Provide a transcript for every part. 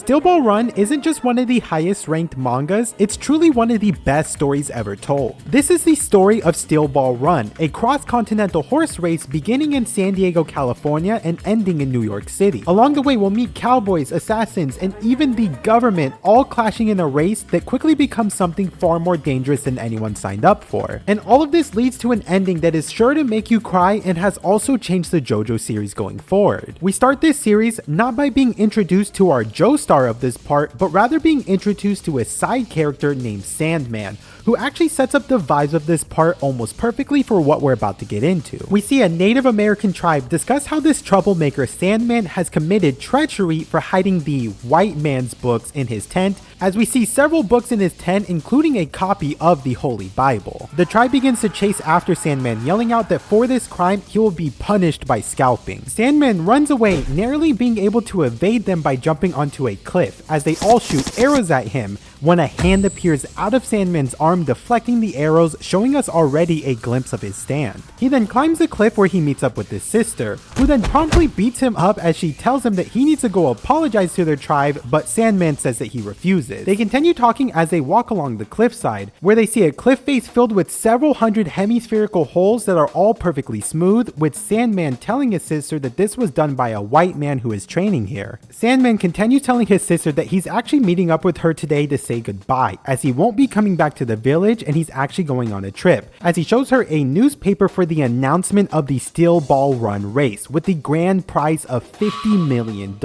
Steel Ball Run isn't just one of the highest ranked mangas, it's truly one of the best stories ever told. This is the story of Steel Ball Run, a cross-continental horse race beginning in San Diego, California and ending in New York City. Along the way, we'll meet cowboys, assassins, and even the government all clashing in a race that quickly becomes something far more dangerous than anyone signed up for. And all of this leads to an ending that is sure to make you cry and has also changed the JoJo series going forward. We start this series not by being introduced to our Joestar of this part, but rather being introduced to a side character named Sandman, who actually sets up the vibes of this part almost perfectly for what we're about to get into. We see a Native American tribe discuss how this troublemaker Sandman has committed treachery for hiding the white man's books in his tent, as we see several books in his tent, including a copy of the Holy Bible. The tribe begins to chase after Sandman, yelling out that for this crime, he will be punished by scalping. Sandman runs away, narrowly being able to evade them by jumping onto a cliff, as they all shoot arrows at him, when a hand appears out of Sandman's arm, deflecting the arrows, showing us already a glimpse of his stand. He then climbs the cliff where he meets up with his sister, who then promptly beats him up as she tells him that he needs to go apologize to their tribe, but Sandman says that he refuses. They continue talking as they walk along the cliffside, where they see a cliff face filled with several hundred hemispherical holes that are all perfectly smooth, with Sandman telling his sister that this was done by a white man who is training here. Sandman continues telling his sister that he's actually meeting up with her today to say goodbye, as he won't be coming back to the village and he's actually going on a trip, as he shows her a newspaper for the announcement of the Steel Ball Run race with the grand prize of $50 million.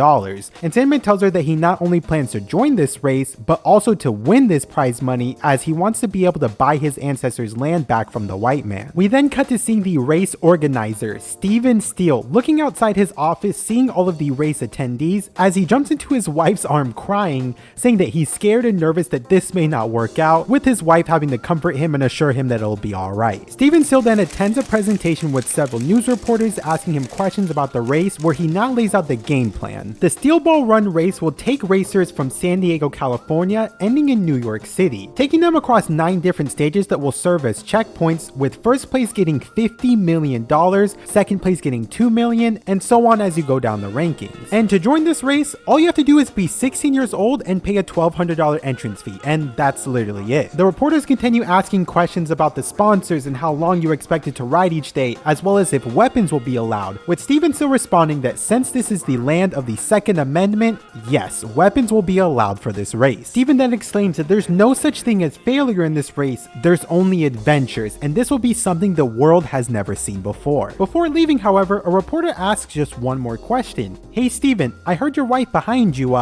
And Sandman tells her that he not only plans to join this race, but also to win this prize money, as he wants to be able to buy his ancestors' land back from the white man. We then cut to seeing the race organizer, Steven Steele, looking outside his office, seeing all of the race attendees, as he jumps into his wife's arm crying, saying that he's scared and nervous that this may not work out, with his wife having to comfort him and assure him that it'll be alright. Steven Steele then attends a presentation with several news reporters asking him questions about the race, where he now lays out the game plan. The Steel Ball Run race will take racers from San Diego, California, ending in New York City, taking them across 9 different stages that will serve as checkpoints, with first place getting $50 million, second place getting $2 million, and so on as you go down the rankings. And to join this race, all you have to do is be 16 years old and pay a $1,200 entrance fee, and that's literally it. The reporters continue asking questions about the sponsors and how long you're expected to ride each day, as well as if weapons will be allowed, with Steven still responding that since this is the land of the Second Amendment, yes, weapons will be allowed for this race. Steven then exclaims that there's no such thing as failure in this race, there's only adventures, and this will be something the world has never seen before. Before leaving, however, a reporter asks just one more question. Hey Steven, I heard your wife behind you,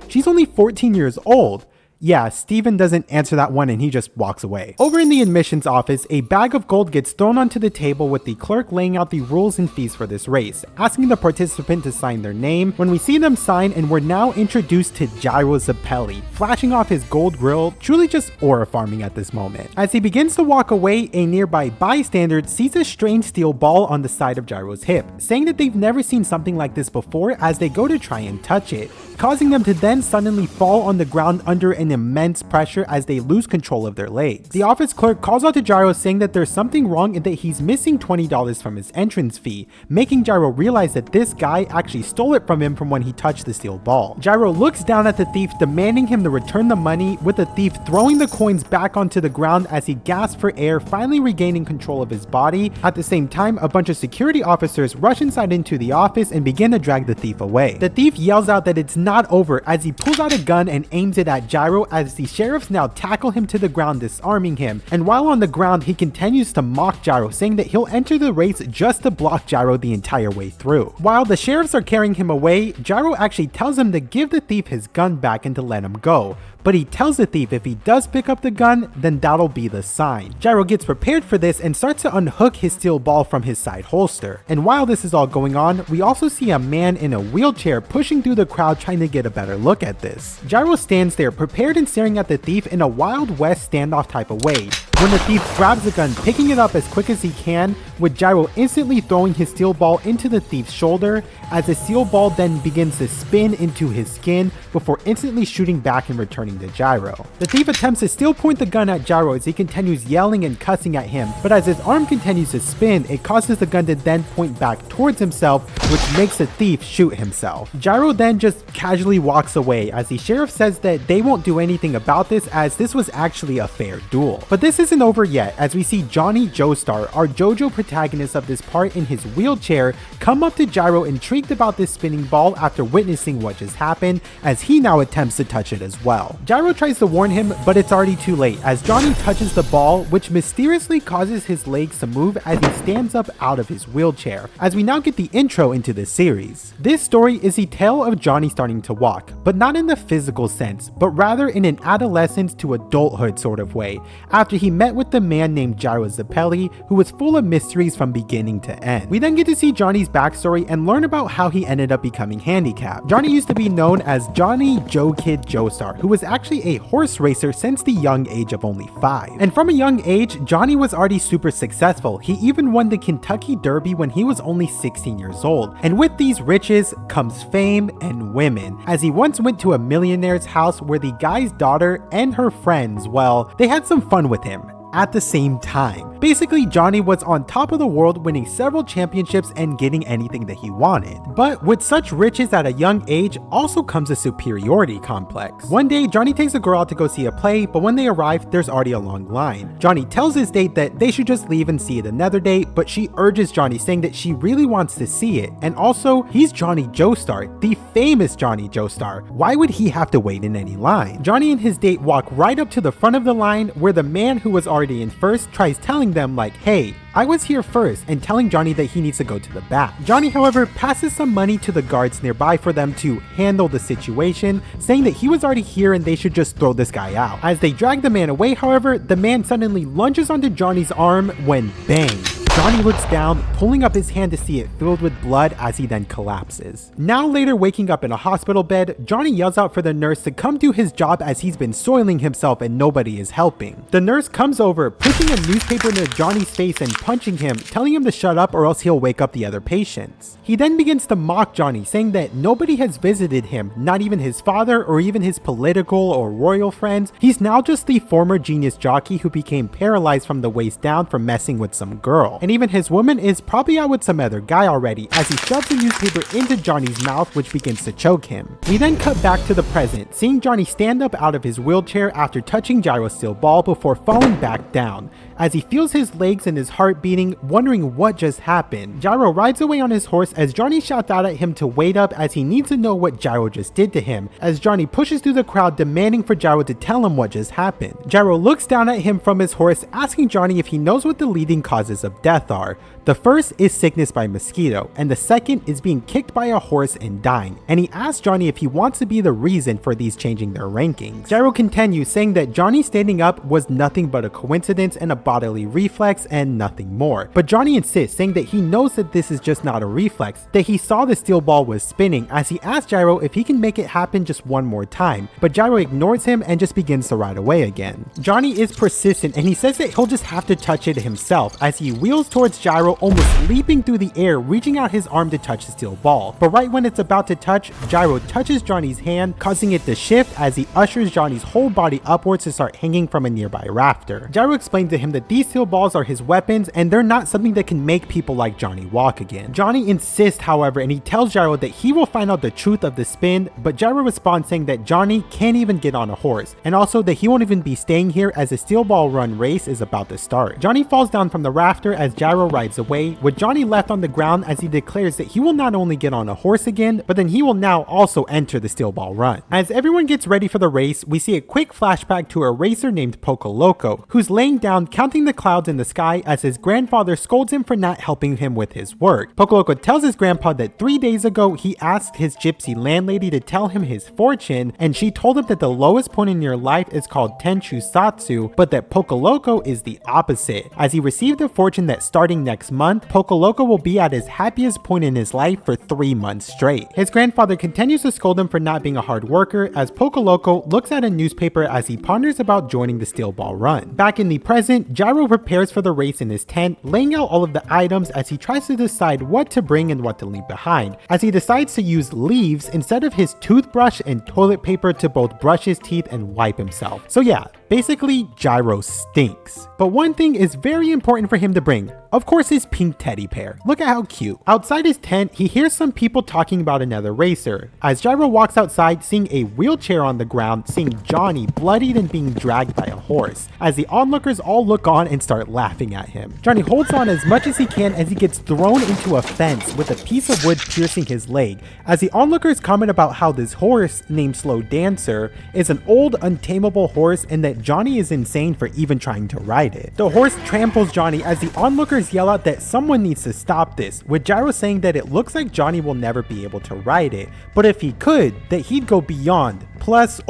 she's only 14 years old. Yeah, Steven doesn't answer that one and he just walks away. Over in the admissions office, a bag of gold gets thrown onto the table with the clerk laying out the rules and fees for this race, asking the participant to sign their name, when we see them sign and we're now introduced to Gyro Zepelli, flashing off his gold grill, truly just aura farming at this moment. As he begins to walk away, a nearby bystander sees a strange steel ball on the side of Gyro's hip, saying that they've never seen something like this before as they go to try and touch it, causing them to then suddenly fall on the ground under an immense pressure as they lose control of their legs. The office clerk calls out to Gyro, saying that there's something wrong and that he's missing $20 from his entrance fee, making Gyro realize that this guy actually stole it from him from when he touched the steel ball. Gyro looks down at the thief, demanding him to return the money, with the thief throwing the coins back onto the ground as he gasps for air, finally regaining control of his body. At the same time, a bunch of security officers rush inside into the office and begin to drag the thief away. The thief yells out that it's not over as he pulls out a gun and aims it at Gyro, as the sheriffs now tackle him to the ground, disarming him, and while on the ground he continues to mock Gyro, saying that he'll enter the race just to block Gyro the entire way through. While the sheriffs are carrying him away, Gyro actually tells him to give the thief his gun back and to let him go, but he tells the thief if he does pick up the gun, then that'll be the sign. Gyro gets prepared for this and starts to unhook his steel ball from his side holster. And while this is all going on, we also see a man in a wheelchair pushing through the crowd trying to get a better look at this. Gyro stands there prepared and staring at the thief in a Wild West standoff type of way, when the thief grabs the gun, picking it up as quick as he can, with Gyro instantly throwing his steel ball into the thief's shoulder, as the steel ball then begins to spin into his skin before instantly shooting back and returning to Gyro. The thief attempts to still point the gun at Gyro as he continues yelling and cussing at him, but as his arm continues to spin, it causes the gun to then point back towards himself, which makes the thief shoot himself. Gyro then just casually walks away as the sheriff says that they won't do anything about this as this was actually a fair duel. But this isn't over yet, as we see Johnny Joestar, our JoJo protagonist of this part, in his wheelchair come up to Gyro intrigued about this spinning ball after witnessing what just happened, as he now attempts to touch it as well. Gyro tries to warn him, but it's already too late as Johnny touches the ball, which mysteriously causes his legs to move as he stands up out of his wheelchair, as we now get the intro into this series. This story is the tale of Johnny starting to walk, but not in the physical sense, but rather in an adolescence to adulthood sort of way, after he met with the man named Gyro Zepelli, who was full of mysteries from beginning to end. We then get to see Johnny's backstory and learn about how he ended up becoming handicapped. Johnny used to be known as Johnny Joestar, who was actually a horse racer since the young age of only 5. And from a young age, Johnny was already super successful. He even won the Kentucky Derby when he was only 16 years old. And with these riches comes fame and women, as he once went to a millionaire's house where the guy's daughter and her friends, well, they had some fun with him at the same time. Basically, Johnny was on top of the world, winning several championships and getting anything that he wanted. But with such riches at a young age also comes a superiority complex. One day, Johnny takes a girl out to go see a play, but when they arrive, there's already a long line. Johnny tells his date that they should just leave and see it another day, but she urges Johnny, saying that she really wants to see it. And also, he's Johnny Joestar, the famous Johnny Joestar. Why would he have to wait in any line? Johnny and his date walk right up to the front of the line, where the man who was already in first tries telling them like, hey, I was here first, and telling Johnny that he needs to go to the back. Johnny, however, passes some money to the guards nearby for them to handle the situation, saying that he was already here and they should just throw this guy out. As they drag the man away, however, the man suddenly lunges onto Johnny's arm when bang! Johnny looks down, pulling up his hand to see it filled with blood as he then collapses. Now later waking up in a hospital bed, Johnny yells out for the nurse to come do his job as he's been soiling himself and nobody is helping. The nurse comes over, pushing a newspaper into Johnny's face and punching him, telling him to shut up or else he'll wake up the other patients. He then begins to mock Johnny, saying that nobody has visited him, not even his father or even his political or royal friends. He's now just the former genius jockey who became paralyzed from the waist down from messing with some girl. And even his woman is probably out with some other guy already, as he shoves the newspaper into Johnny's mouth, which begins to choke him. We then cut back to the present, seeing Johnny stand up out of his wheelchair after touching Gyro's steel ball before falling back down, as he feels his legs and his heart beating, wondering what just happened. Gyro rides away on his horse as Johnny shouts out at him to wait up, as he needs to know what Gyro just did to him, as Johnny pushes through the crowd demanding for Gyro to tell him what just happened. Gyro looks down at him from his horse, asking Johnny if he knows what the leading causes of death are. The first is sickness by mosquito, and the second is being kicked by a horse and dying, and he asks Johnny if he wants to be the reason for these changing their rankings. Gyro continues, saying that Johnny standing up was nothing but a coincidence and a bodily reflex and nothing more. But Johnny insists, saying that he knows that this is just not a reflex, that he saw the steel ball was spinning, as he asks Gyro if he can make it happen just one more time, but Gyro ignores him and just begins to ride away again. Johnny is persistent, and he says that he'll just have to touch it himself, as he wheels towards Gyro, almost leaping through the air, reaching out his arm to touch the steel ball. But right when it's about to touch, Gyro touches Johnny's hand, causing it to shift as he ushers Johnny's whole body upwards to start hanging from a nearby rafter. Gyro explains to him that these steel balls are his weapons and they're not something that can make people like Johnny walk again. Johnny insists, however, and he tells Gyro that he will find out the truth of the spin, but Gyro responds saying that Johnny can't even get on a horse, and also that he won't even be staying here as the steel ball run race is about to start. Johnny falls down from the rafter as Gyro rides away, with Johnny left on the ground, as he declares that he will not only get on a horse again, but then he will now also enter the steel ball run. As everyone gets ready for the race, we see a quick flashback to a racer named Poco Loco, who's laying down, counting counting the clouds in the sky as his grandfather scolds him for not helping him with his work. Pocoloco tells his grandpa that 3 days ago he asked his gypsy landlady to tell him his fortune, and she told him that the lowest point in your life is called Tenchu Satsu, but that Pocoloco is the opposite, as he received a fortune that starting next month, Pocoloco will be at his happiest point in his life for 3 months straight. His grandfather continues to scold him for not being a hard worker as Pocoloco looks at a newspaper as he ponders about joining the Steel Ball Run. Back in the present, Gyro prepares for the race in his tent, laying out all of the items as he tries to decide what to bring and what to leave behind, as he decides to use leaves instead of his toothbrush and toilet paper to both brush his teeth and wipe himself. So yeah, basically Gyro stinks. But one thing is very important for him to bring. Of course, his pink teddy bear. Look at how cute. Outside his tent, he hears some people talking about another racer. As Gyro walks outside, seeing a wheelchair on the ground, seeing Johnny bloodied and being dragged by a horse, as the onlookers all look on and start laughing at him. Johnny holds on as much as he can as he gets thrown into a fence with a piece of wood piercing his leg, as the onlookers comment about how this horse, named Slow Dancer, is an old untamable horse and that Johnny is insane for even trying to ride it. The horse tramples Johnny as the onlookers yell out that someone needs to stop this, with Gyro saying that it looks like Johnny will never be able to ride it, but if he could, that he'd go beyond. Plus,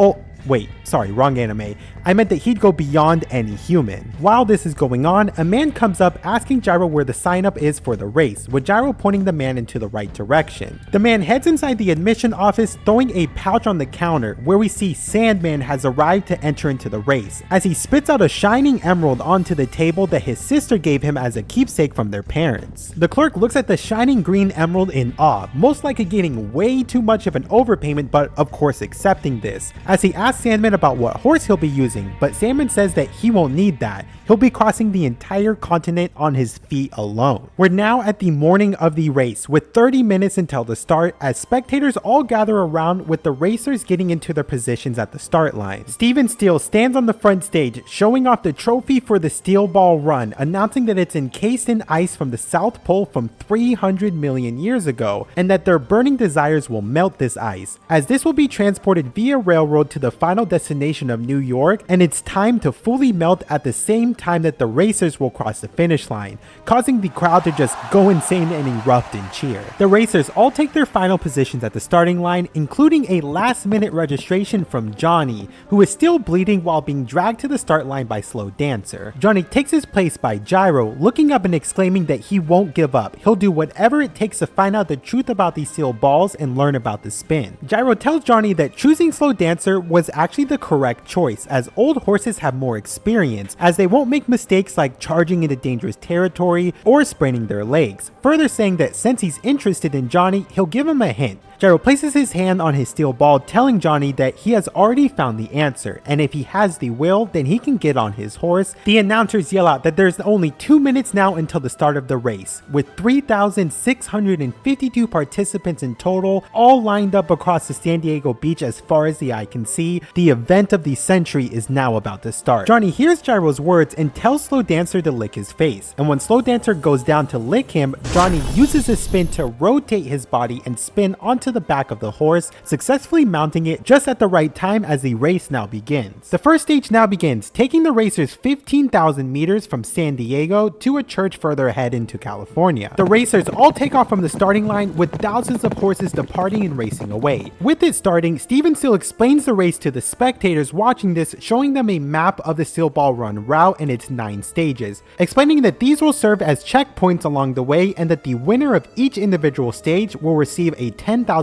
wait, sorry, wrong anime. I meant that he'd go beyond any human. While this is going on, a man comes up asking Gyro where the sign up is for the race, with Gyro pointing the man into the right direction. The man heads inside the admission office, throwing a pouch on the counter, where we see Sandman has arrived to enter into the race, as he spits out a shining emerald onto the table that his sister gave him as a keepsake from their parents. The clerk looks at the shining green emerald in awe, most likely getting way too much of an overpayment, but of course accepting this, as he asks Sandman about what horse he'll be using, but Sandman says that he won't need that. He'll be crossing the entire continent on his feet alone. We're now at the morning of the race, with 30 minutes until the start, as spectators all gather around with the racers getting into their positions at the start line. Steven Steele stands on the front stage, showing off the trophy for the Steel Ball Run, announcing that it's encased in ice from the South Pole from 300 million years ago, and that their burning desires will melt this ice, as this will be transported via railroad to the final destination of New York, and it's time to fully melt at the same time that the racers will cross the finish line, causing the crowd to just go insane and erupt in cheer. The racers all take their final positions at the starting line, including a last-minute registration from Johnny, who is still bleeding while being dragged to the start line by Slow Dancer. Johnny takes his place by Gyro, looking up and exclaiming that he won't give up. He'll do whatever it takes to find out the truth about these steel balls and learn about the spin. Gyro tells Johnny that choosing Slow Dancer was actually the correct choice, as old horses have more experience, as they won't make mistakes like charging into dangerous territory or spraining their legs, further saying that since he's interested in Johnny, he'll give him a hint. Gyro places his hand on his steel ball, telling Johnny that he has already found the answer, and if he has the will, then he can get on his horse. The announcers yell out that there's only 2 minutes now until the start of the race, with 3,652 participants in total, all lined up across the San Diego beach as far as the eye can see. The event of the century is now about to start. Johnny hears Gyro's words and tells Slow Dancer to lick his face, and when Slow Dancer goes down to lick him, Johnny uses his spin to rotate his body and spin onto the back of the horse, successfully mounting it just at the right time as the race now begins. The first stage now begins, taking the racers 15,000 meters from San Diego to a church further ahead into California. The racers all take off from the starting line, with thousands of horses departing and racing away. With it starting, Steven Steele explains the race to the spectators watching this, showing them a map of the Steel Ball Run route and its 9 stages, explaining that these will serve as checkpoints along the way and that the winner of each individual stage will receive a $10,000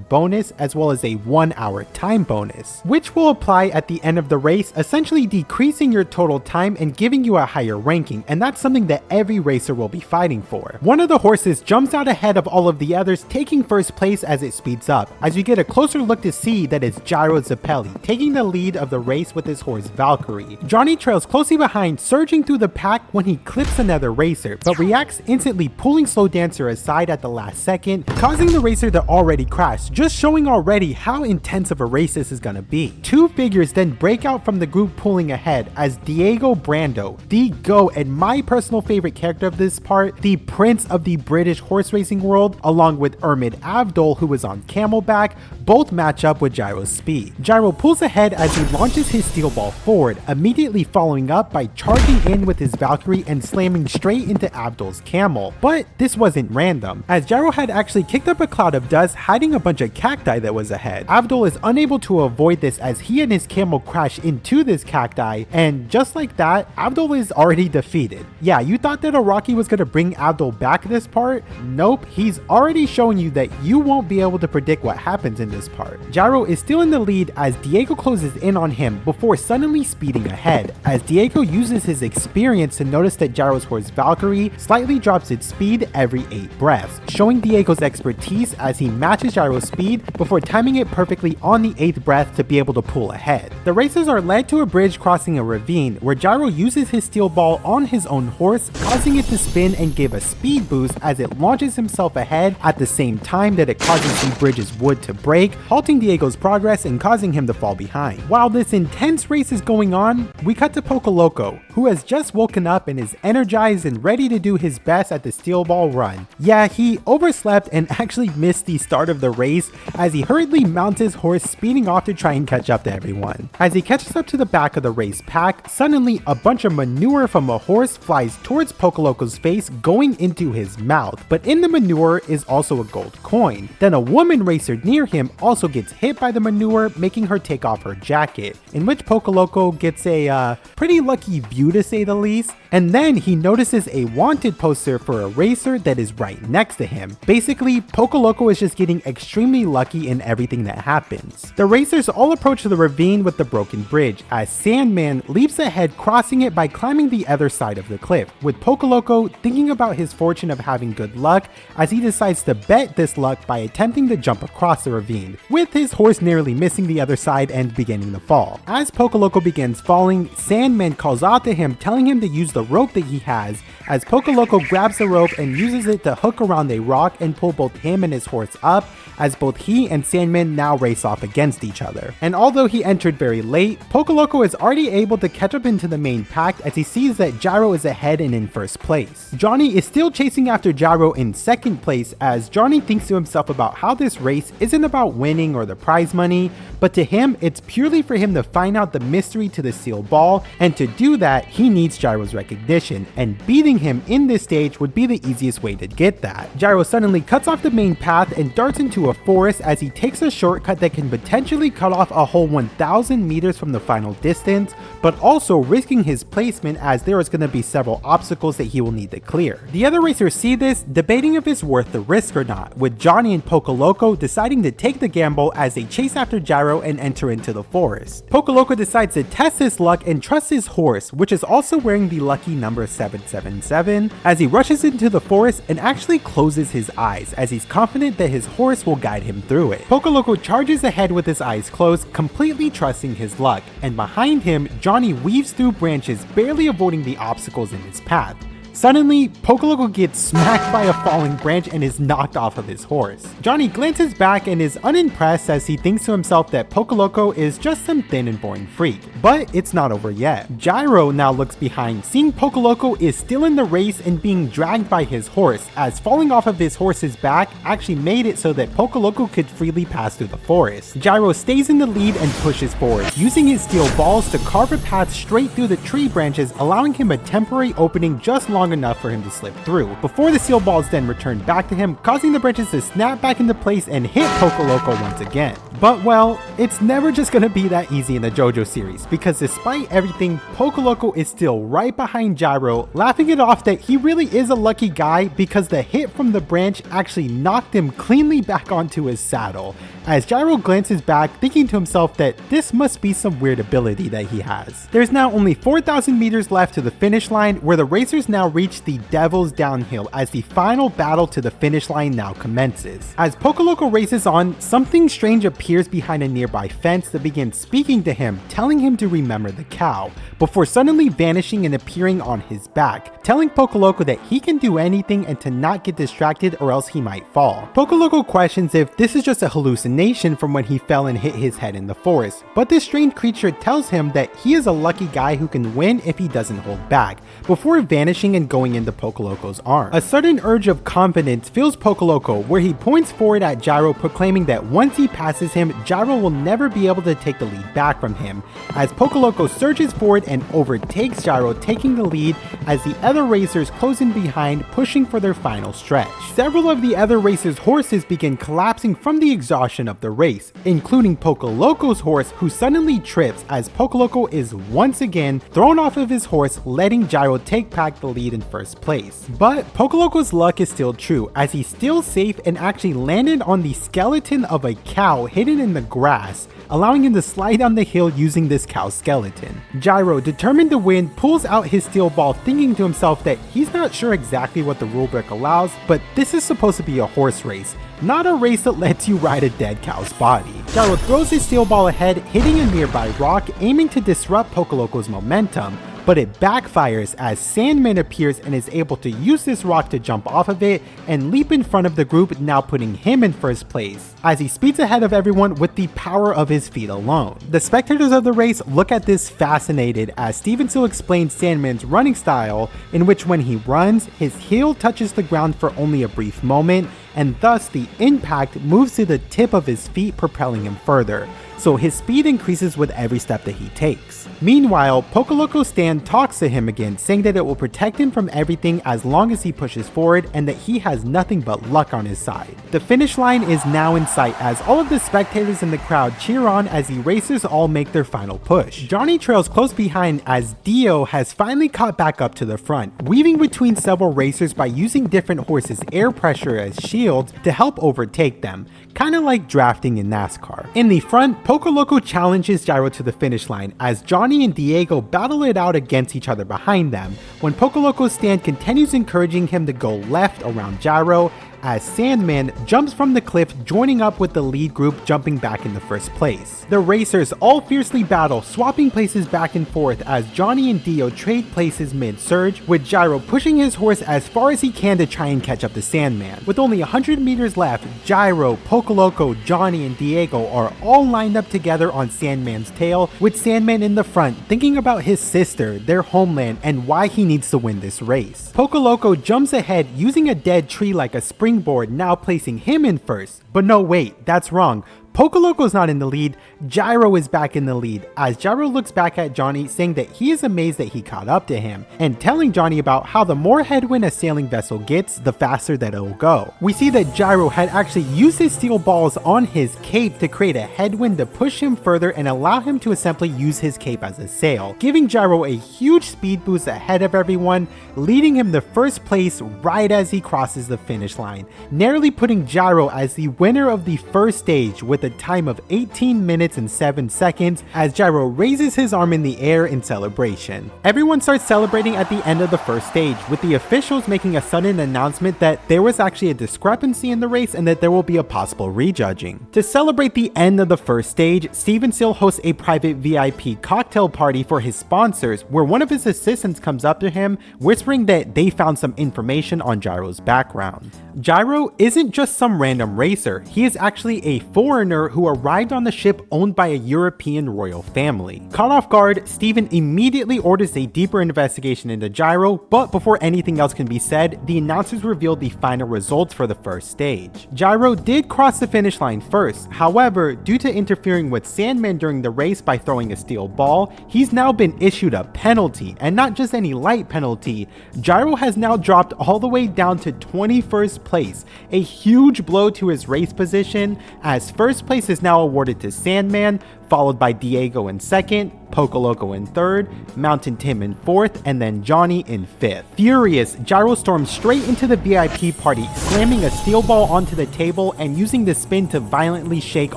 bonus as well as a 1-hour time bonus, which will apply at the end of the race, essentially decreasing your total time and giving you a higher ranking, and that's something that every racer will be fighting for. One of the horses jumps out ahead of all of the others, taking first place as it speeds up, as we get a closer look to see that it's Gyro Zepelli taking the lead of the race with his horse Valkyrie. Johnny trails closely behind, surging through the pack when he clips another racer, but reacts instantly, pulling Slow Dancer aside at the last second, causing the racer to already crash, just showing already how intense of a race this is gonna be. 2 figures then break out from the group pulling ahead as Diego Brando, the GOAT and my personal favorite character of this part, the prince of the British horse racing world, along with Ermid Avdol, who is on camelback, both match up with Gyro's speed. Gyro pulls ahead as he launches his steel ball forward, immediately following up by charging in with his Valkyrie and slamming straight into Abdul's camel. But this wasn't random, as Gyro had actually kicked up a cloud of dust hiding a bunch of cacti that was ahead. Abdul is unable to avoid this as he and his camel crash into this cacti, and just like that, Abdul is already defeated. Yeah, you thought that Araki was gonna bring Abdul back this part? Nope, he's already showing you that you won't be able to predict what happens in this part. Gyro is still in the lead as Diego closes in on him before suddenly speeding ahead, as Diego uses his experience to notice that Gyro's horse Valkyrie slightly drops its speed every 8 breaths, showing Diego's expertise as he matches Gyro's speed before timing it perfectly on the 8th breath to be able to pull ahead. The racers are led to a bridge crossing a ravine where Gyro uses his steel ball on his own horse, causing it to spin and give a speed boost as it launches himself ahead at the same time that it causes the bridge's wood to break, halting Diego's progress and causing him to fall behind. While this intense race is going on, we cut to Pocoloco, who has just woken up and is energized and ready to do his best at the steel ball run. Yeah, he overslept and actually missed the start of the race as he hurriedly mounts his horse, speeding off to try and catch up to everyone. As he catches up to the back of the race pack, suddenly a bunch of manure from a horse flies towards Pocoloco's face, going into his mouth, but in the manure is also a gold coin. Then a woman racer near him also gets hit by the manure, making her take off her jacket, in which Pocoloco gets a pretty lucky view to say the least, and then he notices a wanted poster for a racer that is right next to him. Basically, Pocoloco is just getting extremely lucky in everything that happens. The racers all approach the ravine with the broken bridge, as Sandman leaps ahead, crossing it by climbing the other side of the cliff, with Pocoloco thinking about his fortune of having good luck as he decides to bet this luck by attempting to jump across the ravine, with his horse nearly missing the other side and beginning to fall. As Pocoloco begins falling, Sandman calls out to him, telling him to use the rope that he has, as Pocoloco grabs the rope and uses it to hook around a rock and pull both him and his horse up, as both he and Sandman now race off against each other. And although he entered very late, Pocoloco is already able to catch up into the main pack as he sees that Gyro is ahead and in first place. Johnny is still chasing after Gyro in second place, as Johnny thinks to himself about how this race isn't about winning or the prize money, but to him it's purely for him to find out the mystery to the steel ball, and to do that he needs Gyro's recognition, and beating him in this stage would be the easiest way to get that. Gyro suddenly cuts off the main path and darts into a forest as he takes a shortcut that can potentially cut off a whole 1,000 meters from the final distance, but also risking his placement as there is going to be several obstacles that he will need to clear. The other racers see this, debating if it's worth the risk or not, with Johnny and Pocoloco deciding to take the gamble as they chase after Gyro and enter into the forest. Pocoloco decides to test his luck and trust his horse, which is also wearing the lucky number 777, as he rushes into the forest and actually closes his eyes as he's confident that his horse will guide him through it. Pocoloco charges ahead with his eyes closed, completely trusting his luck, and behind him, Johnny weaves through branches, barely avoiding the obstacles in his path. Suddenly, Pocoloco gets smacked by a falling branch and is knocked off of his horse. Johnny glances back and is unimpressed as he thinks to himself that Pocoloco is just some thin and boring freak. But it's not over yet. Gyro now looks behind, seeing Pocoloco is still in the race and being dragged by his horse, as falling off of his horse's back actually made it so that Pocoloco could freely pass through the forest. Gyro stays in the lead and pushes forward, using his steel balls to carve a path straight through the tree branches, allowing him a temporary opening just long enough for him to slip through, before the steel balls then return back to him, causing the branches to snap back into place and hit Pocoloco once again. But well, it's never just gonna be that easy in the JoJo series, because despite everything, Pocoloco is still right behind Gyro, laughing it off that he really is a lucky guy because the hit from the branch actually knocked him cleanly back onto his saddle, as Gyro glances back, thinking to himself that this must be some weird ability that he has. There's now only 4,000 meters left to the finish line, where the racers now reach the Devil's Downhill as the final battle to the finish line now commences. As Pocoloco races on, something strange appears behind a nearby fence that begins speaking to him, telling him to remember the cow, before suddenly vanishing and appearing on his back, telling Pocoloco that he can do anything and to not get distracted or else he might fall. Pocoloco questions if this is just a hallucination hallucination from when he fell and hit his head in the forest, but this strange creature tells him that he is a lucky guy who can win if he doesn't hold back, before vanishing and going into Pocoloco's arms. A sudden urge of confidence fills Pocoloco, where he points forward at Gyro, proclaiming that once he passes him, Gyro will never be able to take the lead back from him, as Pocoloco surges forward and overtakes Gyro, taking the lead as the other racers close in behind, pushing for their final stretch. Several of the other racers' horses begin collapsing from the exhaustion of the race, including Pocoloco's horse, who suddenly trips as Pocoloco is once again thrown off of his horse, letting Gyro take back the lead in first place. But Pocoloco's luck is still true, as he's still safe and actually landed on the skeleton of a cow hidden in the grass, allowing him to slide down the hill using this cow's skeleton. Gyro, determined to win, pulls out his steel ball, thinking to himself that he's not sure exactly what the rulebook allows, but this is supposed to be a horse race, not a race that lets you ride a dead cow's body. Gyro throws his steel ball ahead, hitting a nearby rock, aiming to disrupt Pocoloco's momentum, but it backfires as Sandman appears and is able to use this rock to jump off of it and leap in front of the group, now putting him in first place, as he speeds ahead of everyone with the power of his feet alone. The spectators of the race look at this fascinated, as Steven Still explains Sandman's running style, in which when he runs, his heel touches the ground for only a brief moment, and thus the impact moves to the tip of his feet, propelling him further, so his speed increases with every step that he takes. Meanwhile, Pocoloco's stand talks to him again, saying that it will protect him from everything as long as he pushes forward, and that he has nothing but luck on his side. The finish line is now in sight, as all of the spectators in the crowd cheer on as the racers all make their final push. Johnny trails close behind, as Dio has finally caught back up to the front, weaving between several racers by using different horses' air pressure as shields to help overtake them, kinda like drafting in NASCAR. In the front, Pocoloco challenges Gyro to the finish line, as Johnny and Diego battle it out against each other behind them, when Pocoloco's stand continues encouraging him to go left around Gyro, as Sandman jumps from the cliff, joining up with the lead group, jumping back into first place. The racers all fiercely battle, swapping places back and forth as Johnny and Dio trade places mid-surge, with Gyro pushing his horse as far as he can to try and catch up to Sandman. With only 100 meters left, Gyro, Pocoloco, Johnny, and Diego are all lined up together on Sandman's tail, with Sandman in the front, thinking about his sister, their homeland, and why he needs to win this race. Pocoloco jumps ahead, using a dead tree like a springboard, now placing him in first. But no, wait, that's wrong. Pocoloco's not in the lead, Gyro is back in the lead, as Gyro looks back at Johnny, saying that he is amazed that he caught up to him, and telling Johnny about how the more headwind a sailing vessel gets, the faster that it'll go. We see that Gyro had actually used his steel balls on his cape to create a headwind to push him further and allow him to simply use his cape as a sail, giving Gyro a huge speed boost ahead of everyone, leading him to first place right as he crosses the finish line, narrowly putting Gyro as the winner of the first stage with a time of 18 minutes and 7 seconds, as Gyro raises his arm in the air in celebration. Everyone starts celebrating at the end of the first stage, with the officials making a sudden announcement that there was actually a discrepancy in the race and that there will be a possible rejudging. To celebrate the end of the first stage, Steven Still hosts a private VIP cocktail party for his sponsors, where one of his assistants comes up to him, whispering that they found some information on Gyro's background. Gyro isn't just some random racer, he is actually a foreigner who arrived on the ship owned by a European royal family. Caught off guard, Steven immediately orders a deeper investigation into Gyro, but before anything else can be said, the announcers revealed the final results for the first stage. Gyro did cross the finish line first, however, due to interfering with Sandman during the race by throwing a steel ball, he's now been issued a penalty, and not just any light penalty. Gyro has now dropped all the way down to 21st place, a huge blow to his race position, as first place is now awarded to Sandman, followed by Diego in second, Pocoloco in third, Mountain Tim in fourth, and then Johnny in fifth. Furious, Gyro storms straight into the VIP party, slamming a steel ball onto the table and using the spin to violently shake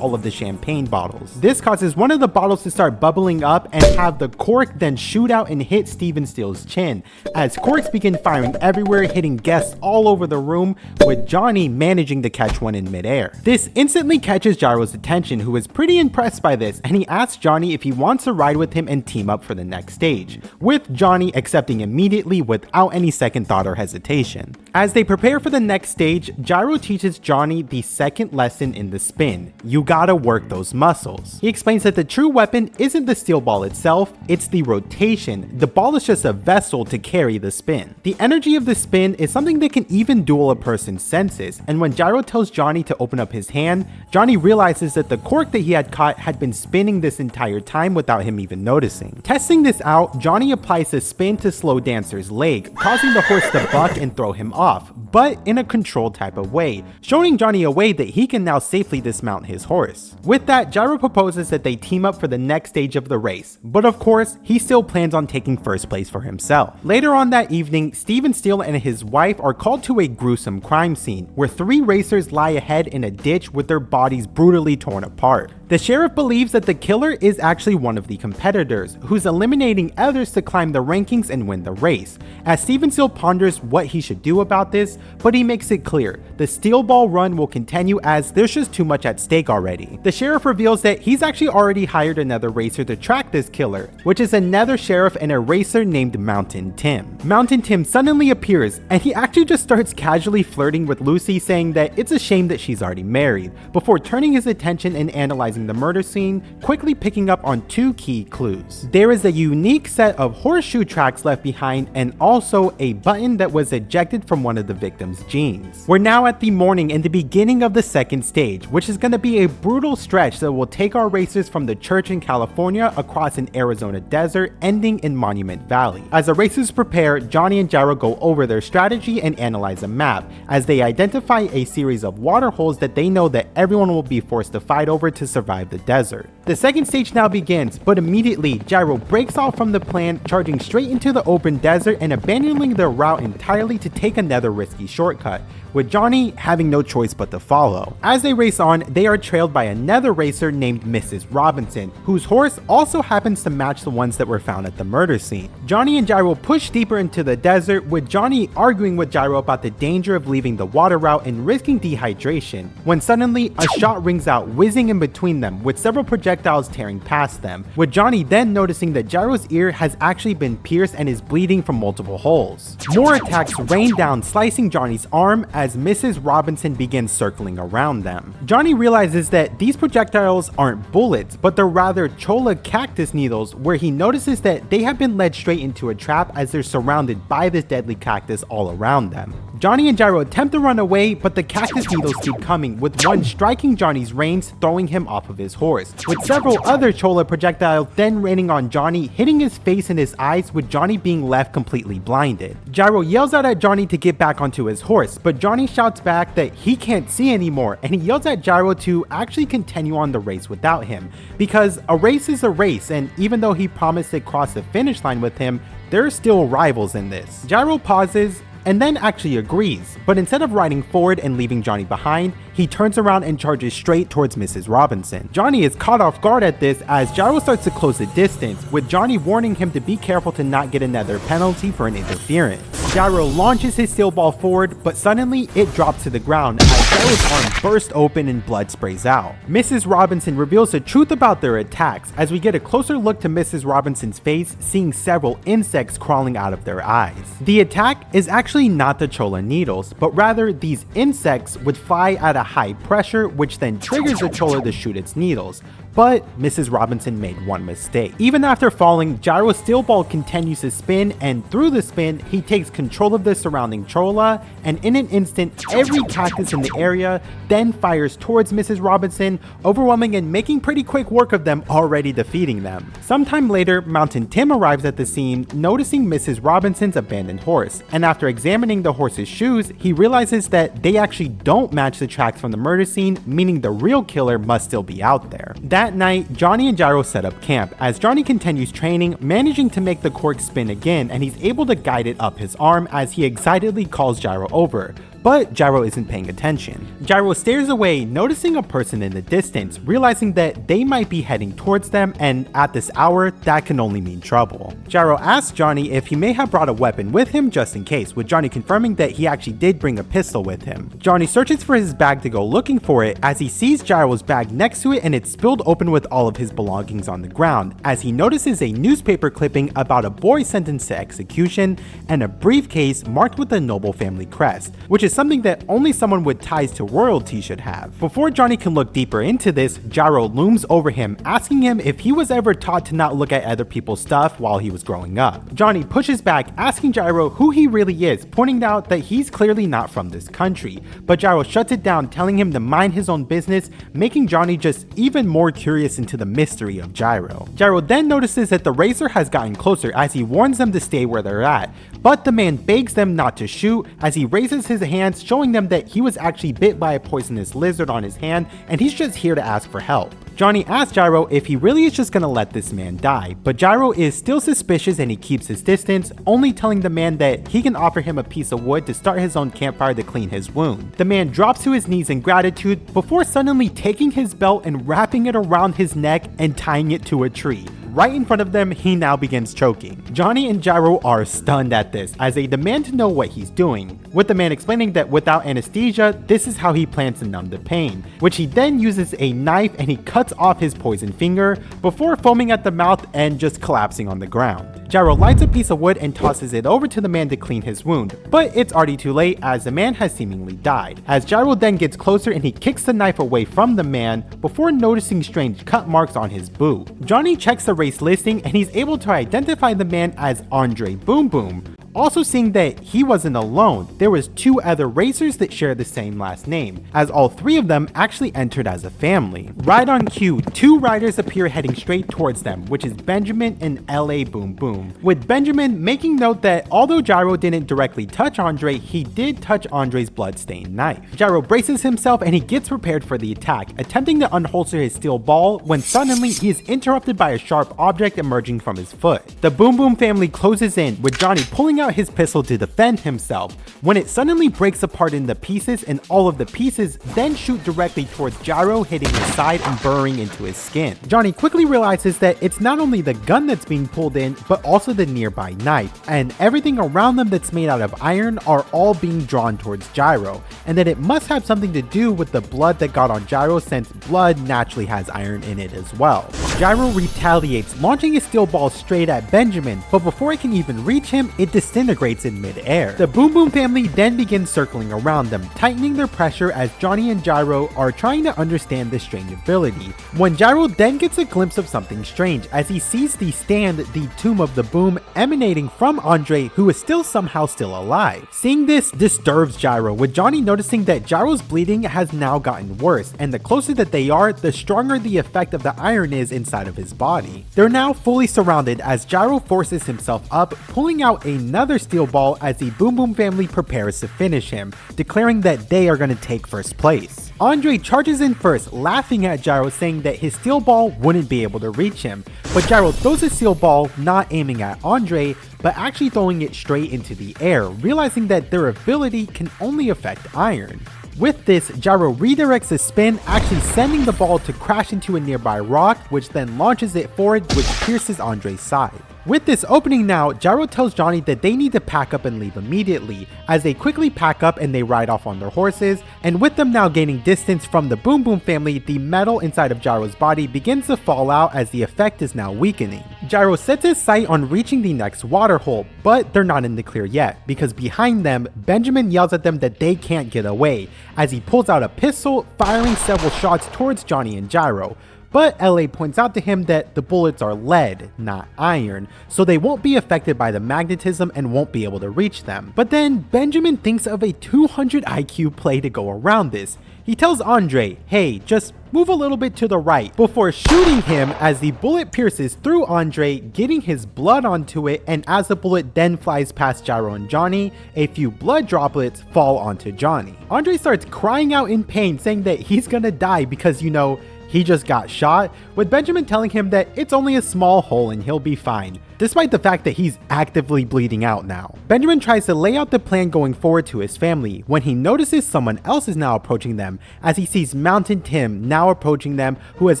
all of the champagne bottles. This causes one of the bottles to start bubbling up and have the cork then shoot out and hit Steven Still's chin, as corks begin firing everywhere, hitting guests all over the room, with Johnny managing to catch one in midair. This instantly catches Gyro's attention, who is pretty impressed by this, and he asks Johnny if he wants to ride with him and team up for the next stage, with Johnny accepting immediately without any second thought or hesitation. As they prepare for the next stage, Gyro teaches Johnny the second lesson in the spin: you gotta work those muscles. He explains that the true weapon isn't the steel ball itself, it's the rotation. The ball is just a vessel to carry the spin. The energy of the spin is something that can even duel a person's senses, and when Gyro tells Johnny to open up his hand, Johnny realizes that the cork that he had caught had been spinning this entire time without him even noticing. Testing this out, Johnny applies a spin to Slow Dancer's leg, causing the horse to buck and throw him off, but in a controlled type of way, showing Johnny a way that he can now safely dismount his horse. With that, Gyro proposes that they team up for the next stage of the race, but of course, he still plans on taking first place for himself. Later on that evening, Steven Steele and his wife are called to a gruesome crime scene, where 3 racers lie ahead in a ditch with their bodies brutally torn apart. The sheriff believes that the killer is actually one of the competitors, who's eliminating others to climb the rankings and win the race, as Steven Steele ponders what he should do about this, but he makes it clear, the steel ball run will continue as there's just too much at stake already. The sheriff reveals that he's actually already hired another racer to track this killer, which is another sheriff and a racer named Mountain Tim. Mountain Tim suddenly appears, and he actually just starts casually flirting with Lucy, saying that it's a shame that she's already married, before turning his attention and analyzing the murder scene, quickly picking up on 2 key clues. There is a unique set of horseshoe tracks left behind, and also a button that was ejected from one of the victim's jeans. We're now at the morning and the beginning of the second stage, which is going to be a brutal stretch that will take our racers from the church in California across an Arizona desert, ending in Monument Valley. As the racers prepare, Johnny and Gyro go over their strategy and analyze a map, as they identify a series of water holes that they know that everyone will be forced to fight over to survive the desert. The second stage now begins, but immediately Gyro breaks off from the plan, charging straight into the open desert and abandoning their route entirely to take another risky shortcut, with Johnny having no choice but to follow. As they race on, they are trailed by another racer named Mrs. Robinson, whose horse also happens to match the ones that were found at the murder scene. Johnny and Gyro push deeper into the desert, with Johnny arguing with Gyro about the danger of leaving the water route and risking dehydration, when suddenly a shot rings out, whizzing in between them, with several projectiles tearing past them, with Johnny then noticing that Gyro's ear has actually been pierced and is bleeding from multiple holes. More attacks rain down, slicing Johnny's arm as Mrs. Robinson begins circling around them. Johnny realizes that these projectiles aren't bullets, but they're rather cholla cactus needles, where he notices that they have been led straight into a trap as they're surrounded by this deadly cactus all around them. Johnny and Gyro attempt to run away, but the cactus needles keep coming, with one striking Johnny's reins, throwing him off of his horse, with several other cholla projectiles then raining on Johnny, hitting his face and his eyes, with Johnny being left completely blinded. Gyro yells out at Johnny to get back onto his horse, but Johnny shouts back that he can't see anymore, and he yells at Gyro to actually continue on the race without him, because a race is a race, and even though he promised to cross the finish line with him, there are still rivals in this. Gyro pauses and then actually agrees, but instead of riding forward and leaving Johnny behind, he turns around and charges straight towards Mrs. Robinson. Johnny is caught off guard at this as Gyro starts to close the distance, with Johnny warning him to be careful to not get another penalty for an interference. Gyro launches his steel ball forward, but suddenly it drops to the ground as Gyro's arm bursts open and blood sprays out. Mrs. Robinson reveals the truth about their attacks as we get a closer look to Mrs. Robinson's face, seeing several insects crawling out of their eyes. The attack is actually not the cholla needles, but rather these insects would fly at a high pressure, which then triggers the cholla to shoot its needles. But Mrs. Robinson made one mistake. Even after falling, Gyro's steel ball continues to spin, and through the spin, he takes control of the surrounding cholla, and in an instant, every cactus in the area then fires towards Mrs. Robinson, overwhelming and making pretty quick work of them, already defeating them. Sometime later, Mountain Tim arrives at the scene, noticing Mrs. Robinson's abandoned horse, and after examining the horse's shoes, he realizes that they actually don't match the tracks from the murder scene, meaning the real killer must still be out there. That night, Johnny and Gyro set up camp, as Johnny continues training, managing to make the cork spin again, and he's able to guide it up his arm as he excitedly calls Gyro over. but Gyro isn't paying attention. Gyro stares away, noticing a person in the distance, realizing that they might be heading towards them, and at this hour, that can only mean trouble. Gyro asks Johnny if he may have brought a weapon with him just in case, with Johnny confirming that he actually did bring a pistol with him. Johnny searches for his bag to go looking for it as he sees Gyro's bag next to it and it's spilled open with all of his belongings on the ground, as he notices a newspaper clipping about a boy sentenced to execution and a briefcase marked with the noble family crest, which is something that only someone with ties to royalty should have. Before Johnny can look deeper into this, Gyro looms over him, asking him if he was ever taught to not look at other people's stuff while he was growing up. Johnny pushes back, asking Gyro who he really is, pointing out that he's clearly not from this country, but Gyro shuts it down, telling him to mind his own business, making Johnny just even more curious into the mystery of Gyro. Gyro then notices that the racer has gotten closer as he warns them to stay where they're at, but the man begs them not to shoot as he raises his hands, showing them that he was actually bit by a poisonous lizard on his hand and he's just here to ask for help. Johnny asks Gyro if he really is just gonna let this man die, but Gyro is still suspicious and he keeps his distance, only telling the man that he can offer him a piece of wood to start his own campfire to clean his wound. The man drops to his knees in gratitude before suddenly taking his belt and wrapping it around his neck and tying it to a tree. Right in front of them, he now begins choking. Johnny and Gyro are stunned at this as they demand to know what he's doing, with the man explaining that without anesthesia, this is how he plans to numb the pain, which he then uses a knife and he cuts off his poisoned finger before foaming at the mouth and just collapsing on the ground. Gyro lights a piece of wood and tosses it over to the man to clean his wound, but it's already too late as the man has seemingly died. As Gyro then gets closer and he kicks the knife away from the man before noticing strange cut marks on his boot. Johnny checks the race listing and he's able to identify the man as Andre Boom Boom. Also seeing that he wasn't alone, there was 2 other racers that share the same last name, as all 3 of them actually entered as a family. Right on cue, 2 riders appear heading straight towards them, which is Benjamin and LA Boom Boom, with Benjamin making note that although Gyro didn't directly touch Andre, he did touch Andre's blood-stained knife. Gyro braces himself and he gets prepared for the attack, attempting to unholster his steel ball when suddenly he is interrupted by a sharp object emerging from his foot. The Boom Boom family closes in, with Johnny pulling out his pistol to defend himself, when it suddenly breaks apart into pieces and all of the pieces then shoot directly towards Gyro, hitting his side and burrowing into his skin. Johnny quickly realizes that it's not only the gun that's being pulled in, but also the nearby knife, and everything around them that's made out of iron are all being drawn towards Gyro, and that it must have something to do with the blood that got on Gyro, since blood naturally has iron in it as well. Gyro retaliates, launching his steel ball straight at Benjamin, but before it can even reach him, it disintegrates in midair. The Boom Boom family then begins circling around them, tightening their pressure as Johnny and Gyro are trying to understand this strange ability, when Gyro then gets a glimpse of something strange as he sees the stand, the tomb of the boom, emanating from Andre, who is still alive. Seeing this disturbs Gyro, with Johnny noticing that Gyro's bleeding has now gotten worse, and the closer that they are, the stronger the effect of the iron is inside of his body. They're now fully surrounded as Gyro forces himself up, pulling out another steel ball as the Boom Boom family prepares to finish him, declaring that they are going to take first place. Andre charges in first, laughing at Gyro, saying that his steel ball wouldn't be able to reach him, but Gyro throws his steel ball, not aiming at Andre, but actually throwing it straight into the air, realizing that their ability can only affect iron. With this, Gyro redirects his spin, actually sending the ball to crash into a nearby rock, which then launches it forward, which pierces Andre's side. With this opening now, Gyro tells Johnny that they need to pack up and leave immediately, as they quickly pack up and they ride off on their horses, and with them now gaining distance from the Boom Boom family, the metal inside of Gyro's body begins to fall out as the effect is now weakening. Gyro sets his sight on reaching the next water hole, but they're not in the clear yet, because behind them, Benjamin yells at them that they can't get away, as he pulls out a pistol, firing several shots towards Johnny and Gyro. But LA points out to him that the bullets are lead, not iron, so they won't be affected by the magnetism and won't be able to reach them. But then Benjamin thinks of a 200 IQ play to go around this. He tells Andre, hey, just move a little bit to the right, before shooting him as the bullet pierces through Andre, getting his blood onto it, and as the bullet then flies past Gyro and Johnny, a few blood droplets fall onto Johnny. Andre starts crying out in pain, saying that he's gonna die because, you know, he just got shot, with Benjamin telling him that it's only a small hole and he'll be fine, despite the fact that he's actively bleeding out now. Benjamin tries to lay out the plan going forward to his family when he notices someone else is now approaching them, as he sees Mountain Tim now approaching them, who has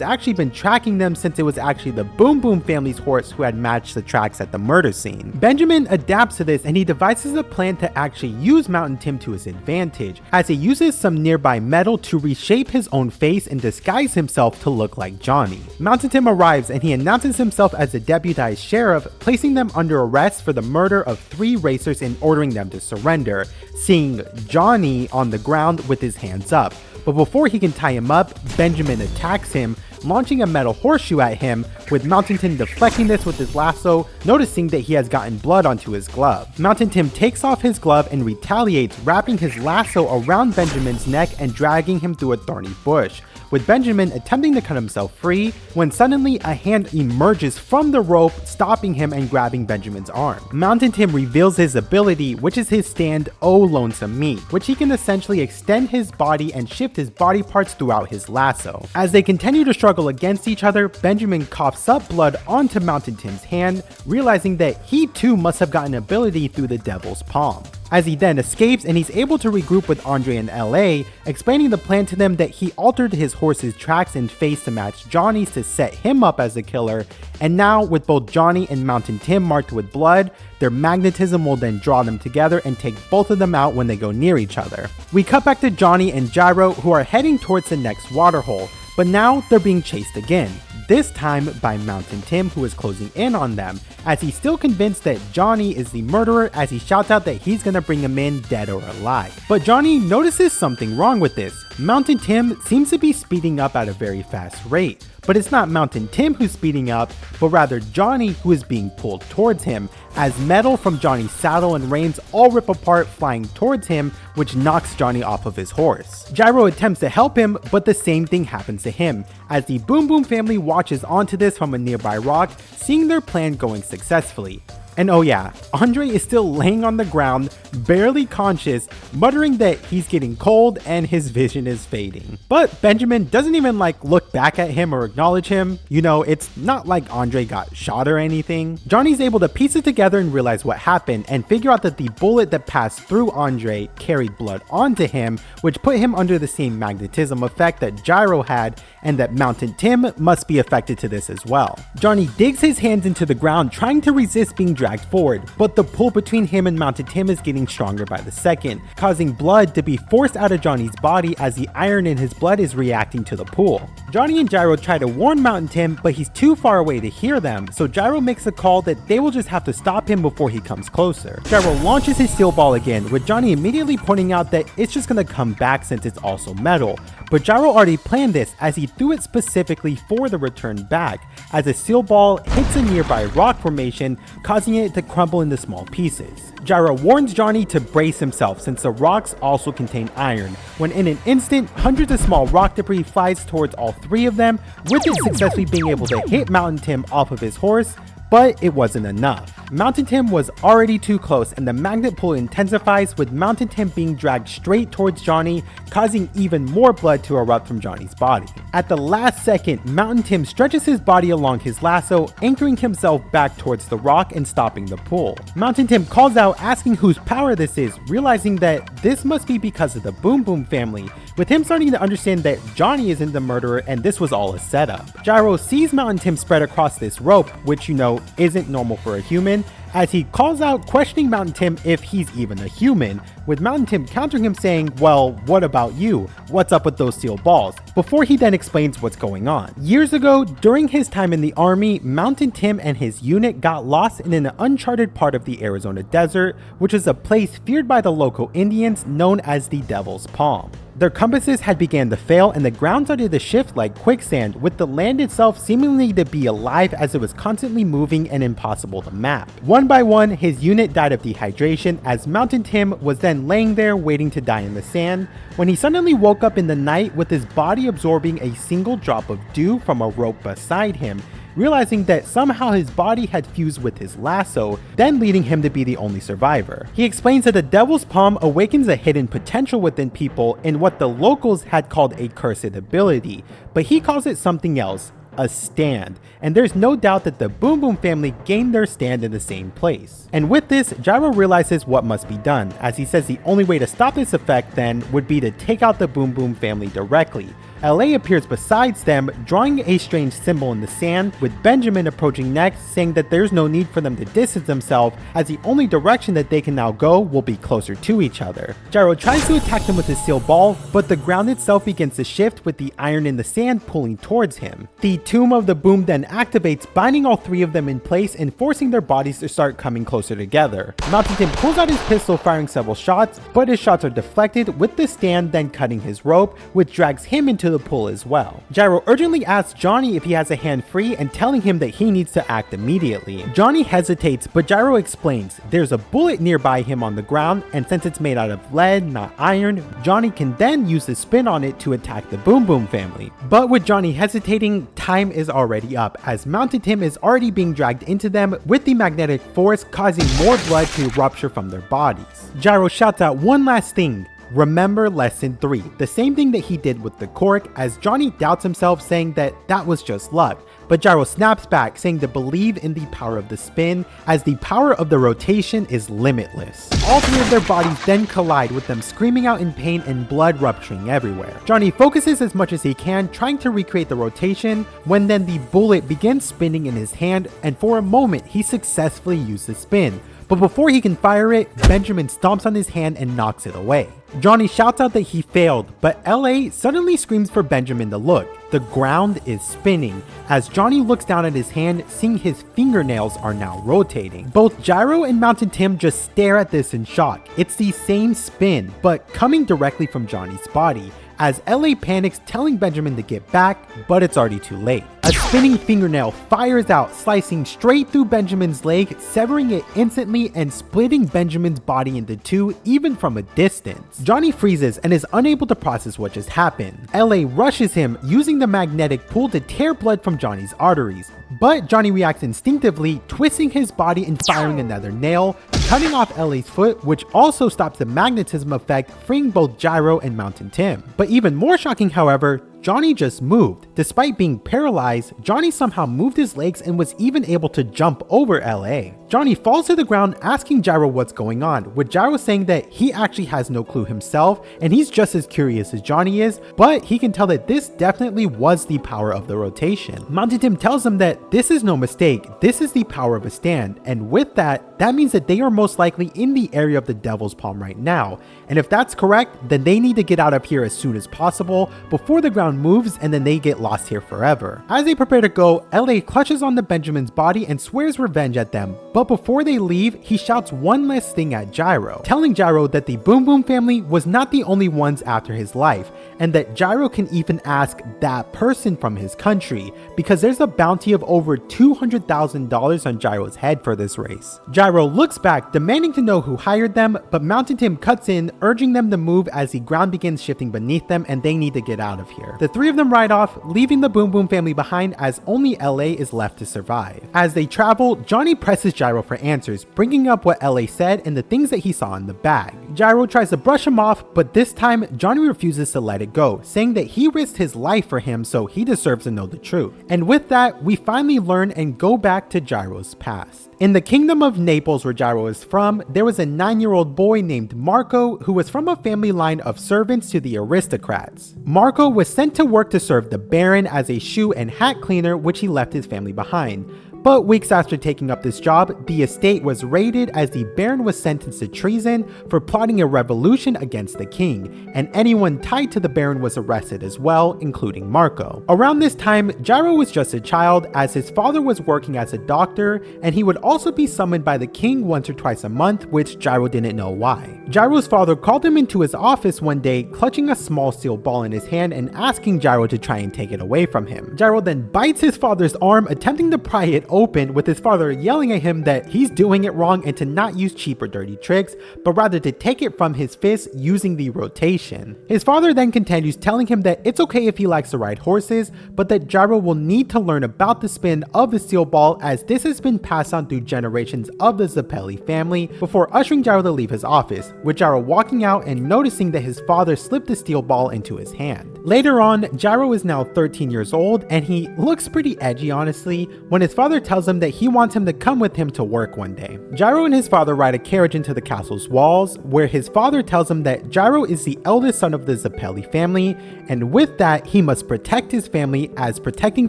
actually been tracking them since it was actually the Boom Boom family's horse who had matched the tracks at the murder scene. Benjamin adapts to this and he devises a plan to actually use Mountain Tim to his advantage, as he uses some nearby metal to reshape his own face and disguise himself to look like Johnny. Mountain Tim arrives and he announces himself as the deputized sheriff, placing them under arrest for the murder of 3 racers and ordering them to surrender, seeing Johnny on the ground with his hands up. But before he can tie him up, Benjamin attacks him, launching a metal horseshoe at him, with Mountain Tim deflecting this with his lasso, noticing that he has gotten blood onto his glove. Mountain Tim takes off his glove and retaliates, wrapping his lasso around Benjamin's neck and dragging him through a thorny bush, with Benjamin attempting to cut himself free, when suddenly a hand emerges from the rope, stopping him and grabbing Benjamin's arm. Mountain Tim reveals his ability, which is his stand "Oh Lonesome Me," which he can essentially extend his body and shift his body parts throughout his lasso. As they continue to struggle against each other, Benjamin coughs up blood onto Mountain Tim's hand, realizing that he too must have gotten ability through the devil's palm. As he then escapes and he's able to regroup with Andre in LA, explaining the plan to them that he altered his horse's tracks and face to match Johnny's to set him up as the killer, and now with both Johnny and Mountain Tim marked with blood, their magnetism will then draw them together and take both of them out when they go near each other. We cut back to Johnny and Gyro, who are heading towards the next waterhole, but now they're being chased again, this time by Mountain Tim, who is closing in on them, as he's still convinced that Johnny is the murderer, as he shouts out that he's gonna bring him in dead or alive. But Johnny notices something wrong with this. Mountain Tim seems to be speeding up at a very fast rate, but it's not Mountain Tim who's speeding up, but rather Johnny who is being pulled towards him, as metal from Johnny's saddle and reins all rip apart, flying towards him, which knocks Johnny off of his horse. Gyro attempts to help him, but the same thing happens to him, as the Boom Boom family watches onto this from a nearby rock, seeing their plan going successfully. And oh yeah, Andre is still laying on the ground, barely conscious, muttering that he's getting cold and his vision is fading. But Benjamin doesn't even look back at him or acknowledge him. You know, it's not like Andre got shot or anything. Johnny's able to piece it together and realize what happened and figure out that the bullet that passed through Andre carried blood onto him, which put him under the same magnetism effect that Gyro had, and that Mountain Tim must be affected to this as well. Johnny digs his hands into the ground, trying to resist being dragged forward, but the pull between him and Mountain Tim is getting stronger by the second, causing blood to be forced out of Johnny's body as the iron in his blood is reacting to the pull. Johnny and Gyro try to warn Mountain Tim, but he's too far away to hear them, so Gyro makes a call that they will just have to stop him before he comes closer. Gyro launches his steel ball again, with Johnny immediately pointing out that it's just gonna come back since it's also metal, but Gyro already planned this as he threw it specifically for the return back, as a steel ball hits a nearby rock formation, causing it to crumble into small pieces. Gyro warns Johnny to brace himself since the rocks also contain iron, when in an instant, hundreds of small rock debris flies towards all 3 of them, with it successfully being able to hit Mountain Tim off of his horse, but it wasn't enough. Mountain Tim was already too close and the magnet pull intensifies, with Mountain Tim being dragged straight towards Johnny, causing even more blood to erupt from Johnny's body. At the last second, Mountain Tim stretches his body along his lasso, anchoring himself back towards the rock and stopping the pull. Mountain Tim calls out asking whose power this is, realizing that this must be because of the Boom Boom family, with him starting to understand that Johnny isn't the murderer and this was all a setup. Gyro sees Mountain Tim spread across this rope, which you know isn't normal for a human, as he calls out, questioning Mountain Tim if he's even a human, with Mountain Tim countering him saying, well, what about you? What's up with those steel balls? Before he then explains what's going on. Years ago, during his time in the army, Mountain Tim and his unit got lost in an uncharted part of the Arizona desert, which is a place feared by the local Indians known as the Devil's Palm. Their compasses had began to fail and the ground started to shift like quicksand, with the land itself seemingly to be alive as it was constantly moving and impossible to map. One by one, his unit died of dehydration, as Mountain Tim was then laying there waiting to die in the sand, when he suddenly woke up in the night with his body absorbing a single drop of dew from a rope beside him, realizing that somehow his body had fused with his lasso, then leading him to be the only survivor. He explains that the Devil's Palm awakens a hidden potential within people in what the locals had called a cursed ability, but he calls it something else, a stand, and there's no doubt that the Boom Boom family gained their stand in the same place. And with this, Gyro realizes what must be done, as he says the only way to stop this effect then would be to take out the Boom Boom family directly. LA appears besides them, drawing a strange symbol in the sand, with Benjamin approaching next, saying that there's no need for them to distance themselves, as the only direction that they can now go will be closer to each other. Gyro tries to attack them with his steel ball, but the ground itself begins to shift with the iron in the sand pulling towards him. The Tomb of the Boom then activates, binding all three of them in place and forcing their bodies to start coming closer together. Mountain Tim pulls out his pistol, firing several shots, but his shots are deflected, with the stand then cutting his rope, which drags him into the pool as well. Gyro urgently asks Johnny if he has a hand free and telling him that he needs to act immediately. Johnny hesitates, but Gyro explains there's a bullet nearby him on the ground, and since it's made out of lead, not iron, Johnny can then use the spin on it to attack the Boom Boom family. But with Johnny hesitating, time is already up, as Mountain Tim is already being dragged into them, with the magnetic force causing more blood to rupture from their bodies. Gyro shouts out one last thing: remember lesson 3, the same thing that he did with the cork, as Johnny doubts himself, saying that that was just luck. But Gyro snaps back, saying to believe in the power of the spin, as the power of the rotation is limitless. All three of their bodies then collide, with them screaming out in pain and blood rupturing everywhere. Johnny focuses as much as he can, trying to recreate the rotation, when then the bullet begins spinning in his hand, and for a moment he successfully used the spin. But before he can fire it, Benjamin stomps on his hand and knocks it away. Johnny shouts out that he failed, but LA suddenly screams for Benjamin to look. The ground is spinning, as Johnny looks down at his hand, seeing his fingernails are now rotating. Both Gyro and Mountain Tim just stare at this in shock. It's the same spin, but coming directly from Johnny's body, as LA panics, telling Benjamin to get back, but it's already too late. A spinning fingernail fires out, slicing straight through Benjamin's leg, severing it instantly and splitting Benjamin's body into two, even from a distance. Johnny freezes and is unable to process what just happened. LA rushes him, using the magnetic pull to tear blood from Johnny's arteries. But Johnny reacts instinctively, twisting his body and firing another nail, cutting off LA's foot, which also stops the magnetism effect, freeing both Gyro and Mountain Tim. But even more shocking, however, Johnny just moved. Despite being paralyzed, Johnny somehow moved his legs and was even able to jump over LA. Johnny falls to the ground, asking Gyro what's going on, with Gyro saying that he actually has no clue himself and he's just as curious as Johnny is, but he can tell that this definitely was the power of the rotation. Mountain Tim tells him that this is no mistake, this is the power of a stand, and with that means that they are most likely in the area of the Devil's Palm right now, and if that's correct, then they need to get out of here as soon as possible before the ground moves and then they get lost here forever. As they prepare to go, LA clutches onto Benjamin's body and swears revenge at them, but before they leave, he shouts one last thing at Gyro, telling Gyro that the Boom Boom family was not the only ones after his life, and that Gyro can even ask that person from his country, because there's a bounty of over $200,000 on Gyro's head for this race. Gyro looks back, demanding to know who hired them, but Mountain Tim cuts in, urging them to move as the ground begins shifting beneath them and they need to get out of here. The three of them ride off, leaving the Boom Boom family behind, as only LA is left to survive. As they travel, Johnny presses Gyro for answers, bringing up what LA said and the things that he saw in the bag. Gyro tries to brush him off, but this time Johnny refuses to let it go, saying that he risked his life for him, so he deserves to know the truth. And with that, we finally learn and go back to Gyro's past. In the kingdom of Naples, where Gyro is from, there was a 9-year-old boy named Marco who was from a family line of servants to the aristocrats. Marco was sent to work to serve the Baron as a shoe and hat cleaner, which he left his family behind. But weeks after taking up this job, the estate was raided as the Baron was sentenced to treason for plotting a revolution against the king, and anyone tied to the Baron was arrested as well, including Marco. Around this time, Gyro was just a child, as his father was working as a doctor, and he would also be summoned by the king once or twice a month, which Gyro didn't know why. Gyro's father called him into his office one day, clutching a small steel ball in his hand and asking Gyro to try and take it away from him. Gyro then bites his father's arm, attempting to pry it open, with his father yelling at him that he's doing it wrong and to not use cheap or dirty tricks, but rather to take it from his fist using the rotation. His father then continues telling him that it's okay if he likes to ride horses, but that Gyro will need to learn about the spin of the steel ball, as this has been passed on through generations of the Zepelli family, before ushering Gyro to leave his office, with Gyro walking out and noticing that his father slipped the steel ball into his hand. Later on, Gyro is now 13 years old and he looks pretty edgy, honestly, when his father tells him that he wants him to come with him to work one day. Gyro and his father ride a carriage into the castle's walls, where his father tells him that Gyro is the eldest son of the Zepelli family, and with that he must protect his family, as protecting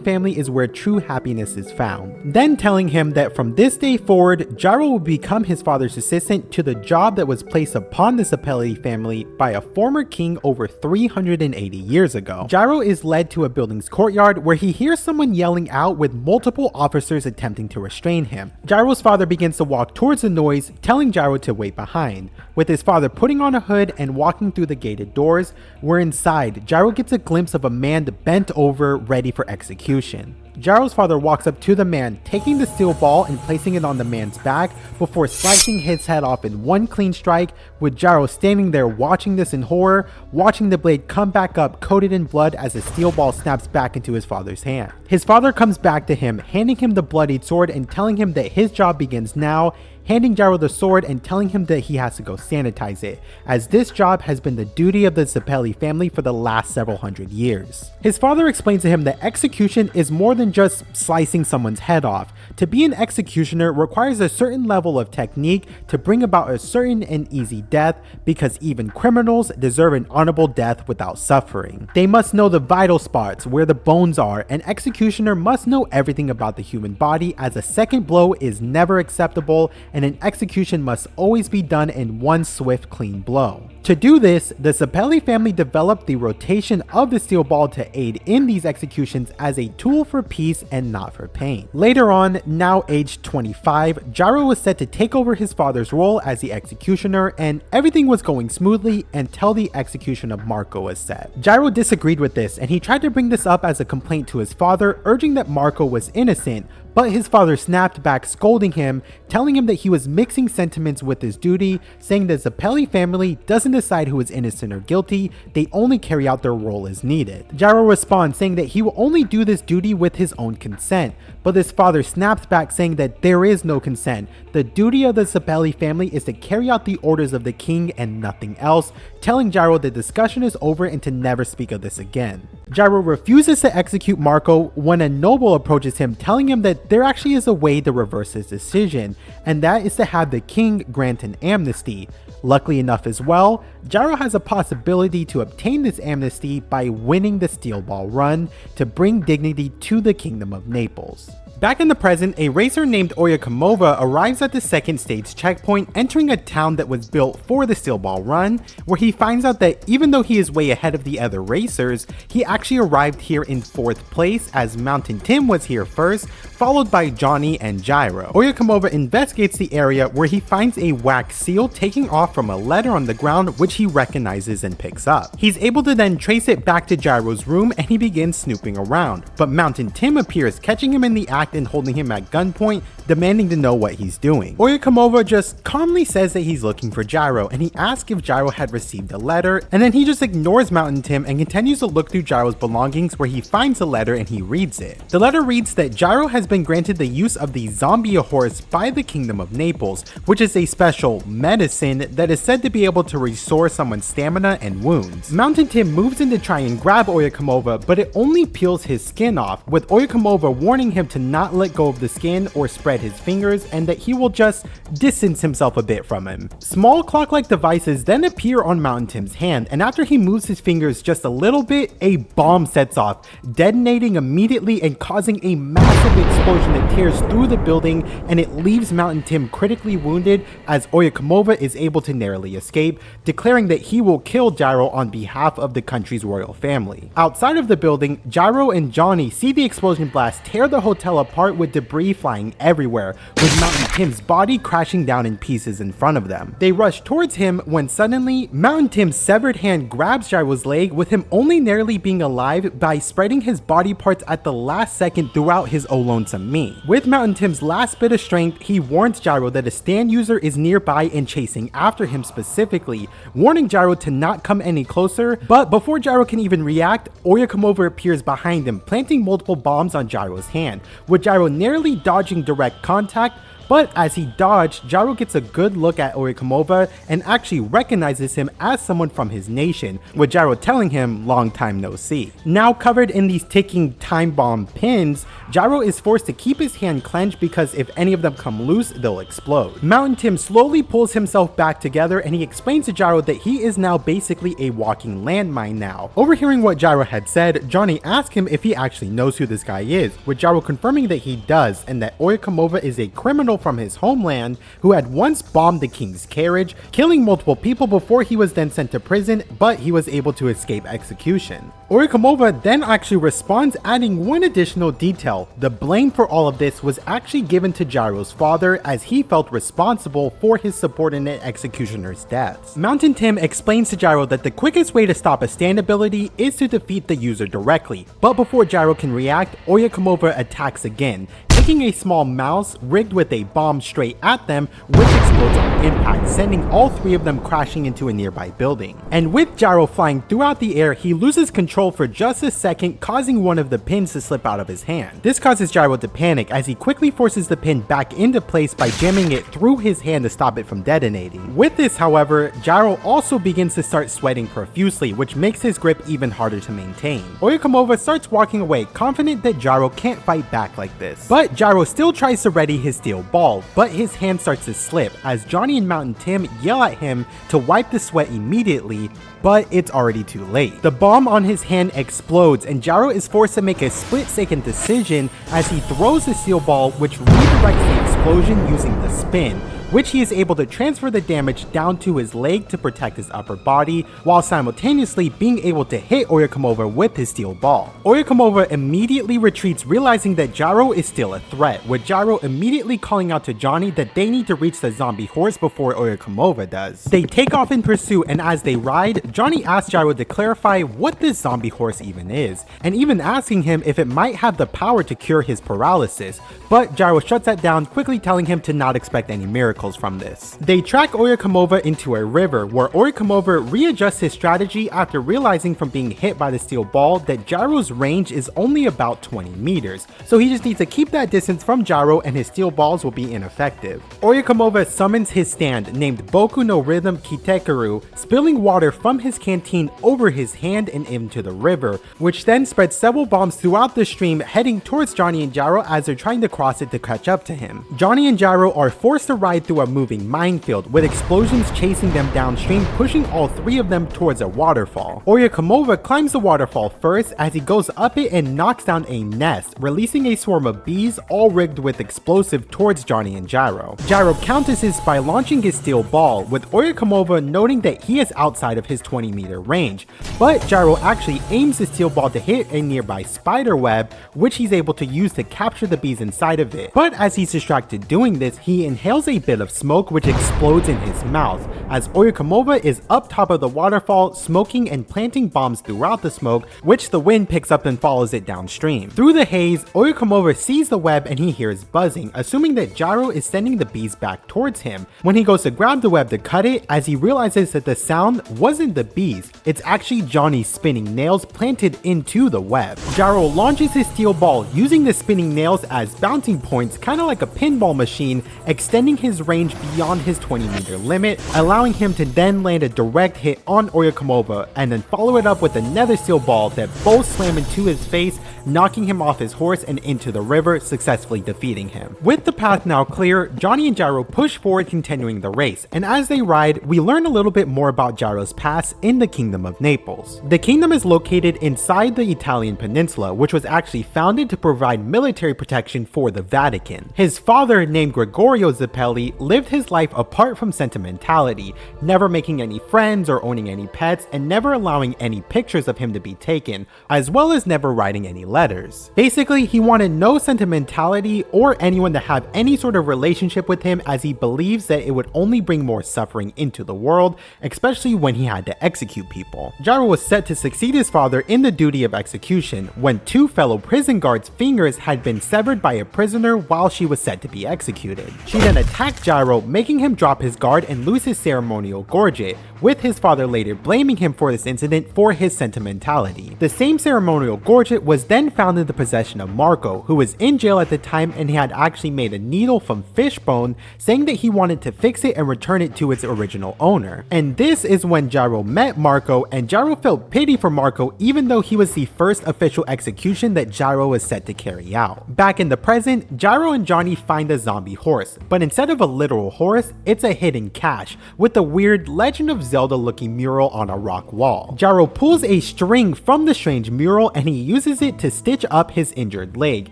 family is where true happiness is found. Then telling him that from this day forward, Gyro will become his father's assistant to the job that was placed upon the Zepelli family by a former king over 380 years ago. Gyro is led to a building's courtyard where he hears someone yelling out, with multiple officers attempting to restrain him. Gyro's father begins to walk towards the noise, telling Gyro to wait behind, with his father putting on a hood and walking through the gated doors, where inside, Gyro gets a glimpse of a man bent over, ready for execution. Gyro's father walks up to the man, taking the steel ball and placing it on the man's back before slicing his head off in one clean strike, with Gyro standing there watching this in horror, watching the blade come back up coated in blood as the steel ball snaps back into his father's hand. His father comes back to him, handing him the bloodied sword and telling him that his job begins now, handing Gyro the sword and telling him that he has to go sanitize it, as this job has been the duty of the Zepelli family for the last several hundred years. His father explains to him that execution is more than just slicing someone's head off. To be an executioner requires a certain level of technique to bring about a certain and easy death, because even criminals deserve an honorable death without suffering. They must know the vital spots, where the bones are. An executioner must know everything about the human body, as a second blow is never acceptable, and an execution must always be done in one swift, clean blow. To do this, the Zepelli family developed the rotation of the steel ball to aid in these executions as a tool for peace and not for pain. Later on, now aged 25, Gyro was set to take over his father's role as the executioner, and everything was going smoothly until the execution of Marco was set. Gyro disagreed with this, and he tried to bring this up as a complaint to his father, urging that Marco was innocent, but his father snapped back, scolding him, telling him that he was mixing sentiments with his duty, saying the Zepelli family doesn't decide who is innocent or guilty, they only carry out their role as needed. Gyro responds saying that he will only do this duty with his own consent, but his father snaps back saying that there is no consent. The duty of the Zepelli family is to carry out the orders of the king and nothing else, telling Gyro the discussion is over and to never speak of this again. Gyro refuses to execute Marco when a noble approaches him, telling him that there actually is a way to reverse his decision, and that is to have the king grant an amnesty. Luckily enough as well, Gyro has a possibility to obtain this amnesty by winning the steel ball run to bring dignity to the kingdom of Naples. Back in the present, a racer named Wekapipo arrives at the second stage checkpoint, entering a town that was built for the steel ball run, where he finds out that even though he is way ahead of the other racers, he actually arrived here in 4th place, as Mountain Tim was here first, followed by Johnny and Gyro. Wekapipo investigates the area, where he finds a wax seal taking off from a letter on the ground, which he recognizes and picks up. He's able to then trace it back to Gyro's room, and he begins snooping around, but Mountain Tim appears, catching him in the act and holding him at gunpoint, demanding to know what he's doing. Wekapipo just calmly says that he's looking for Gyro, and he asks if Gyro had received a letter, and then he just ignores Mountain Tim and continues to look through Gyro's belongings, where he finds the letter and he reads it. The letter reads that Gyro has been granted the use of the zombie horse by the kingdom of Naples, which is a special medicine that is said to be able to restore someone's stamina and wounds. Mountain Tim moves in to try and grab Wekapipo, but it only peels his skin off, with Wekapipo warning him to not let go of the skin or spread his fingers, and that he will just distance himself a bit from him. Small clock-like devices then appear on Mountain Tim's hand, and after he moves his fingers just a little bit, a bomb sets off, detonating immediately and causing a massive explosion that tears through the building, and it leaves Mountain Tim critically wounded, as Wekapipo is able to narrowly escape, declaring that he will kill Gyro on behalf of the country's royal family. Outside of the building, Gyro and Johnny see the explosion blast tear the hotel apart with debris flying everywhere, with Mountain Tim's body crashing down in pieces in front of them. They rush towards him when suddenly, Mountain Tim's severed hand grabs Gyro's leg, with him only narrowly being alive by spreading his body parts at the last second throughout his Oh Lonesome Me. With Mountain Tim's last bit of strength, he warns Gyro that a stand user is nearby and chasing after him specifically, warning Gyro to not come any closer, but before Gyro can even react, Oyakomova appears behind him, planting multiple bombs on Gyro's hand, with Gyro narrowly dodging direct contact. But as he dodged, Gyro gets a good look at Oyakomova and actually recognizes him as someone from his nation, with Gyro telling him long time no see. Now covered in these ticking time bomb pins, Gyro is forced to keep his hand clenched because if any of them come loose, they'll explode. Mountain Tim slowly pulls himself back together and he explains to Gyro that he is now basically a walking landmine now. Overhearing what Gyro had said, Johnny asks him if he actually knows who this guy is, with Gyro confirming that he does and that Oyakomova is a criminal from his homeland who had once bombed the king's carriage, killing multiple people before he was then sent to prison, but he was able to escape execution. Oyakomova then actually responds, adding one additional detail. The blame for all of this was actually given to Gyro's father, as he felt responsible for his subordinate executioner's deaths. Mountain Tim explains to Gyro that the quickest way to stop a stand ability is to defeat the user directly, but before Gyro can react, Oyakomova attacks again, taking a small mouse rigged with a bomb straight at them, which explodes on impact, sending all three of them crashing into a nearby building. And with Gyro flying throughout the air, he loses control for just a second, causing one of the pins to slip out of his hand. This causes Gyro to panic as he quickly forces the pin back into place by jamming it through his hand to stop it from detonating. With this, however, Gyro also begins to start sweating profusely, which makes his grip even harder to maintain. Oyakomova starts walking away, confident that Gyro can't fight back like this. But Gyro still tries to ready his steel ball, but his hand starts to slip as Johnny and Mountain Tim yell at him to wipe the sweat immediately, but it's already too late. The bomb on his hand explodes and Gyro is forced to make a split-second decision as he throws the steel ball, which redirects the explosion using the spin, which he is able to transfer the damage down to his leg to protect his upper body, while simultaneously being able to hit Oyakomova with his steel ball. Oyakomova immediately retreats, realizing that Gyro is still a threat, with Gyro immediately calling out to Johnny that they need to reach the zombie horse before Oyakomova does. They take off in pursuit, and as they ride, Johnny asks Gyro to clarify what this zombie horse even is, and even asking him if it might have the power to cure his paralysis, but Gyro shuts that down, quickly telling him to not expect any miracles from this. They track Oyakomova into a river, where Oyakomova readjusts his strategy after realizing from being hit by the steel ball that Gyro's range is only about 20 meters, so he just needs to keep that distance from Gyro and his steel balls will be ineffective. Oyakomova summons his stand, named Boku no Rhythm Kitekeru, spilling water from his canteen over his hand and into the river, which then spreads several bombs throughout the stream, heading towards Johnny and Gyro as they're trying to cross it to catch up to him. Johnny and Gyro are forced to ride through a moving minefield, with explosions chasing them downstream, pushing all three of them towards a waterfall. Oyakomova climbs the waterfall first as he goes up it and knocks down a nest, releasing a swarm of bees all rigged with explosive towards Johnny and Gyro. Gyro counters this by launching his steel ball, with Oyakomova noting that he is outside of his 20-meter range, but Gyro actually aims the steel ball to hit a nearby spider web, which he's able to use to capture the bees inside of it. But as he's distracted doing this, he inhales a bit of smoke which explodes in his mouth, as Oyakomova is up top of the waterfall smoking and planting bombs throughout the smoke, which the wind picks up and follows it downstream. Through the haze, Oyakomova sees the web and he hears buzzing, assuming that Gyro is sending the bees back towards him. When he goes to grab the web to cut it, as he realizes that the sound wasn't the bees, it's actually Johnny spinning nails planted into the web. Gyro launches his steel ball using the spinning nails as bouncing points, kind of like a pinball machine, extending his range beyond his 20-meter limit, allowing him to then land a direct hit on Oyakomova and then follow it up with another steel ball that both slam into his face, knocking him off his horse and into the river, successfully defeating him. With the path now clear, Johnny and Gyro push forward, continuing the race, and as they ride, we learn a little bit more about Gyro's past in the Kingdom of Naples. The kingdom is located inside the Italian peninsula, which was actually founded to provide military protection for the Vatican. His father, named Gyro Zepelli, lived his life apart from sentimentality, never making any friends or owning any pets, and never allowing any pictures of him to be taken, as well as never writing any letters. letters. Basically, he wanted no sentimentality or anyone to have any sort of relationship with him, as he believes that it would only bring more suffering into the world, especially when he had to execute people. Gyro was set to succeed his father in the duty of execution when two fellow prison guards' fingers had been severed by a prisoner while she was set to be executed. She then attacked Gyro, making him drop his guard and lose his ceremonial gorget, with his father later blaming him for this incident for his sentimentality. The same ceremonial gorget was then found in the possession of Marco, who was in jail at the time, and he had actually made a needle from fish bone, saying that he wanted to fix it and return it to its original owner. And this is when Gyro met Marco, and Gyro felt pity for Marco even though he was the first official execution that Gyro was set to carry out. Back in the present, Gyro and Johnny find a zombie horse, but instead of a literal horse, it's a hidden cache with a weird Legend of Zelda looking mural on a rock wall. Gyro pulls a string from the strange mural and he uses it to stitch up his injured leg,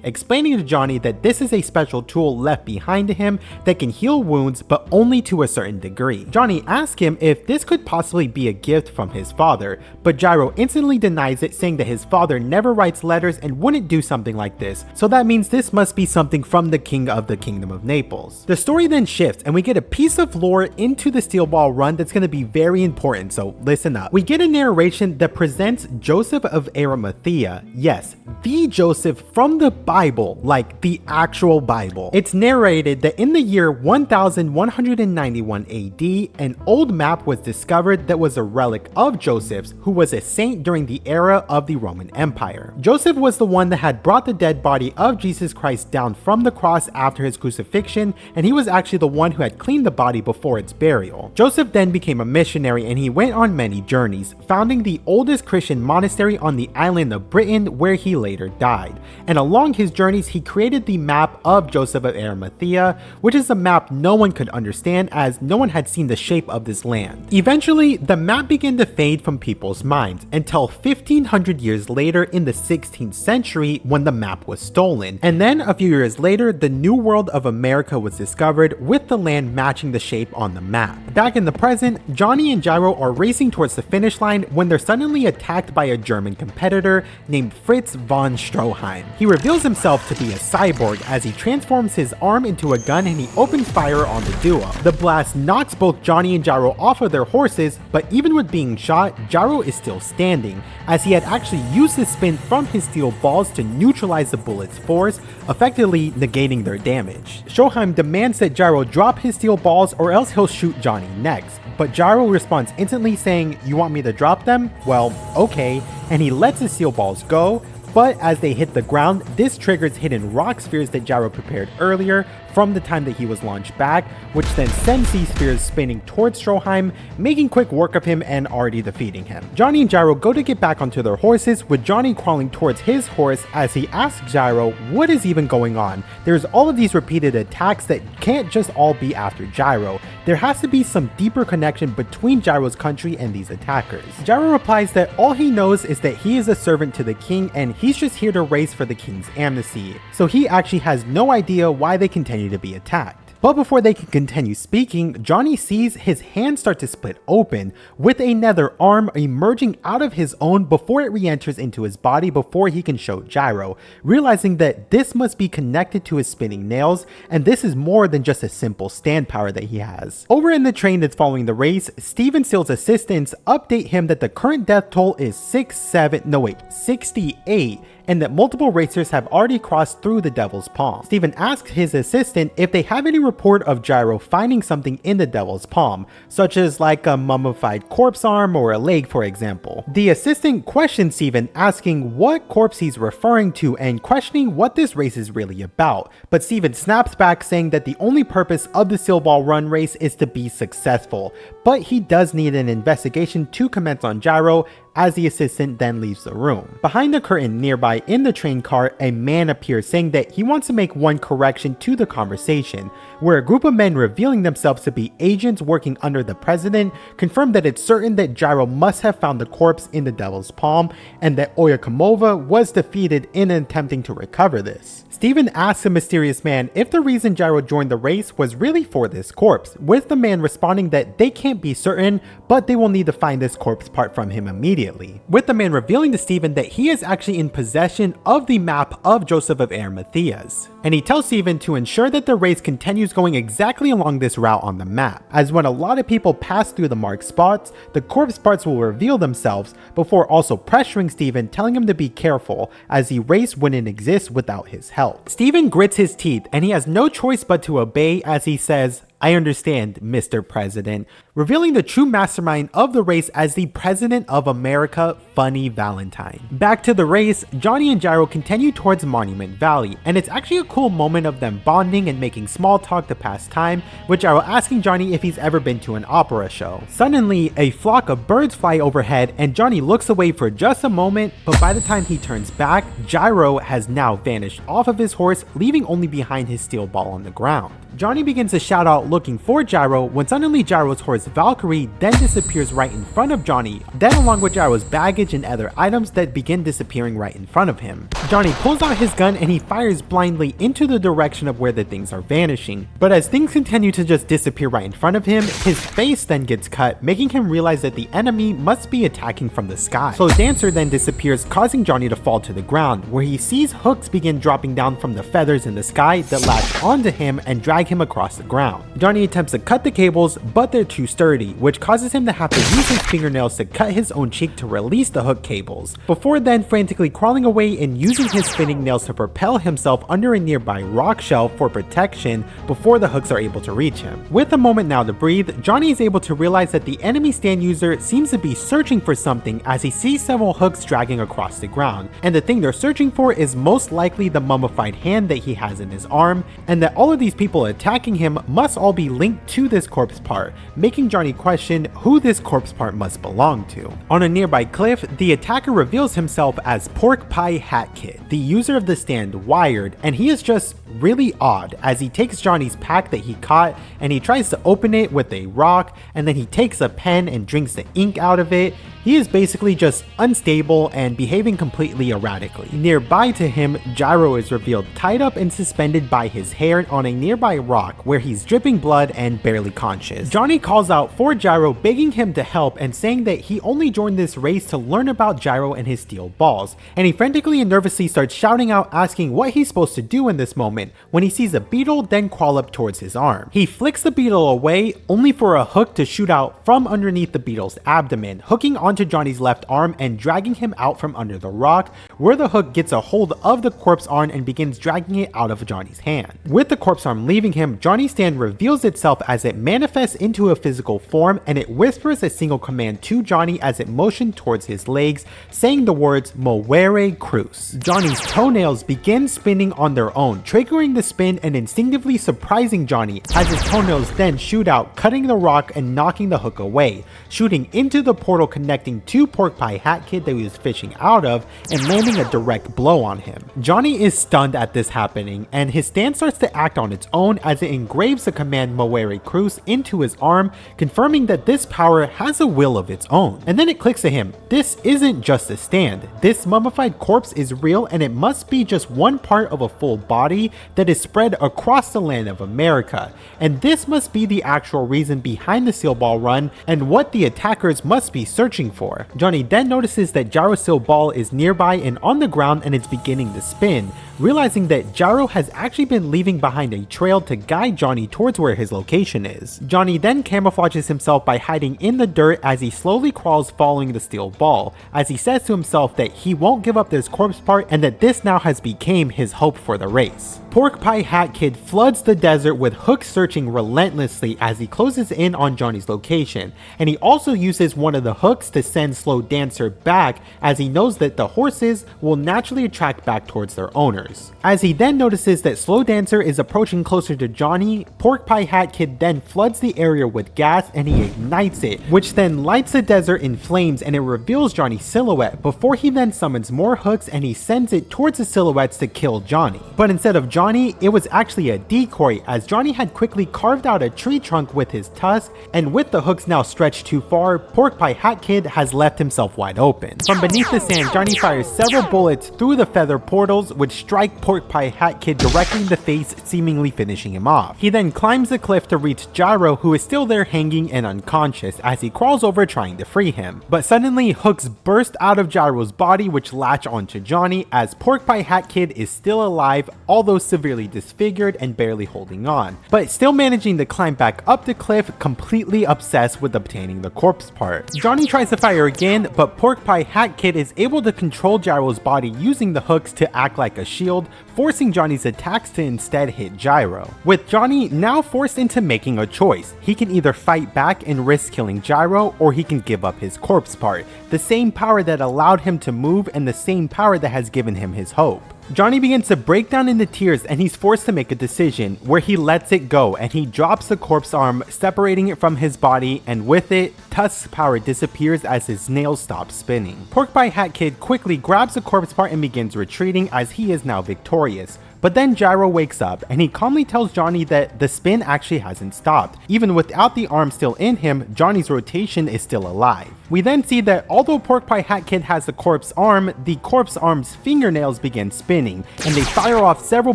explaining to Johnny that this is a special tool left behind him that can heal wounds, but only to a certain degree. Johnny asks him if this could possibly be a gift from his father, but Gyro instantly denies it, saying that his father never writes letters and wouldn't do something like this, so that means this must be something from the king of the Kingdom of Naples. The story then shifts and we get a piece of lore into the Steel Ball Run that's going to be very important, so listen up. We get a narration that presents Joseph of Arimathea, yes, the Joseph from the Bible, like the actual Bible. It's narrated that in the year 1191 AD, an old map was discovered that was a relic of Joseph's, who was a saint during the era of the Roman Empire. Joseph was the one that had brought the dead body of Jesus Christ down from the cross after his crucifixion, and he was actually the one who had cleaned the body before its burial. Joseph then became a missionary and he went on many journeys, founding the oldest Christian monastery on the island of Britain, where he later died. And along his journeys, he created the map of Joseph of Arimathea, which is a map no one could understand as no one had seen the shape of this land. Eventually, the map began to fade from people's minds until 1500 years later in the 16th century when the map was stolen. And then a few years later, the New World of America was discovered, with the land matching the shape on the map. Back in the present, Johnny and Gyro are racing towards the finish line when they're suddenly attacked by a German competitor named Fritz von Stroheim. He reveals himself to be a cyborg as he transforms his arm into a gun and he opens fire on the duo. The blast knocks both Johnny and Gyro off of their horses, but even with being shot, Gyro is still standing, as he had actually used his spin from his steel balls to neutralize the bullet's force, effectively negating their damage. Stroheim demands that Gyro drop his steel balls or else he'll shoot Johnny next, but Gyro responds instantly saying, "You want me to drop them? Well, okay," and he lets his steel balls go. But as they hit the ground, this triggers hidden rock spheres that Gyro prepared earlier from the time that he was launched back, which then sends these spheres spinning towards Stroheim, making quick work of him and already defeating him. Johnny and Gyro go to get back onto their horses, with Johnny crawling towards his horse as he asks Gyro what is even going on. There's all of these repeated attacks that can't just all be after Gyro. There has to be some deeper connection between Gyro's country and these attackers. Gyro replies that all he knows is that he is a servant to the king and he's just here to race for the king's amnesty, so he actually has no idea why they continue to be attacked. But before they can continue speaking, Johnny sees his hand start to split open, with a nether arm emerging out of his own before it re-enters into his body before he can show Gyro, realizing that this must be connected to his spinning nails, and this is more than just a simple stand power that he has. Over in the train that's following the race, Steve and Seal's assistants update him that the current death toll is 68, and that multiple racers have already crossed through the Devil's Palm. Steven asks his assistant if they have any report of Gyro finding something in the Devil's Palm, such as like a mummified corpse arm or a leg, for example. The assistant questions Steven, asking what corpse he's referring to and questioning what this race is really about, but Steven snaps back saying that the only purpose of the Steel Ball Run race is to be successful, but he does need an investigation to commence on Gyro, as the assistant then leaves the room. Behind the curtain nearby in the train car, a man appears saying that he wants to make one correction to the conversation, where a group of men revealing themselves to be agents working under the president confirm that it's certain that Gyro must have found the corpse in the Devil's Palm and that Oyakamova was defeated in attempting to recover this. Steven asks the mysterious man if the reason Gyro joined the race was really for this corpse, with the man responding that they can't be certain, but they will need to find this corpse part from him immediately. immediately, with the man revealing to Steven that he is actually in possession of the map of Joseph of Arimathea's. And he tells Steven to ensure that the race continues going exactly along this route on the map, as when a lot of people pass through the marked spots, the corpse parts will reveal themselves, before also pressuring Steven, telling him to be careful, as the race wouldn't exist without his help. Steven grits his teeth, and he has no choice but to obey, as he says, "I understand, Mr. President," revealing the true mastermind of the race as the President of America, Funny Valentine. Back to the race, Johnny and Gyro continue towards Monument Valley, and it's actually a cool moment of them bonding and making small talk to pass time, with Gyro asking Johnny if he's ever been to an opera show. Suddenly, a flock of birds fly overhead, and Johnny looks away for just a moment, but by the time he turns back, Gyro has now vanished off of his horse, leaving only behind his steel ball on the ground. Johnny begins to shout out looking for Gyro, when suddenly Gyro's horse Valkyrie then disappears right in front of Johnny, then along with Gyro's baggage and other items that begin disappearing right in front of him. Johnny pulls out his gun and he fires blindly into the direction of where the things are vanishing, but as things continue to just disappear right in front of him, his face then gets cut, making him realize that the enemy must be attacking from the sky. So Dancer then disappears, causing Johnny to fall to the ground, where he sees hooks begin dropping down from the feathers in the sky that latch onto him and drag him across the ground. Johnny attempts to cut the cables, but they're too sturdy, which causes him to have to use his fingernails to cut his own cheek to release the hook cables, before then frantically crawling away and using his spinning nails to propel himself under a nearby rock shelf for protection before the hooks are able to reach him. With a moment now to breathe, Johnny is able to realize that the enemy stand user seems to be searching for something, as he sees several hooks dragging across the ground, and the thing they're searching for is most likely the mummified hand that he has in his arm, and that all of these people attacking him must all be linked to this corpse part, making Johnny question who this corpse part must belong to. On a nearby cliff, the attacker reveals himself as Pork Pie Hat Kid, the user of the stand Wired, and he is just really odd, as he takes Johnny's pack that he caught and he tries to open it with a rock, and then he takes a pen and drinks the ink out of it. He is basically just unstable and behaving completely erratically. Nearby to him, Gyro is revealed tied up and suspended by his hair on a nearby rock, where he's dripping blood and barely conscious. Johnny calls out for Gyro, begging him to help and saying that he only joined this race to learn about Gyro and his steel balls, and he frantically and nervously starts shouting out asking what he's supposed to do in this moment, when he sees a beetle then crawl up towards his arm. He flicks the beetle away, only for a hook to shoot out from underneath the beetle's abdomen, hooking onto Johnny's left arm and dragging him out from under the rock, where the hook gets a hold of the corpse arm and begins dragging it out of Johnny's hand. With the corpse arm leaving him, Johnny's stand reveals itself as it manifests into a physical form, and it whispers a single command to Johnny as it motioned towards his legs, saying the words "Movere Cruz." Johnny's toenails begin spinning on their own, triggering the spin and instinctively surprising Johnny, as his toenails then shoot out, cutting the rock and knocking the hook away, shooting into the portal connecting to Pork Pie Hat Kid that he was fishing out of, and landing a direct blow on him. Johnny is stunned at this happening, and his stand starts to act on its own as it engraves the command "Movere Cruz" into his arm, confirming that this power has a will of its own. And then it clicks to him, this isn't just a stand. This mummified corpse is real, and it must be just one part of a full body that is spread across the land of America. And this must be the actual reason behind the Steel Ball run and what the attackers must be searching for. Johnny then notices that Gyro's Steel Ball is nearby and on the ground, and it's beginning to spin, realizing that Gyro has actually been leaving behind a trail to guide Johnny towards where his location is. Johnny then camouflages himself by hiding in the dirt as he slowly crawls following the steel ball, as he says to himself that he won't give up this corpse part and that this now has become his hope for the race. Pork Pie Hat Kid floods the desert with hooks searching relentlessly as he closes in on Johnny's location, and he also uses one of the hooks to send Slow Dancer back, as he knows that the horses will naturally attract back towards their owners. As he then notices that Slow Dancer is approaching closer to Johnny, Pork Pie Hat Kid then floods the area with gas and he ignites it, which then lights the desert in flames, and it reveals Johnny's silhouette, before he then summons more hooks and he sends it towards the silhouettes to kill Johnny. But instead of Johnny, it was actually a decoy, as Johnny had quickly carved out a tree trunk with his tusk, and with the hooks now stretched too far, Pork Pie Hat Kid has left himself wide open. From beneath the sand, Johnny fires several several bullets through the feather portals, which strike Pork Pie Hat Kid directly in the face, seemingly finishing him off. He then climbs the cliff to reach Gyro, who is still there hanging and unconscious, as he crawls over trying to free him. But suddenly, hooks burst out of Gyro's body, which latch onto Johnny, as Pork Pie Hat Kid is still alive, although severely disfigured and barely holding on, but still managing to climb back up the cliff, completely obsessed with obtaining the corpse part. Johnny tries to fire again, but Pork Pie Hat Kid is able to control Gyro's body using the hooks to act like a shield, forcing Johnny's attacks to instead hit Gyro. With Johnny now forced into making a choice, he can either fight back and risk killing Gyro, or he can give up his corpse part, the same power that allowed him to move and the same power that has given him his hope. Johnny begins to break down into tears, and he's forced to make a decision where he lets it go and he drops the corpse arm, separating it from his body, and with it, Tusk's power disappears as his nails stop spinning. Pork Pie Hat Kid quickly grabs the corpse part and begins retreating, as he is now victorious. But then Gyro wakes up and he calmly tells Johnny that the spin actually hasn't stopped. Even without the arm still in him, Johnny's rotation is still alive. We then see that although Pork Pie Hat Kid has the corpse arm, the corpse arm's fingernails begin spinning, and they fire off several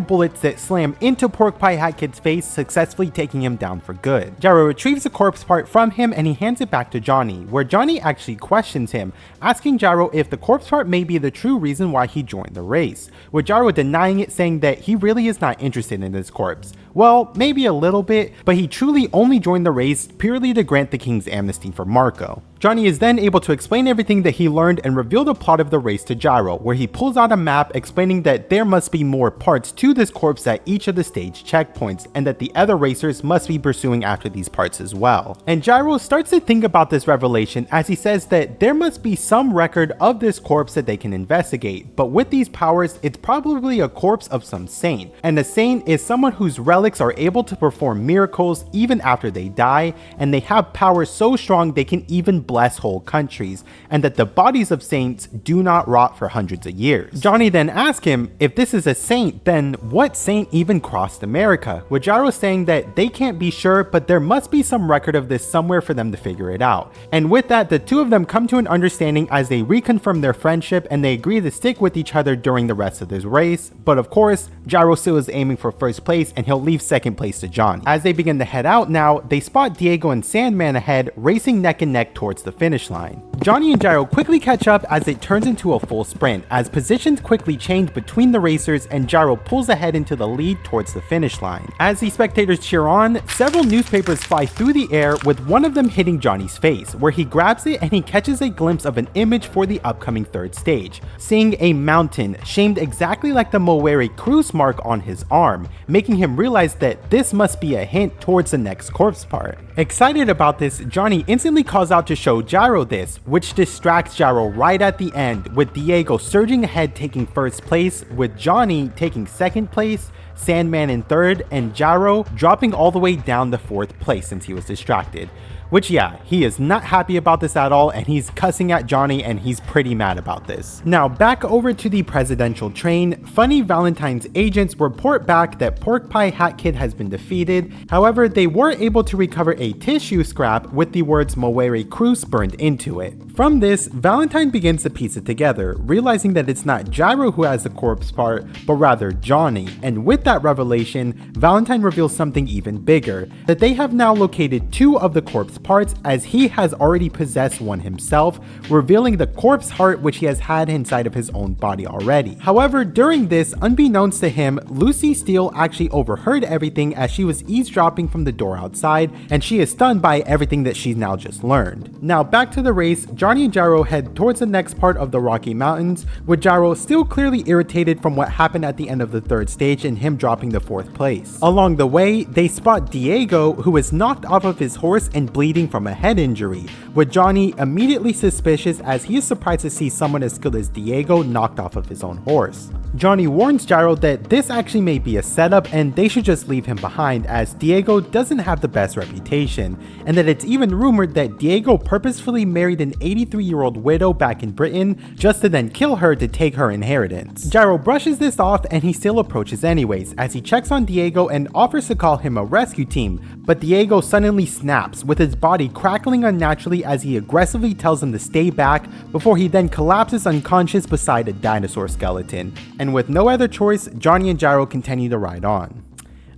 bullets that slam into Pork Pie Hat Kid's face, successfully taking him down for good. Gyro retrieves the corpse part from him and he hands it back to Johnny, where Johnny actually questions him, asking Gyro if the corpse part may be the true reason why he joined the race, with Gyro denying it, saying that he really is not interested in this corpse. Well, maybe a little bit, but he truly only joined the race purely to grant the king's amnesty for Marco. Johnny is then able to explain everything that he learned and reveal the plot of the race to Gyro, where he pulls out a map explaining that there must be more parts to this corpse at each of the stage checkpoints, and that the other racers must be pursuing after these parts as well. And Gyro starts to think about this revelation, as he says that there must be some record of this corpse that they can investigate, but with these powers, it's probably a corpse of some saint, and a saint is someone whose relics are able to perform miracles even after they die, and they have powers so strong they can even bless whole countries, and that the bodies of saints do not rot for hundreds of years. Johnny then asks him if this is a saint, then what saint even crossed America, with Gyro saying that they can't be sure, but there must be some record of this somewhere for them to figure it out. And with that, the two of them come to an understanding as they reconfirm their friendship, and they agree to stick with each other during the rest of this race. But of course, Gyro still is aiming for first place, and he'll leave second place to Johnny. As they begin to head out now, they spot Diego and Sandman ahead, racing neck and neck towards the finish line. Johnny and Gyro quickly catch up as it turns into a full sprint, as positions quickly change between the racers and Gyro pulls ahead into the lead towards the finish line. As the spectators cheer on, several newspapers fly through the air, with one of them hitting Johnny's face, where he grabs it and he catches a glimpse of an image for the upcoming third stage, seeing a mountain shamed exactly like the Moeri Cruz mark on his arm, making him realize that this must be a hint towards the next corpse part. Excited about this, Johnny instantly calls out to show Gyro this, which distracts Gyro right at the end, with Diego surging ahead taking first place, with Johnny taking second place, Sandman in third, and Gyro dropping all the way down to fourth place since he was distracted. Which, yeah, he is not happy about this at all, and he's cussing at Johnny, and he's pretty mad about this. Now, back over to the presidential train, Funny Valentine's agents report back that Pork Pie Hat Kid has been defeated. However, they were able to recover a tissue scrap with the words Moeri Cruz burned into it. From this, Valentine begins to piece it together, realizing that it's not Gyro who has the corpse part, but rather Johnny. And with that revelation, Valentine reveals something even bigger, that they have now located two of the corpse parts, as he has already possessed one himself, revealing the corpse heart which he has had inside of his own body already. However, during this, unbeknownst to him, Lucy Steele actually overheard everything as she was eavesdropping from the door outside, and she is stunned by everything that she's now just learned. Now back to the race, Johnny and Gyro head towards the next part of the Rocky Mountains, with Gyro still clearly irritated from what happened at the end of the third stage and him dropping to fourth place. Along the way, they spot Diego, who is knocked off of his horse and bleeding from a head injury, with Johnny immediately suspicious as he is surprised to see someone as skilled as Diego knocked off of his own horse. Johnny warns Gyro that this actually may be a setup and they should just leave him behind, as Diego doesn't have the best reputation, and that it's even rumored that Diego purposefully married an 83-year-old widow back in Britain just to then kill her to take her inheritance. Gyro brushes this off and he still approaches anyway, race as he checks on Diego and offers to call him a rescue team, but Diego suddenly snaps, with his body crackling unnaturally as he aggressively tells him to stay back before he then collapses unconscious beside a dinosaur skeleton. And with no other choice, Johnny and Gyro continue to ride on.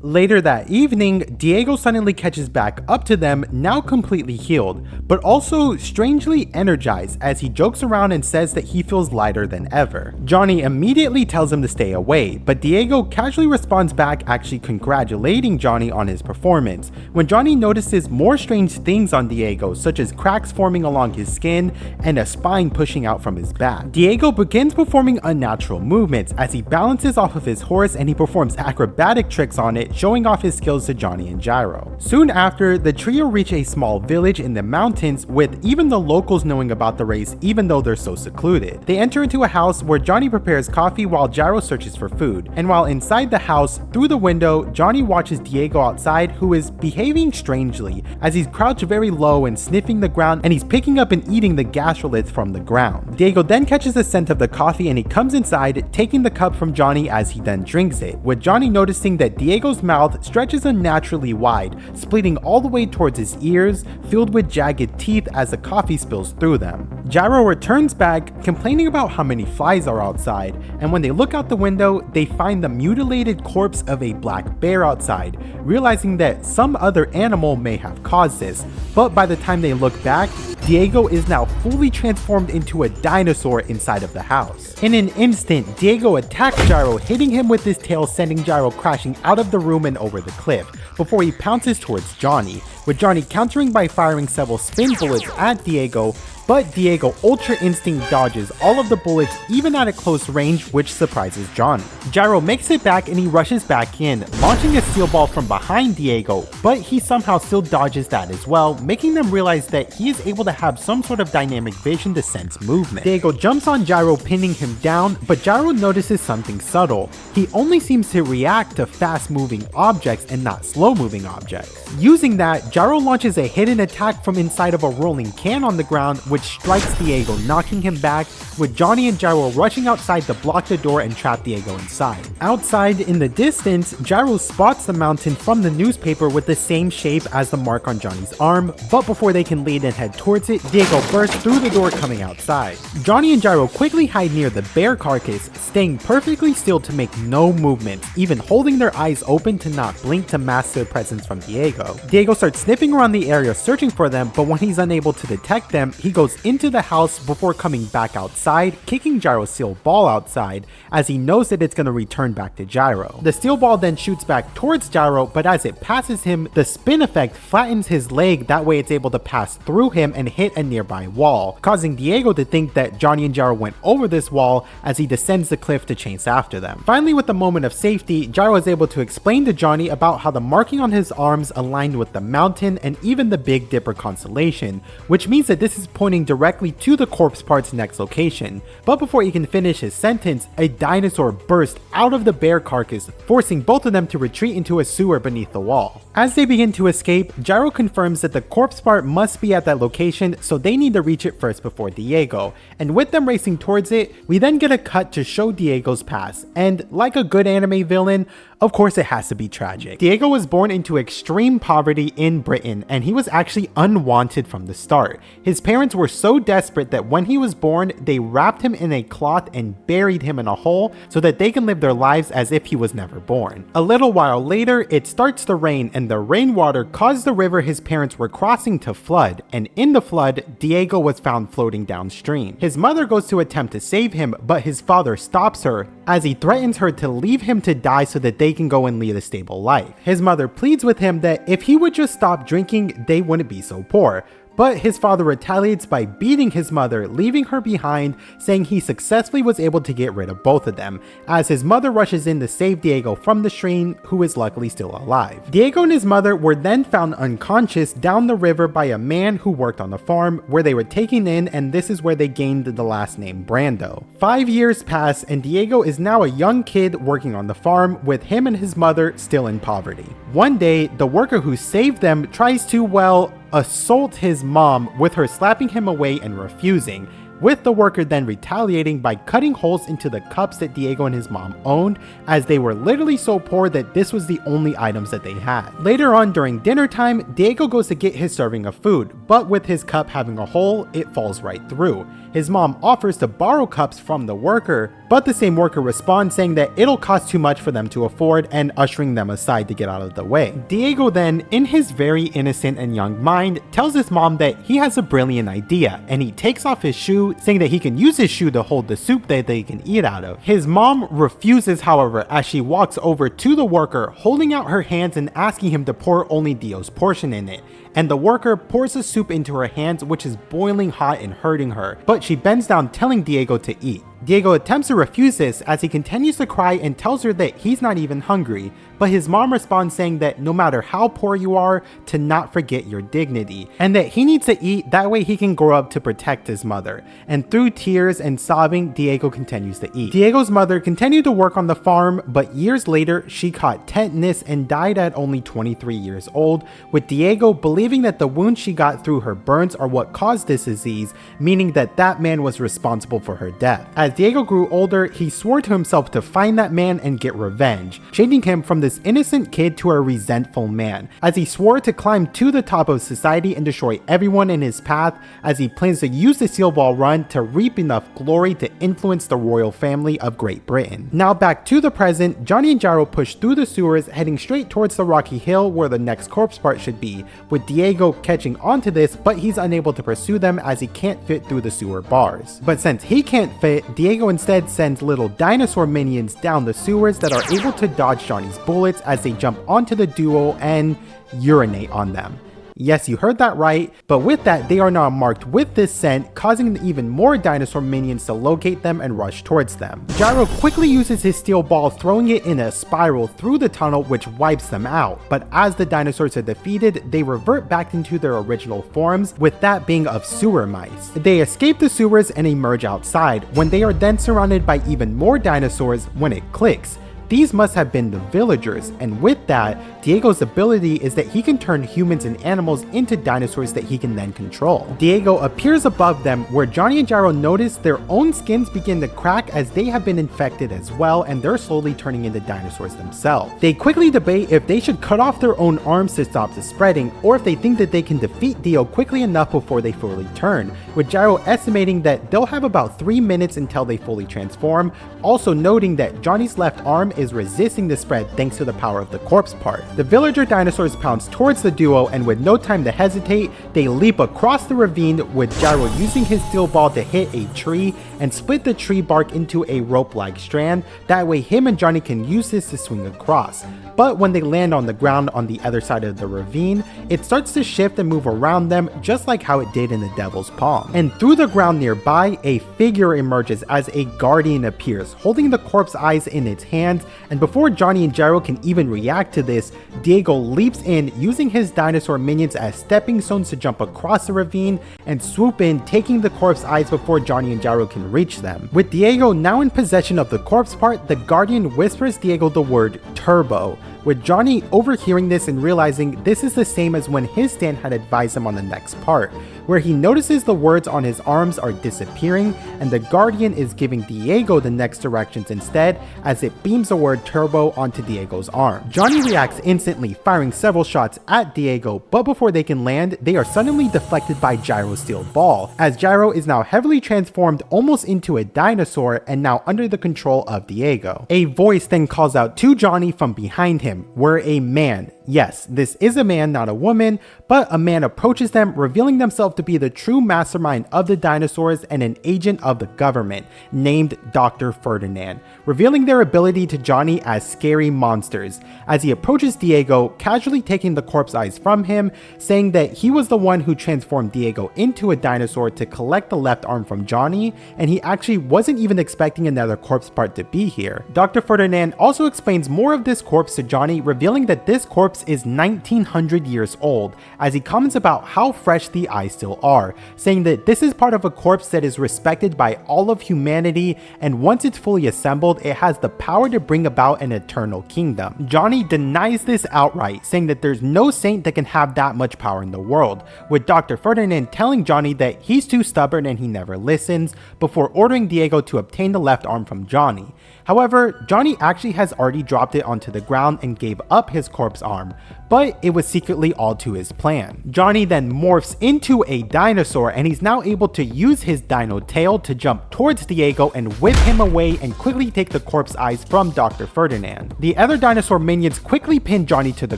Later that evening, Diego suddenly catches back up to them, now completely healed, but also strangely energized as he jokes around and says that he feels lighter than ever. Johnny immediately tells him to stay away, but Diego casually responds back, actually congratulating Johnny on his performance, when Johnny notices more strange things on Diego, such as cracks forming along his skin and a spine pushing out from his back. Diego begins performing unnatural movements as he balances off of his horse and he performs acrobatic tricks on it, showing off his skills to Johnny and Gyro. Soon after, the trio reach a small village in the mountains, with even the locals knowing about the race even though they're so secluded. They enter into a house where Johnny prepares coffee while Gyro searches for food, and while inside the house, through the window, Johnny watches Diego outside, who is behaving strangely as he's crouched very low and sniffing the ground, and he's picking up and eating the gastroliths from the ground. Diego then catches the scent of the coffee and he comes inside, taking the cup from Johnny as he then drinks it, with Johnny noticing that Diego's mouth stretches unnaturally wide, splitting all the way towards his ears, filled with jagged teeth as the coffee spills through them. Gyro returns back, complaining about how many flies are outside, and when they look out the window, they find the mutilated corpse of a black bear outside, realizing that some other animal may have caused this, but by the time they look back, Diego is now fully transformed into a dinosaur inside of the house. In an instant, Diego attacks Gyro, hitting him with his tail, sending Gyro crashing out of the room and over the cliff, before he pounces towards Johnny, with Johnny countering by firing several spin bullets at Diego, but Diego Ultra Instinct dodges all of the bullets even at a close range, which surprises Johnny. Gyro makes it back and he rushes back in, launching a steel ball from behind Diego, but he somehow still dodges that as well, making them realize that he is able to have some sort of dynamic vision to sense movement. Diego jumps on Gyro, pinning him down, but Gyro notices something subtle. He only seems to react to fast moving objects and not slow moving objects. Using that, Gyro launches a hidden attack from inside of a rolling can on the ground, which strikes Diego, knocking him back, with Johnny and Gyro rushing outside to block the door and trap Diego inside. Outside, in the distance, Gyro spots the mountain from the newspaper with the same shape as the mark on Johnny's arm, but before they can lead and head towards it, Diego bursts through the door coming outside. Johnny and Gyro quickly hide near the bear carcass, staying perfectly still to make no movement, even holding their eyes open to not blink to mask their presence from Diego. Diego starts sniffing around the area searching for them, but when he's unable to detect them, he goes into the house before coming back outside, kicking Gyro's steel ball outside, as he knows that it's going to return back to Gyro. The steel ball then shoots back towards Gyro, but as it passes him, the spin effect flattens his leg, that way it's able to pass through him and hit a nearby wall, causing Diego to think that Johnny and Gyro went over this wall as he descends the cliff to chase after them. Finally, with the moment of safety, Gyro is able to explain to Johnny about how the marking on his arms aligned with the mountain and even the Big Dipper constellation, which means that this is pointing directly to the corpse part's next location. But before he can finish his sentence, a dinosaur bursts out of the bear carcass, forcing both of them to retreat into a sewer beneath the wall. As they begin to escape, Gyro confirms that the corpse part must be at that location, so they need to reach it first before Diego. And with them racing towards it, we then get a cut to show Diego's past, and like a good anime villain, of course it has to be tragic. Diego was born into extreme poverty in Britain, and he was actually unwanted from the start. His parents were so desperate that when he was born, they wrapped him in a cloth and buried him in a hole so that they can live their lives as if he was never born. A little while later, it starts to rain, and the rainwater caused the river his parents were crossing to flood, and in the flood, Diego was found floating downstream. His mother goes to attempt to save him, but his father stops her as he threatens her to leave him to die so that they can go and lead a stable life. His mother pleads with him that if he would just stop drinking, they wouldn't be so poor. But his father retaliates by beating his mother, leaving her behind, saying he successfully was able to get rid of both of them, as his mother rushes in to save Diego from the stream, who is luckily still alive. Diego and his mother were then found unconscious down the river by a man who worked on the farm, where they were taken in, and this is where they gained the last name Brando. 5 years pass, and Diego is now a young kid working on the farm, with him and his mother still in poverty. One day, the worker who saved them tries to, well, assault his mom, with her slapping him away and refusing. with the worker then retaliating by cutting holes into the cups that Diego and his mom owned, as they were literally so poor that this was the only items that they had. Later on during dinner time, Diego goes to get his serving of food, but with his cup having a hole, it falls right through. His mom offers to borrow cups from the worker, but the same worker responds saying that it'll cost too much for them to afford and ushering them aside to get out of the way. Diego then, in his very innocent and young mind, tells his mom that he has a brilliant idea, and he takes off his shoe, saying that he can use his shoe to hold the soup that they can eat out of. His mom refuses, however, as she walks over to the worker, holding out her hands and asking him to pour only Dio's portion in it. And the worker pours the soup into her hands, which is boiling hot and hurting her, but she bends down telling Diego to eat. Diego attempts to refuse this as he continues to cry and tells her that he's not even hungry, but his mom responds saying that no matter how poor you are, to not forget your dignity, and that he needs to eat, that way he can grow up to protect his mother. And through tears and sobbing, Diego continues to eat. Diego's mother continued to work on the farm, but years later, she caught tetanus and died at only 23 years old, with Diego believing that the wounds she got through her burns are what caused this disease, meaning that that man was responsible for her death. As Diego grew older, he swore to himself to find that man and get revenge, changing him from this innocent kid to a resentful man, as he swore to climb to the top of society and destroy everyone in his path, as he plans to use the Steel Ball Run to reap enough glory to influence the royal family of Great Britain. Now back to the present, Johnny and Gyro push through the sewers, heading straight towards the rocky hill where the next corpse part should be, with Diego catching onto this, but he's unable to pursue them as he can't fit through the sewer bars. But since he can't fit, Diego instead sends little dinosaur minions down the sewers that are able to dodge Johnny's bullets as they jump onto the duo and urinate on them. Yes, you heard that right, but with that, they are now marked with this scent, causing even more dinosaur minions to locate them and rush towards them. Gyro quickly uses his steel ball, throwing it in a spiral through the tunnel, which wipes them out. But as the dinosaurs are defeated, they revert back into their original forms, with that being of sewer mice. They escape the sewers and emerge outside, when they are then surrounded by even more dinosaurs when it clicks. These must have been the villagers, and with that, Diego's ability is that he can turn humans and animals into dinosaurs that he can then control. Diego appears above them, where Johnny and Gyro notice their own skins begin to crack as they have been infected as well, and they're slowly turning into dinosaurs themselves. They quickly debate if they should cut off their own arms to stop the spreading, or if they think that they can defeat Dio quickly enough before they fully turn, with Gyro estimating that they'll have about 3 minutes until they fully transform, also noting that Johnny's left arm is resisting the spread thanks to the power of the corpse part. The villager dinosaurs pounce towards the duo, and with no time to hesitate, they leap across the ravine, with Gyro using his steel ball to hit a tree and split the tree bark into a rope-like strand. That way him and Johnny can use this to swing across. But when they land on the ground on the other side of the ravine, it starts to shift and move around them, just like how it did in the Devil's Palm. And through the ground nearby, a figure emerges as a guardian appears, holding the corpse eyes in its hands, and before Johnny and Gyro can even react to this, Diego leaps in, using his dinosaur minions as stepping stones to jump across the ravine and swoop in, taking the corpse eyes before Johnny and Gyro can reach them. With Diego now in possession of the corpse part, the guardian whispers Diego the word turbo, with Johnny overhearing this and realizing this is the same as when his stand had advised him on the next part, where he notices the words on his arms are disappearing and the guardian is giving Diego the next directions instead, as it beams the word turbo onto Diego's arm. Johnny reacts instantly, firing several shots at Diego, but before they can land, they are suddenly deflected by Gyro's steel ball, as Gyro is now heavily transformed almost into a dinosaur and now under the control of Diego. A voice then calls out to Johnny from behind him, where a man, yes, this is a man, not a woman, but a man approaches them, revealing themselves to be the true mastermind of the dinosaurs and an agent of the government, named Dr. Ferdinand, revealing their ability to Johnny as scary monsters, as he approaches Diego, casually taking the corpse eyes from him, saying that he was the one who transformed Diego into a dinosaur to collect the left arm from Johnny, and he actually wasn't even expecting another corpse part to be here. Dr. Ferdinand also explains more of this corpse to Johnny, revealing that this corpse corpse is 1900 years old, as he comments about how fresh the eyes still are, saying that this is part of a corpse that is respected by all of humanity, and once it's fully assembled, it has the power to bring about an eternal kingdom. Johnny denies this outright, saying that there's no saint that can have that much power in the world, with Dr. Ferdinand telling Johnny that he's too stubborn and he never listens, before ordering Diego to obtain the left arm from Johnny. However, Johnny actually has already dropped it onto the ground and gave up his corpse arm, but it was secretly all to his plan. Johnny then morphs into a dinosaur, and he's now able to use his dino tail to jump towards Diego and whip him away and quickly take the corpse eyes from Dr. Ferdinand. The other dinosaur minions quickly pin Johnny to the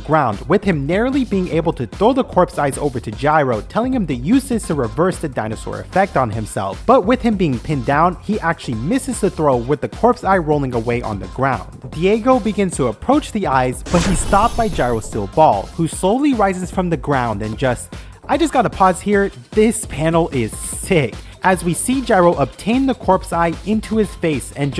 ground, with him narrowly being able to throw the corpse eyes over to Gyro, telling him to use this to reverse the dinosaur effect on himself. But with him being pinned down, he actually misses the throw, with the corpse eye rolling away on the ground. Diego begins to approach the eyes, but he's stopped by Gyro's steel ball, who slowly rises from the ground and I just gotta pause here, this panel is sick, as we see Gyro obtain the corpse eye into his face and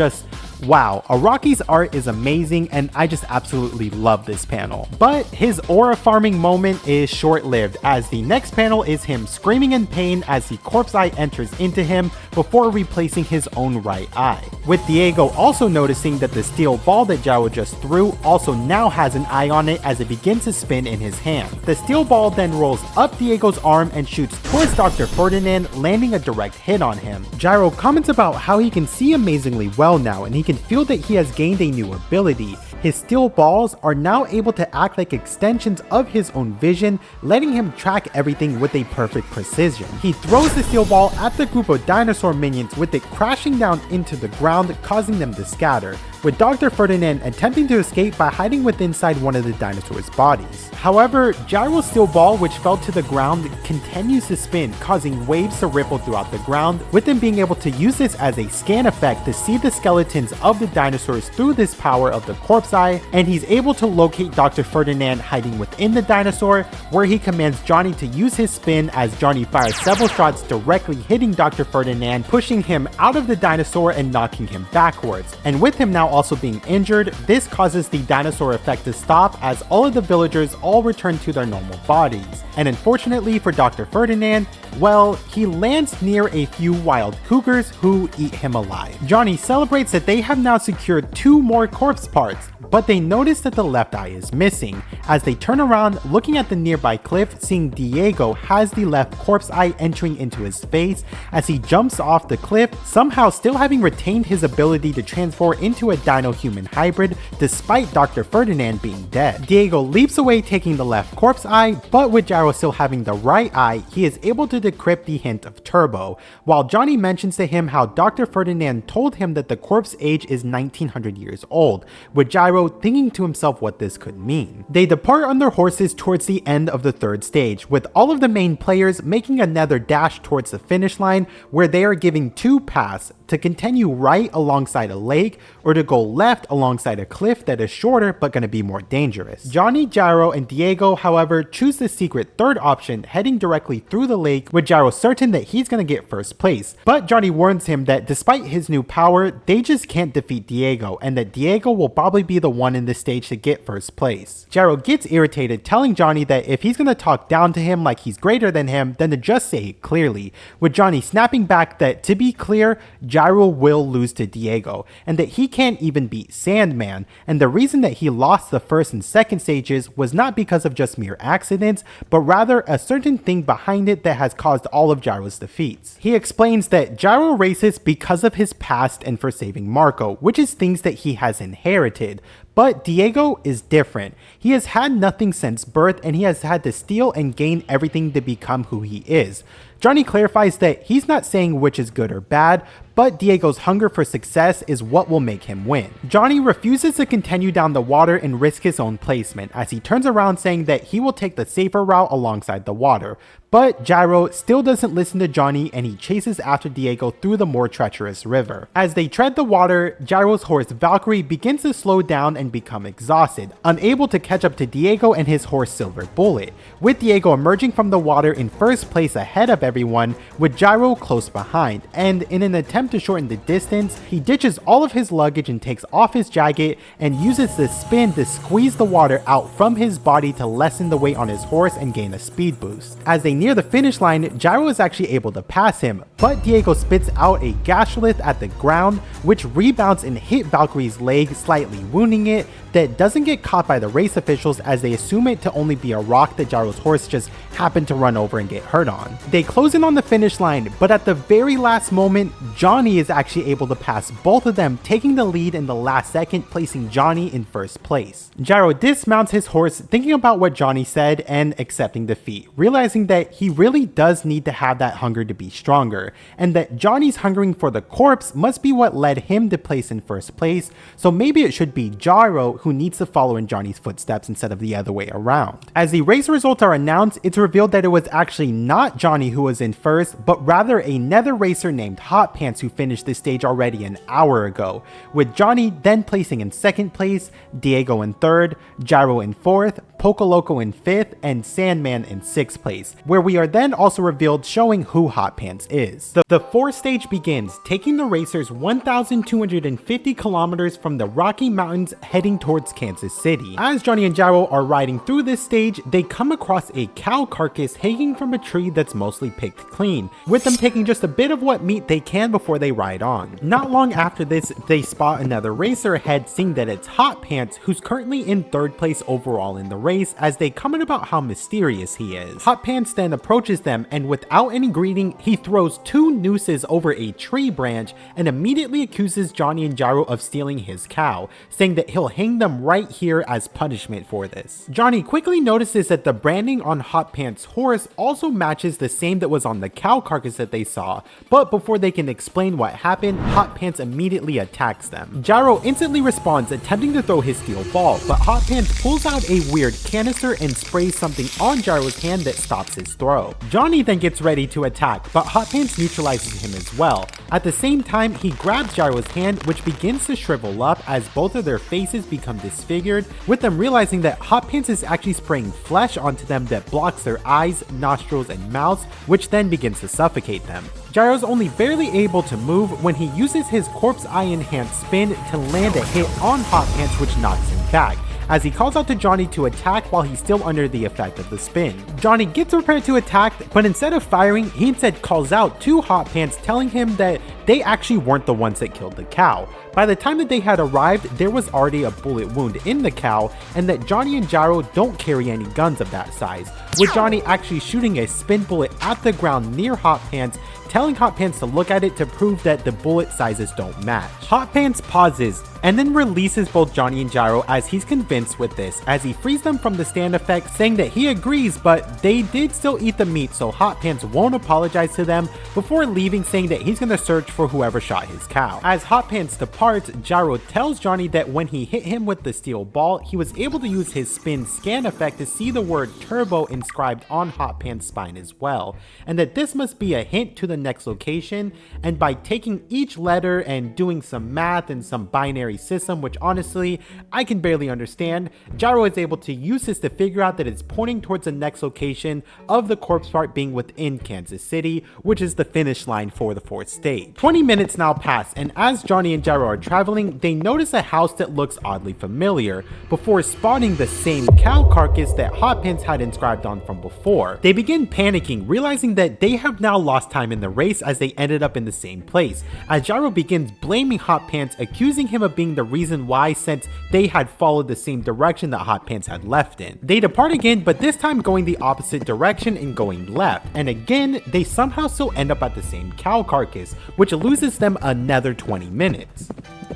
wow, Araki's art is amazing and I just absolutely love this panel. But his aura farming moment is short-lived, as the next panel is him screaming in pain as the corpse eye enters into him before replacing his own right eye, with Diego also noticing that the steel ball that Gyro just threw also now has an eye on it as it begins to spin in his hand. The steel ball then rolls up Diego's arm and shoots towards Dr. Ferdinand, landing a direct hit on him. Gyro comments about how he can see amazingly well now and he can feel that he has gained a new ability. His steel balls are now able to act like extensions of his own vision, letting him track everything with a perfect precision. He throws the steel ball at the group of dinosaur minions, with it crashing down into the ground, causing them to scatter, with Dr. Ferdinand attempting to escape by hiding within inside one of the dinosaurs' bodies. However, Gyro's steel ball, which fell to the ground, continues to spin, causing waves to ripple throughout the ground, with him being able to use this as a scan effect to see the skeletons of the dinosaurs through this power of the corpse eye, and he's able to locate Dr. Ferdinand hiding within the dinosaur, where he commands Johnny to use his spin as Johnny fires several shots directly hitting Dr. Ferdinand, pushing him out of the dinosaur and knocking him backwards. And with him now also being injured, this causes the dinosaur effect to stop as all of the villagers all return to their normal bodies. And unfortunately for Dr. Ferdinand, well, he lands near a few wild cougars who eat him alive. Johnny celebrates that they have now secured 2 more corpse parts, but they notice that the left eye is missing. As they turn around, looking at the nearby cliff, seeing Diego has the left corpse eye entering into his face as he jumps off the cliff, somehow still having retained his ability to transform into a dino-human hybrid despite Dr. Ferdinand being dead. Diego leaps away taking the left corpse eye, but with Gyro still having the right eye, he is able to decrypt the hint of Turbo, while Johnny mentions to him how Dr. Ferdinand told him that the corpse age is 1900 years old, with Gyro thinking to himself what this could mean. They depart on their horses towards the end of the 3rd stage, with all of the main players making another dash towards the finish line, where they are giving 2 paths to continue right alongside a lake or to go left alongside a cliff that is shorter but going to be more dangerous. Johnny, Gyro, and Diego, however, choose the secret 3rd option, heading directly through the lake, with Gyro certain that he's going to get 1st place. But Johnny warns him that despite his new power, they just can't defeat Diego, and that Diego will probably be the one in this stage to get 1st place. Gyro gets irritated, telling Johnny that if he's going to talk down to him like he's greater than him, then to just say it clearly, with Johnny snapping back that, to be clear, Gyro will lose to Diego, and that he can't even beat Sandman, and the reason that he lost the 1st and 2nd stages was not because of just mere accidents, but rather a certain thing behind it that has caused all of Gyro's defeats. He explains that Gyro races because of his past and for saving Marco, which is things that he has inherited. But Diego is different. He has had nothing since birth, and he has had to steal and gain everything to become who he is. Johnny clarifies that he's not saying which is good or bad, but Diego's hunger for success is what will make him win. Johnny refuses to continue down the water and risk his own placement, as he turns around saying that he will take the safer route alongside the water. But Gyro still doesn't listen to Johnny, and he chases after Diego through the more treacherous river. As they tread the water, Gyro's horse Valkyrie begins to slow down and become exhausted, unable to catch up to Diego and his horse Silver Bullet, with Diego emerging from the water in first place ahead of everyone, with Gyro close behind, and in an attempt to shorten the distance, he ditches all of his luggage and takes off his jacket and uses the spin to squeeze the water out from his body to lessen the weight on his horse and gain a speed boost. As they near the finish line, Gyro is actually able to pass him, but Diego spits out a gashlith at the ground, which rebounds and hit Valkyrie's leg, slightly wounding it, that doesn't get caught by the race officials as they assume it to only be a rock that Gyro's horse just happened to run over and get hurt on. They close in on the finish line, but at the very last moment, Johnny is actually able to pass both of them, taking the lead in the last second, placing Johnny in first place. Gyro dismounts his horse, thinking about what Johnny said and accepting defeat, realizing that he really does need to have that hunger to be stronger, and that Johnny's hungering for the corpse must be what led him to place in first place, so maybe it should be Gyro who needs to follow in Johnny's footsteps instead of the other way around. As the race results are announced, it's revealed that it was actually not Johnny who was in first, but rather another racer named Hot Pants who finished this stage already an hour ago, with Johnny then placing in second place, Diego in third, Gyro in fourth, Pocoloco in fifth, and Sandman in sixth place, where we are then also revealed showing who Hot Pants is. The fourth stage begins, taking the racers 1,250 kilometers from the Rocky Mountains heading towards Kansas City. As Johnny and Gyro are riding through this stage, they come across a cow carcass hanging from a tree that's mostly picked clean, with them taking just a bit of what meat they can before they ride on. Not long after this, they spot another racer ahead, seeing that it's Hot Pants, who's currently in third place overall in the race, as they comment about how mysterious he is. Hot Pants then approaches them, and without any greeting, he throws two nooses over a tree branch and immediately accuses Johnny and Gyro of stealing his cow, saying that he'll hang them right here as punishment for this. Johnny quickly notices that the branding on Hot Pants' horse also matches the same that was on the cow carcass that they saw, but before they can explain what happened, Hot Pants immediately attacks them. Gyro instantly responds, attempting to throw his steel ball, but Hot Pants pulls out a weird canister and sprays something on Gyro's hand that stops his throw. Johnny then gets ready to attack, but Hot Pants neutralizes him as well. At the same time, he grabs Gyro's hand, which begins to shrivel up as both of their faces become disfigured, with them realizing that Hot Pants is actually spraying flesh onto them that blocks their eyes, nostrils, and mouths, which then begins to suffocate them. Gyro's only barely able to move when he uses his corpse eye enhanced spin to land a hit on Hot Pants, which knocks him back, as he calls out to Johnny to attack while he's still under the effect of the spin. Johnny gets prepared to attack, but instead of firing, he instead calls out to Hot Pants, telling him that they actually weren't the ones that killed the cow. By the time that they had arrived, there was already a bullet wound in the cow, and that Johnny and Gyro don't carry any guns of that size, with Johnny actually shooting a spin bullet at the ground near Hot Pants, telling Hot Pants to look at it to prove that the bullet sizes don't match. Hot Pants pauses and then releases both Johnny and Gyro as he's convinced with this, as he frees them from the stand effect, saying that he agrees, but they did still eat the meat, so Hot Pants won't apologize to them, before leaving, saying that he's gonna search for whoever shot his cow. As Hot Pants departs, Gyro tells Johnny that when he hit him with the steel ball, he was able to use his spin scan effect to see the word turbo inscribed on Hot Pants' spine as well, and that this must be a hint to the next location, and by taking each letter and doing some math and some binary system, which honestly I can barely understand, Gyro is able to use this to figure out that it's pointing towards the next location of the corpse part being within Kansas City, which is the finish line for the fourth stage. 20 minutes now pass, and as Johnny and Gyro are traveling, they notice a house that looks oddly familiar, before spotting the same cow carcass that Hot Pants had inscribed on from before. They begin panicking, realizing that they have now lost time in the race as they ended up in the same place, as Gyro begins blaming Hot Pants, accusing him of being the reason why, since they had followed the same direction that Hot Pants had left in. They depart again, but this time going the opposite direction and going left, and again they somehow still end up at the same cow carcass, which loses them another 20 minutes.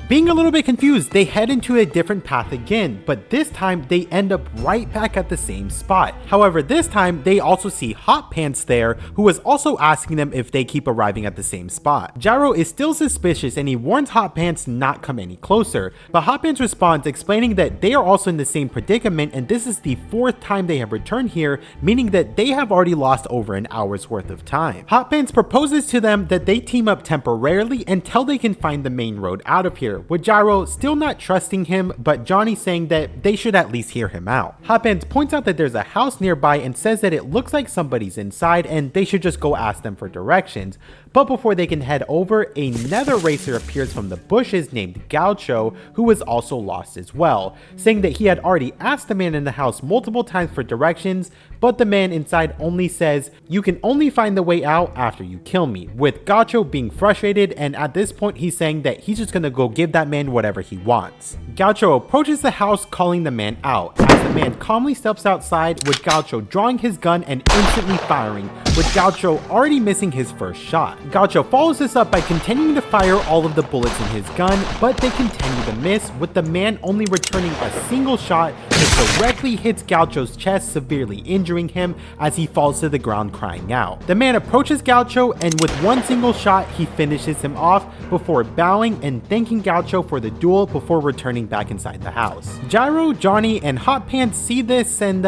Being a little bit confused, they head into a different path again, but this time they end up right back at the same spot. However, this time they also see Hot Pants there, who is also asking them if they keep arriving at the same spot. Gyro is still suspicious and he warns Hot Pants to not come any closer, but Hot Pants responds, explaining that they are also in the same predicament and this is the fourth time they have returned here, meaning that they have already lost over an hour's worth of time. Hot Pants proposes to them that they team up temporarily until they can find the main road out of here, later, with Gyro still not trusting him, but Johnny saying that they should at least hear him out. Hot Pants points out that there's a house nearby and says that it looks like somebody's inside and they should just go ask them for directions. But before they can head over, another racer appears from the bushes named Gaucho, who was also lost as well, saying that he had already asked the man in the house multiple times for directions, but the man inside only says, "You can only find the way out after you kill me," with Gaucho being frustrated, and at this point he's saying that he's just gonna go give that man whatever he wants. Gaucho approaches the house, calling the man out, as the man calmly steps outside, with Gaucho drawing his gun and instantly firing, with Gaucho already missing his first shot. Gaucho follows this up by continuing to fire all of the bullets in his gun, but they continue to miss, with the man only returning a single shot that directly hits Gaucho's chest, severely injuring him as he falls to the ground crying out. The man approaches Gaucho, and with one single shot he finishes him off before bowing and thanking Gaucho for the duel before returning back inside the house. Gyro, Johnny, and Hot Pants see this and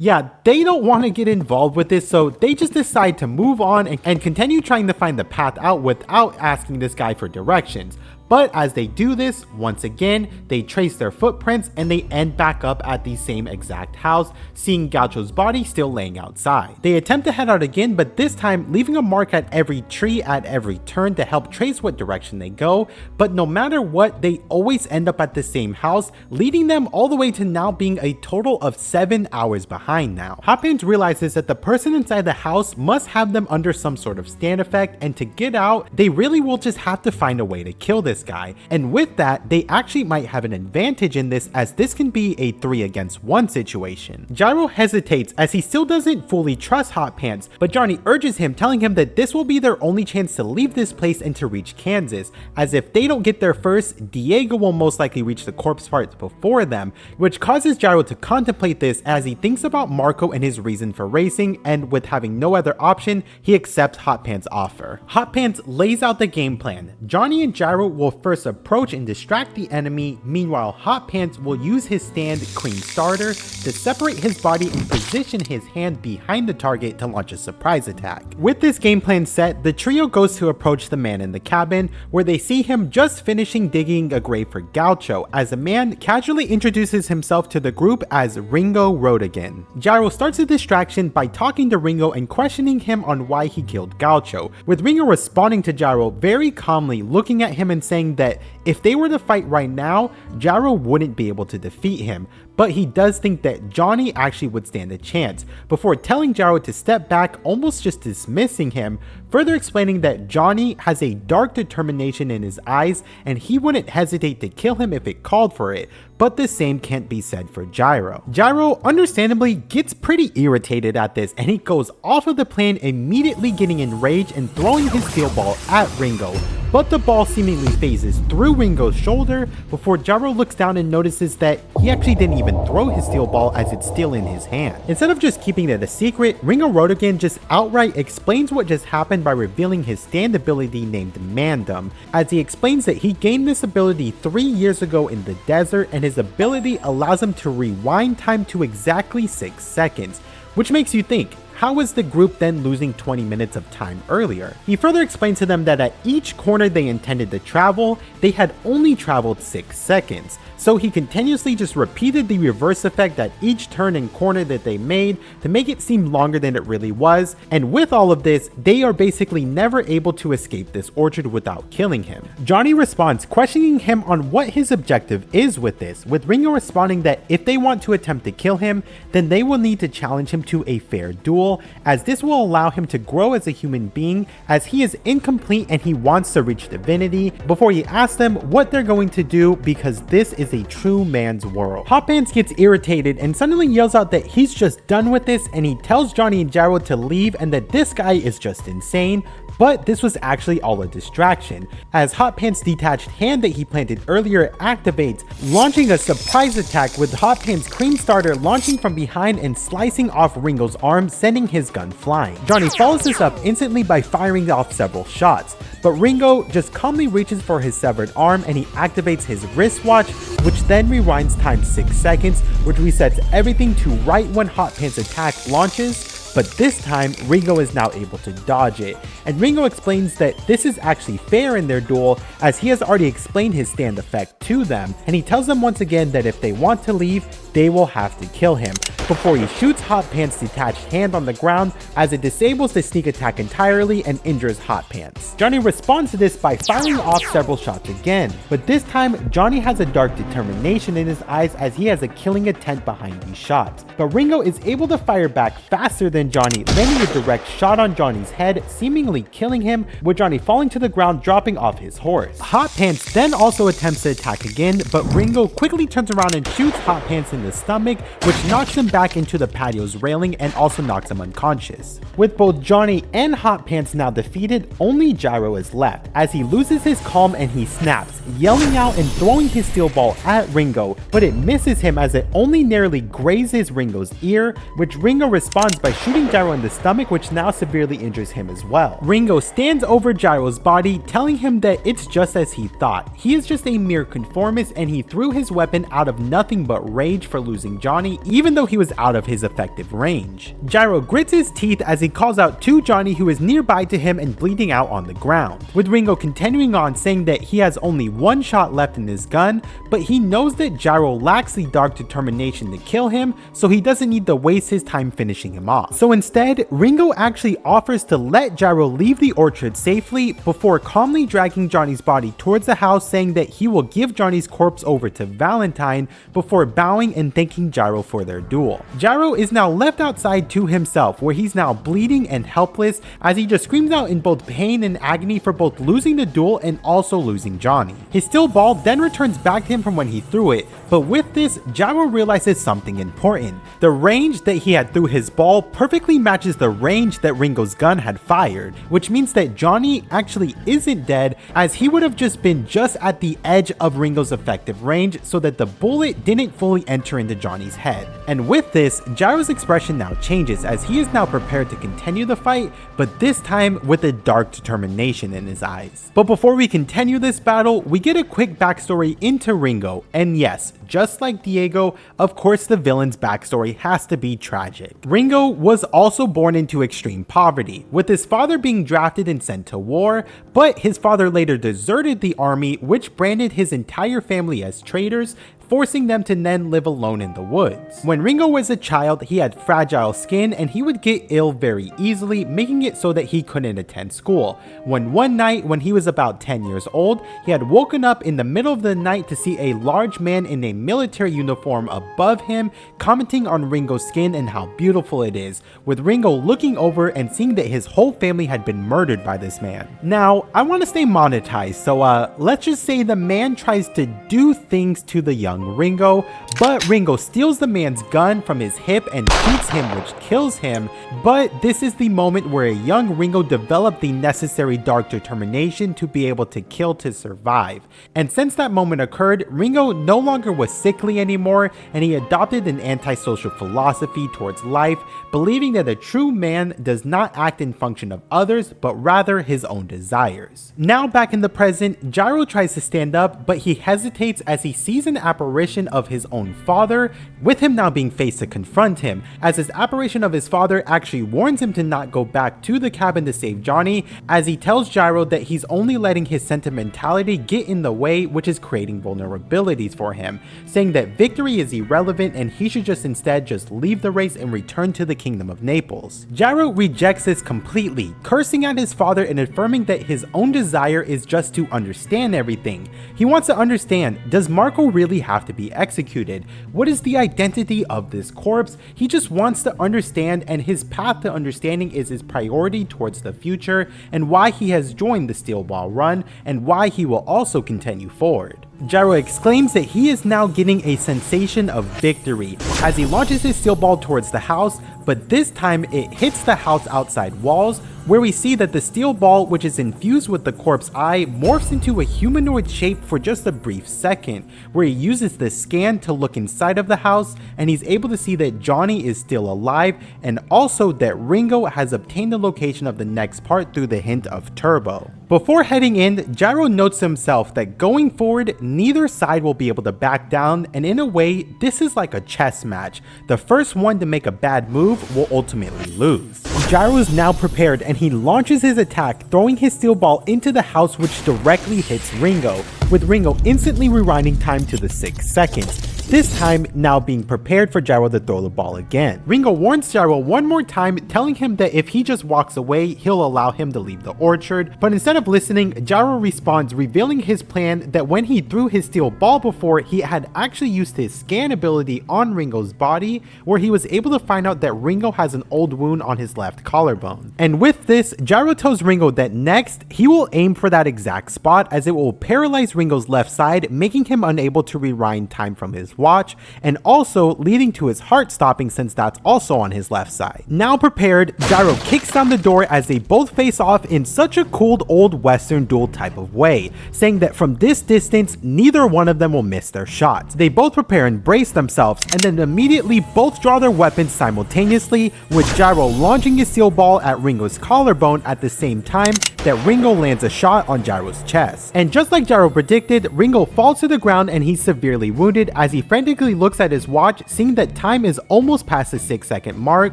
yeah, they don't want to get involved with this, so they just decide to move on and continue trying to find the path out without asking this guy for directions. But as they do this, once again, they trace their footprints and they end back up at the same exact house, seeing Gaucho's body still laying outside. They attempt to head out again, but this time leaving a mark at every tree at every turn to help trace what direction they go, but no matter what, they always end up at the same house, leading them all the way to now being a total of 7 hours behind now. Hot Pants realizes that the person inside the house must have them under some sort of stand effect, and to get out, they really will just have to find a way to kill this guy, and with that they actually might have an advantage in this, as this can be a 3 against 1 situation. Gyro hesitates as he still doesn't fully trust Hot Pants, but Johnny urges him, telling him that this will be their only chance to leave this place and to reach Kansas, as if they don't get there first, Diego will most likely reach the corpse parts before them, which causes Gyro to contemplate this as he thinks about Marco and his reason for racing, and with having no other option, he accepts Hot Pants' offer. Hot Pants lays out the game plan. Johnny and Gyro will first approach and distract the enemy, meanwhile Hot Pants will use his stand Cream Starter to separate his body and position his hand behind the target to launch a surprise attack. With this game plan set, the trio goes to approach the man in the cabin, where they see him just finishing digging a grave for Gaucho, as a man casually introduces himself to the group as Ringo Roadagain. Gyro starts a distraction by talking to Ringo and questioning him on why he killed Gaucho, with Ringo responding to Gyro very calmly, looking at him and saying that if they were to fight right now, Gyro wouldn't be able to defeat him, but he does think that Johnny actually would stand a chance, before telling Gyro to step back, almost just dismissing him, further explaining that Johnny has a dark determination in his eyes and he wouldn't hesitate to kill him if it called for it, but the same can't be said for Gyro. Gyro understandably gets pretty irritated at this, and he goes off of the plane, immediately getting enraged and throwing his steel ball at Ringo, but the ball seemingly phases through Ringo's shoulder before Gyro looks down and notices that he actually didn't even throw his steel ball, as it's still in his hand. Instead of just keeping it a secret, Ringo Roadagain just outright explains what just happened by revealing his stand ability named Mandem, as he explains that he gained this ability 3 years ago in the desert, and his ability allows him to rewind time to exactly 6 seconds, which makes you think, how was the group then losing 20 minutes of time earlier? He further explains to them that at each corner they intended to travel, they had only traveled 6 seconds. So he continuously just repeated the reverse effect at each turn and corner that they made to make it seem longer than it really was, and with all of this, they are basically never able to escape this orchard without killing him. Johnny responds, questioning him on what his objective is with this, with Ringo responding that if they want to attempt to kill him, then they will need to challenge him to a fair duel, as this will allow him to grow as a human being, as he is incomplete and he wants to reach divinity, before he asks them what they're going to do, because this is a true man's world. Hot Pants gets irritated and suddenly yells out that he's just done with this, and he tells Johnny and Gyro to leave and that this guy is just insane, but this was actually all a distraction, as Hot Pants' detached hand that he planted earlier activates, launching a surprise attack, with Hot Pants' Cream Starter launching from behind and slicing off Ringo's arm, sending his gun flying. Johnny follows this up instantly by firing off several shots, but Ringo just calmly reaches for his severed arm and he activates his wristwatch, which then rewinds time 6 seconds, which resets everything to right when Hot Pants' attack launches, but this time Ringo is now able to dodge it, and Ringo explains that this is actually fair in their duel as he has already explained his stand effect to them, and he tells them once again that if they want to leave, they will have to kill him, before he shoots Hot Pants' detached hand on the ground as it disables the sneak attack entirely and injures Hot Pants. Johnny responds to this by firing off several shots again, but this time Johnny has a dark determination in his eyes as he has a killing intent behind these shots, but Ringo is able to fire back faster than Johnny, landing a direct shot on Johnny's head, seemingly killing him, with Johnny falling to the ground, dropping off his horse. Hot Pants then also attempts to attack again, but Ringo quickly turns around and shoots Hot Pants in the stomach, which knocks him back into the patio's railing and also knocks him unconscious. With both Johnny and Hot Pants now defeated, only Gyro is left, as he loses his calm and he snaps, yelling out and throwing his steel ball at Ringo, but it misses him as it only narrowly grazes Ringo's ear, which Ringo responds by shooting Gyro in the stomach, which now severely injures him as well. Ringo stands over Gyro's body, telling him that it's just as he thought. He is just a mere conformist and he threw his weapon out of nothing but rage for losing Johnny, even though he was out of his effective range. Gyro grits his teeth as he calls out to Johnny, who is nearby to him and bleeding out on the ground, with Ringo continuing on saying that he has only one shot left in his gun, but he knows that Gyro lacks the dark determination to kill him, so he doesn't need to waste his time finishing him off. So instead, Ringo actually offers to let Gyro leave the orchard safely before calmly dragging Johnny's body towards the house, saying that he will give Johnny's corpse over to Valentine before bowing and thanking Gyro for their duel. Gyro is now left outside to himself, where he's now bleeding and helpless as he just screams out in both pain and agony for both losing the duel and also losing Johnny. His steel ball then returns back to him from when he threw it, but with this, Gyro realizes something important. The range that he had threw his ball perfectly matches the range that Ringo's gun had fired, which means that Johnny actually isn't dead, as he would have just been just at the edge of Ringo's effective range so that the bullet didn't fully enter into Johnny's head. And with this, Gyro's expression now changes as he is now prepared to continue the fight, but this time with a dark determination in his eyes. But before we continue this battle, we get a quick backstory into Ringo, and yes, just like Diego, of course the villain's backstory has to be tragic. Ringo was also born into extreme poverty, with his father being drafted and sent to war, but his father later deserted the army, which branded his entire family as traitors, forcing them to then live alone in the woods. When Ringo was a child, he had fragile skin and he would get ill very easily, making it so that he couldn't attend school. One night, when he was about 10 years old, he had woken up in the middle of the night to see a large man in a military uniform above him, commenting on Ringo's skin and how beautiful it is, with Ringo looking over and seeing that his whole family had been murdered by this man. Now, I want to stay monetized, so let's just say the man tries to do things to the young Ringo, but Ringo steals the man's gun from his hip and shoots him, which kills him. But this is the moment where a young Ringo developed the necessary dark determination to be able to kill to survive. And since that moment occurred, Ringo no longer was sickly anymore, and he adopted an antisocial philosophy towards life, believing that a true man does not act in function of others, but rather his own desires. Now back in the present, Gyro tries to stand up, but he hesitates as he sees an apparition of his own father, with him now being faced to confront him, as his apparition of his father actually warns him to not go back to the cabin to save Johnny, as he tells Gyro that he's only letting his sentimentality get in the way, which is creating vulnerabilities for him, saying that victory is irrelevant and he should just instead just leave the race and return to the kingdom of Naples. Gyro rejects this completely, cursing at his father and affirming that his own desire is just to understand everything. He wants to understand, does Marco really have to be executed? What is the identity of this corpse? He just wants to understand, and his path to understanding is his priority towards the future, and why he has joined the Steel Ball Run, and why he will also continue forward. Gyro exclaims that he is now getting a sensation of victory as he launches his steel ball towards the house, but this time it hits the house outside walls, where we see that the steel ball, which is infused with the corpse eye, morphs into a humanoid shape for just a brief second, where he uses the scan to look inside of the house, and he's able to see that Johnny is still alive, and also that Ringo has obtained the location of the next part through the hint of Turbo. Before heading in, Gyro notes to himself that going forward, neither side will be able to back down, and in a way, this is like a chess match. The first one to make a bad move will ultimately lose. Gyro is now prepared and he launches his attack, throwing his steel ball into the house, which directly hits Ringo, with Ringo instantly rewinding time to the 6 seconds. This time now being prepared for Gyro to throw the ball again. Ringo warns Gyro one more time, telling him that if he just walks away, he'll allow him to leave the orchard, but instead of listening, Gyro responds, revealing his plan that when he threw his steel ball before, he had actually used his scan ability on Ringo's body, where he was able to find out that Ringo has an old wound on his left collarbone. And with this, Gyro tells Ringo that next, he will aim for that exact spot, as it will paralyze Ringo's left side, making him unable to rewind time from his watch, and also leading to his heart stopping since that's also on his left side. Now prepared, Gyro kicks down the door as they both face off in such a cool old western duel type of way, saying that from this distance, neither one of them will miss their shots. They both prepare and brace themselves, and then immediately both draw their weapons simultaneously, with Gyro launching his steel ball at Ringo's collarbone at the same time that Ringo lands a shot on Gyro's chest. And just like Gyro predicted, Ringo falls to the ground and he's severely wounded as he frantically looks at his watch, seeing that time is almost past the 6-second mark,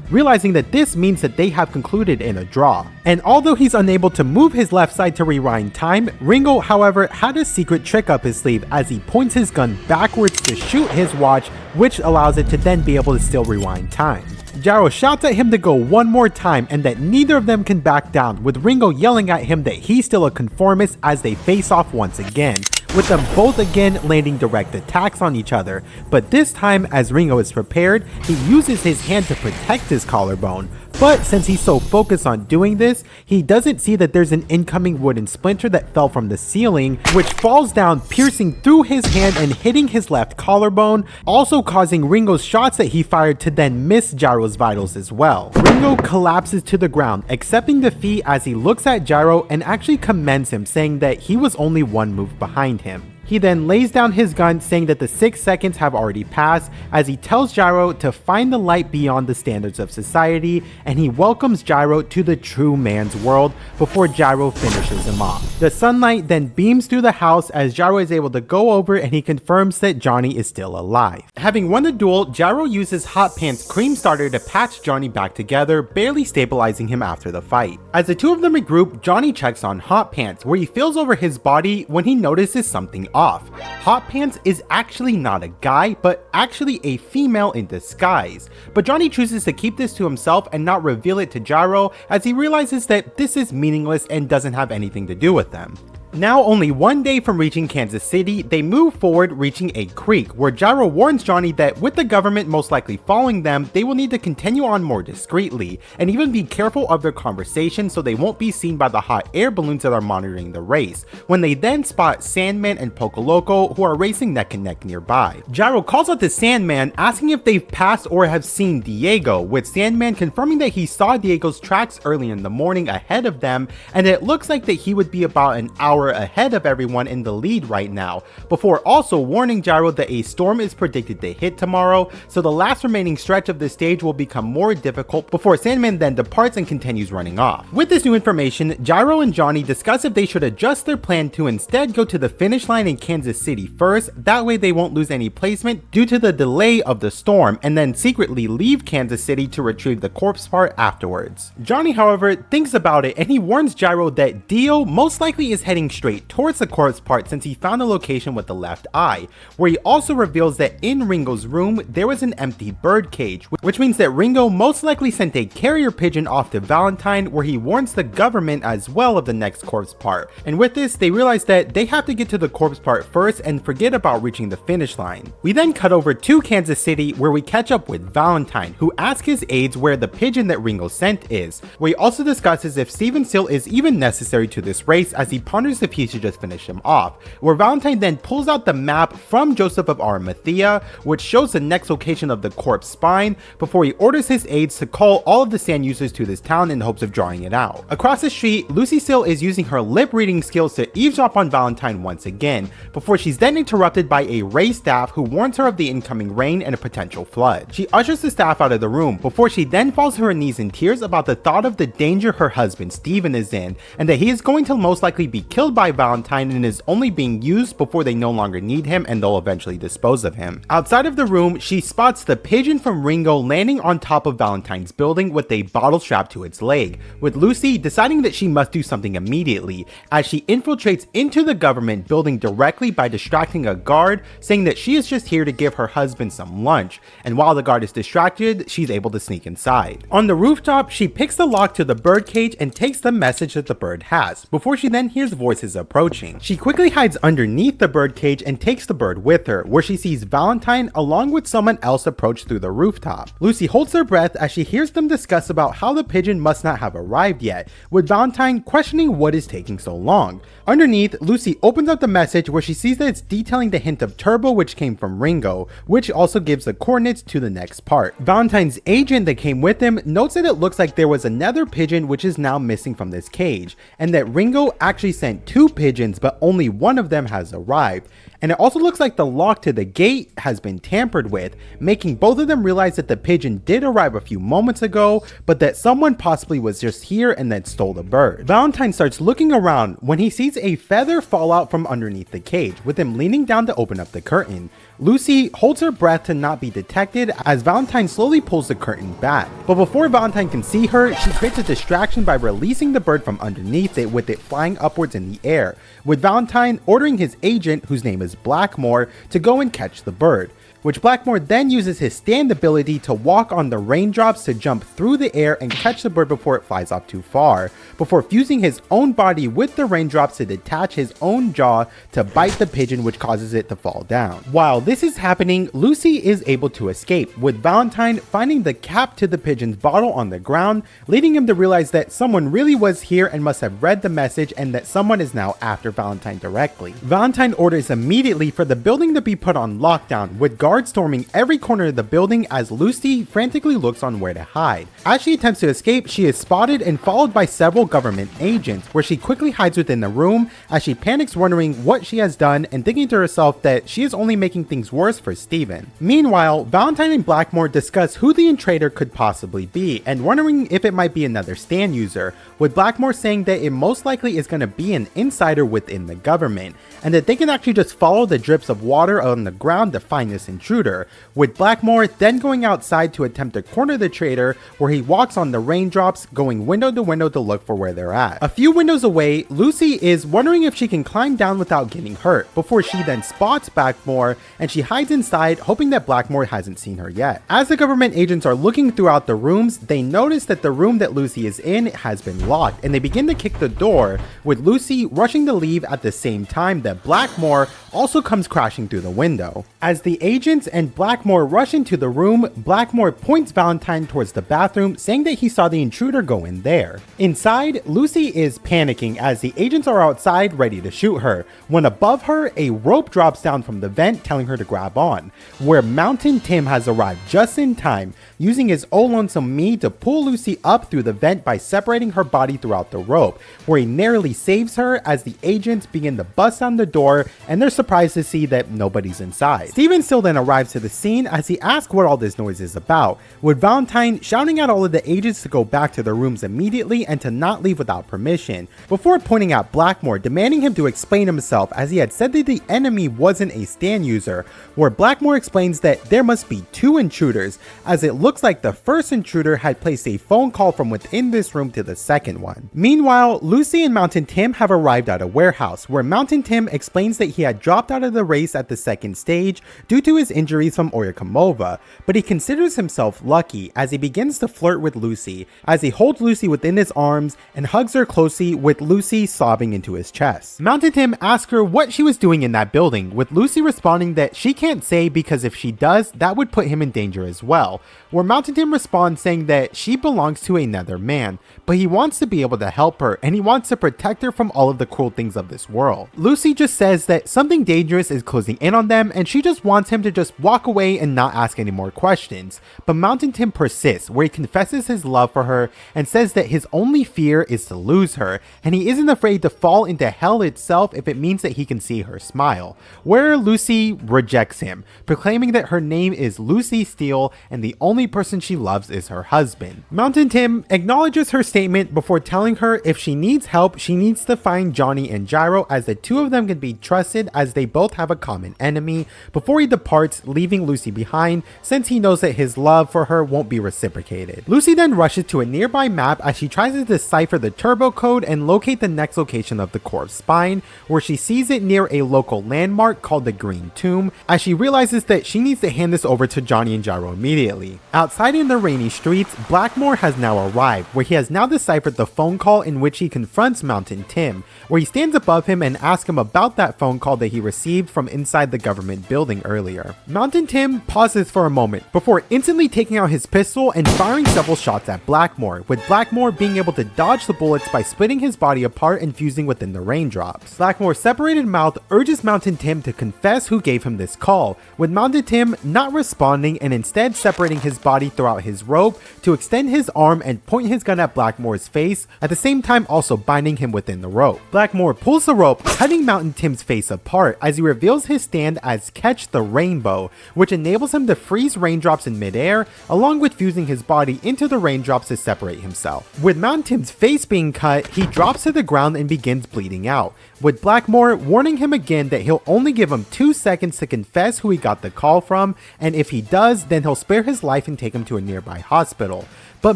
realizing that this means that they have concluded in a draw. And although he's unable to move his left side to rewind time, Ringo, however, had a secret trick up his sleeve as he points his gun backwards to shoot his watch, which allows it to then be able to still rewind time. Gyro shouts at him to go one more time and that neither of them can back down, with Ringo yelling at him that he's still a conformist as they face off once again, with them both again landing direct attacks on each other. But this time, as Ringo is prepared, he uses his hand to protect his collarbone. But since he's so focused on doing this, he doesn't see that there's an incoming wooden splinter that fell from the ceiling, which falls down, piercing through his hand and hitting his left collarbone, also causing Ringo's shots that he fired to then miss Gyro's vitals as well. Ringo collapses to the ground, accepting defeat as he looks at Gyro and actually commends him, saying that he was only one move behind him. He then lays down his gun, saying that the 6 seconds have already passed, as he tells Gyro to find the light beyond the standards of society, and he welcomes Gyro to the true man's world before Gyro finishes him off. The sunlight then beams through the house as Gyro is able to go over, and he confirms that Johnny is still alive. Having won the duel, Gyro uses Hot Pants Cream Starter to patch Johnny back together, barely stabilizing him after the fight. As the two of them regroup, Johnny checks on Hot Pants, where he feels over his body when he notices something off. Hot Pants is actually not a guy, but actually a female in disguise. But Johnny chooses to keep this to himself and not reveal it to Gyro, as he realizes that this is meaningless and doesn't have anything to do with them. Now only one day from reaching Kansas City, they move forward, reaching a creek, where Gyro warns Johnny that with the government most likely following them, they will need to continue on more discreetly, and even be careful of their conversation so they won't be seen by the hot air balloons that are monitoring the race, when they then spot Sandman and Pocoloco, who are racing neck and neck nearby. Gyro calls out to Sandman, asking if they've passed or have seen Diego, with Sandman confirming that he saw Diego's tracks early in the morning ahead of them, and it looks like that he would be about an hour ahead of everyone in the lead right now, before also warning Gyro that a storm is predicted to hit tomorrow, so the last remaining stretch of the stage will become more difficult before Sandman then departs and continues running off. With this new information, Gyro and Johnny discuss if they should adjust their plan to instead go to the finish line in Kansas City first, that way they won't lose any placement due to the delay of the storm, and then secretly leave Kansas City to retrieve the corpse part afterwards. Johnny, however, thinks about it and he warns Gyro that Dio most likely is heading straight towards the corpse part since he found the location with the left eye, where he also reveals that in Ringo's room there was an empty bird cage, which means that Ringo most likely sent a carrier pigeon off to Valentine, where he warns the government as well of the next corpse part. And with this, they realize that they have to get to the corpse part first and forget about reaching the finish line. We then cut over to Kansas City, where we catch up with Valentine, who asks his aides where the pigeon that Ringo sent is, where he also discusses if Steven Seal is even necessary to this race, as he ponders asks if he should just finish him off, where Valentine then pulls out the map from Joseph of Arimathea, which shows the next location of the corpse spine, before he orders his aides to call all of the sand users to this town in hopes of drawing it out. Across the street, Lucy still is using her lip reading skills to eavesdrop on Valentine once again, before she's then interrupted by a Ray staff who warns her of the incoming rain and a potential flood. She ushers the staff out of the room before she then falls to her knees in tears about the thought of the danger her husband Steven is in, and that he is going to most likely be killed by Valentine and is only being used before they no longer need him and they'll eventually dispose of him. Outside of the room, she spots the pigeon from Ringo landing on top of Valentine's building with a bottle strapped to its leg, with Lucy deciding that she must do something immediately as she infiltrates into the government building directly by distracting a guard, saying that she is just here to give her husband some lunch, and while the guard is distracted, she's able to sneak inside. On the rooftop, she picks the lock to the birdcage and takes the message that the bird has, before she then hears voices approaching. She quickly hides underneath the birdcage and takes the bird with her, where she sees Valentine along with someone else approach through the rooftop. Lucy holds her breath as she hears them discuss about how the pigeon must not have arrived yet, with Valentine questioning what is taking so long. Underneath, Lucy opens up the message where she sees that it's detailing the hint of turbo which came from Ringo, which also gives the coordinates to the next part. Valentine's agent that came with him notes that it looks like there was another pigeon which is now missing from this cage, and that Ringo actually sent 2 pigeons but only one of them has arrived. And it also looks like the lock to the gate has been tampered with, making both of them realize that the pigeon did arrive a few moments ago, but that someone possibly was just here and then stole the bird. Valentine starts looking around when he sees a feather fall out from underneath the cage, with him leaning down to open up the curtain. Lucy holds her breath to not be detected as Valentine slowly pulls the curtain back. But before Valentine can see her, she creates a distraction by releasing the bird from underneath it with it flying upwards in the air, with Valentine ordering his agent, whose name is Blackmore, to go and catch the bird, which Blackmore then uses his stand ability to walk on the raindrops to jump through the air and catch the bird before it flies off too far, before fusing his own body with the raindrops to detach his own jaw to bite the pigeon, which causes it to fall down. While this is happening, Lucy is able to escape, with Valentine finding the cap to the pigeon's bottle on the ground, leading him to realize that someone really was here and must have read the message and that someone is now after Valentine directly. Valentine orders immediately for the building to be put on lockdown, with guards storming every corner of the building as Lucy frantically looks on where to hide. As she attempts to escape, she is spotted and followed by several government agents, where she quickly hides within the room as she panics, wondering what she has done and thinking to herself that she is only making things worse for Steven. Meanwhile, Valentine and Blackmore discuss who the intruder could possibly be and wondering if it might be another stand user, with Blackmore saying that it most likely is going to be an insider within the government, and that they can actually just follow the drips of water on the ground to find this intruder, with Blackmore then going outside to attempt to corner the traitor, where he walks on the raindrops, going window to window to look for where they're at. A few windows away, Lucy is wondering if she can climb down without getting hurt, before she then spots Blackmore and she hides inside, hoping that Blackmore hasn't seen her yet. As the government agents are looking throughout the rooms, they notice that the room that Lucy is in has been locked, and they begin to kick the door, with Lucy rushing to leave at the same time that Blackmore also comes crashing through the window. As the agents and Blackmore rush into the room, Blackmore points Valentine towards the bathroom, saying that he saw the intruder go in there. Inside, Lucy is panicking as the agents are outside ready to shoot her, when above her, a rope drops down from the vent telling her to grab on, where Mountain Tim has arrived just in time, using his oh lonesome me to pull Lucy up through the vent by separating her body throughout the rope, where he narrowly saves her as the agents begin to bust down the door and they're surprised to see that nobody's inside. Steven still then arrives to the scene as he asks what all this noise is about, with Valentine shouting at all of the agents to go back to their rooms immediately and to not leave without permission, before pointing at Blackmore, demanding him to explain himself as he had said that the enemy wasn't a stand user, where Blackmore explains that there must be 2 intruders, as it looks like the first intruder had placed a phone call from within this room to the second one. Meanwhile, Lucy and Mountain Tim have arrived at a warehouse, where Mountain Tim explains that he had dropped out of the race at the second stage due to his serious injuries from Oyakimova, but he considers himself lucky as he begins to flirt with Lucy as he holds Lucy within his arms and hugs her closely with Lucy sobbing into his chest. Mountain Tim asks her what she was doing in that building, with Lucy responding that she can't say because if she does, that would put him in danger as well, where Mountain Tim responds saying that she belongs to another man, but he wants to be able to help her and he wants to protect her from all of the cruel things of this world. Lucy just says that something dangerous is closing in on them and she just wants him to just walk away and not ask any more questions, but Mountain Tim persists, where he confesses his love for her and says that his only fear is to lose her, and he isn't afraid to fall into hell itself if it means that he can see her smile, where Lucy rejects him, proclaiming that her name is Lucy Steele and the only person she loves is her husband. Mountain Tim acknowledges her statement before telling her if she needs help, she needs to find Johnny and Gyro, as the two of them can be trusted as they both have a common enemy, before he departs, leaving Lucy behind since he knows that his love for her won't be reciprocated. Lucy then rushes to a nearby map as she tries to decipher the turbo code and locate the next location of the corpse spine, where she sees it near a local landmark called the Green Tomb, as she realizes that she needs to hand this over to Johnny and Gyro immediately. Outside in the rainy streets, Blackmore has now arrived, where he has now deciphered the phone call in which he confronts Mountain Tim, where he stands above him and asks him about that phone call that he received from inside the government building earlier. Mountain Tim pauses for a moment before instantly taking out his pistol and firing several shots at Blackmore, with Blackmore being able to dodge the bullets by splitting his body apart and fusing within the raindrops. Blackmore's separated mouth urges Mountain Tim to confess who gave him this call, with Mountain Tim not responding and instead separating his body throughout his rope to extend his arm and point his gun at Blackmore's face, at the same time also binding him within the rope. Blackmore pulls the rope, cutting Mountain Tim's face apart as he reveals his stand as Catch the Rainbow, which enables him to freeze raindrops in midair, along with fusing his body into the raindrops to separate himself. With Mountain Tim's face being cut, he drops to the ground and begins bleeding out, with Blackmore warning him again that he'll only give him 2 seconds to confess who he got the call from, and if he does, then he'll spare his life and take him to a nearby hospital. But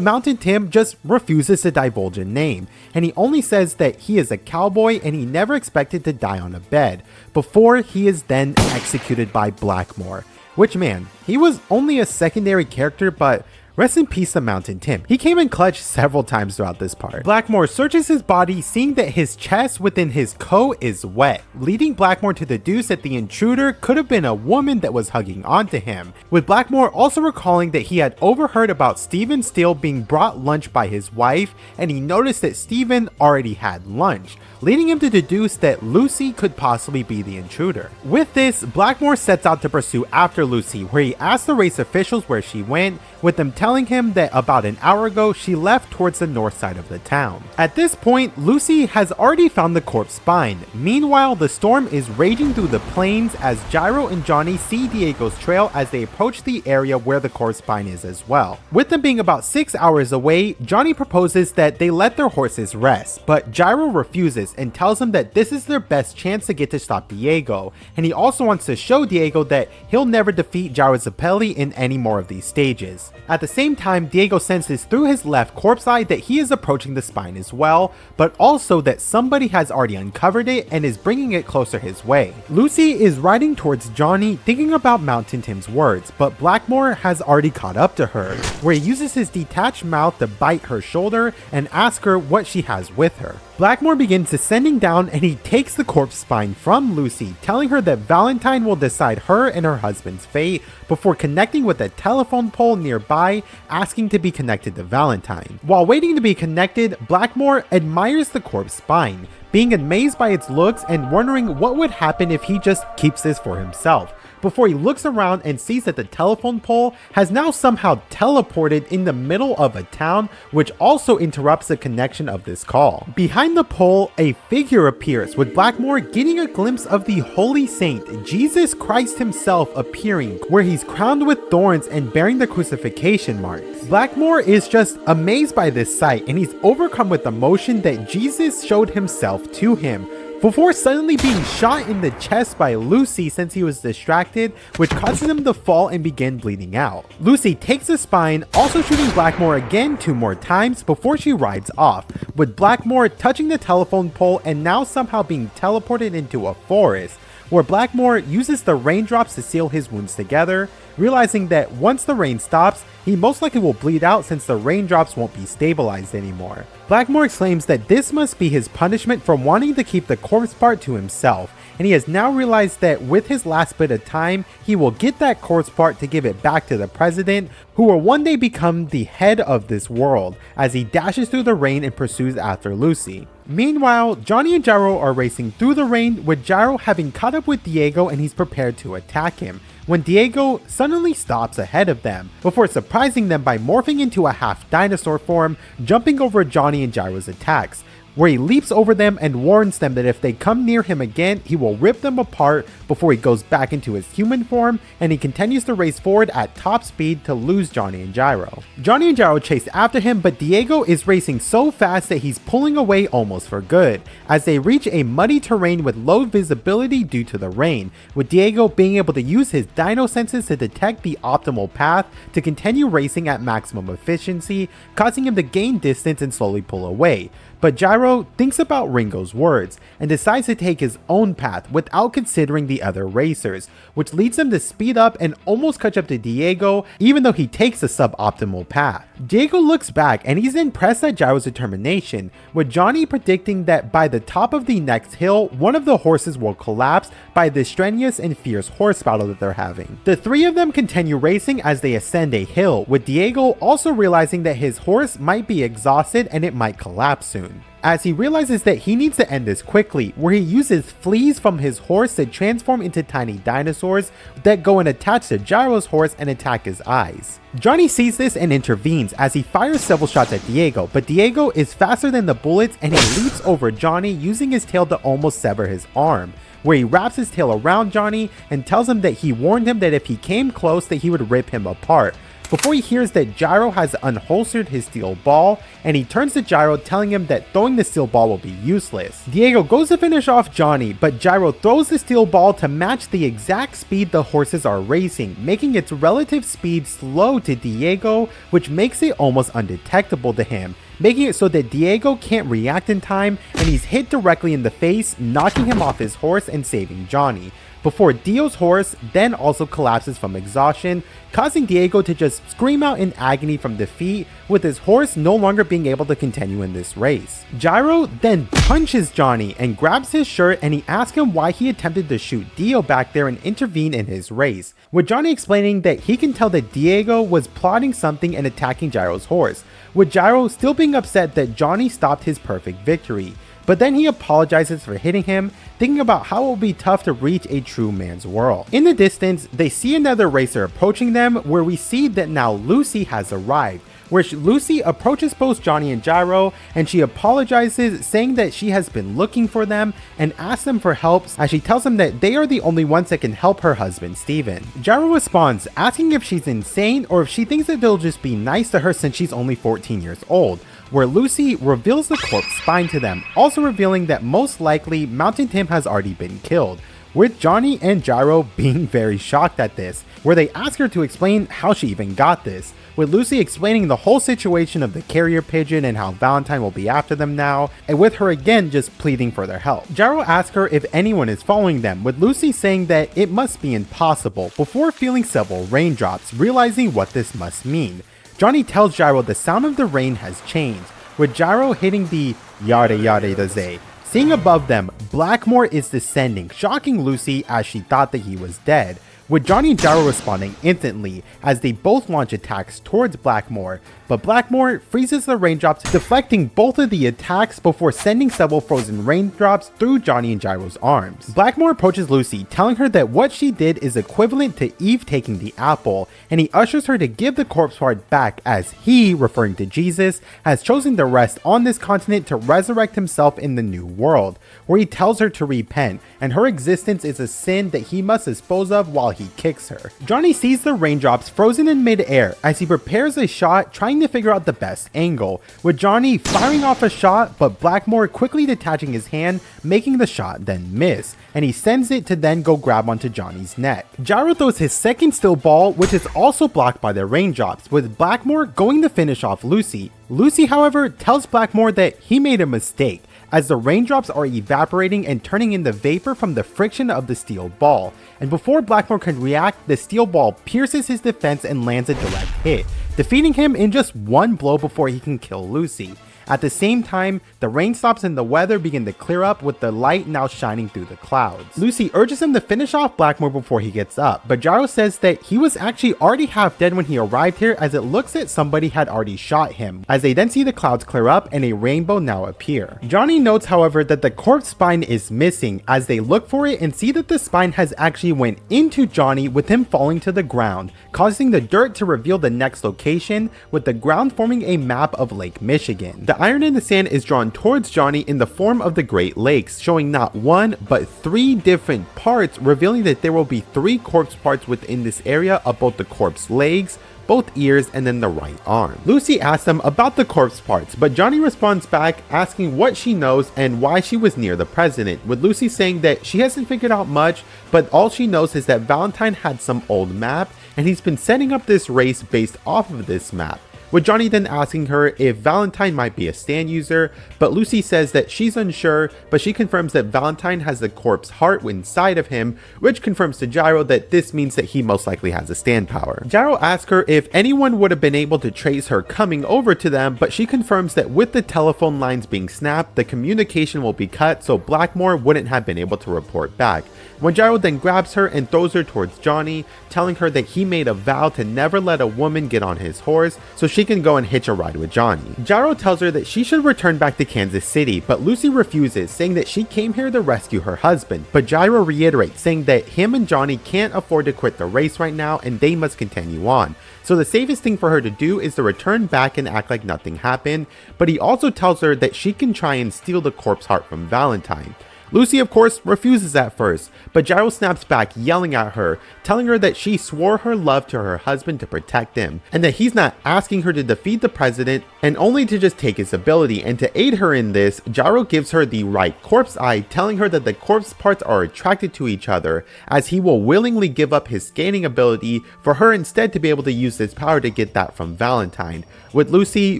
Mountain Tim just refuses to divulge a name, and he only says that he is a cowboy and he never expected to die on a bed, before he is then executed by Blackmore. Which, man, he was only a secondary character, but rest in peace to Mountain Tim. He came in clutch several times throughout this part. Blackmore searches his body, seeing that his chest within his coat is wet, leading Blackmore to deduce that the intruder could have been a woman that was hugging onto him, with Blackmore also recalling that he had overheard about Stephen Steele being brought lunch by his wife, and he noticed that Stephen already had lunch, leading him to deduce that Lucy could possibly be the intruder. With this, Blackmore sets out to pursue after Lucy, where he asks the race officials where she went, with them telling him that about an hour ago she left towards the north side of the town. At this point, Lucy has already found the corpse spine. Meanwhile, the storm is raging through the plains as Gyro and Johnny see Diego's trail as they approach the area where the corpse spine is as well. With them being about 6 hours away, Johnny proposes that they let their horses rest, but Gyro refuses and tells him that this is their best chance to get to stop Diego, and he also wants to show Diego that he'll never defeat Gyro Zepelli in any more of these stages. At the same time, Diego senses through his left corpse eye that he is approaching the spine as well, but also that somebody has already uncovered it and is bringing it closer his way. Lucy is riding towards Johnny, thinking about Mountain Tim's words, but Blackmore has already caught up to her, where he uses his detached mouth to bite her shoulder and ask her what she has with her. Blackmore begins descending down and he takes the corpse spine from Lucy, telling her that Valentine will decide her and her husband's fate, before connecting with a telephone pole nearby, asking to be connected to Valentine. While waiting to be connected, Blackmore admires the corpse spine, being amazed by its looks and wondering what would happen if he just keeps this for himself, before he looks around and sees that the telephone pole has now somehow teleported in the middle of a town, which also interrupts the connection of this call. Behind the pole, a figure appears, with Blackmore getting a glimpse of the Holy Saint, Jesus Christ himself, appearing, where he's crowned with thorns and bearing the crucifixion marks. Blackmore is just amazed by this sight, and he's overcome with emotion that Jesus showed himself to him, before suddenly being shot in the chest by Lucy since he was distracted, which causes him to fall and begin bleeding out. Lucy takes the spine, also shooting Blackmore again 2 more times before she rides off, with Blackmore touching the telephone pole and now somehow being teleported into a forest, where Blackmore uses the raindrops to seal his wounds together, realizing that once the rain stops, he most likely will bleed out since the raindrops won't be stabilized anymore. Blackmore exclaims that this must be his punishment for wanting to keep the corpse part to himself, and he has now realized that with his last bit of time, he will get that corpse part to give it back to the president, who will one day become the head of this world, as he dashes through the rain and pursues after Lucy. Meanwhile, Johnny and Gyro are racing through the rain, with Gyro having caught up with Diego and he's prepared to attack him, when Diego suddenly stops ahead of them, before surprising them by morphing into a half dinosaur form, jumping over Johnny and Gyro's attacks, where he leaps over them and warns them that if they come near him again, he will rip them apart before he goes back into his human form, and he continues to race forward at top speed to lose Johnny and Gyro. Johnny and Gyro chase after him, but Diego is racing so fast that he's pulling away almost for good, as they reach a muddy terrain with low visibility due to the rain, with Diego being able to use his dino senses to detect the optimal path to continue racing at maximum efficiency, causing him to gain distance and slowly pull away. But Gyro thinks about Ringo's words and decides to take his own path without considering the other racers, which leads him to speed up and almost catch up to Diego, even though he takes the suboptimal path. Diego looks back and he's impressed at Gyro's determination, with Johnny predicting that by the top of the next hill, one of the horses will collapse by the strenuous and fierce horse battle that they're having. The three of them continue racing as they ascend a hill, with Diego also realizing that his horse might be exhausted and it might collapse soon, as he realizes that he needs to end this quickly, where he uses fleas from his horse to transform into tiny dinosaurs that go and attach to Gyro's horse and attack his eyes. Johnny sees this and intervenes as he fires several shots at Diego, but Diego is faster than the bullets and he leaps over Johnny, using his tail to almost sever his arm, where he wraps his tail around Johnny and tells him that he warned him that if he came close that he would rip him apart, before he hears that Gyro has unholstered his steel ball, and he turns to Gyro, telling him that throwing the steel ball will be useless. Diego goes to finish off Johnny, but Gyro throws the steel ball to match the exact speed the horses are racing, making its relative speed slow to Diego, which makes it almost undetectable to him, making it so that Diego can't react in time, and he's hit directly in the face, knocking him off his horse and saving Johnny, before Dio's horse then also collapses from exhaustion, causing Diego to just scream out in agony from defeat, with his horse no longer being able to continue in this race. Gyro then punches Johnny and grabs his shirt, and he asks him why he attempted to shoot Dio back there and intervene in his race, with Johnny explaining that he can tell that Diego was plotting something and attacking Gyro's horse, with Gyro still being upset that Johnny stopped his perfect victory. But then he apologizes for hitting him, thinking about how it will be tough to reach a true man's world. In the distance, they see another racer approaching them, where we see that now Lucy has arrived, where Lucy approaches both Johnny and Gyro, and she apologizes, saying that she has been looking for them and asks them for help, as she tells them that they are the only ones that can help her husband Steven. Gyro responds, asking if she's insane or if she thinks that they'll just be nice to her since she's only 14 years old, where Lucy reveals the corpse spine to them, also revealing that most likely Mountain Tim has already been killed, with Johnny and Gyro being very shocked at this, where they ask her to explain how she even got this, with Lucy explaining the whole situation of the carrier pigeon and how Valentine will be after them now, and with her again just pleading for their help. Gyro asks her if anyone is following them, with Lucy saying that it must be impossible, before feeling several raindrops, realizing what this must mean. Johnny tells Gyro the sound of the rain has changed, with Gyro hitting the yada yada daze. Seeing above them, Blackmore is descending, shocking Lucy as she thought that he was dead, with Johnny and Gyro responding instantly as they both launch attacks towards Blackmore, but Blackmore freezes the raindrops, deflecting both of the attacks before sending several frozen raindrops through Johnny and Gyro's arms. Blackmore approaches Lucy, telling her that what she did is equivalent to Eve taking the apple, and he ushers her to give the corpse part back, as he, referring to Jesus, has chosen to rest on this continent to resurrect himself in the new world, where he tells her to repent, and her existence is a sin that he must dispose of while he kicks her. Johnny sees the raindrops frozen in mid-air as he prepares a shot, trying to figure out the best angle, with Johnny firing off a shot, but Blackmore quickly detaching his hand, making the shot then miss, and he sends it to then go grab onto Johnny's neck. Gyro throws his second steel ball, which is also blocked by the raindrops, with Blackmore going to finish off Lucy. Lucy, however, tells Blackmore that he made a mistake, as the raindrops are evaporating and turning into vapor from the friction of the steel ball. And before Blackmore can react, the steel ball pierces his defense and lands a direct hit, defeating him in just one blow before he can kill Lucy. At the same time, the rain stops and the weather begin to clear up with the light now shining through the clouds. Lucy urges him to finish off Blackmore before he gets up, but Gyro says that he was actually already half dead when he arrived here, as it looks that somebody had already shot him, as they then see the clouds clear up and a rainbow now appear. Johnny notes, however, that the corpse spine is missing, as they look for it and see that the spine has actually went into Johnny, with him falling to the ground, causing the dirt to reveal the next location, with the ground forming a map of Lake Michigan. The iron in the sand is drawn towards Johnny in the form of the Great Lakes, showing not one but 3 different parts, revealing that there will be 3 corpse parts within this area of both the corpse legs, both ears, and then the right arm. Lucy asks him about the corpse parts, but Johnny responds back asking what she knows and why she was near the president, with Lucy saying that she hasn't figured out much, but all she knows is that Valentine had some old map and he's been setting up this race based off of this map, with Johnny then asking her if Valentine might be a stand user, but Lucy says that she's unsure, but she confirms that Valentine has the corpse heart inside of him, which confirms to Gyro that this means that he most likely has a stand power. Gyro asks her if anyone would have been able to trace her coming over to them, but she confirms that with the telephone lines being snapped, the communication will be cut, so Blackmore wouldn't have been able to report back. When Gyro then grabs her and throws her towards Johnny, telling her that he made a vow to never let a woman get on his horse so she can go and hitch a ride with Johnny. Gyro tells her that she should return back to Kansas City, but Lucy refuses, saying that she came here to rescue her husband. But Gyro reiterates, saying that him and Johnny can't afford to quit the race right now and they must continue on. So the safest thing for her to do is to return back and act like nothing happened, but he also tells her that she can try and steal the corpse heart from Valentine. Lucy, of course, refuses at first, but Gyro snaps back, yelling at her, telling her that she swore her love to her husband to protect him, and that he's not asking her to defeat the president and only to just take his ability. And to aid her in this, Gyro gives her the right corpse eye, telling her that the corpse parts are attracted to each other, as he will willingly give up his scanning ability for her instead to be able to use this power to get that from Valentine, with Lucy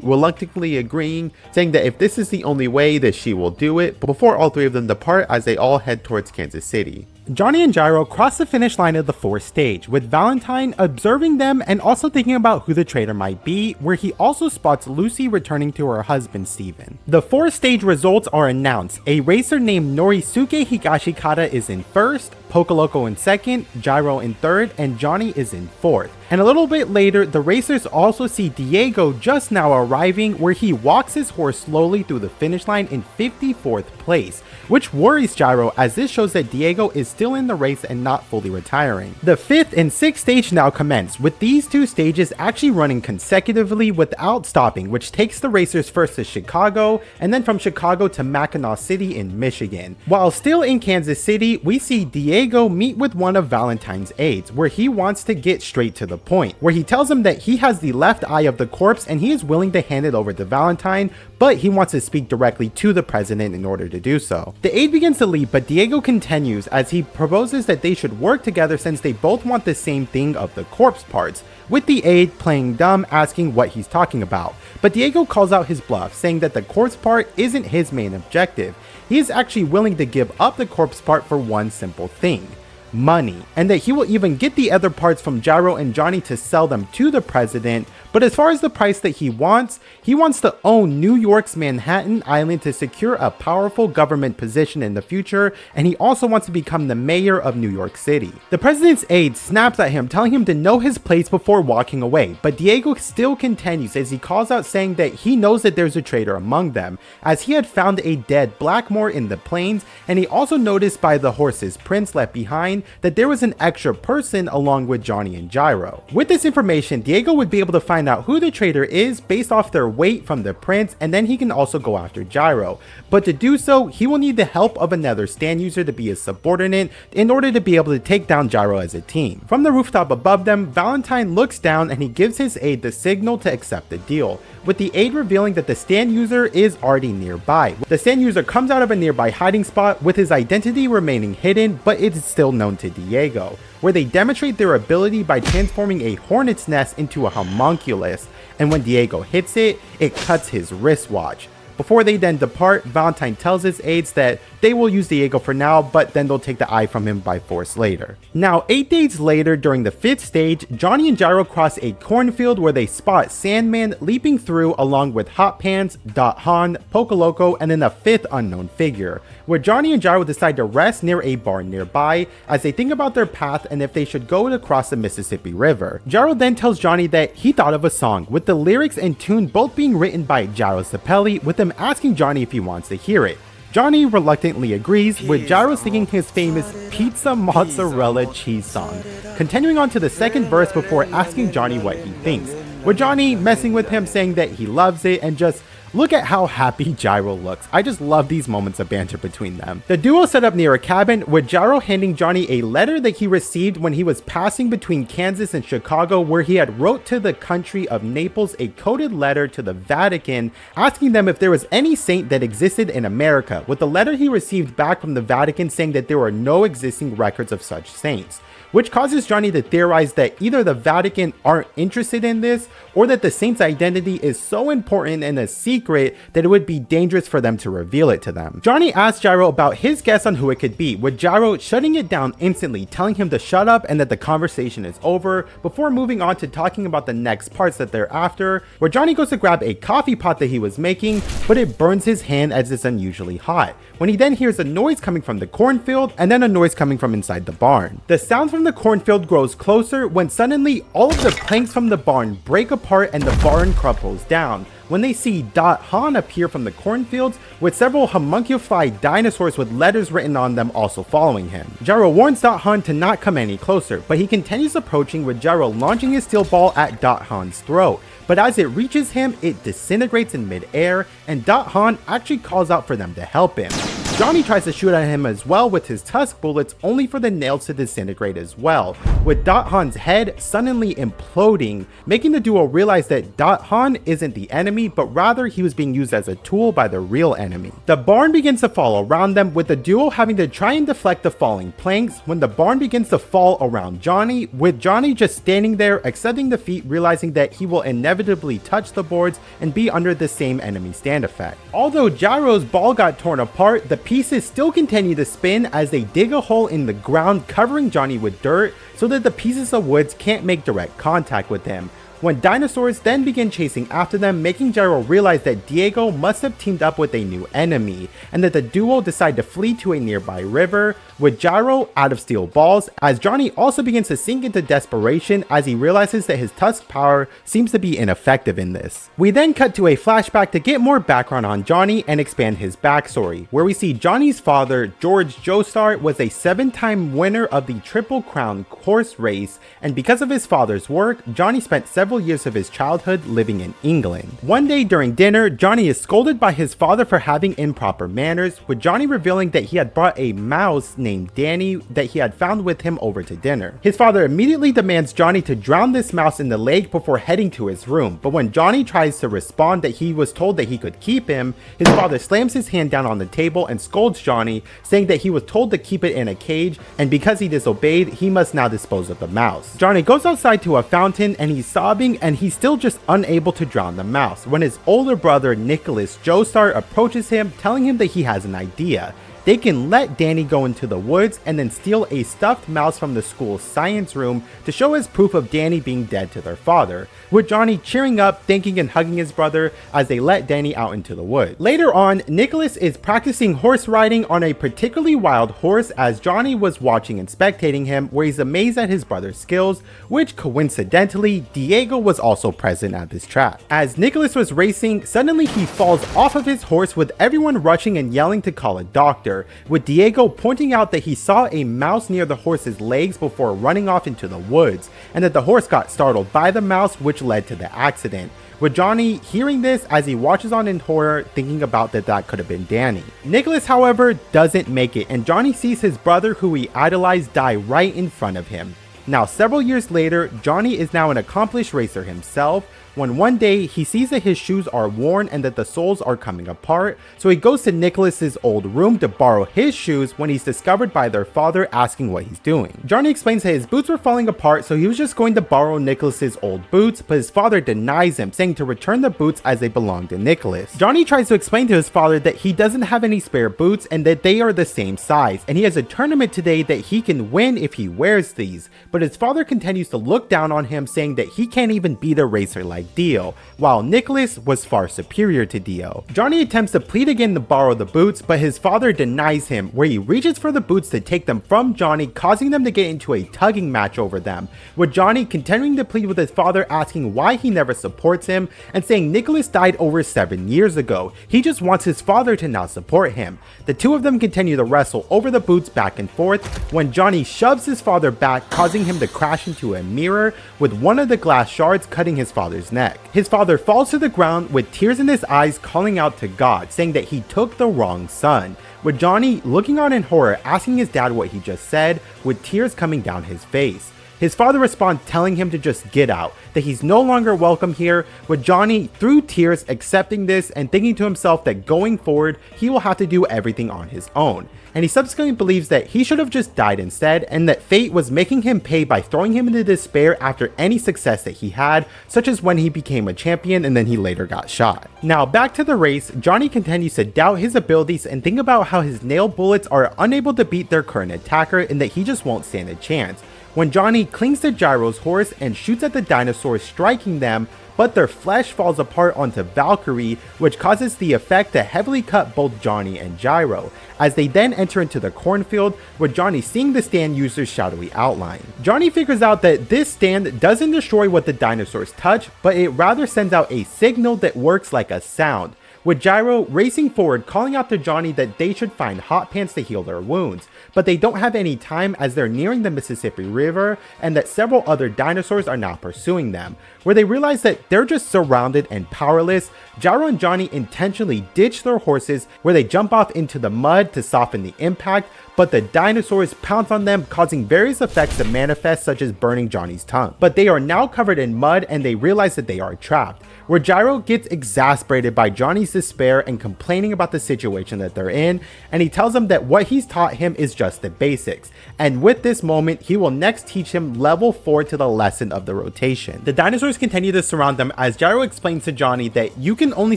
reluctantly agreeing, saying that if this is the only way that she will do it, before all 3 of them depart as they all head towards Kansas City. Johnny and Gyro cross the finish line of the 4th stage, with Valentine observing them and also thinking about who the traitor might be, where he also spots Lucy returning to her husband Steven. The 4th stage results are announced. A racer named Norisuke Higashikata is in 1st, Pocoloco in 2nd, Gyro in 3rd, and Johnny is in 4th. And a little bit later, the racers also see Diego just now arriving, where he walks his horse slowly through the finish line in 54th place, which worries Gyro, as this shows that Diego is still in the race and not fully retiring. The 5th and 6th stage now commence, with these 2 stages actually running consecutively without stopping, which takes the racers first to Chicago, and then from Chicago to Mackinac City in Michigan. While still in Kansas City, we see Diego meet with one of Valentine's aides, where he wants to get straight to the point, where he tells him that he has the left eye of the corpse and he is willing to hand it over to Valentine, but he wants to speak directly to the president in order to do so. The aide begins to leave, but Diego continues as he proposes that they should work together since they both want the same thing of the corpse parts, with the aide playing dumb, asking what he's talking about. But Diego calls out his bluff, saying that the corpse part isn't his main objective. He is actually willing to give up the corpse part for one simple thing: money, and that he will even get the other parts from Gyro and Johnny to sell them to the president. But as far as the price that he wants to own New York's Manhattan Island to secure a powerful government position in the future, and he also wants to become the mayor of New York City. The president's aide snaps at him, telling him to know his place before walking away, but Diego still continues as he calls out, saying that he knows that there's a traitor among them, as he had found a dead Blackmore in the plains, and he also noticed by the horse's prints left behind that there was an extra person along with Johnny and Gyro. With this information, Diego would be able to find out who the traitor is based off their weight from the prints, and then he can also go after Gyro. But to do so, he will need the help of another stand user to be his subordinate in order to be able to take down Gyro as a team. From the rooftop above them, Valentine looks down and he gives his aide the signal to accept the deal, with the aide revealing that the stand user is already nearby. The stand user comes out of a nearby hiding spot with his identity remaining hidden, but it is still known to Diego, where they demonstrate their ability by transforming a hornet's nest into a homunculus, and when Diego hits it, it cuts his wristwatch. Before they then depart, Valentine tells his aides that they will use Diego for now, but then they'll take the eye from him by force later. Now, 8 days later, during the 5th stage, Johnny and Gyro cross a cornfield where they spot Sandman leaping through along with Hot Pants, Dot Han, Pocoloco, and then a 5th unknown figure, where Johnny and Gyro decide to rest near a barn nearby as they think about their path and if they should go to cross the Mississippi River. Gyro then tells Johnny that he thought of a song, with the lyrics and tune both being written by Gyro Zepelli, with him asking Johnny if he wants to hear it. Johnny reluctantly agrees, with Gyro singing his famous Pizza Mozzarella Cheese song, continuing on to the 2nd verse before asking Johnny what he thinks, with Johnny messing with him, saying that he loves it, and just look at how happy Gyro looks. I just love these moments of banter between them. The duo set up near a cabin, with Gyro handing Johnny a letter that he received when he was passing between Kansas and Chicago, where he had wrote to the country of Naples a coded letter to the Vatican asking them if there was any saint that existed in America, with the letter he received back from the Vatican saying that there were no existing records of such saints, which causes Johnny to theorize that either the Vatican aren't interested in this, or that the saint's identity is so important and a secret that it would be dangerous for them to reveal it to them. Johnny asks Gyro about his guess on who it could be, with Gyro shutting it down instantly, telling him to shut up and that the conversation is over, before moving on to talking about the next parts that they're after, where Johnny goes to grab a coffee pot that he was making, but it burns his hand as it's unusually hot, when he then hears a noise coming from the cornfield and then a noise coming from inside the barn. The sound from the cornfield grows closer when suddenly all of the planks from the barn break apart and the barn crumples down, when they see Dot Han appear from the cornfields with several homunculified dinosaurs with letters written on them also following him. Gyro warns Dot Han to not come any closer, but he continues approaching, with Gyro launching his steel ball at Dot Han's throat. But as it reaches him, it disintegrates in midair, and Dot Han actually calls out for them to help him. Johnny tries to shoot at him as well with his tusk bullets, only for the nails to disintegrate as well, with Dot Han's head suddenly imploding, making the duo realize that Dot Han isn't the enemy, but rather he was being used as a tool by the real enemy. The barn begins to fall around them, with the duo having to try and deflect the falling planks, when the barn begins to fall around Johnny, with Johnny just standing there accepting defeat, realizing that he will inevitably touch the boards and be under the same enemy stand effect. Although Gyro's ball got torn apart, the pieces still continue to spin as they dig a hole in the ground, covering Johnny with dirt so that the pieces of woods can't make direct contact with him, when dinosaurs then begin chasing after them, making Gyro realize that Diego must have teamed up with a new enemy, and that the duo decide to flee to a nearby river, with Gyro out of steel balls, as Johnny also begins to sink into desperation as he realizes that his tusk power seems to be ineffective in this. We then cut to a flashback to get more background on Johnny and expand his backstory, where we see Johnny's father, Johnny Joestar, was a 7-time winner of the Triple Crown horse race, and because of his father's work, Johnny spent several years of his childhood living in England. One day during dinner, Johnny is scolded by his father for having improper manners, with Johnny revealing that he had brought a mouse named Danny that he had found with him over to dinner. His father immediately demands Johnny to drown this mouse in the lake before heading to his room, but when Johnny tries to respond that he was told that he could keep him, his father slams his hand down on the table and scolds Johnny, saying that he was told to keep it in a cage, and because he disobeyed, he must now dispose of the mouse. Johnny goes outside to a fountain and he's sobbing, and he's still just unable to drown the mouse, when his older brother Nicholas Joestar approaches him, telling him that he has an idea. They can let Danny go into the woods and then steal a stuffed mouse from the school's science room to show as proof of Danny being dead to their father, with Johnny cheering up, thanking and hugging his brother as they let Danny out into the woods. Later on, Nicholas is practicing horse riding on a particularly wild horse as Johnny was watching and spectating him, where he's amazed at his brother's skills, which coincidentally, Diego was also present at this track. As Nicholas was racing, suddenly he falls off of his horse, with everyone rushing and yelling to call a doctor, with Diego pointing out that he saw a mouse near the horse's legs before running off into the woods, and that the horse got startled by the mouse, which led to the accident, with Johnny hearing this as he watches on in horror, thinking about that could have been Danny. Nicholas, however, doesn't make it, and Johnny sees his brother, who he idolized, die right in front of him. Now, several years later, Johnny is now an accomplished racer himself, when one day he sees that his shoes are worn and that the soles are coming apart, so he goes to Nicholas's old room to borrow his shoes when he's discovered by their father asking what he's doing. Johnny explains that his boots were falling apart, so he was just going to borrow Nicholas's old boots, but his father denies him, saying to return the boots as they belong to Nicholas. Johnny tries to explain to his father that he doesn't have any spare boots and that they are the same size, and he has a tournament today that he can win if he wears these, but his father continues to look down on him, saying that he can't even beat a racer like Dio, while Nicholas was far superior to Dio. Johnny attempts to plead again to borrow the boots, but his father denies him, where he reaches for the boots to take them from Johnny, causing them to get into a tugging match over them, with Johnny continuing to plead with his father, asking why he never supports him and saying Nicholas died over 7 years ago. He just wants his father to now support him. The two of them continue to wrestle over the boots back and forth when Johnny shoves his father back, causing him to crash into a mirror, with one of the glass shards cutting his father's neck. His father falls to the ground with tears in his eyes, calling out to God, saying that he took the wrong son, with Johnny looking on in horror, asking his dad what he just said, with tears coming down his face. His father responds telling him to just get out, that he's no longer welcome here, with Johnny through tears accepting this and thinking to himself that going forward he will have to do everything on his own. And he subsequently believes that he should have just died instead, and that fate was making him pay by throwing him into despair after any success that he had, such as when he became a champion and then he later got shot. Now back to the race, Johnny continues to doubt his abilities and think about how his nail bullets are unable to beat their current attacker and that he just won't stand a chance, when Johnny clings to Gyro's horse and shoots at the dinosaurs, striking them, but their flesh falls apart onto Valkyrie, which causes the effect to heavily cut both Johnny and Gyro, as they then enter into the cornfield, with Johnny seeing the stand user's shadowy outline. Johnny figures out that this stand doesn't destroy what the dinosaurs touch, but it rather sends out a signal that works like a sound, with Gyro racing forward, calling out to Johnny that they should find hot pants to heal their wounds, but they don't have any time as they're nearing the Mississippi River and that several other dinosaurs are now pursuing them, where they realize that they're just surrounded and powerless. Gyro and Johnny intentionally ditch their horses, where they jump off into the mud to soften the impact, but the dinosaurs pounce on them, causing various effects to manifest, such as burning Johnny's tongue. But they are now covered in mud and they realize that they are trapped, where Gyro gets exasperated by Johnny's despair and complaining about the situation that they're in, and he tells them that what he's taught him is just the basics, and with this moment he will next teach him level 4 to the lesson of the rotation. The dinosaurs continue to surround them as Gyro explains to Johnny that you can only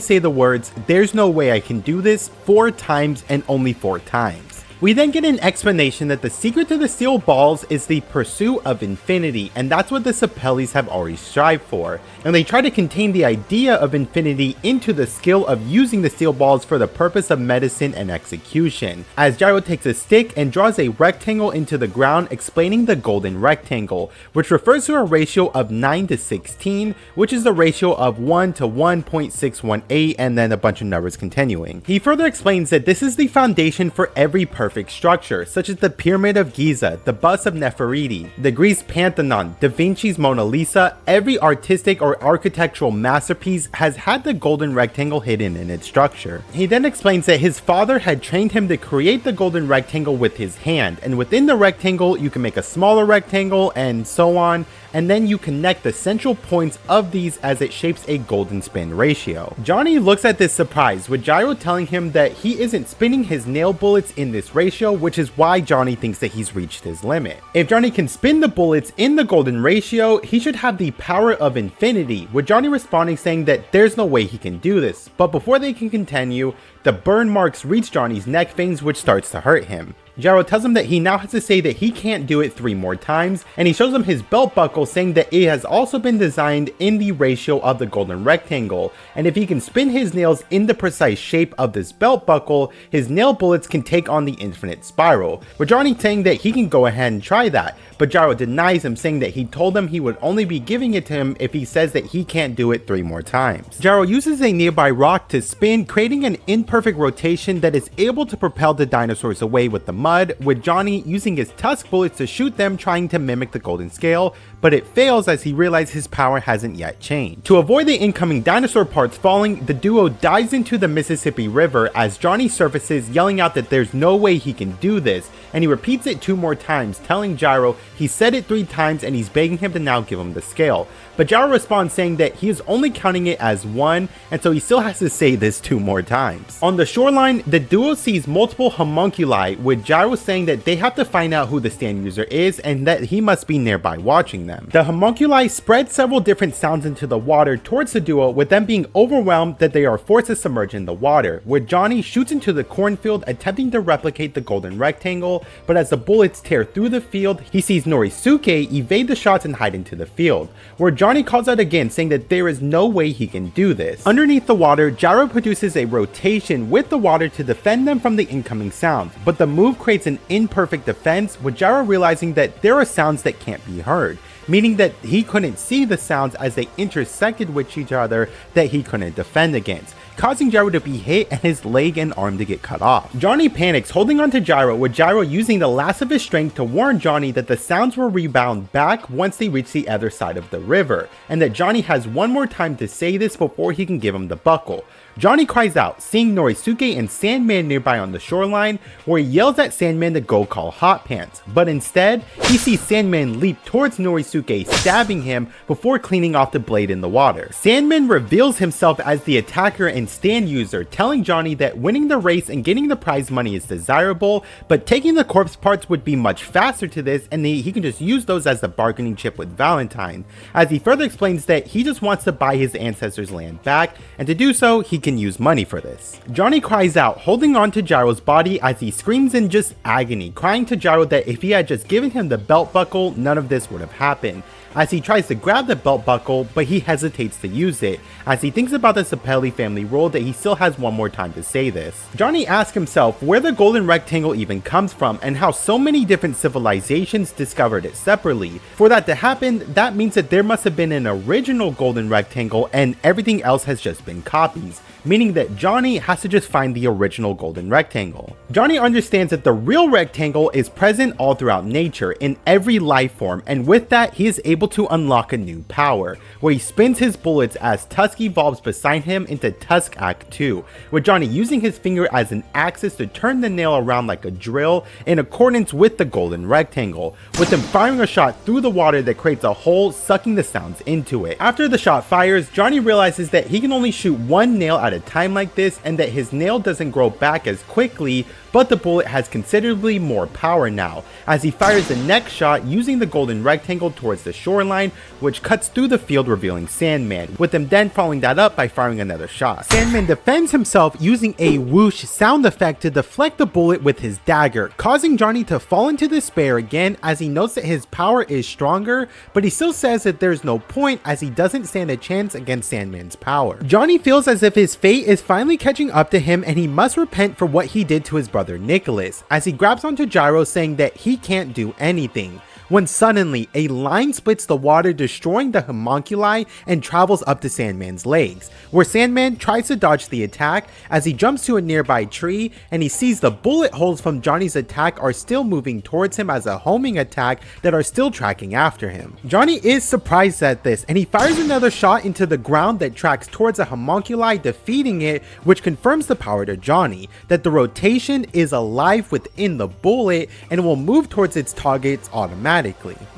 say the words "there's no way I can do this" 4 times and only 4 times. We then get an explanation that the secret to the steel balls is the pursuit of infinity, and that's what the Zepellis have always strived for, and they try to contain the idea of infinity into the skill of using the steel balls for the purpose of medicine and execution, as Gyro takes a stick and draws a rectangle into the ground, explaining the golden rectangle, which refers to a ratio of 9 to 16, which is the ratio of 1 to 1.618, and then a bunch of numbers continuing. He further explains that this is the foundation for every perfect structure, such as the Pyramid of Giza, the bust of Nefertiti, the Greece Pantheon, Da Vinci's Mona Lisa. Every artistic or architectural masterpiece has had the golden rectangle hidden in its structure. He then explains that his father had trained him to create the golden rectangle with his hand, and within the rectangle you can make a smaller rectangle and so on, and then you connect the central points of these as it shapes a golden spin ratio. Johnny looks at this surprised, with Gyro telling him that he isn't spinning his nail bullets in this ratio, which is why Johnny thinks that he's reached his limit. If Johnny can spin the bullets in the golden ratio, he should have the power of infinity, with Johnny responding saying that there's no way he can do this, but before they can continue, the burn marks reach Johnny's neck veins, which starts to hurt him. Gyro tells him that he now has to say that he can't do it 3 more times, and he shows him his belt buckle, saying that it has also been designed in the ratio of the golden rectangle, and if he can spin his nails in the precise shape of this belt buckle, his nail bullets can take on the infinite spiral, with Johnny saying that he can go ahead and try that, but Gyro denies him, saying that he told him he would only be giving it to him if he says that he can't do it 3 more times. Gyro uses a nearby rock to spin, creating an imperfect rotation that is able to propel the dinosaurs away with the mud, with Johnny using his tusk bullets to shoot them, trying to mimic the golden scale, but it fails as he realizes his power hasn't yet changed. To avoid the incoming dinosaur parts falling, the duo dives into the Mississippi River as Johnny surfaces, yelling out that there's no way he can do this, and he repeats it 2 more times, telling Gyro he said it 3 times and he's begging him to now give him the scale. But Gyro responds saying that he is only counting it as 1, and so he still has to say this 2 more times. On the shoreline, the duo sees multiple homunculi, with Gyro saying that they have to find out who the stand user is and that he must be nearby watching them. The homunculi spread several different sounds into the water towards the duo, with them being overwhelmed that they are forced to submerge in the water, where Johnny shoots into the cornfield attempting to replicate the golden rectangle, but as the bullets tear through the field, he sees Norisuke evade the shots and hide into the field, where Johnny calls out again saying that there is no way he can do this. Underneath the water, Gyro produces a rotation with the water to defend them from the incoming sounds, but the move creates an imperfect defense, with Gyro realizing that there are sounds that can't be heard, meaning that he couldn't see the sounds as they intersected with each other that he couldn't defend against, causing Gyro to be hit and his leg and arm to get cut off. Johnny panics, holding onto Gyro, with Gyro using the last of his strength to warn Johnny that the sounds will rebound back once they reach the other side of the river, and that Johnny has 1 more time to say this before he can give him the buckle. Johnny cries out, seeing Norisuke and Sandman nearby on the shoreline, where he yells at Sandman to go call Hot Pants, but instead, he sees Sandman leap towards Norisuke, stabbing him before cleaning off the blade in the water. Sandman reveals himself as the attacker and stand user, telling Johnny that winning the race and getting the prize money is desirable, but taking the corpse parts would be much faster to this, and he can just use those as the bargaining chip with Valentine, as he further explains that he just wants to buy his ancestors' land back, and to do so, he can use money for this. Johnny cries out, holding on to Gyro's body as he screams in just agony, crying to Gyro that if he had just given him the belt buckle, none of this would have happened, as he tries to grab the belt buckle, but he hesitates to use it, as he thinks about the Zepelli family rule that he still has 1 more time to say this. Johnny asks himself where the golden rectangle even comes from and how so many different civilizations discovered it separately. For that to happen, that means that there must have been an original golden rectangle and everything else has just been copies, meaning that Johnny has to just find the original golden rectangle. Johnny understands that the real rectangle is present all throughout nature in every life form, and with that he is able to unlock a new power, where he spins his bullets as Tusk evolves beside him into Tusk Act 2, with Johnny using his finger as an axis to turn the nail around like a drill in accordance with the golden rectangle, with him firing a shot through the water that creates a hole, sucking the sounds into it. After the shot fires, Johnny realizes that he can only shoot 1 nail at a time like this, and that his nail doesn't grow back as quickly, but the bullet has considerably more power now, as he fires the next shot using the golden rectangle towards the shoreline, which cuts through the field revealing Sandman, with him then following that up by firing another shot. Sandman defends himself using a whoosh sound effect to deflect the bullet with his dagger, causing Johnny to fall into despair again as he notes that his power is stronger, but he still says that there's no point as he doesn't stand a chance against Sandman's power. Johnny feels as if his fate is finally catching up to him and he must repent for what he did to his brother Nicholas, as he grabs onto Gyro saying that he can't do anything, when suddenly a line splits the water, destroying the homunculi and travels up to Sandman's legs, where Sandman tries to dodge the attack as he jumps to a nearby tree, and he sees the bullet holes from Johnny's attack are still moving towards him as a homing attack that are still tracking after him. Johnny is surprised at this, and he fires another shot into the ground that tracks towards a homunculi, defeating it, which confirms the power to Johnny that the rotation is alive within the bullet and will move towards its targets automatically.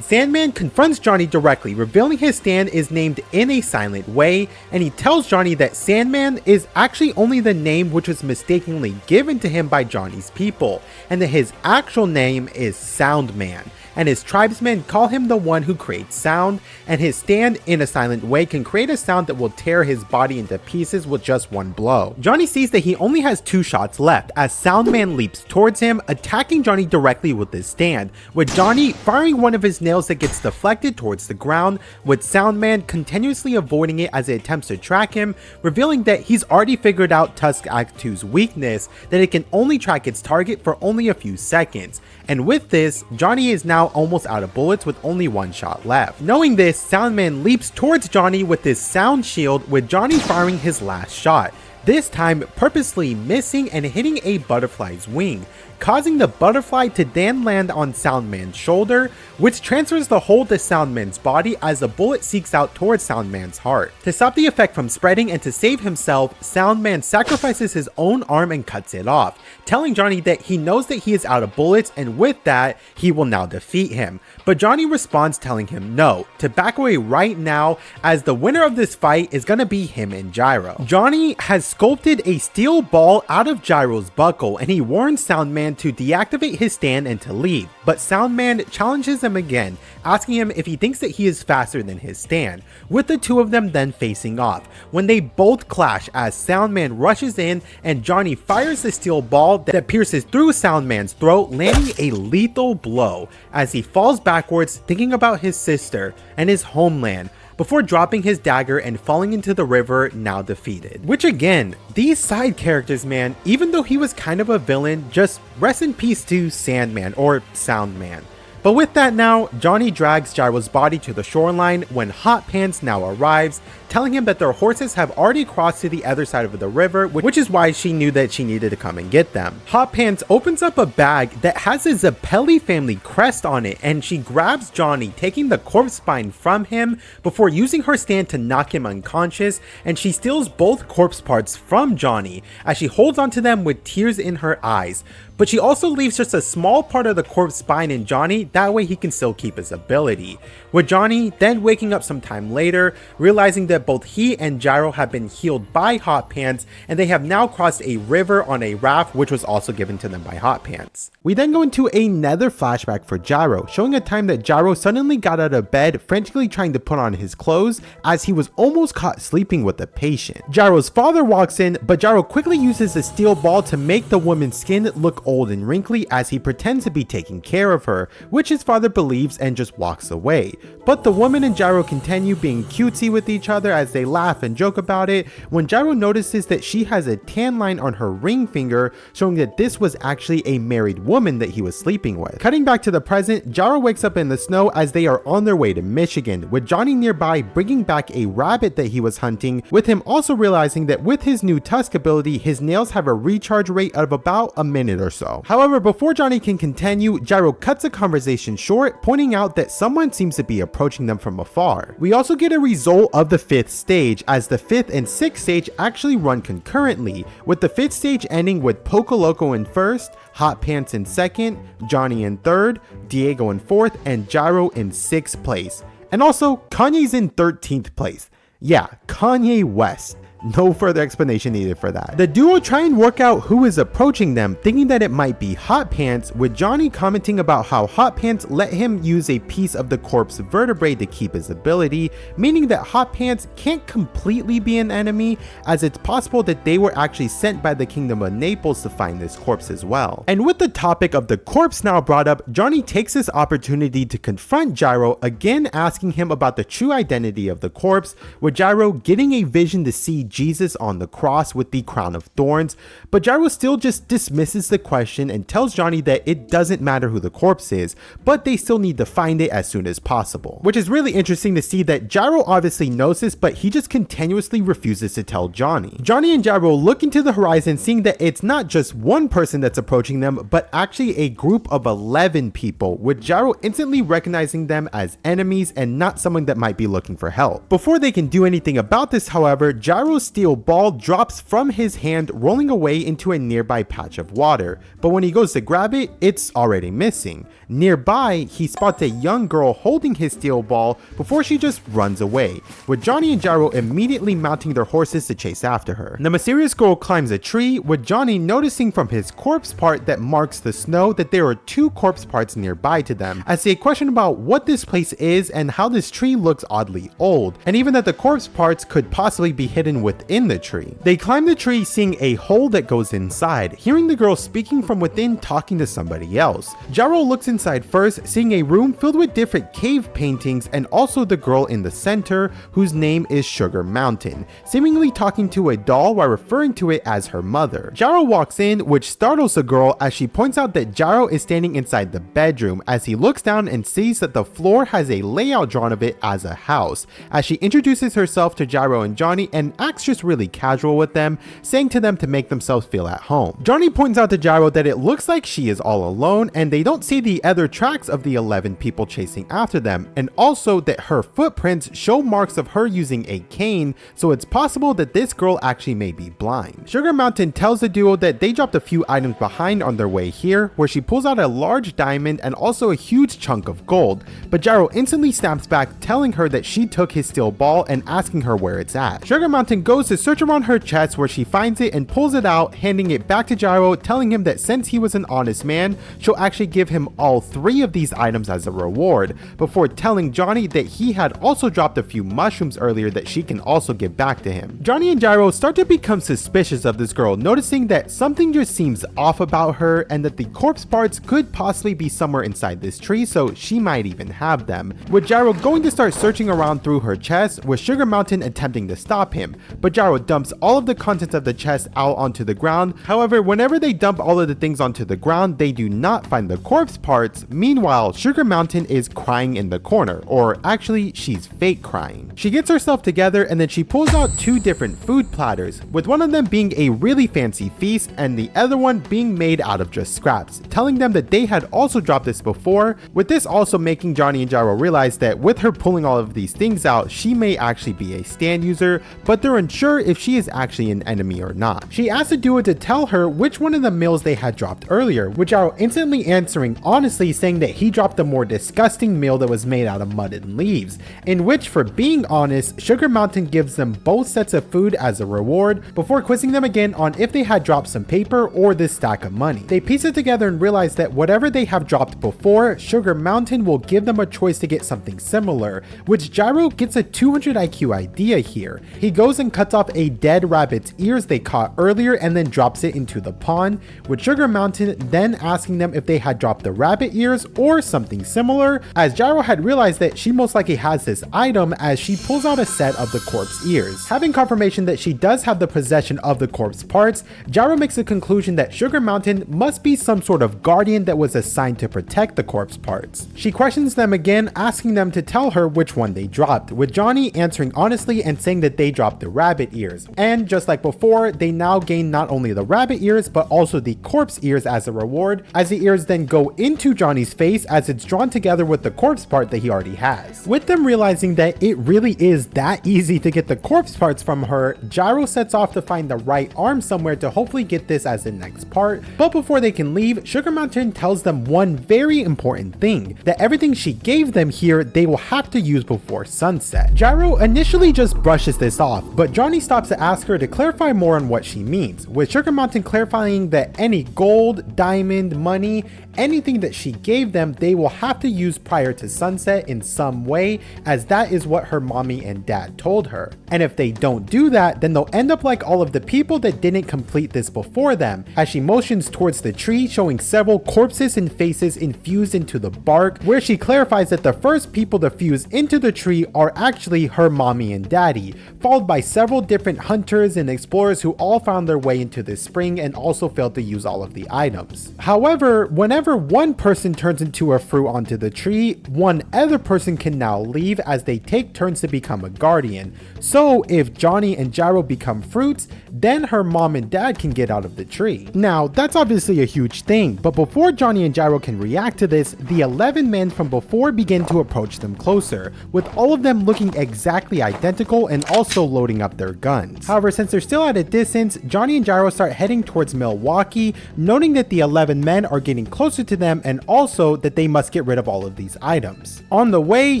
Sandman confronts Johnny directly, revealing his stand is named in a silent way, and he tells Johnny that Sandman is actually only the name which was mistakenly given to him by Johnny's people, and that his actual name is Soundman, and his tribesmen call him the one who creates sound, and his stand in a silent way can create a sound that will tear his body into pieces with just 1 blow. Johnny sees that he only has 2 shots left as Soundman leaps towards him, attacking Johnny directly with his stand, with Johnny firing one of his nails that gets deflected towards the ground, with Soundman continuously avoiding it as it attempts to track him, revealing that he's already figured out Tusk Act 2's weakness, that it can only track its target for only a few seconds. And with this, Johnny is now almost out of bullets with only 1 shot left. Knowing this, Soundman leaps towards Johnny with his sound shield, with Johnny firing his last shot. this time purposely missing and hitting a butterfly's wing, causing the butterfly to then land on Sandman's shoulder, which transfers the hold to Sandman's body as the bullet seeks out towards Sandman's heart. To stop the effect from spreading and to save himself, Sandman sacrifices his own arm and cuts it off, telling Johnny that he knows that he is out of bullets and with that, he will now defeat him. But Johnny responds telling him no, to back away right now as the winner of this fight is gonna be him and Gyro. Johnny has sculpted a steel ball out of Gyro's buckle and he warns Sandman to deactivate his stand and to leave, but Sandman challenges him again, asking him if he thinks that he is faster than his stand, with the two of them then facing off, when they both clash as Sandman rushes in and Johnny fires the steel ball that pierces through Sandman's throat, landing a lethal blow as he falls backwards thinking about his sister and his homeland, before dropping his dagger and falling into the river, now defeated. Which again, these side characters, man, even though he was kind of a villain, just rest in peace to Sandman or Soundman. But with that now, Johnny drags Gyro's body to the shoreline when Hot Pants now arrives, telling him that their horses have already crossed to the other side of the river, which is why she knew that she needed to come and get them. Hot Pants opens up a bag that has a Zepelli family crest on it, and she grabs Johnny, taking the corpse spine from him before using her stand to knock him unconscious, and she steals both corpse parts from Johnny as she holds onto them with tears in her eyes. But she also leaves just a small part of the corpse spine in Johnny, that way he can still keep his ability. With Johnny then waking up some time later, realizing that both he and Gyro have been healed by Hot Pants, and they have now crossed a river on a raft, which was also given to them by Hot Pants. We then go into another flashback for Gyro, showing a time that Gyro suddenly got out of bed, frantically trying to put on his clothes as he was almost caught sleeping with a patient. Gyro's father walks in, but Gyro quickly uses a steel ball to make the woman's skin look old and wrinkly as he pretends to be taking care of her, which his father believes and just walks away. But the woman and Gyro continue being cutesy with each other as they laugh and joke about it, when Gyro notices that she has a tan line on her ring finger, showing that this was actually a married woman that he was sleeping with. Cutting back to the present, Gyro wakes up in the snow as they are on their way to Michigan, with Johnny nearby bringing back a rabbit that he was hunting, with him also realizing that with his new tusk ability, his nails have a recharge rate of about a minute or so. However, before Johnny can continue, Gyro cuts the conversation short, pointing out that someone seems to be approaching them from afar. We also get a result of the 5th stage, as the 5th and 6th stage actually run concurrently, with the 5th stage ending with Poco Loco in 1st, Hot Pants in 2nd, Johnny in 3rd, Diego in 4th, and Gyro in 6th place. And also, Kanye's in 13th place. Yeah, Kanye West. No further explanation needed for that. The duo try and work out who is approaching them, thinking that it might be Hot Pants, with Johnny commenting about how Hot Pants let him use a piece of the corpse vertebrae to keep his ability, meaning that Hot Pants can't completely be an enemy, as it's possible that they were actually sent by the Kingdom of Naples to find this corpse as well. And with the topic of the corpse now brought up, Johnny takes this opportunity to confront Gyro, again asking him about the true identity of the corpse, with Gyro getting a vision to see Jesus on the cross with the crown of thorns, but Gyro still just dismisses the question and tells Johnny that it doesn't matter who the corpse is, but they still need to find it as soon as possible. Which is really interesting to see that Gyro obviously knows this, but he just continuously refuses to tell Johnny. Johnny and Gyro look into the horizon, seeing that it's not just one person that's approaching them, but actually a group of 11 people, with Gyro instantly recognizing them as enemies and not someone that might be looking for help. Before they can do anything about this, however, Gyro's steel ball drops from his hand, rolling away into a nearby patch of water, but when he goes to grab it, it's already missing. Nearby, he spots a young girl holding his steel ball before she just runs away, with Johnny and Gyro immediately mounting their horses to chase after her. The mysterious girl climbs a tree, with Johnny noticing from his corpse part that marks the snow that there are 2 corpse parts nearby to them, as they question about what this place is and how this tree looks oddly old, and even that the corpse parts could possibly be hidden within the tree. They climb the tree, seeing a hole that goes inside, hearing the girl speaking from within, talking to somebody else. Gyro looks inside first, seeing a room filled with different cave paintings and also the girl in the center, whose name is Sugar Mountain, seemingly talking to a doll while referring to it as her mother. Gyro walks in, which startles the girl as she points out that Gyro is standing inside the bedroom, as he looks down and sees that the floor has a layout drawn of it as a house, as she introduces herself to Gyro and Johnny and acts acts just really casual with them, saying to them to make themselves feel at home. Johnny points out to Gyro that it looks like she is all alone and they don't see the other tracks of the 11 people chasing after them, and also that her footprints show marks of her using a cane, so it's possible that this girl actually may be blind. Sugar Mountain tells the duo that they dropped a few items behind on their way here, where she pulls out a large diamond and also a huge chunk of gold, but Gyro instantly snaps back, telling her that she took his steel ball and asking her where it's at. Sugar Mountain goes to search around her chest where she finds it and pulls it out, handing it back to Gyro, telling him that since he was an honest man, she'll actually give him all 3 of these items as a reward, before telling Johnny that he had also dropped a few mushrooms earlier that she can also give back to him. Johnny and Gyro start to become suspicious of this girl, noticing that something just seems off about her and that the corpse parts could possibly be somewhere inside this tree, so she might even have them. With Gyro going to start searching around through her chest, with Sugar Mountain attempting to stop him, but Gyro dumps all of the contents of the chest out onto the ground. However, whenever they dump all of the things onto the ground, they do not find the corpse parts. Meanwhile, Sugar Mountain is crying in the corner, or actually she's fake crying. She gets herself together and then she pulls out 2 different food platters, with one of them being a really fancy feast and the other one being made out of just scraps, telling them that they had also dropped this before, with this also making Johnny and Gyro realize that with her pulling all of these things out, she may actually be a stand user, but they're unsure if she is actually an enemy or not. She asked the duo to tell her which one of the meals they had dropped earlier, with Gyro instantly answering honestly, saying that he dropped the more disgusting meal that was made out of mud and leaves, in which, for being honest, Sugar Mountain gives them both sets of food as a reward, before quizzing them again on if they had dropped some paper or this stack of money. They piece it together and realize that whatever they have dropped before, Sugar Mountain will give them a choice to get something similar, which Gyro gets a 200 IQ idea here. He goes and cuts off a dead rabbit's ears they caught earlier and then drops it into the pond, with Sugar Mountain then asking them if they had dropped the rabbit ears or something similar, as Gyro had realized that she most likely has this item as she pulls out a set of the corpse ears. Having confirmation that she does have the possession of the corpse parts, Gyro makes the conclusion that Sugar Mountain must be some sort of guardian that was assigned to protect the corpse parts. She questions them again, asking them to tell her which one they dropped, with Johnny answering honestly and saying that they dropped the rabbit ears. And just like before, they now gain not only the rabbit ears but also the corpse ears as a reward, as the ears then go into Johnny's face as it's drawn together with the corpse part that he already has. With them realizing that it really is that easy to get the corpse parts from her, Gyro sets off to find the right arm somewhere to hopefully get this as the next part, but before they can leave, Sugar Mountain tells them one very important thing, that everything she gave them here they will have to use before sunset. Gyro initially just brushes this off, but Johnny stops to ask her to clarify more on what she means, with Sugar Mountain clarifying that any gold, diamond, money, anything that she gave them they will have to use prior to sunset in some way, as that is what her mommy and dad told her. And if they don't do that, then they'll end up like all of the people that didn't complete this before them, as she motions towards the tree, showing several corpses and faces infused into the bark, where she clarifies that the first people to fuse into the tree are actually her mommy and daddy, followed by several different hunters and explorers who all found their way into this spring and also failed to use all of the items. However, whenever one person turns into a fruit onto the tree, one other person can now leave as they take turns to become a guardian. So if Johnny and Gyro become fruits, then her mom and dad can get out of the tree. Now, that's obviously a huge thing, but before Johnny and Gyro can react to this, the 11 men from before begin to approach them closer, with all of them looking exactly identical and also loading up their guns. However, since they're still at a distance, Johnny and Gyro start heading towards Milwaukee, noting that the 11 men are getting closer to them and also that they must get rid of all of these items. On the way,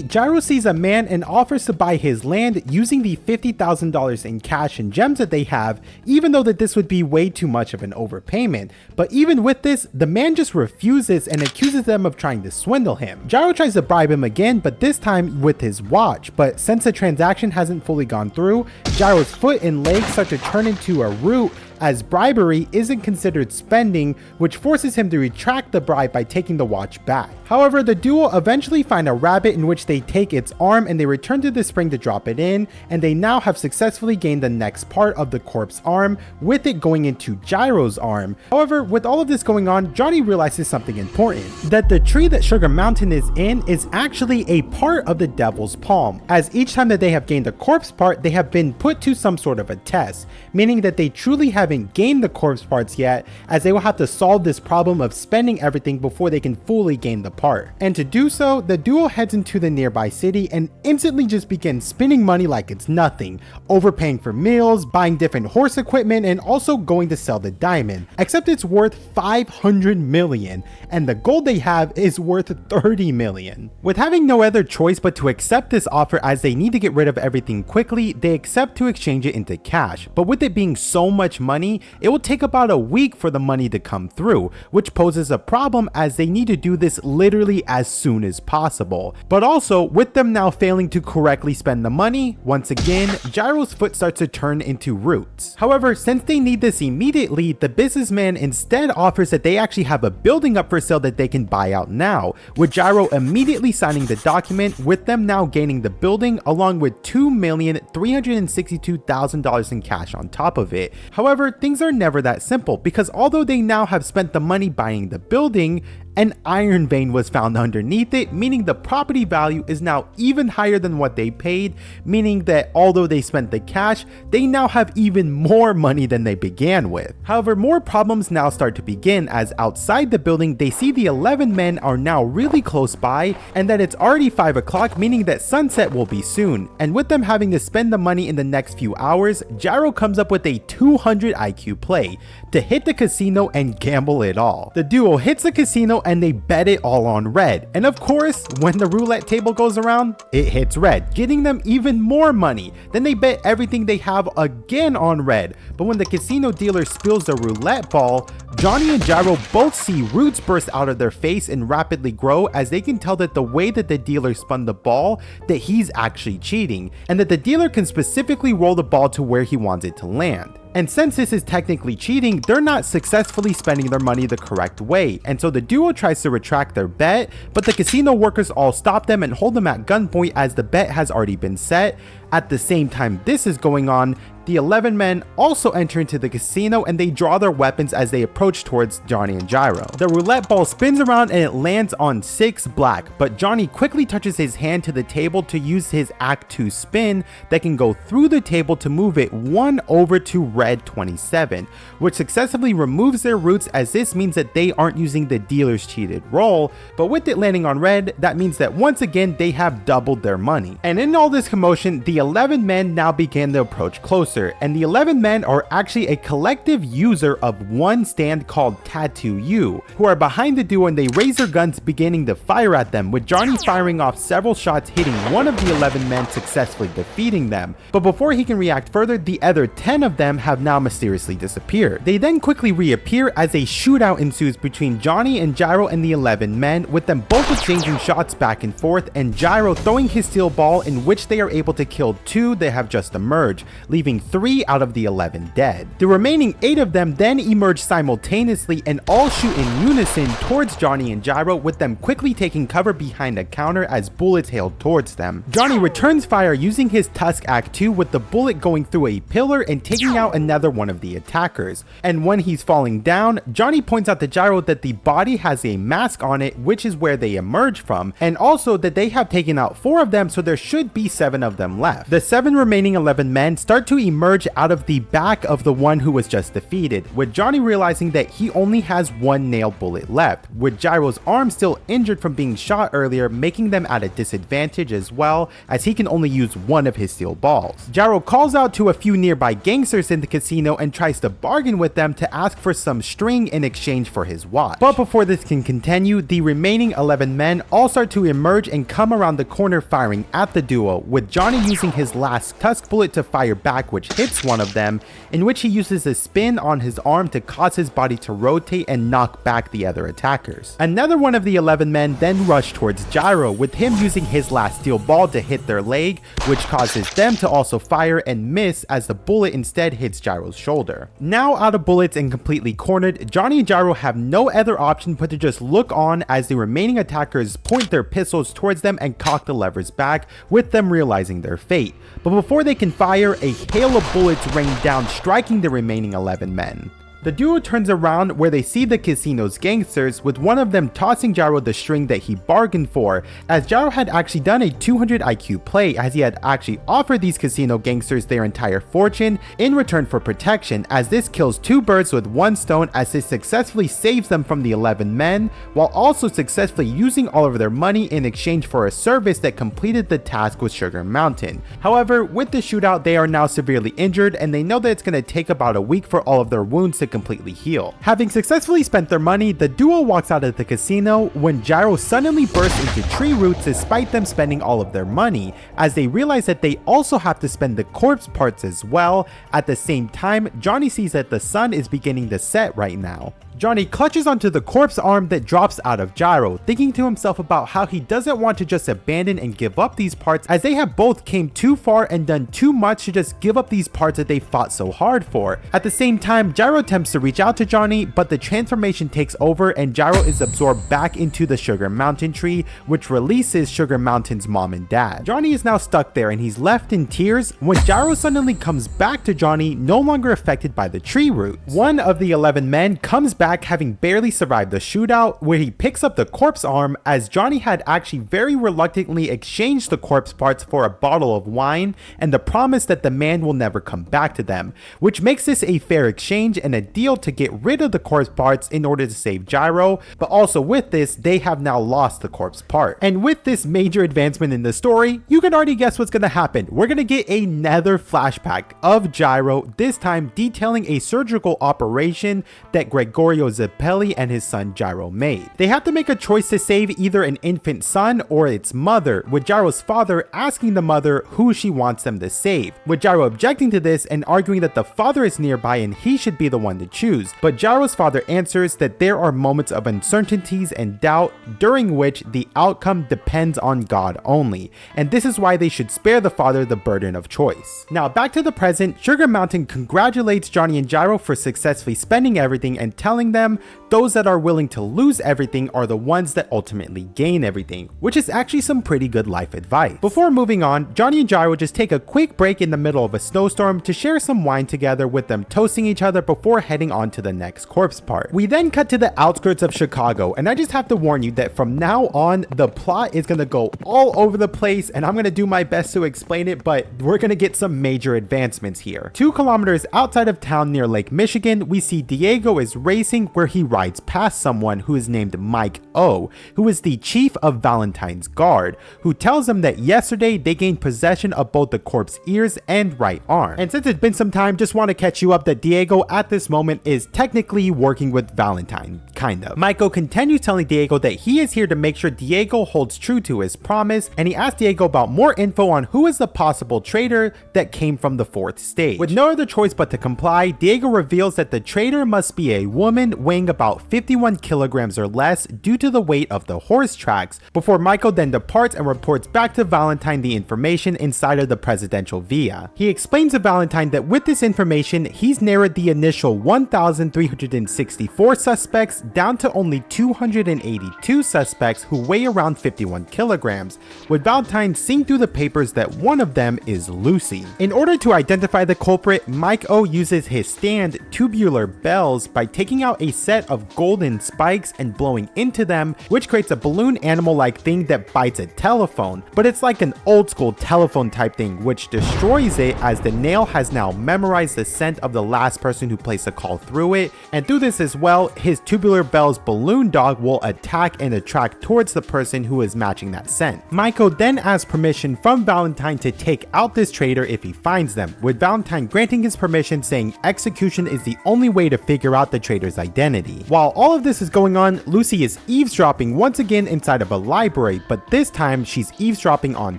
Gyro sees a man and offers to buy his land using the $50,000 in cash and gems that they have, even though that this would be way too much of an overpayment. But even with this, the man just refuses and accuses them of trying to swindle him. Gyro tries to bribe him again, but this time with his watch, but since the transaction hasn't fully gone through, Gyro's foot and legs start to turn into a root, as bribery isn't considered spending, which forces him to retract the bribe by taking the watch back. However, the duo eventually find a rabbit in which they take its arm and they return to the spring to drop it in, and they now have successfully gained the next part of the corpse arm, with it going into Gyro's arm. However, with all of this going on, Johnny realizes something important, that the tree that Sugar Mountain is in is actually a part of the Devil's Palm, as each time that they have gained the corpse part, they have been put to some sort of a test, meaning that they truly haven't gained the corpse parts yet, as they will have to solve this problem of spending everything before they can fully gain the part. And to do so, the duo heads into the nearby city and instantly just begins spending money like it's nothing, overpaying for meals, buying different horse equipment, and also going to sell the diamond, except it's worth 500 million, and the gold they have is worth 30 million. With having no other choice but to accept this offer as they need to get rid of everything quickly, they accept to exchange it into cash, but with it being so much money, it will take about a week for the money to come through, which poses a problem as they need to do this literally as soon as possible. But also, with them now failing to correctly spend the money, once again, Gyro's foot starts to turn into roots. However, since they need this immediately, the businessman instead offers that they actually have a building up for sale that they can buy out now, with Gyro immediately signing the document, with them now gaining the building along with $2,362,000 in cash on top of it. However, things are never that simple, because although they now have spent the money buying the building, an iron vein was found underneath it, meaning the property value is now even higher than what they paid, meaning that although they spent the cash, they now have even more money than they began with. However, more problems now start to begin, as outside the building they see the 11 men are now really close by, and that it's already 5 o'clock, meaning that sunset will be soon. And with them having to spend the money in the next few hours, Gyro comes up with a 200 IQ play to hit the casino and gamble it all. The duo hits the casino and they bet it all on red, and of course, when the roulette table goes around, it hits red, getting them even more money. Then they bet everything they have again on red, but when the casino dealer spills the roulette ball, Johnny and Gyro both see roots burst out of their face and rapidly grow, as they can tell that the way that the dealer spun the ball, that he's actually cheating, and that the dealer can specifically roll the ball to where he wants it to land. And since this is technically cheating, they're not successfully spending their money the correct way, and so the duo tries to retract their bet, but the casino workers all stop them and hold them at gunpoint as the bet has already been set. At the same time this is going on, the 11 men also enter into the casino and they draw their weapons as they approach towards Johnny and Gyro. The roulette ball spins around and it lands on 6 black, but Johnny quickly touches his hand to the table to use his Act 2 spin that can go through the table to move it 1 over to red 27, which successfully removes their roots, as this means that they aren't using the dealer's cheated roll, but with it landing on red, that means that once again they have doubled their money. And in all this commotion, the 11 men now began to approach closer, and the 11 men are actually a collective user of one stand called Tattoo U, who are behind the duo, and they raise their guns beginning to fire at them, with Johnny firing off several shots hitting one of the 11 men, successfully defeating them. But before he can react further, the other 10 of them have now mysteriously disappeared. They then quickly reappear as a shootout ensues between Johnny and Gyro and the 11 men, with them both exchanging shots back and forth, and Gyro throwing his steel ball, in which they are able to kill 2 that have just emerged, leaving 3 out of the 11 dead. The remaining 8 of them then emerge simultaneously and all shoot in unison towards Johnny and Gyro, with them quickly taking cover behind a counter as bullets hail towards them. Johnny returns fire using his Tusk Act 2, with the bullet going through a pillar and taking out another one of the attackers. And when he's falling down, Johnny points out to Gyro that the body has a mask on it, which is where they emerge from, and also that they have taken out 4 of them, so there should be 7 of them left. The 7 remaining 11 men start to emerge out of the back of the one who was just defeated, with Johnny realizing that he only has 1 nail bullet left, with Gyro's arm still injured from being shot earlier, making them at a disadvantage as well, as he can only use 1 of his steel balls. Gyro calls out to a few nearby gangsters in the casino and tries to bargain with them to ask for some string in exchange for his watch. But before this can continue, the remaining 11 men all start to emerge and come around the corner firing at the duo, with Johnny using his last Tusk bullet to fire back, which hits one of them, in which he uses a spin on his arm to cause his body to rotate and knock back the other attackers. Another one of the 11 men then rushed towards Gyro, with him using his last steel ball to hit their leg, which causes them to also fire and miss as the bullet instead hits Gyro's shoulder. Now out of bullets and completely cornered, Johnny and Gyro have no other option but to just look on as the remaining attackers point their pistols towards them and cock the levers back, with them realizing their fate. But before they can fire, a hail of bullets rain down, striking the remaining 11 men. The duo turns around where they see the casino's gangsters, with one of them tossing Gyro the string that he bargained for, as Gyro had actually done a 200 IQ play, as he had actually offered these casino gangsters their entire fortune in return for protection, as this kills two birds with one stone, as this successfully saves them from the 11 men, while also successfully using all of their money in exchange for a service that completed the task with Sugar Mountain. However, with the shootout, they are now severely injured, and they know that it's going to take about a week for all of their wounds to completely heal. Having successfully spent their money, the duo walks out of the casino when Gyro suddenly bursts into tree roots despite them spending all of their money, as they realize that they also have to spend the corpse parts as well. At the same time, Johnny sees that the sun is beginning to set right now. Johnny clutches onto the corpse arm that drops out of Gyro, thinking to himself about how he doesn't want to just abandon and give up these parts, as they have both came too far and done too much to just give up these parts that they fought so hard for. At the same time, Gyro attempts to reach out to Johnny, but the transformation takes over and Gyro is absorbed back into the Sugar Mountain tree, which releases Sugar Mountain's mom and dad. Johnny is now stuck there and he's left in tears when Gyro suddenly comes back to Johnny, no longer affected by the tree roots. One of the 11 men comes back having barely survived the shootout, where he picks up the corpse arm, as Johnny had actually very reluctantly exchanged the corpse parts for a bottle of wine and the promise that the man will never come back to them, which makes this a fair exchange and a deal to get rid of the corpse parts in order to save Gyro. But also with this, they have now lost the corpse part. And with this major advancement in the story, you can already guess what's gonna happen. We're gonna get another flashback of Gyro, this time detailing a surgical operation that Gyro Zepelli and his son Gyro made. They have to make a choice to save either an infant son or its mother, with Gyro's father asking the mother who she wants them to save, with Gyro objecting to this and arguing that the father is nearby and he should be the one to choose. But Gyro's father answers that there are moments of uncertainties and doubt during which the outcome depends on God only, and this is why they should spare the father the burden of choice. Now back to the present, Sugar Mountain congratulates Johnny and Gyro for successfully spending everything and telling them those that are willing to lose everything are the ones that ultimately gain everything, which is actually some pretty good life advice. Before moving on, Johnny and Gyro just take a quick break in the middle of a snowstorm to share some wine together, with them toasting each other before heading on to the next corpse part. We then cut to the outskirts of Chicago, and I just have to warn you that from now on, the plot is going to go all over the place, and I'm going to do my best to explain it, but we're going to get some major advancements here. 2 kilometers outside of town near Lake Michigan, we see Diego is racing, where he rides past someone who is named Mike O, who is the chief of Valentine's guard, who tells him that yesterday they gained possession of both the corpse ears and right arm. And since it's been some time, just want to catch you up that Diego at this moment is technically working with Valentine, kind of. Mike O continues telling Diego that he is here to make sure Diego holds true to his promise, and he asks Diego about more info on who is the possible traitor that came from the 4th stage. With no other choice but to comply, Diego reveals that the traitor must be a woman weighing about 51 kilograms or less due to the weight of the horse tracks, before Michael then departs and reports back to Valentine the information inside of the presidential villa. He explains to Valentine that with this information, he's narrowed the initial 1,364 suspects down to only 282 suspects who weigh around 51 kilograms, with Valentine seeing through the papers that one of them is Lucy. In order to identify the culprit, Mike O uses his stand tubular bells by taking out a set of golden spikes and blowing into them, which creates a balloon animal-like thing that bites a telephone, but it's like an old school telephone type thing, which destroys it, as the nail has now memorized the scent of the last person who placed a call through it, and through this as well, his tubular Tubular Belle's balloon dog will attack and attract towards the person who is matching that scent. Michael then asks permission from Valentine to take out this traitor if he finds them, with Valentine granting his permission, saying execution is the only way to figure out the traitor's identity. While all of this is going on, Lucy is eavesdropping once again inside of a library, but this time she's eavesdropping on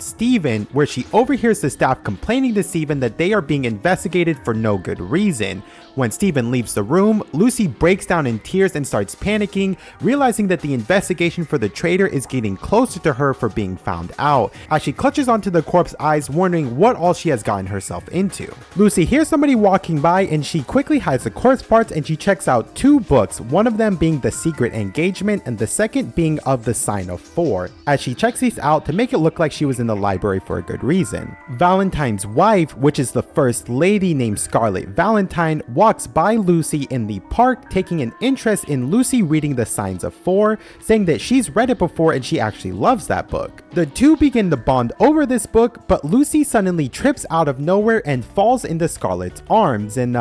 Steven, where she overhears the staff complaining to Steven that they are being investigated for no good reason. When Steven leaves the room, Lucy breaks down in tears and starts panicking, realizing that the investigation for the traitor is getting closer to her for being found out, as she clutches onto the corpse's eyes, wondering what all she has gotten herself into. Lucy hears somebody walking by and she quickly hides the corpse parts, and she checks out 2 books, one of them being The Secret Engagement and the second being Of the Sign of 4, as she checks these out to make it look like she was in the library for a good reason. Valentine's wife, which is the first lady named Scarlett Valentine, walks by Lucy in the park, taking an interest in Lucy reading The Signs of 4, saying that she's read it before and she actually loves that book. The two begin to bond over this book, but Lucy suddenly trips out of nowhere and falls into Scarlett's arms and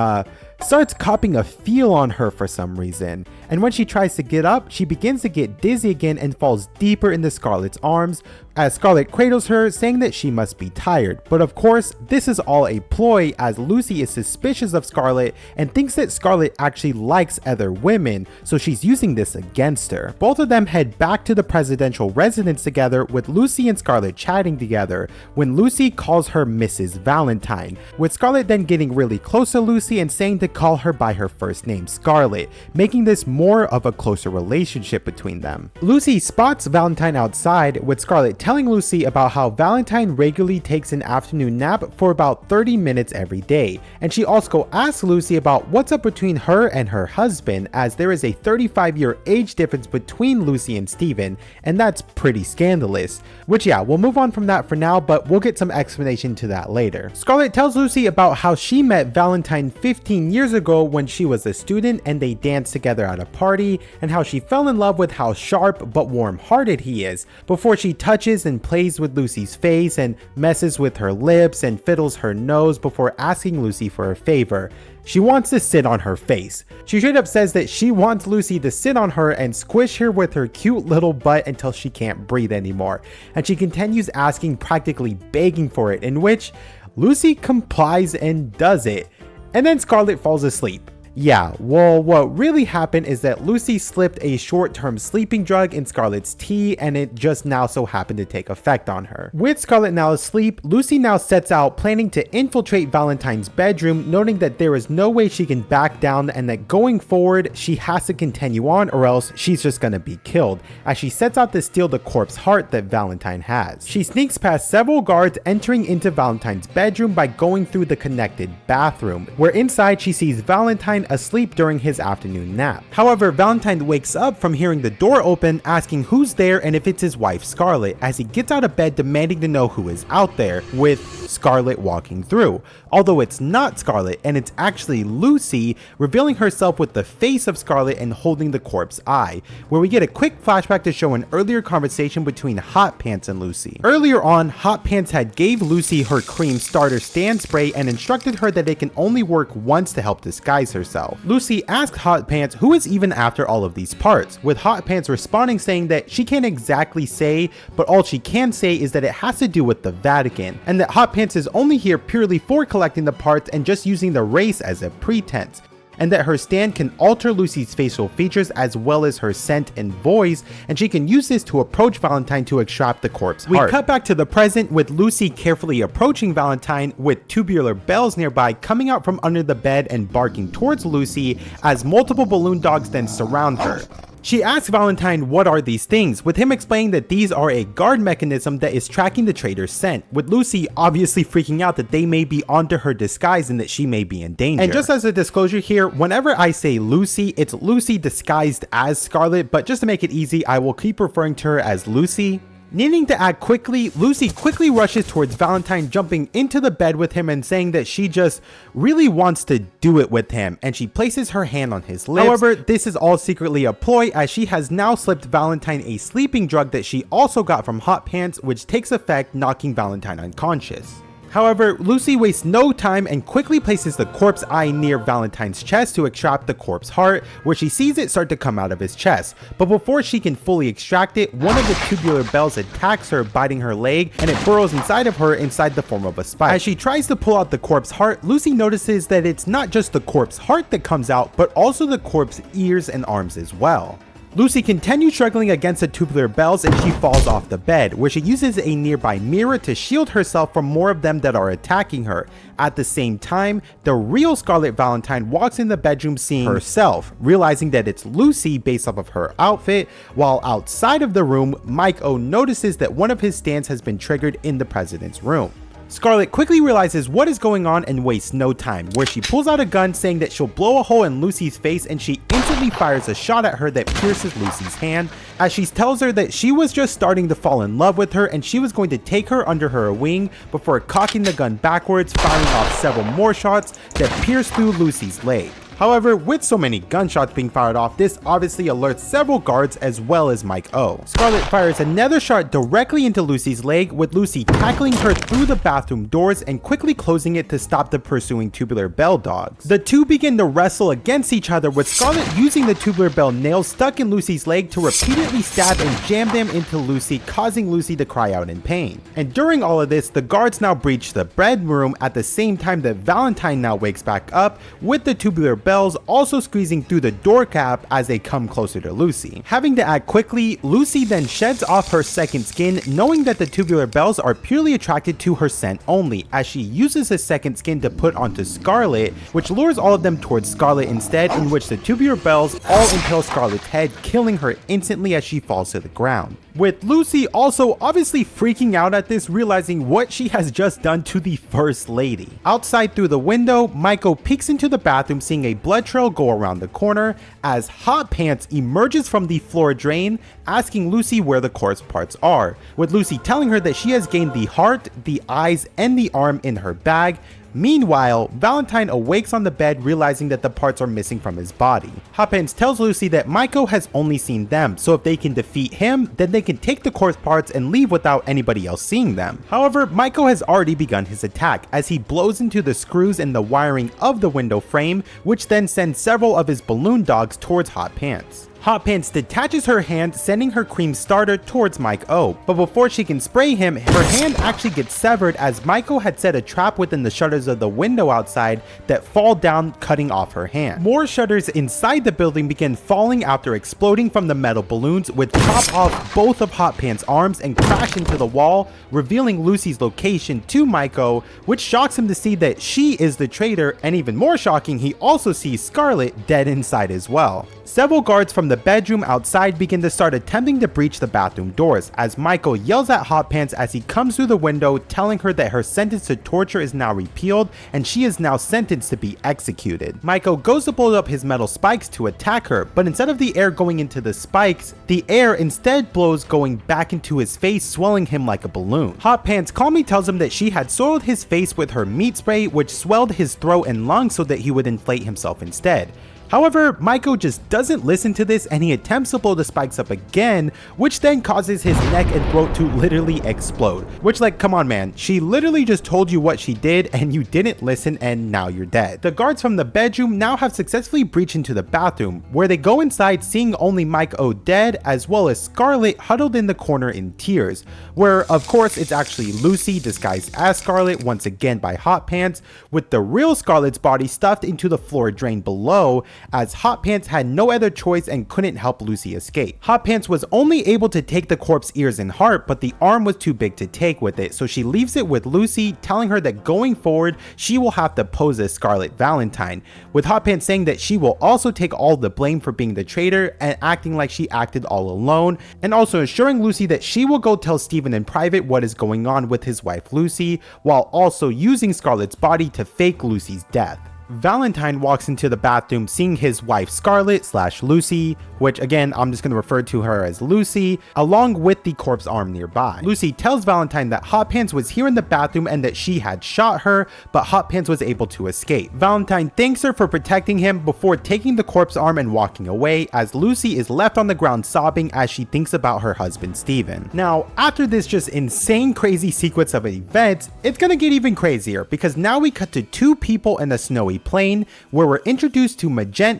starts copping a feel on her for some reason. And when she tries to get up, she begins to get dizzy again and falls deeper into Scarlett's arms, as Scarlett cradles her, saying that she must be tired. But of course, this is all a ploy, as Lucy is suspicious of Scarlett and thinks that Scarlett actually likes other women, so she's using this against her. Both of them head back to the presidential residence together, with Lucy and Scarlett chatting together, when Lucy calls her Mrs. Valentine, with Scarlett then getting really close to Lucy and saying to call her by her first name, Scarlett, making this more of a closer relationship between them. Lucy spots Valentine outside, with Scarlett telling Lucy about how Valentine regularly takes an afternoon nap for about 30 minutes every day, and she also asks Lucy about what's up between her and her husband, as there is a 35-year age difference between Lucy and Steven, and that's pretty scandalous. Which yeah, we'll move on from that for now, but we'll get some explanation to that later. Scarlett tells Lucy about how she met Valentine 15 years ago when she was a student and they danced together at a party, and how she fell in love with how sharp but warm-hearted he is, before she touches and plays with Lucy's face and messes with her lips and fiddles her nose before asking Lucy for a favor. She wants to sit on her face. She straight up says that she wants Lucy to sit on her and squish her with her cute little butt until she can't breathe anymore, and she continues asking, practically begging for it, in which Lucy complies and does it, and then Scarlett falls asleep. Yeah, well, what really happened is that Lucy slipped a short-term sleeping drug in Scarlett's tea, and it just now so happened to take effect on her. With Scarlett now asleep, Lucy now sets out planning to infiltrate Valentine's bedroom, noting that there is no way she can back down and that going forward, she has to continue on or else she's just gonna be killed, as she sets out to steal the corpse heart that Valentine has. She sneaks past several guards, entering into Valentine's bedroom by going through the connected bathroom, where inside she sees Valentine asleep during his afternoon nap. However, Valentine wakes up from hearing the door open, asking who's there and if it's his wife Scarlett, as he gets out of bed demanding to know who is out there, with Scarlett walking through. Although it's not Scarlett and it's actually Lucy, revealing herself with the face of Scarlett and holding the corpse eye, where we get a quick flashback to show an earlier conversation between Hot Pants and Lucy. Earlier on, Hot Pants had gave Lucy her cream starter stand spray and instructed her that it can only work once to help disguise herself. Lucy asked Hot Pants who is even after all of these parts, with Hot Pants responding saying that she can't exactly say, but all she can say is that it has to do with the Vatican, and that Hot Pants is only here purely for collecting the parts and just using the race as a pretense, and that her stand can alter Lucy's facial features as well as her scent and voice, and she can use this to approach Valentine to extract the corpse heart. We cut back to the present with Lucy carefully approaching Valentine, with Tubular Bells nearby coming out from under the bed and barking towards Lucy, as multiple balloon dogs then surround her. She asks Valentine what are these things, with him explaining that these are a guard mechanism that is tracking the traitor's scent, with Lucy obviously freaking out that they may be onto her disguise and that she may be in danger. And just as a disclosure here, whenever I say Lucy, it's Lucy disguised as Scarlett, but just to make it easy, I will keep referring to her as Lucy. Needing to act quickly, Lucy quickly rushes towards Valentine, jumping into the bed with him and saying that she just really wants to do it with him, and she places her hand on his lips. However, this is all secretly a ploy, as she has now slipped Valentine a sleeping drug that she also got from Hot Pants, which takes effect, knocking Valentine unconscious. However, Lucy wastes no time and quickly places the corpse eye near Valentine's chest to extract the corpse heart, where she sees it start to come out of his chest. But before she can fully extract it, one of the tubular bells attacks her, biting her leg, and it burrows inside of her inside the form of a spike. As she tries to pull out the corpse heart, Lucy notices that it's not just the corpse heart that comes out, but also the corpse ears and arms as well. Lucy continues struggling against the tubular bells and she falls off the bed, where she uses a nearby mirror to shield herself from more of them that are attacking her. At the same time, the real Scarlet Valentine walks in the bedroom seeing herself, realizing that it's Lucy based off of her outfit, while outside of the room, Mike O notices that one of his stands has been triggered in the president's room. Scarlet quickly realizes what is going on and wastes no time, where she pulls out a gun saying that she'll blow a hole in Lucy's face, and she instantly fires a shot at her that pierces Lucy's hand, as she tells her that she was just starting to fall in love with her and she was going to take her under her wing before cocking the gun backwards, firing off several more shots that pierce through Lucy's leg. However, with so many gunshots being fired off, this obviously alerts several guards as well as Mike O. Scarlet fires another shot directly into Lucy's leg, with Lucy tackling her through the bathroom doors and quickly closing it to stop the pursuing tubular bell dogs. The two begin to wrestle against each other, with Scarlet using the tubular bell nails stuck in Lucy's leg to repeatedly stab and jam them into Lucy, causing Lucy to cry out in pain. And during all of this, the guards now breach the bedroom at the same time that Valentine now wakes back up, with the tubular bells also squeezing through the door cap as they come closer to Lucy. Having to act quickly, Lucy then sheds off her second skin, knowing that the tubular bells are purely attracted to her scent only, as she uses the second skin to put onto Scarlet, which lures all of them towards Scarlet instead, in which the tubular bells all impale Scarlet's head, killing her instantly as she falls to the ground. With Lucy also obviously freaking out at this, realizing what she has just done to the First Lady. Outside through the window, Michael peeks into the bathroom, seeing a blood trail go around the corner as Hot Pants emerges from the floor drain, asking Lucy where the corpse parts are, with Lucy telling her that she has gained the heart, the eyes, and the arm in her bag. Meanwhile, Valentine awakes on the bed, realizing that the parts are missing from his body. Hot Pants tells Lucy that Maiko has only seen them, so if they can defeat him, then they can take the corpse parts and leave without anybody else seeing them. However, Maiko has already begun his attack, as he blows into the screws in the wiring of the window frame, which then sends several of his balloon dogs towards Hot Pants. Hot Pants detaches her hand, sending her cream starter towards Mike O. But before she can spray him, her hand actually gets severed, as Mike O had set a trap within the shutters of the window outside that fall down, cutting off her hand. More shutters inside the building begin falling after exploding from the metal balloons, which chop off both of Hot Pants' arms and crash into the wall, revealing Lucy's location to Mike O, which shocks him to see that she is the traitor, and even more shocking, he also sees Scarlet dead inside as well. Several guards from the bedroom outside begin to start attempting to breach the bathroom doors, as Michael yells at Hot Pants as he comes through the window, telling her that her sentence to torture is now repealed and she is now sentenced to be executed. Michael goes to blow up his metal spikes to attack her, but instead of the air going into the spikes, the air instead blows going back into his face, swelling him like a balloon. Hot Pants calmly tells him that she had soiled his face with her meat spray, which swelled his throat and lungs so that he would inflate himself instead. However, Maiko just doesn't listen to this, and he attempts to blow the spikes up again, which then causes his neck and throat to literally explode. Which, like, come on man, she literally just told you what she did and you didn't listen, and now you're dead. The guards from the bedroom now have successfully breached into the bathroom, where they go inside seeing only Mike O dead, as well as Scarlet huddled in the corner in tears, where of course it's actually Lucy disguised as Scarlet once again by Hot Pants, with the real Scarlet's body stuffed into the floor drain below, as Hot Pants had no other choice and couldn't help Lucy escape. Hot Pants was only able to take the corpse ears and heart, but the arm was too big to take with it, so she leaves it with Lucy, telling her that going forward she will have to pose as Scarlet Valentine, with Hot Pants saying that she will also take all the blame for being the traitor and acting like she acted all alone, and also assuring Lucy that she will go tell Steven in private what is going on with his wife Lucy, while also using Scarlet's body to fake Lucy's death. Valentine walks into the bathroom seeing his wife Scarlet/Lucy, which again I'm just going to refer to her as Lucy, along with the corpse arm nearby. Lucy tells Valentine that Hot Pants was here in the bathroom and that she had shot her, but Hot Pants was able to escape. Valentine thanks her for protecting him before taking the corpse arm and walking away, as Lucy is left on the ground sobbing as she thinks about her husband Steven. Now, after this just insane crazy sequence of events, it's gonna get even crazier, because now we cut to two people in a snowy plain where we're introduced to Magent,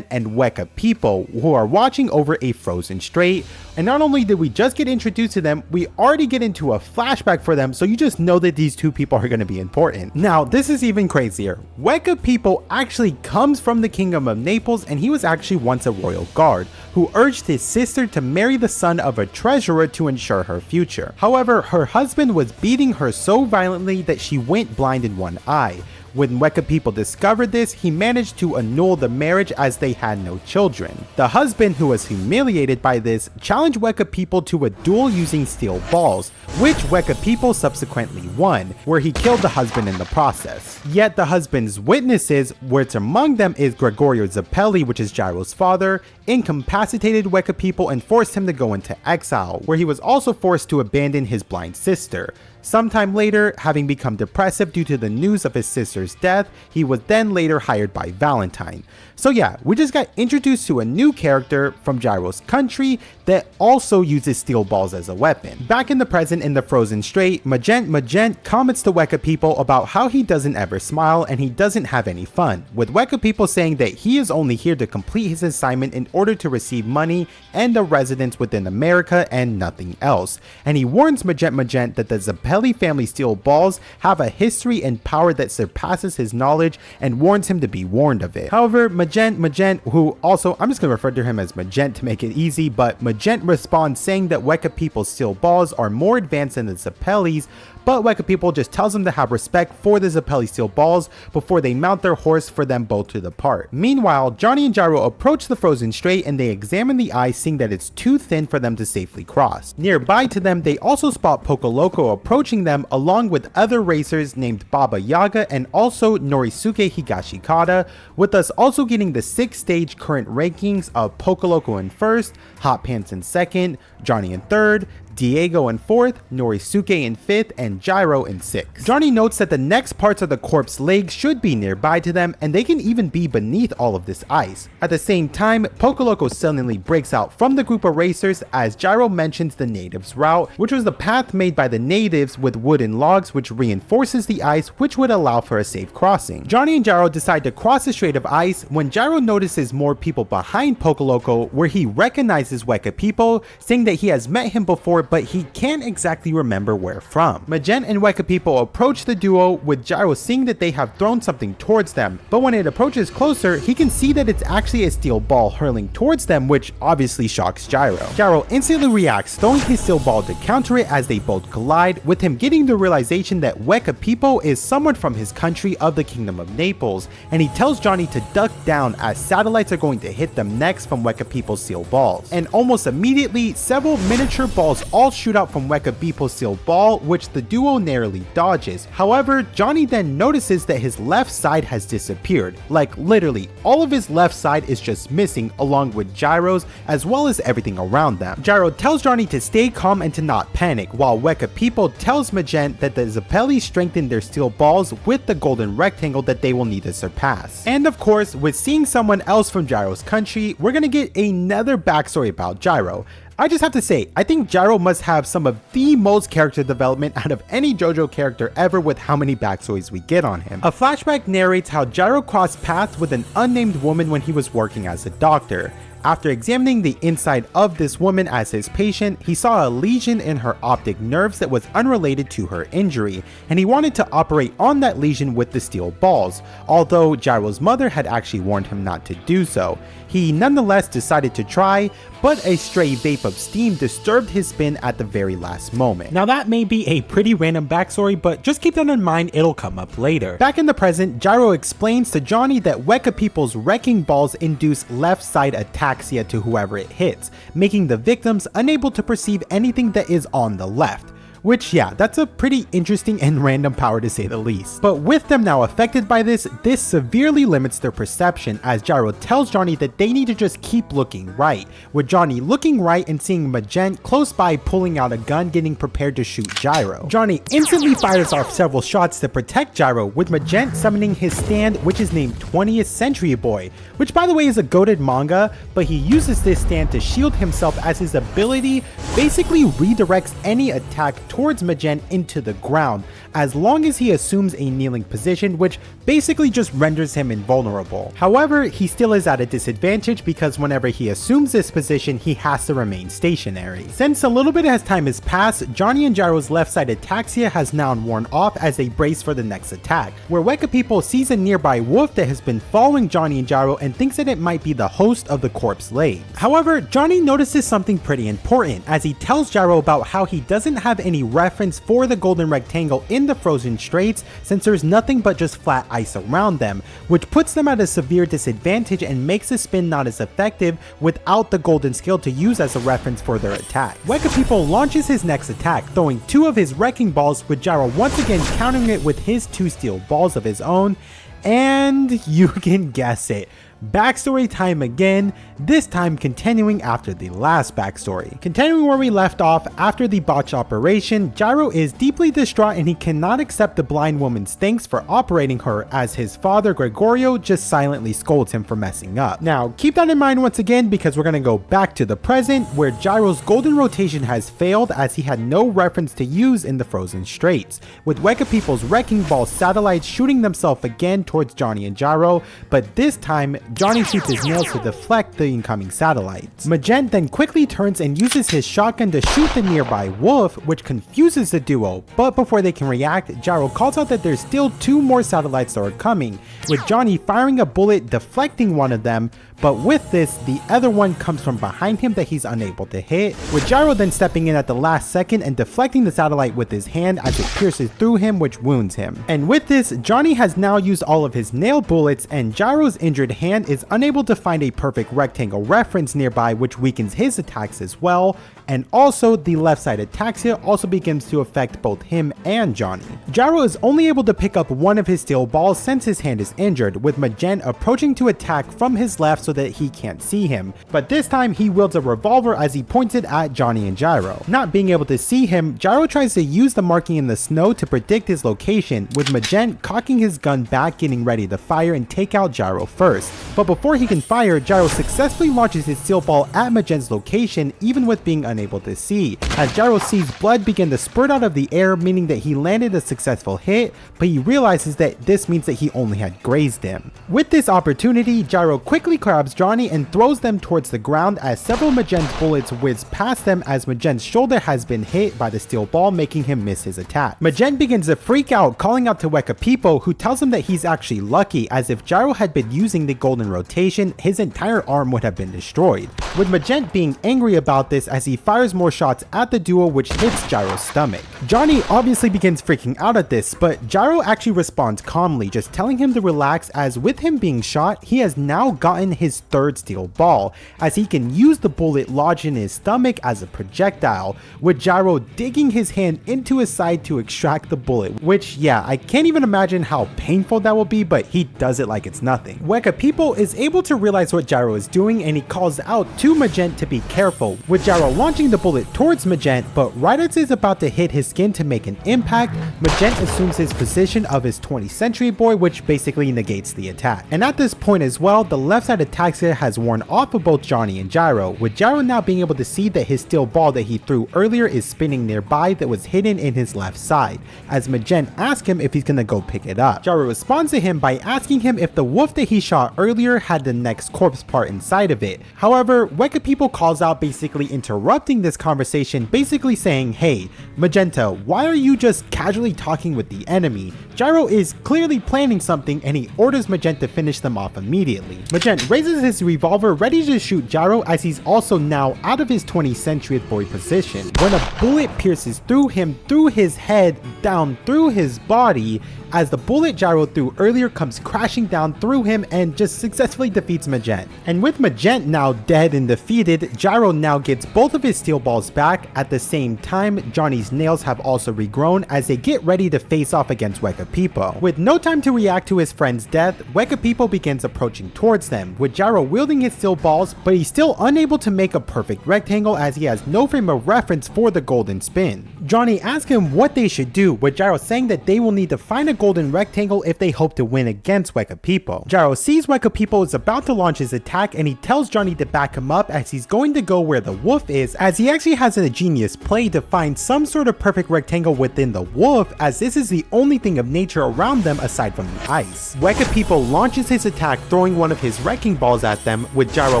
and Wekapipo, who are watching over a frozen strait. And not only did we just get introduced to them, we already get into a flashback for them, so you just know that these two people are going to be important. Now, this is even crazier. Wekapipo actually comes from the Kingdom of Naples, and he was actually once a royal guard who urged his sister to marry the son of a treasurer to ensure her future. However, her husband was beating her so violently that she went blind in one eye. When Wekapipo discovered this, he managed to annul the marriage as they had no children. The husband, who was humiliated by this, challenged Wekapipo to a duel using steel balls, which Wekapipo subsequently won, where he killed the husband in the process. Yet the husband's witnesses, which among them is Gyro Zepelli, which is Gyro's father, incapacitated Wekapipo and forced him to go into exile, where he was also forced to abandon his blind sister. Sometime later, having become depressive due to the news of his sister's death, he was then later hired by Valentine. So yeah, we just got introduced to a new character from Gyro's country that also uses steel balls as a weapon. Back in the present in the frozen strait, Magent comments to Wekapipo about how he doesn't ever smile and he doesn't have any fun, with Wekapipo saying that he is only here to complete his assignment in order to receive money and a residence within America and nothing else. And he warns Magent that the Zepelli family steel balls have a history and power that surpasses his knowledge and warns him to be warned of it. However, Magent, who also, I'm just going to refer to him as Magent to make it easy, but Magent responds saying that Wekapipo's steel balls are more advanced than the Zepelli's, but Wekapipo just tells him to have respect for the Zepelli steel balls before they mount their horse for them both to depart. Meanwhile, Johnny and Gyro approach the frozen strait and they examine the ice, seeing that it's too thin for them to safely cross. Nearby to them, they also spot Pokoloko approaching them along with other racers named Baba Yaga and also Norisuke Higashikata, with us also getting the 6 stage current rankings of Pokoloko in 1st, Hot Pants in 2nd, Johnny in 3rd, Diego in 4th, Norisuke in 5th, and Gyro in 6th. Johnny notes that the next parts of the corpse legs should be nearby to them, and they can even be beneath all of this ice. At the same time, Pokoloko suddenly breaks out from the group of racers as Gyro mentions the natives' route, which was the path made by the natives with wooden logs which reinforces the ice, which would allow for a safe crossing. Johnny and Gyro decide to cross the strait of ice when Gyro notices more people behind Pokoloko, where he recognizes Wekapipo, saying that he has met him before but he can't exactly remember where from. Magent and Wekapipo approach the duo, with Gyro seeing that they have thrown something towards them, but when it approaches closer, he can see that it's actually a steel ball hurling towards them, which obviously shocks Gyro. Gyro instantly reacts, throwing his steel ball to counter it as they both collide, with him getting the realization that Wekapipo is someone from his country of the Kingdom of Naples, and he tells Johnny to duck down as satellites are going to hit them next from Wekapipo's steel balls. And almost immediately, several miniature balls all shoot out from Wekapipo's steel ball, which the duo narrowly dodges. However, Johnny then notices that his left side has disappeared. Like literally, all of his left side is just missing, along with Gyro's as well as everything around them. Gyro tells Johnny to stay calm and to not panic, while Wekapipo tells Magent that the Zepelli strengthened their steel balls with the golden rectangle that they will need to surpass. And of course, with seeing someone else from Gyro's country, we're gonna get another backstory about Gyro. I just have to say, I think Gyro must have some of the most character development out of any JoJo character ever, with how many backstories we get on him. A flashback narrates how Gyro crossed paths with an unnamed woman when he was working as a doctor. After examining the inside of this woman as his patient, he saw a lesion in her optic nerves that was unrelated to her injury, and he wanted to operate on that lesion with the steel balls, although Gyro's mother had actually warned him not to do so. He nonetheless decided to try, but a stray vape of steam disturbed his spin at the very last moment. Now that may be a pretty random backstory, but just keep that in mind, it'll come up later. Back in the present, Gyro explains to Johnny that Wekapipo's wrecking balls induce left side ataxia to whoever it hits, making the victims unable to perceive anything that is on the left. which yeah, that's a pretty interesting and random power to say the least. But with them now affected by this severely limits their perception, as Gyro tells Johnny that they need to just keep looking right, with Johnny looking right and seeing Magent close by pulling out a gun getting prepared to shoot Gyro. Johnny instantly fires off several shots to protect Gyro, with Magent summoning his stand, which is named 20th Century Boy, which by the way is a goated manga, but he uses this stand to shield himself, as his ability basically redirects any attack towards Magent into the ground, as long as he assumes a kneeling position, which basically just renders him invulnerable. However, he still is at a disadvantage because whenever he assumes this position, he has to remain stationary. Since a little bit of time has passed, Johnny and Gyro's left side ataxia has now worn off as they brace for the next attack, where Wekapipo sees a nearby wolf that has been following Johnny and Gyro and thinks that it might be the host of the corpse laid. However, Johnny notices something pretty important, as he tells Gyro about how he doesn't have any reference for the golden rectangle in the frozen straits, since there's nothing but just flat ice around them, which puts them at a severe disadvantage and makes the spin not as effective without the golden skill to use as a reference for their attack. Wekapipo launches his next attack, throwing 2 of his wrecking balls, with Gyro once again countering it with his 2 steel balls of his own, and you can guess it. Backstory time again, this time continuing after the last backstory. Continuing where we left off, after the botched operation, Gyro is deeply distraught and he cannot accept the blind woman's thanks for operating her, as his father Gregorio just silently scolds him for messing up. Now keep that in mind once again, because we're gonna go back to the present, where Gyro's golden rotation has failed as he had no reference to use in the frozen straits, with Wekapipo's wrecking ball satellites shooting themselves again towards Johnny and Gyro, but this time Johnny shoots his nails to deflect the incoming satellites. Magent then quickly turns and uses his shotgun to shoot the nearby wolf, which confuses the duo, but before they can react, Gyro calls out that there's still 2 more satellites that are coming, with Johnny firing a bullet deflecting one of them, but with this, the other one comes from behind him that he's unable to hit, with Gyro then stepping in at the last second and deflecting the satellite with his hand as it pierces through him, which wounds him. And with this, Johnny has now used all of his nail bullets, and Gyro's injured hand is unable to find a perfect rectangle reference nearby, which weakens his attacks as well, and also the left side ataxia also begins to affect both him and Johnny. Gyro is only able to pick up one of his steel balls since his hand is injured, with Magent approaching to attack from his left so that he can't see him, but this time he wields a revolver as he points it at Johnny and Gyro. Not being able to see him, Gyro tries to use the marking in the snow to predict his location, with Magent cocking his gun back, getting ready to fire and take out Gyro first. But before he can fire, Gyro successfully launches his steel ball at Magent's location, even with being unable to see, as Gyro sees blood begin to spurt out of the air, meaning that he landed a successful hit, but he realizes that this means that he only had grazed him. With this opportunity, Gyro quickly grabs Johnny and throws them towards the ground, as several Magent's bullets whiz past them, as Magent's shoulder has been hit by the steel ball, making him miss his attack. Magent begins to freak out, calling out to Wekapipo, who tells him that he's actually lucky, as if Gyro had been using the golden rotation, his entire arm would have been destroyed. With Magent being angry about this, as he fires more shots at the duo, which hits Gyro's stomach. Johnny obviously begins freaking out at this, but Gyro actually responds calmly, just telling him to relax, as with him being shot, he has now gotten his 3rd steel ball, as he can use the bullet lodged in his stomach as a projectile, with Gyro digging his hand into his side to extract the bullet, which yeah, I can't even imagine how painful that will be, but he does it like it's nothing. Wekapipo is able to realize what Gyro is doing, and he calls out to Magent to be careful, with Gyro launching the bullet towards Magent, but right as it's about to hit his skin to make an impact, Magent assumes his position of his 20th Century Boy, which basically negates the attack. And at this point as well, the left side ataxia has worn off of both Johnny and Gyro, with Gyro now being able to see that his steel ball that he threw earlier is spinning nearby that was hidden in his left side, as Magent asks him if he's gonna go pick it up. Gyro responds to him by asking him if the wolf that he shot earlier had the next corpse part inside of it. However, Wekapipo calls out, basically interrupting this conversation, basically saying, hey, Magenta, why are you just casually talking with the enemy? Gyro is clearly planning something, and he orders Magent to finish them off immediately. Magent raises his revolver ready to shoot Gyro, as he's also now out of his 20th Century Boy position, when a bullet pierces through him, through his head, down through his body, as the bullet Gyro threw earlier comes crashing down through him and just successfully defeats Magent. And with Magent now dead and defeated, Gyro now gets both of his steel balls back. At the same time, Johnny's nails have also regrown as they get ready to face off against Wekapipo. With no time to react to his friend's death, Wekapipo begins approaching towards them, with Gyro wielding his steel balls, but he's still unable to make a perfect rectangle as he has no frame of reference for the golden spin. Johnny asks him what they should do, with Gyro saying that they will need to find a golden rectangle if they hope to win against Wekapipo. Gyro sees Wekapipo is about to launch his attack and he tells Johnny to back him up as he's going to go where the wolf is, as he actually has a genius play to find some sort of perfect rectangle within the wolf, as this is the only thing of nature around them aside from the ice. Wekapipo launches his attack, throwing one of his wrecking balls at them, with Gyro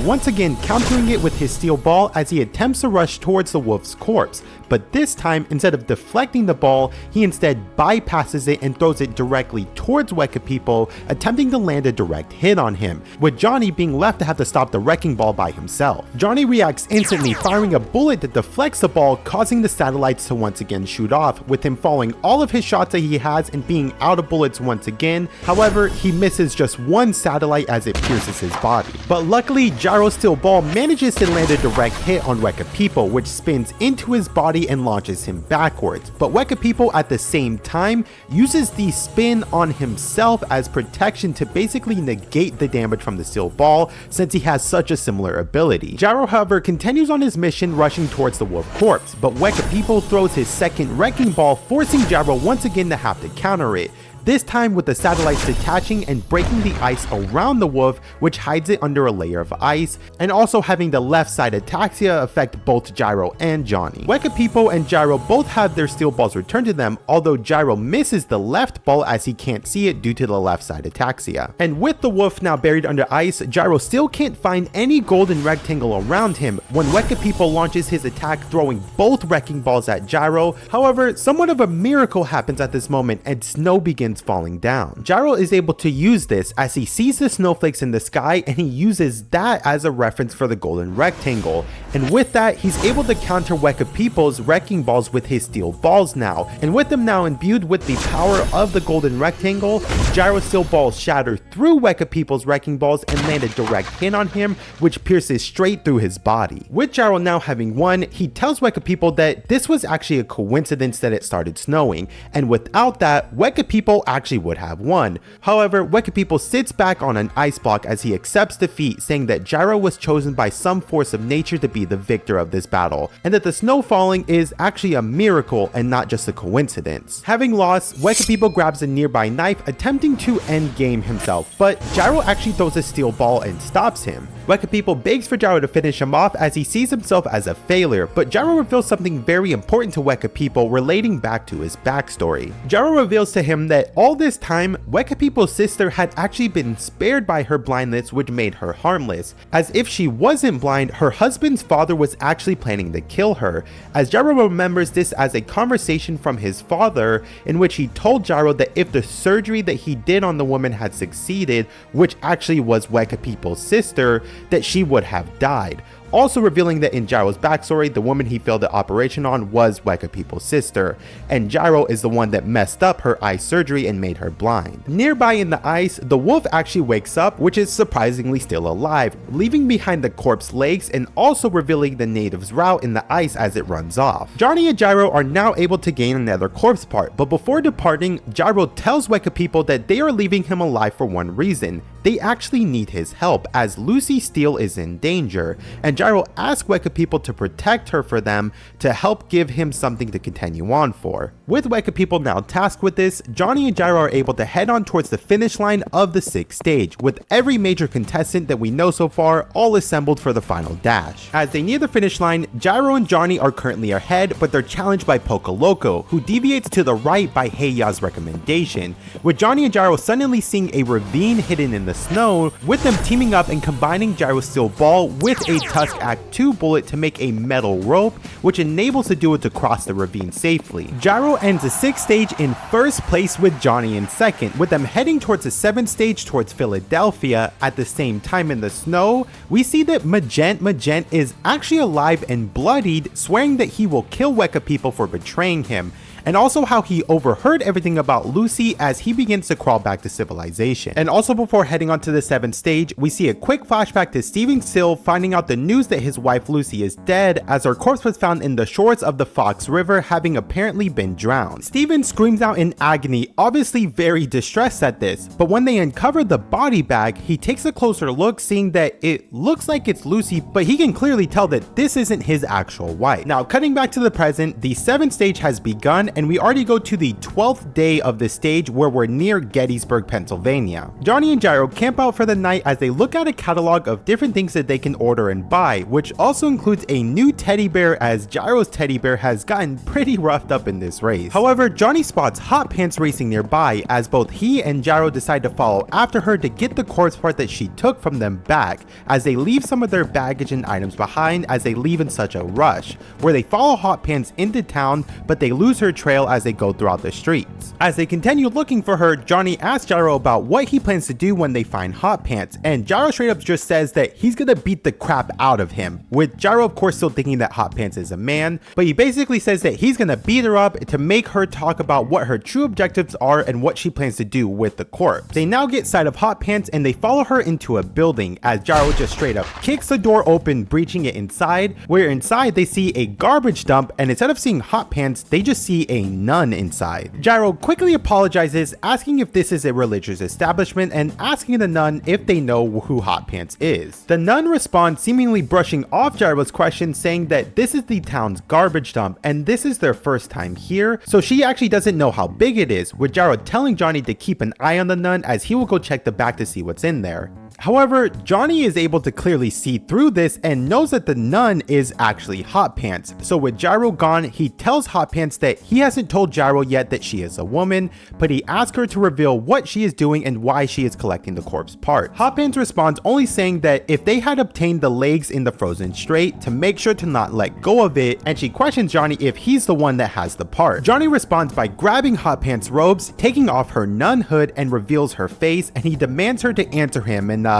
once again countering it with his steel ball as he attempts to rush towards the wolf's corpse. But this time, instead of deflecting the ball, he instead bypasses it and throws it directly towards Wekapipo, attempting to land a direct hit on him, with Johnny being left to have to stop the wrecking ball by himself. Johnny reacts instantly, firing a bullet that deflects the ball, causing the satellites to once again shoot off, with him following all of his shots that he has and being out of bullets once again. However, he misses just one satellite as it pierces his body. But luckily, Gyro's steel ball manages to land a direct hit on Wekapipo, which spins into his body and launches him backwards. But Wekapipo at the same time uses the spin on himself as protection to basically negate the damage from the steel ball, since he has such a similar ability. Gyro, however, continues on his mission, rushing towards the wolf corpse, but Wekapipo throws his second wrecking ball, forcing Gyro once again to have to counter it. This time with the satellites detaching and breaking the ice around the wolf, which hides it under a layer of ice, and also having the left side ataxia affect both Gyro and Johnny. Wekapipo and Gyro both have their steel balls returned to them, although Gyro misses the left ball as he can't see it due to the left side ataxia. And with the wolf now buried under ice, Gyro still can't find any golden rectangle around him when Wekapipo launches his attack, throwing both wrecking balls at Gyro. However, somewhat of a miracle happens at this moment and snow begins falling down. Gyro is able to use this as he sees the snowflakes in the sky, and he uses that as a reference for the golden rectangle, and with that he's able to counter Wekapipo's wrecking balls with his steel balls now, and with them now imbued with the power of the golden rectangle, Gyro's steel balls shatter through Wekapipo's wrecking balls and land a direct hit on him, which pierces straight through his body. With Gyro now having won, he tells Wekapipo that this was actually a coincidence that it started snowing, and without that, Wekapipo actually would have won. However, Wekapipo sits back on an ice block as he accepts defeat, saying that Gyro was chosen by some force of nature to be the victor of this battle, and that the snow falling is actually a miracle and not just a coincidence. Having lost, Wekapipo grabs a nearby knife, attempting to end game himself, but Gyro actually throws a steel ball and stops him. Wekapipo begs for Gyro to finish him off as he sees himself as a failure, but Gyro reveals something very important to Wekapipo relating back to his backstory. Gyro reveals to him that all this time, Wekapipo's sister had actually been spared by her blindness, which made her harmless. As if she wasn't blind, her husband's father was actually planning to kill her, as Gyro remembers this as a conversation from his father in which he told Gyro that if the surgery that he did on the woman had succeeded, which actually was Wekapipo's sister, that she would have died. Also revealing that in Gyro's backstory, the woman he failed the operation on was Wekapipo's sister, and Gyro is the one that messed up her eye surgery and made her blind. Nearby in the ice, the wolf actually wakes up, which is surprisingly still alive, leaving behind the corpse legs and also revealing the native's route in the ice as it runs off. Johnny and Gyro are now able to gain another corpse part, but before departing, Gyro tells Wekapipo that they are leaving him alive for one reason. They actually need his help, as Lucy Steele is in danger, and Gyro asks Wekapipo to protect her for them to help give him something to continue on for. With Wekapipo now tasked with this, Johnny and Gyro are able to head on towards the finish line of the 6th stage, with every major contestant that we know so far all assembled for the final dash. As they near the finish line, Gyro and Johnny are currently ahead, but they're challenged by Pocoloco, who deviates to the right by Heiya's recommendation, with Johnny and Gyro suddenly seeing a ravine hidden in the snow, with them teaming up and combining Gyro's steel ball with a Tusk Act 2 bullet to make a metal rope, which enables the duo to cross the ravine safely. Gyro ends the 6th stage in first place with Johnny in second, with them heading towards the 7th stage towards Philadelphia. At the same time in the snow, we see that Magent is actually alive and bloodied, swearing that he will kill Wekapipo for betraying him. and also how he overheard everything about Lucy as he begins to crawl back to civilization. And also before heading on to the 7th stage, we see a quick flashback to Stephen Still finding out the news that his wife Lucy is dead, as her corpse was found in the shores of the Fox River, having apparently been drowned. Stephen screams out in agony, obviously very distressed at this, but when they uncover the body bag, he takes a closer look, seeing that it looks like it's Lucy, but he can clearly tell that this isn't his actual wife. Now, cutting back to the present, the 7th stage has begun, and we already go to the 12th day of the stage, where we're near Gettysburg, Pennsylvania. Johnny and Gyro camp out for the night as they look at a catalog of different things that they can order and buy, which also includes a new teddy bear, as Gyro's teddy bear has gotten pretty roughed up in this race. However, Johnny spots Hot Pants racing nearby, as both he and Gyro decide to follow after her to get the corpse part that she took from them back, as they leave some of their baggage and items behind as they leave in such a rush, where they follow Hot Pants into town, but they lose her trail as they go throughout the streets. As they continue looking for her, Johnny asks Gyro about what he plans to do when they find Hot Pants, and Gyro straight up just says that he's gonna beat the crap out of him, with Gyro of course still thinking that Hot Pants is a man, but he basically says that he's gonna beat her up to make her talk about what her true objectives are and what she plans to do with the corpse. They now get sight of Hot Pants and they follow her into a building, as Gyro just straight up kicks the door open, breaching it inside, where inside they see a garbage dump, and instead of seeing Hot Pants, they just see a nun inside. Gyro quickly apologizes, asking if this is a religious establishment and asking the nun if they know who Hot Pants is. The nun responds, seemingly brushing off Gyro's question, saying that this is the town's garbage dump and this is their first time here, so she actually doesn't know how big it is, with Gyro telling Johnny to keep an eye on the nun as he will go check the back to see what's in there. However, Johnny is able to clearly see through this and knows that the nun is actually Hot Pants, so with Gyro gone, he tells Hot Pants that he hasn't told Gyro yet that she is a woman, but he asks her to reveal what she is doing and why she is collecting the corpse part. Hot Pants responds only saying that if they had obtained the legs in the frozen strait, to make sure to not let go of it, and she questions Johnny if he's the one that has the part. Johnny responds by grabbing Hot Pants' robes, taking off her nun hood, and reveals her face, and he demands her to answer him, and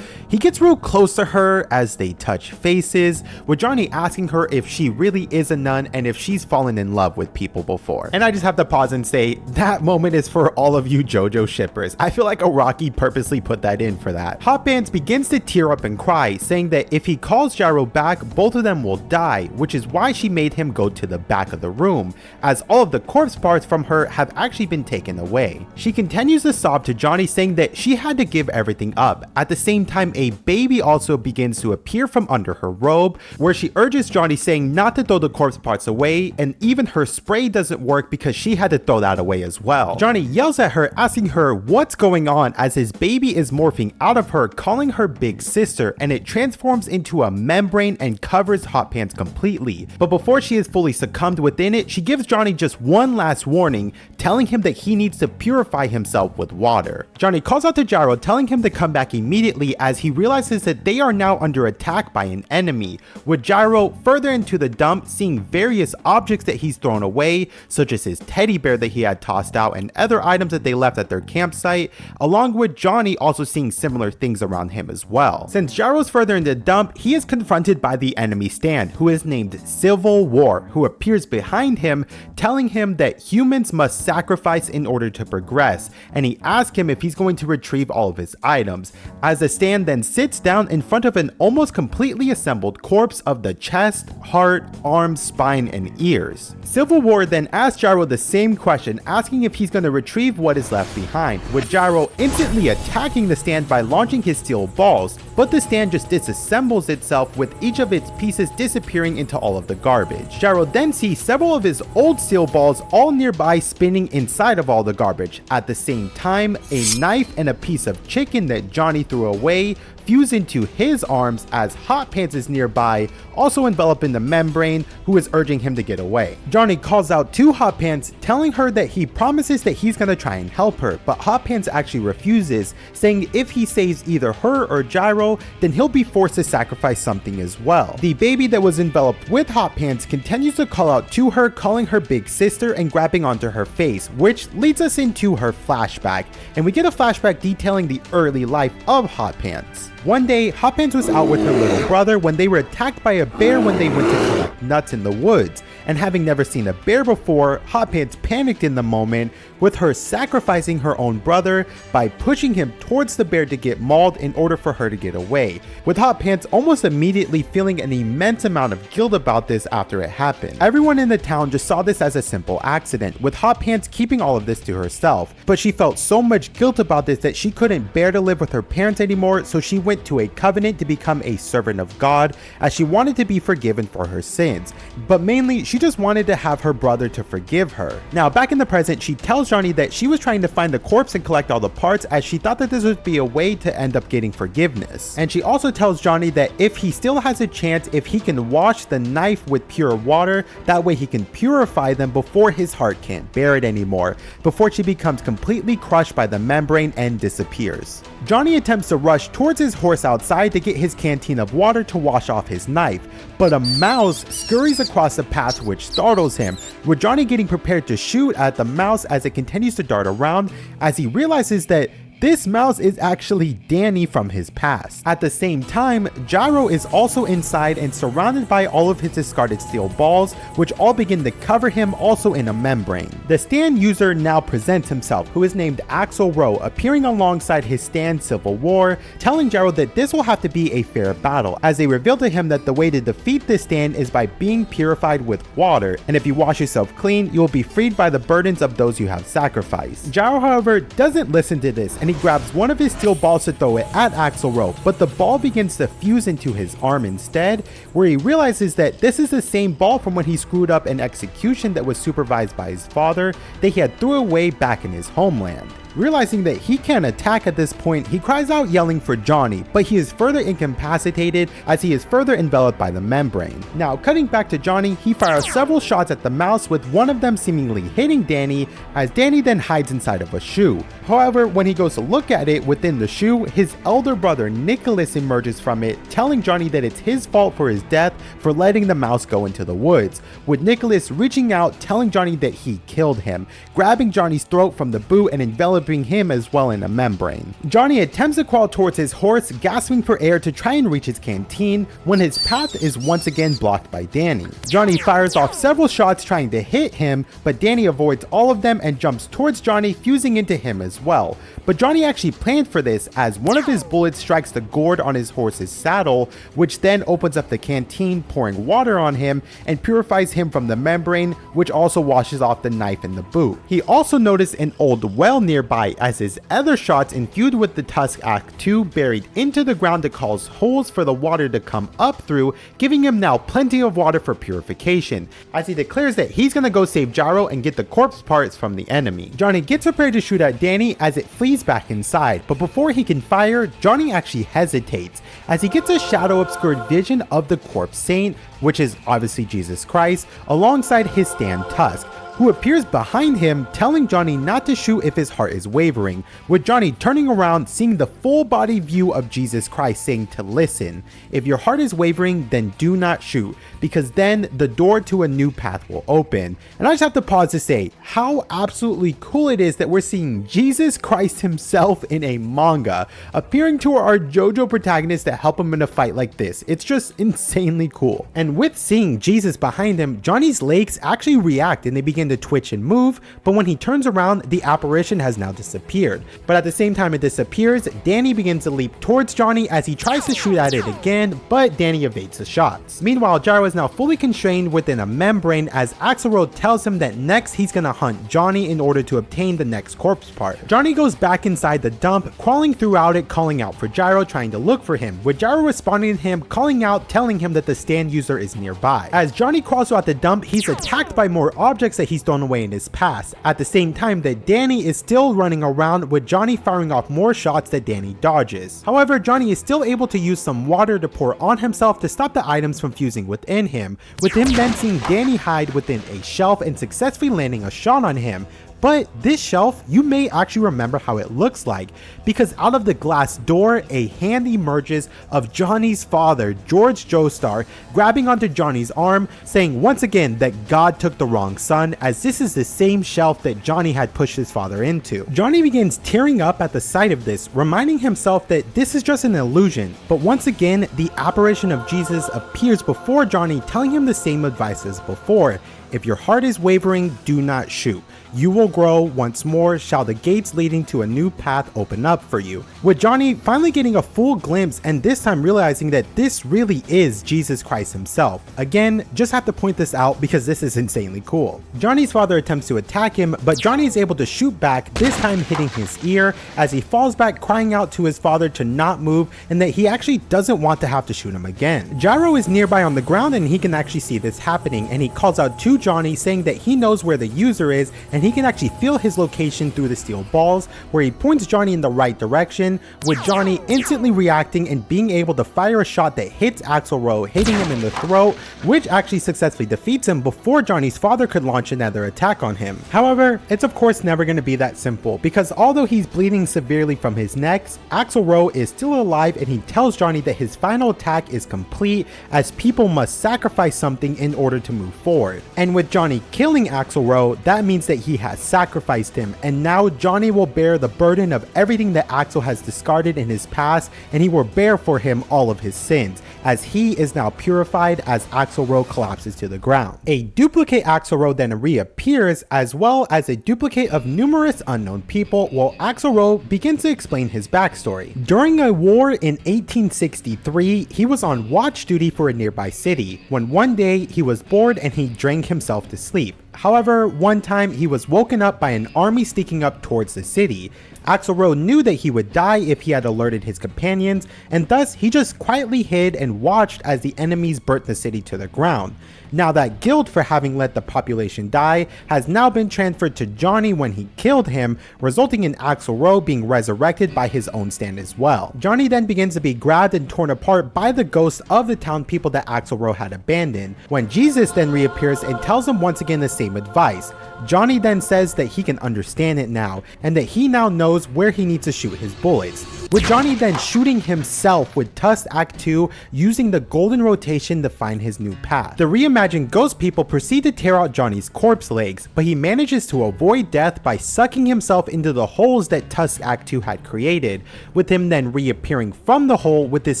he gets real close to her as they touch faces, with Johnny asking her if she really is a nun and if she's fallen in love with people before. And I just have to pause and say, that moment is for all of you JoJo shippers. I feel like Araki purposely put that in for that. Hot Pants begins to tear up and cry, saying that if he calls Gyro back, both of them will die, which is why she made him go to the back of the room, as all of the corpse parts from her have actually been taken away. She continues to sob to Johnny, saying that she had to give everything up. At the same time, a baby also begins to appear from under her robe, where she urges Johnny, saying not to throw the corpse parts away, and even her spray doesn't work because she had to throw that away as well. Johnny yells at her, asking her what's going on, as his baby is morphing out of her, calling her big sister, and it transforms into a membrane and covers Hot Pants completely. But before she is fully succumbed within it, she gives Johnny just one last warning, telling him that he needs to purify himself with water. Johnny calls out to Gyro, telling him to come back immediately, as he realizes that they are now under attack by an enemy, with Gyro further into the dump, seeing various objects that he's thrown away, such as his teddy bear that he had tossed out and other items that they left at their campsite, along with Johnny also seeing similar things around him as well. Since Gyro's further in the dump, he is confronted by the enemy stand, who is named Civil War, who appears behind him, telling him that humans must sacrifice in order to progress, and he asks him if he's going to retrieve all of his items, as the stand then sits down in front of an almost completely assembled corpse of the chest, heart, arms, spine, and ears. Civil War then asks Gyro the same question, asking if he's going to retrieve what is left behind, with Gyro instantly attacking the stand by launching his steel balls, but the stand just disassembles itself, with each of its pieces disappearing into all of the garbage. Gyro then sees several of his old steel balls all nearby spinning inside of all the garbage. At the same time, a knife and a piece of chicken that Johnny threw away fuse into his arms, as Hot Pants is nearby, also enveloped in the membrane, who is urging him to get away. Johnny calls out to Hot Pants, telling her that he promises that he's gonna try and help her, but Hot Pants actually refuses, saying if he saves either her or Gyro, then he'll be forced to sacrifice something as well. The baby that was enveloped with Hot Pants continues to call out to her, calling her big sister and grabbing onto her face, which leads us into her flashback, and we get a flashback detailing the early life of Hot Pants. One day, Hot Pants was out with her little brother when they were attacked by a bear when they went to collect nuts in the woods, and having never seen a bear before, Hot Pants panicked in the moment, with her sacrificing her own brother by pushing him towards the bear to get mauled in order for her to get away, with Hot Pants almost immediately feeling an immense amount of guilt about this after it happened. Everyone in the town just saw this as a simple accident, with Hot Pants keeping all of this to herself, but she felt so much guilt about this that she couldn't bear to live with her parents anymore, so she went to a covenant to become a servant of God, as she wanted to be forgiven for her sins, but mainly she just wanted to have her brother to forgive her. Now back in the present, she tells Johnny that she was trying to find the corpse and collect all the parts, as she thought that this would be a way to end up getting forgiveness. And she also tells Johnny that if he still has a chance, if he can wash the knife with pure water, that way he can purify them before his heart can't bear it anymore, before she becomes completely crushed by the membrane and disappears. Johnny attempts to rush towards his horse outside to get his canteen of water to wash off his knife, but a mouse scurries across the path, which startles him, with Johnny getting prepared to shoot at the mouse as it continues to dart around, as he realizes that this mouse is actually Danny from his past. At the same time, Gyro is also inside and surrounded by all of his discarded steel balls, which all begin to cover him, also in a membrane. The stand user now presents himself, who is named Axl Rowe, appearing alongside his stand Civil War, telling Gyro that this will have to be a fair battle, as they reveal to him that the way to defeat this stand is by being purified with water, and if you wash yourself clean, you will be freed by the burdens of those you have sacrificed. Gyro, however, doesn't listen to this, and he grabs one of his steel balls to throw it at Axl Rowe, but the ball begins to fuse into his arm instead, where he realizes that this is the same ball from when he screwed up an execution that was supervised by his father that he had threw away back in his homeland. Realizing that he can't attack at this point, he cries out yelling for Johnny, but he is further incapacitated as he is further enveloped by the membrane. Now cutting back to Johnny, he fires several shots at the mouse, with one of them seemingly hitting Danny, as Danny then hides inside of a shoe. However, when he goes to look at it within the shoe, his elder brother Nicholas emerges from it, telling Johnny that it's his fault for his death for letting the mouse go into the woods, with Nicholas reaching out telling Johnny that he killed him, grabbing Johnny's throat from the boot and enveloping him as well in a membrane. Johnny attempts to crawl towards his horse, gasping for air to try and reach his canteen, when his path is once again blocked by Danny. Johnny fires off several shots trying to hit him, but Danny avoids all of them and jumps towards Johnny, fusing into him as well. But Johnny actually planned for this, as one of his bullets strikes the gourd on his horse's saddle, which then opens up the canteen, pouring water on him and purifies him from the membrane, which also washes off the knife in the boot. He also noticed an old well nearby, as his other shots infused with the Tusk Act 2 buried into the ground to cause holes for the water to come up through, giving him now plenty of water for purification, as he declares that he's gonna go save Gyro and get the corpse parts from the enemy. Johnny gets prepared to shoot at Danny as it flees back inside, but before he can fire, Johnny actually hesitates, as he gets a shadow obscured vision of the corpse saint, which is obviously Jesus Christ, alongside his stand Tusk, who appears behind him, telling Johnny not to shoot if his heart is wavering, with Johnny turning around, seeing the full body view of Jesus Christ, saying to listen. If your heart is wavering, then do not shoot, because then the door to a new path will open. And I just have to pause to say how absolutely cool it is that we're seeing Jesus Christ himself in a manga, appearing to our JoJo protagonist to help him in a fight like this. It's just insanely cool. And with seeing Jesus behind him, Johnny's legs actually react and they begin to twitch and move, but when he turns around, the apparition has now disappeared. But at the same time it disappears, Danny begins to leap towards Johnny as he tries to shoot at it again, but Danny evades the shots. Meanwhile, Gyro is now fully constrained within a membrane, as Axl Rowe tells him that next he's gonna hunt Johnny in order to obtain the next corpse part. Johnny goes back inside the dump, crawling throughout it, calling out for Gyro, trying to look for him, with Gyro responding to him, calling out, telling him that the stand user is nearby. As Johnny crawls out the dump, he's attacked by more objects that he's thrown away in his past, at the same time that Danny is still running around, with Johnny firing off more shots that Danny dodges. However, Johnny is still able to use some water to pour on himself to stop the items from fusing within him, with him then seeing Danny hide within a shelf and successfully landing a shot on him. But this shelf, you may actually remember how it looks like, because out of the glass door, a hand emerges of Johnny's father, Johnny Joestar, grabbing onto Johnny's arm, saying once again that God took the wrong son, as this is the same shelf that Johnny had pushed his father into. Johnny begins tearing up at the sight of this, reminding himself that this is just an illusion. But once again, the apparition of Jesus appears before Johnny, telling him the same advice as before. If your heart is wavering, do not shoot. You will grow once more, shall the gates leading to a new path open up for you. With Johnny finally getting a full glimpse, and this time realizing that this really is Jesus Christ himself. Again, just have to point this out because this is insanely cool. Johnny's father attempts to attack him, but Johnny is able to shoot back, this time hitting his ear, as he falls back crying out to his father to not move and that he actually doesn't want to have to shoot him again. Gyro is nearby on the ground and he can actually see this happening, and he calls out to Johnny saying that he knows where the user is and he can actually feel his location through the steel balls, where he points Johnny in the right direction, with Johnny instantly reacting and being able to fire a shot that hits Axelrod, hitting him in the throat, which actually successfully defeats him before Johnny's father could launch another attack on him. However, it's of course never going to be that simple, because although he's bleeding severely from his neck, Axelrod is still alive, and he tells Johnny that his final attack is complete, as people must sacrifice something in order to move forward. And with Johnny killing Axelrod, that means that he has sacrificed him, and now Johnny will bear the burden of everything that Axel has discarded in his past, and he will bear for him all of his sins, as he is now purified as Axelrod collapses to the ground. A duplicate Axelrod then reappears, as well as a duplicate of numerous unknown people, while Axelrod begins to explain his backstory. During a war in 1863, he was on watch duty for a nearby city, when one day he was bored and he drank himself to sleep. However, one time he was woken up by an army sneaking up towards the city. Axelrod knew that he would die if he had alerted his companions, and thus he just quietly hid and watched as the enemies burnt the city to the ground. Now that guilt for having let the population die has now been transferred to Johnny when he killed him, resulting in Axelrod being resurrected by his own stand as well. Johnny then begins to be grabbed and torn apart by the ghosts of the town people that Axelrod had abandoned, when Jesus then reappears and tells him once again the same advice. Johnny then says that he can understand it now, and that he now knows where he needs to shoot his bullets, with Johnny then shooting himself with Tusk Act 2, using the golden rotation to find his new path. The reimagined ghost people proceed to tear out Johnny's corpse legs, but he manages to avoid death by sucking himself into the holes that Tusk Act 2 had created, with him then reappearing from the hole, with his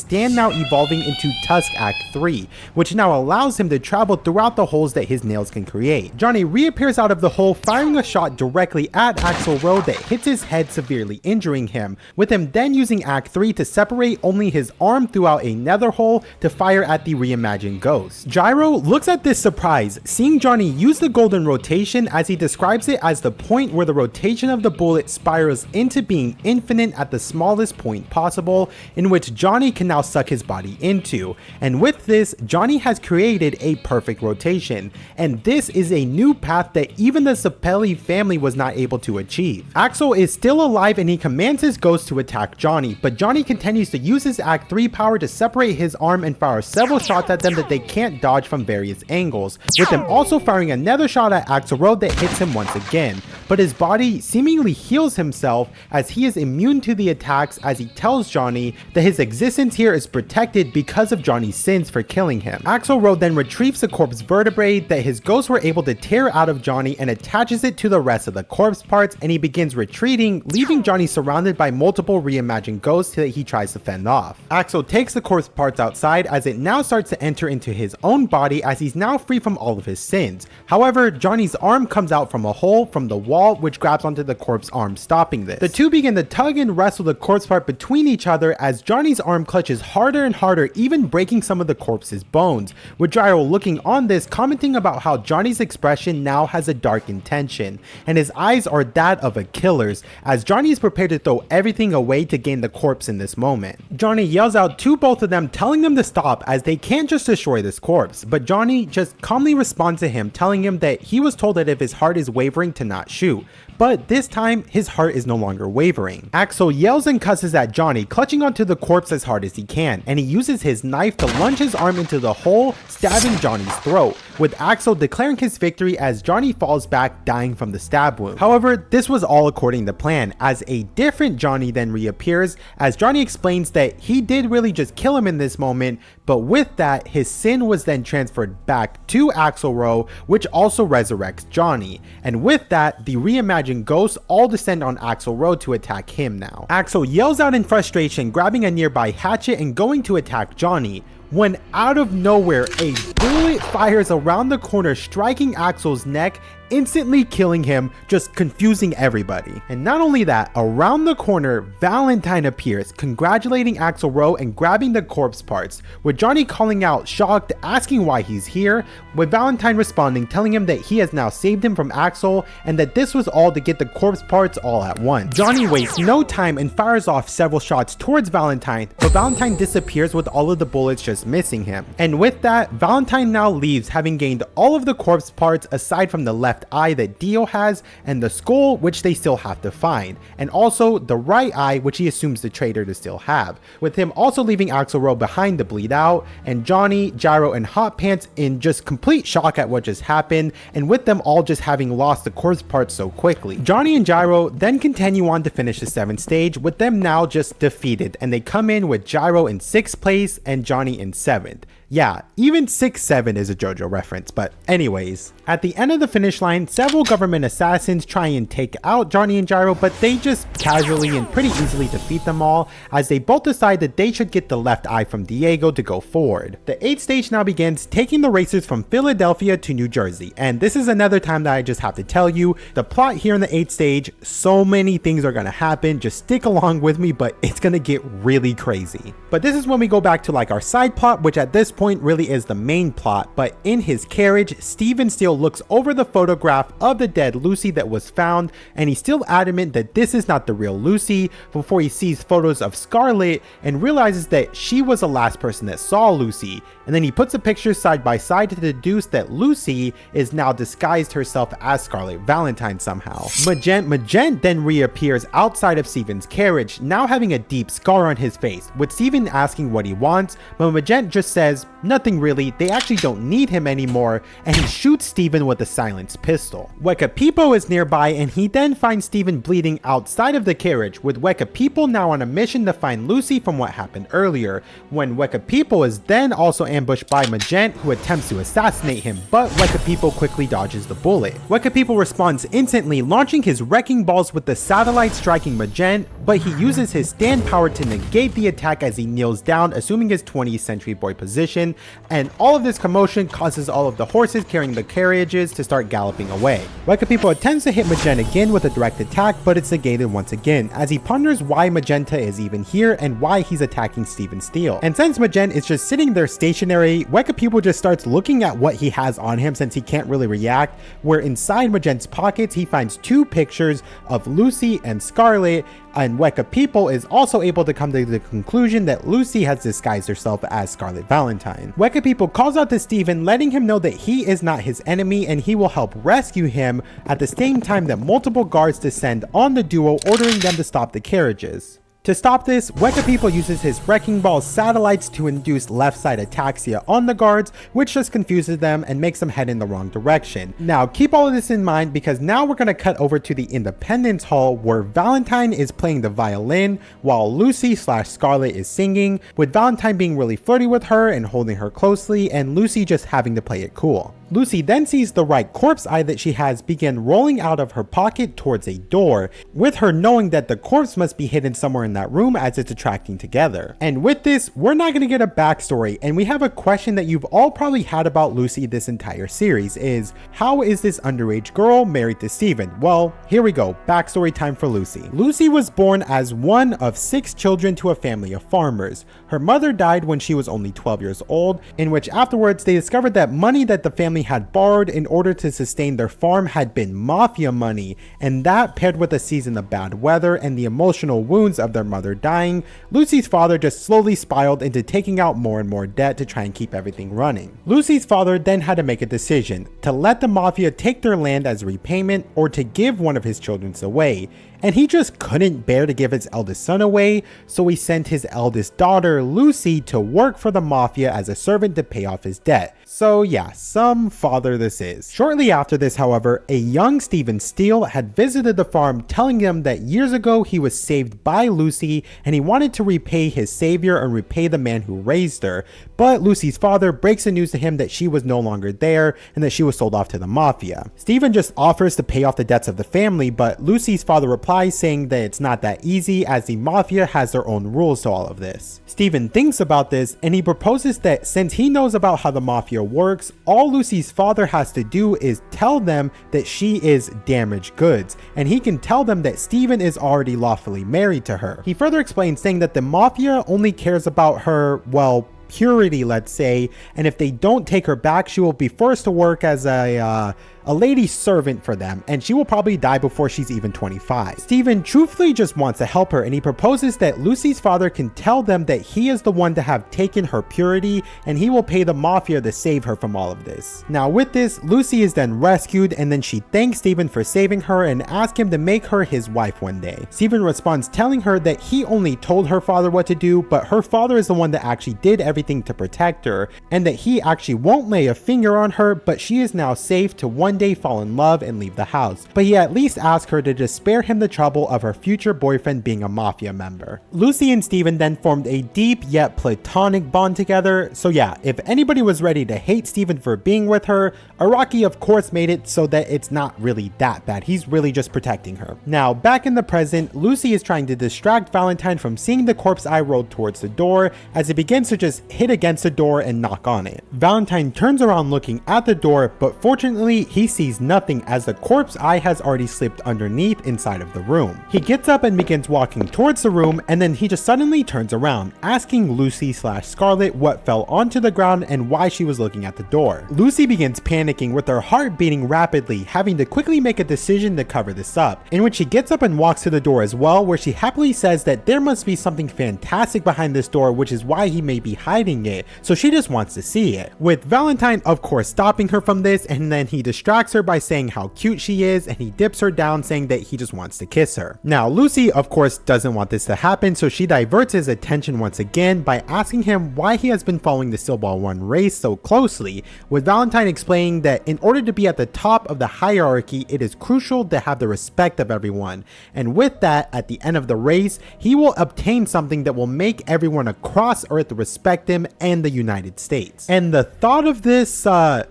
stand now evolving into Tusk Act 3, which now allows him to travel throughout the holes that his nails can create. Johnny reappears out of the hole, firing a shot directly at Axelrod that hits his head, severely injuring him, with him then using Act 3 to separate only his arm throughout a nether hole to fire at the reimagined ghost. Gyro looks at this surprise, seeing Johnny use the golden rotation, as he describes it as the point where the rotation of the bullet spirals into being infinite at the smallest point possible, in which Johnny can now suck his body into. And with this, Johnny has created a perfect rotation, and this is a new path that even the Zepelli family was not able to achieve. Axel is still alive and he commands his ghost to attack Johnny, but Johnny continues to use his Act 3 power to separate his arm and fire several shots at them that they can't dodge from various angles, with him also firing another shot at Axelrod that hits him once again, but his body seemingly heals himself as he is immune to the attacks, as he tells Johnny that his existence here is protected because of Johnny's sins for killing him. Axelrod then retrieves the corpse vertebrae that his ghosts were able to tear out of Johnny and attaches it to the rest of the corpse parts, and he begins retreating, leaving Johnny surrounded by multiple reimagined ghosts that he tries to fend off. Axel takes the corpse parts outside, as it now starts to enter into his own body, as he's now free from all of his sins. However, Johnny's arm comes out from a hole from the wall, which grabs onto the corpse arm, stopping this. The two begin to tug and wrestle the corpse part between each other, as Johnny's arm clutches harder and harder, even breaking some of the corpse's bones, with Gyro looking on this, commenting about how Johnny's expression now has a dark intention, and his eyes are that of a killer's, as Johnny is prepared to throw everything away to gain the corpse in this moment. Johnny yells out to both of them, telling them to stop, as they can't just destroy this corpse, but Johnny just calmly responds to him, telling him that he was told that if his heart is wavering to not shoot, but this time his heart is no longer wavering. Axel yells and cusses at Johnny, clutching onto the corpse as hard as he can, and he uses his knife to lunge his arm into the hole, stabbing Johnny's throat, with Axel declaring his victory history as Johnny falls back dying from the stab wound. However, this was all according to plan, as a different Johnny then reappears, as Johnny explains that he did really just kill him in this moment, but with that, his sin was then transferred back to Axelro, which also resurrects Johnny. And with that, the reimagined ghosts all descend on Axelro to attack him now. Axel yells out in frustration, grabbing a nearby hatchet and going to attack Johnny, when out of nowhere, a bullet fires around the corner, striking Axel's neck, instantly killing him, just confusing everybody. And not only that, around the corner, Valentine appears, congratulating Axelro and grabbing the corpse parts, with Johnny calling out, shocked, asking why he's here, with Valentine responding, telling him that he has now saved him from Axel, and that this was all to get the corpse parts all at once. Johnny wastes no time and fires off several shots towards Valentine, but Valentine disappears with all of the bullets just missing him. And with that, Valentine now leaves, having gained all of the corpse parts aside from the left eye that Dio has, and the skull, which they still have to find, and also the right eye, which he assumes the traitor to still have, with him also leaving Axelro behind to bleed out, and Johnny, Gyro, and Hot Pants in just complete shock at what just happened, and with them all just having lost the corpse parts so quickly. Johnny and Gyro then continue on to finish the 7th stage, with them now just defeated, and they come in with Gyro in 6th place and Johnny in 7th. Yeah, even 6-7 is a JoJo reference, but anyways. At the end of the finish line, several government assassins try and take out Johnny and Gyro, but they just casually and pretty easily defeat them all, as they both decide that they should get the left eye from Diego to go forward. The 8th stage now begins, taking the racers from Philadelphia to New Jersey, and this is another time that I just have to tell you, the plot here in the 8th stage, so many things are gonna happen, just stick along with me, but it's gonna get really crazy. But this is when we go back to like our side plot, which at this point really is the main plot, but in his carriage, Steven still looks over the photograph of the dead Lucy that was found, and he's still adamant that this is not the real Lucy before he sees photos of Scarlet and realizes that she was the last person that saw Lucy, and then he puts the pictures side by side to deduce that Lucy is now disguised herself as Scarlet Valentine somehow. Magent then reappears outside of Steven's carriage, now having a deep scar on his face, with Steven asking what he wants, but Magent just says, nothing really, they actually don't need him anymore, and he shoots Steven with a silenced pistol. Wekapipo is nearby, and he then finds Steven bleeding outside of the carriage, with Wekapipo now on a mission to find Lucy from what happened earlier, when Wekapipo is then also ambushed by Magent, who attempts to assassinate him, but Wekapipo quickly dodges the bullet. Wekapipo responds instantly, launching his wrecking balls with the satellite striking Magent, but he uses his stand power to negate the attack as he kneels down, assuming his 20th century boy position, and all of this commotion causes all of the horses carrying the carriages to start galloping away. Wekapipo attempts to hit Magenta again with a direct attack, but it's negated once again, as he ponders why Magenta is even here and why he's attacking Steven Steele. And since Magenta is just sitting there stationary, Wekapipo just starts looking at what he has on him since he can't really react, where inside Magenta's pockets he finds 2 pictures of Lucy and Scarlet, and Wekapipo is also able to come to the conclusion that Lucy has disguised herself as Scarlet Valentine. Wekapipo calls out to Steven, letting him know that he is not his enemy and he will help rescue him, at the same time that multiple guards descend on the duo, ordering them to stop the carriages. To stop this, Wekapipo uses his wrecking ball satellites to induce left side ataxia on the guards, which just confuses them and makes them head in the wrong direction. Now keep all of this in mind, because now we're going to cut over to the Independence Hall, where Valentine is playing the violin while Lucy/Scarlet is singing, with Valentine being really flirty with her and holding her closely, and Lucy just having to play it cool. Lucy then sees the right corpse eye that she has begin rolling out of her pocket towards a door, with her knowing that the corpse must be hidden somewhere in that room as it's attracting together. And with this, we're not going to get a backstory, and we have a question that you've all probably had about Lucy this entire series is, how is this underage girl married to Steven? Well, here we go, backstory time for Lucy. Lucy was born as one of 6 children to a family of farmers. Her mother died when she was only 12 years old, in which afterwards they discovered that money that the family had borrowed in order to sustain their farm had been mafia money, and that paired with a season of bad weather and the emotional wounds of their mother dying, Lucy's father just slowly spiraled into taking out more and more debt to try and keep everything running. Lucy's father then had to make a decision, to let the mafia take their land as repayment or to give one of his children away, and he just couldn't bear to give his eldest son away, so he sent his eldest daughter, Lucy, to work for the mafia as a servant to pay off his debt. So yeah, some awesome father this is. Shortly after this, however, a young Stephen Steele had visited the farm, telling them that years ago he was saved by Lucy and he wanted to repay his savior and repay the man who raised her. But Lucy's father breaks the news to him that she was no longer there and that she was sold off to the mafia. Stephen just offers to pay off the debts of the family, but Lucy's father replies saying that it's not that easy, as the mafia has their own rules to all of this. Stephen thinks about this and he proposes that since he knows about how the mafia works, all Lucy's father has to do is tell them that she is damaged goods, and he can tell them that Stephen is already lawfully married to her. He further explains saying that the mafia only cares about her, well, purity, let's say, and if they don't take her back, she will be forced to work as a lady servant for them, and she will probably die before she's even 25. Stephen truthfully just wants to help her, and he proposes that Lucy's father can tell them that he is the one to have taken her purity, and he will pay the mafia to save her from all of this. Now with this, Lucy is then rescued, and then she thanks Stephen for saving her and asks him to make her his wife one day. Stephen responds telling her that he only told her father what to do, but her father is the one that actually did everything to protect her, and that he actually won't lay a finger on her, but she is now safe to one day fall in love and leave the house. But he at least asks her to just spare him the trouble of her future boyfriend being a mafia member. Lucy and Stephen then formed a deep yet platonic bond together. So yeah, if anybody was ready to hate Stephen for being with her, Araki of course made it so that it's not really that bad. He's really just protecting her. Now back in the present, Lucy is trying to distract Valentine from seeing the corpse eye roll towards the door as it begins to just hit against the door and knock on it. Valentine turns around looking at the door, but fortunately he sees nothing as the corpse eye has already slipped underneath inside of the room. He gets up and begins walking towards the room, and then he just suddenly turns around, asking Lucy/Scarlet what fell onto the ground and why she was looking at the door. Lucy begins panicking with her heart beating rapidly, having to quickly make a decision to cover this up, in which she gets up and walks to the door as well, where she happily says that there must be something fantastic behind this door, which is why he may be hiding it, so she just wants to see it. With Valentine of course stopping her from this, and then he distracts her by saying how cute she is, and he dips her down saying that he just wants to kiss her. Now Lucy of course doesn't want this to happen, so she diverts his attention once again by asking him why he has been following the Steel Ball Run race so closely, with Valentine explaining that in order to be at the top of the hierarchy, it is crucial to have the respect of everyone, and with that, at the end of the race, he will obtain something that will make everyone across Earth respect him and the United States. And the thought of this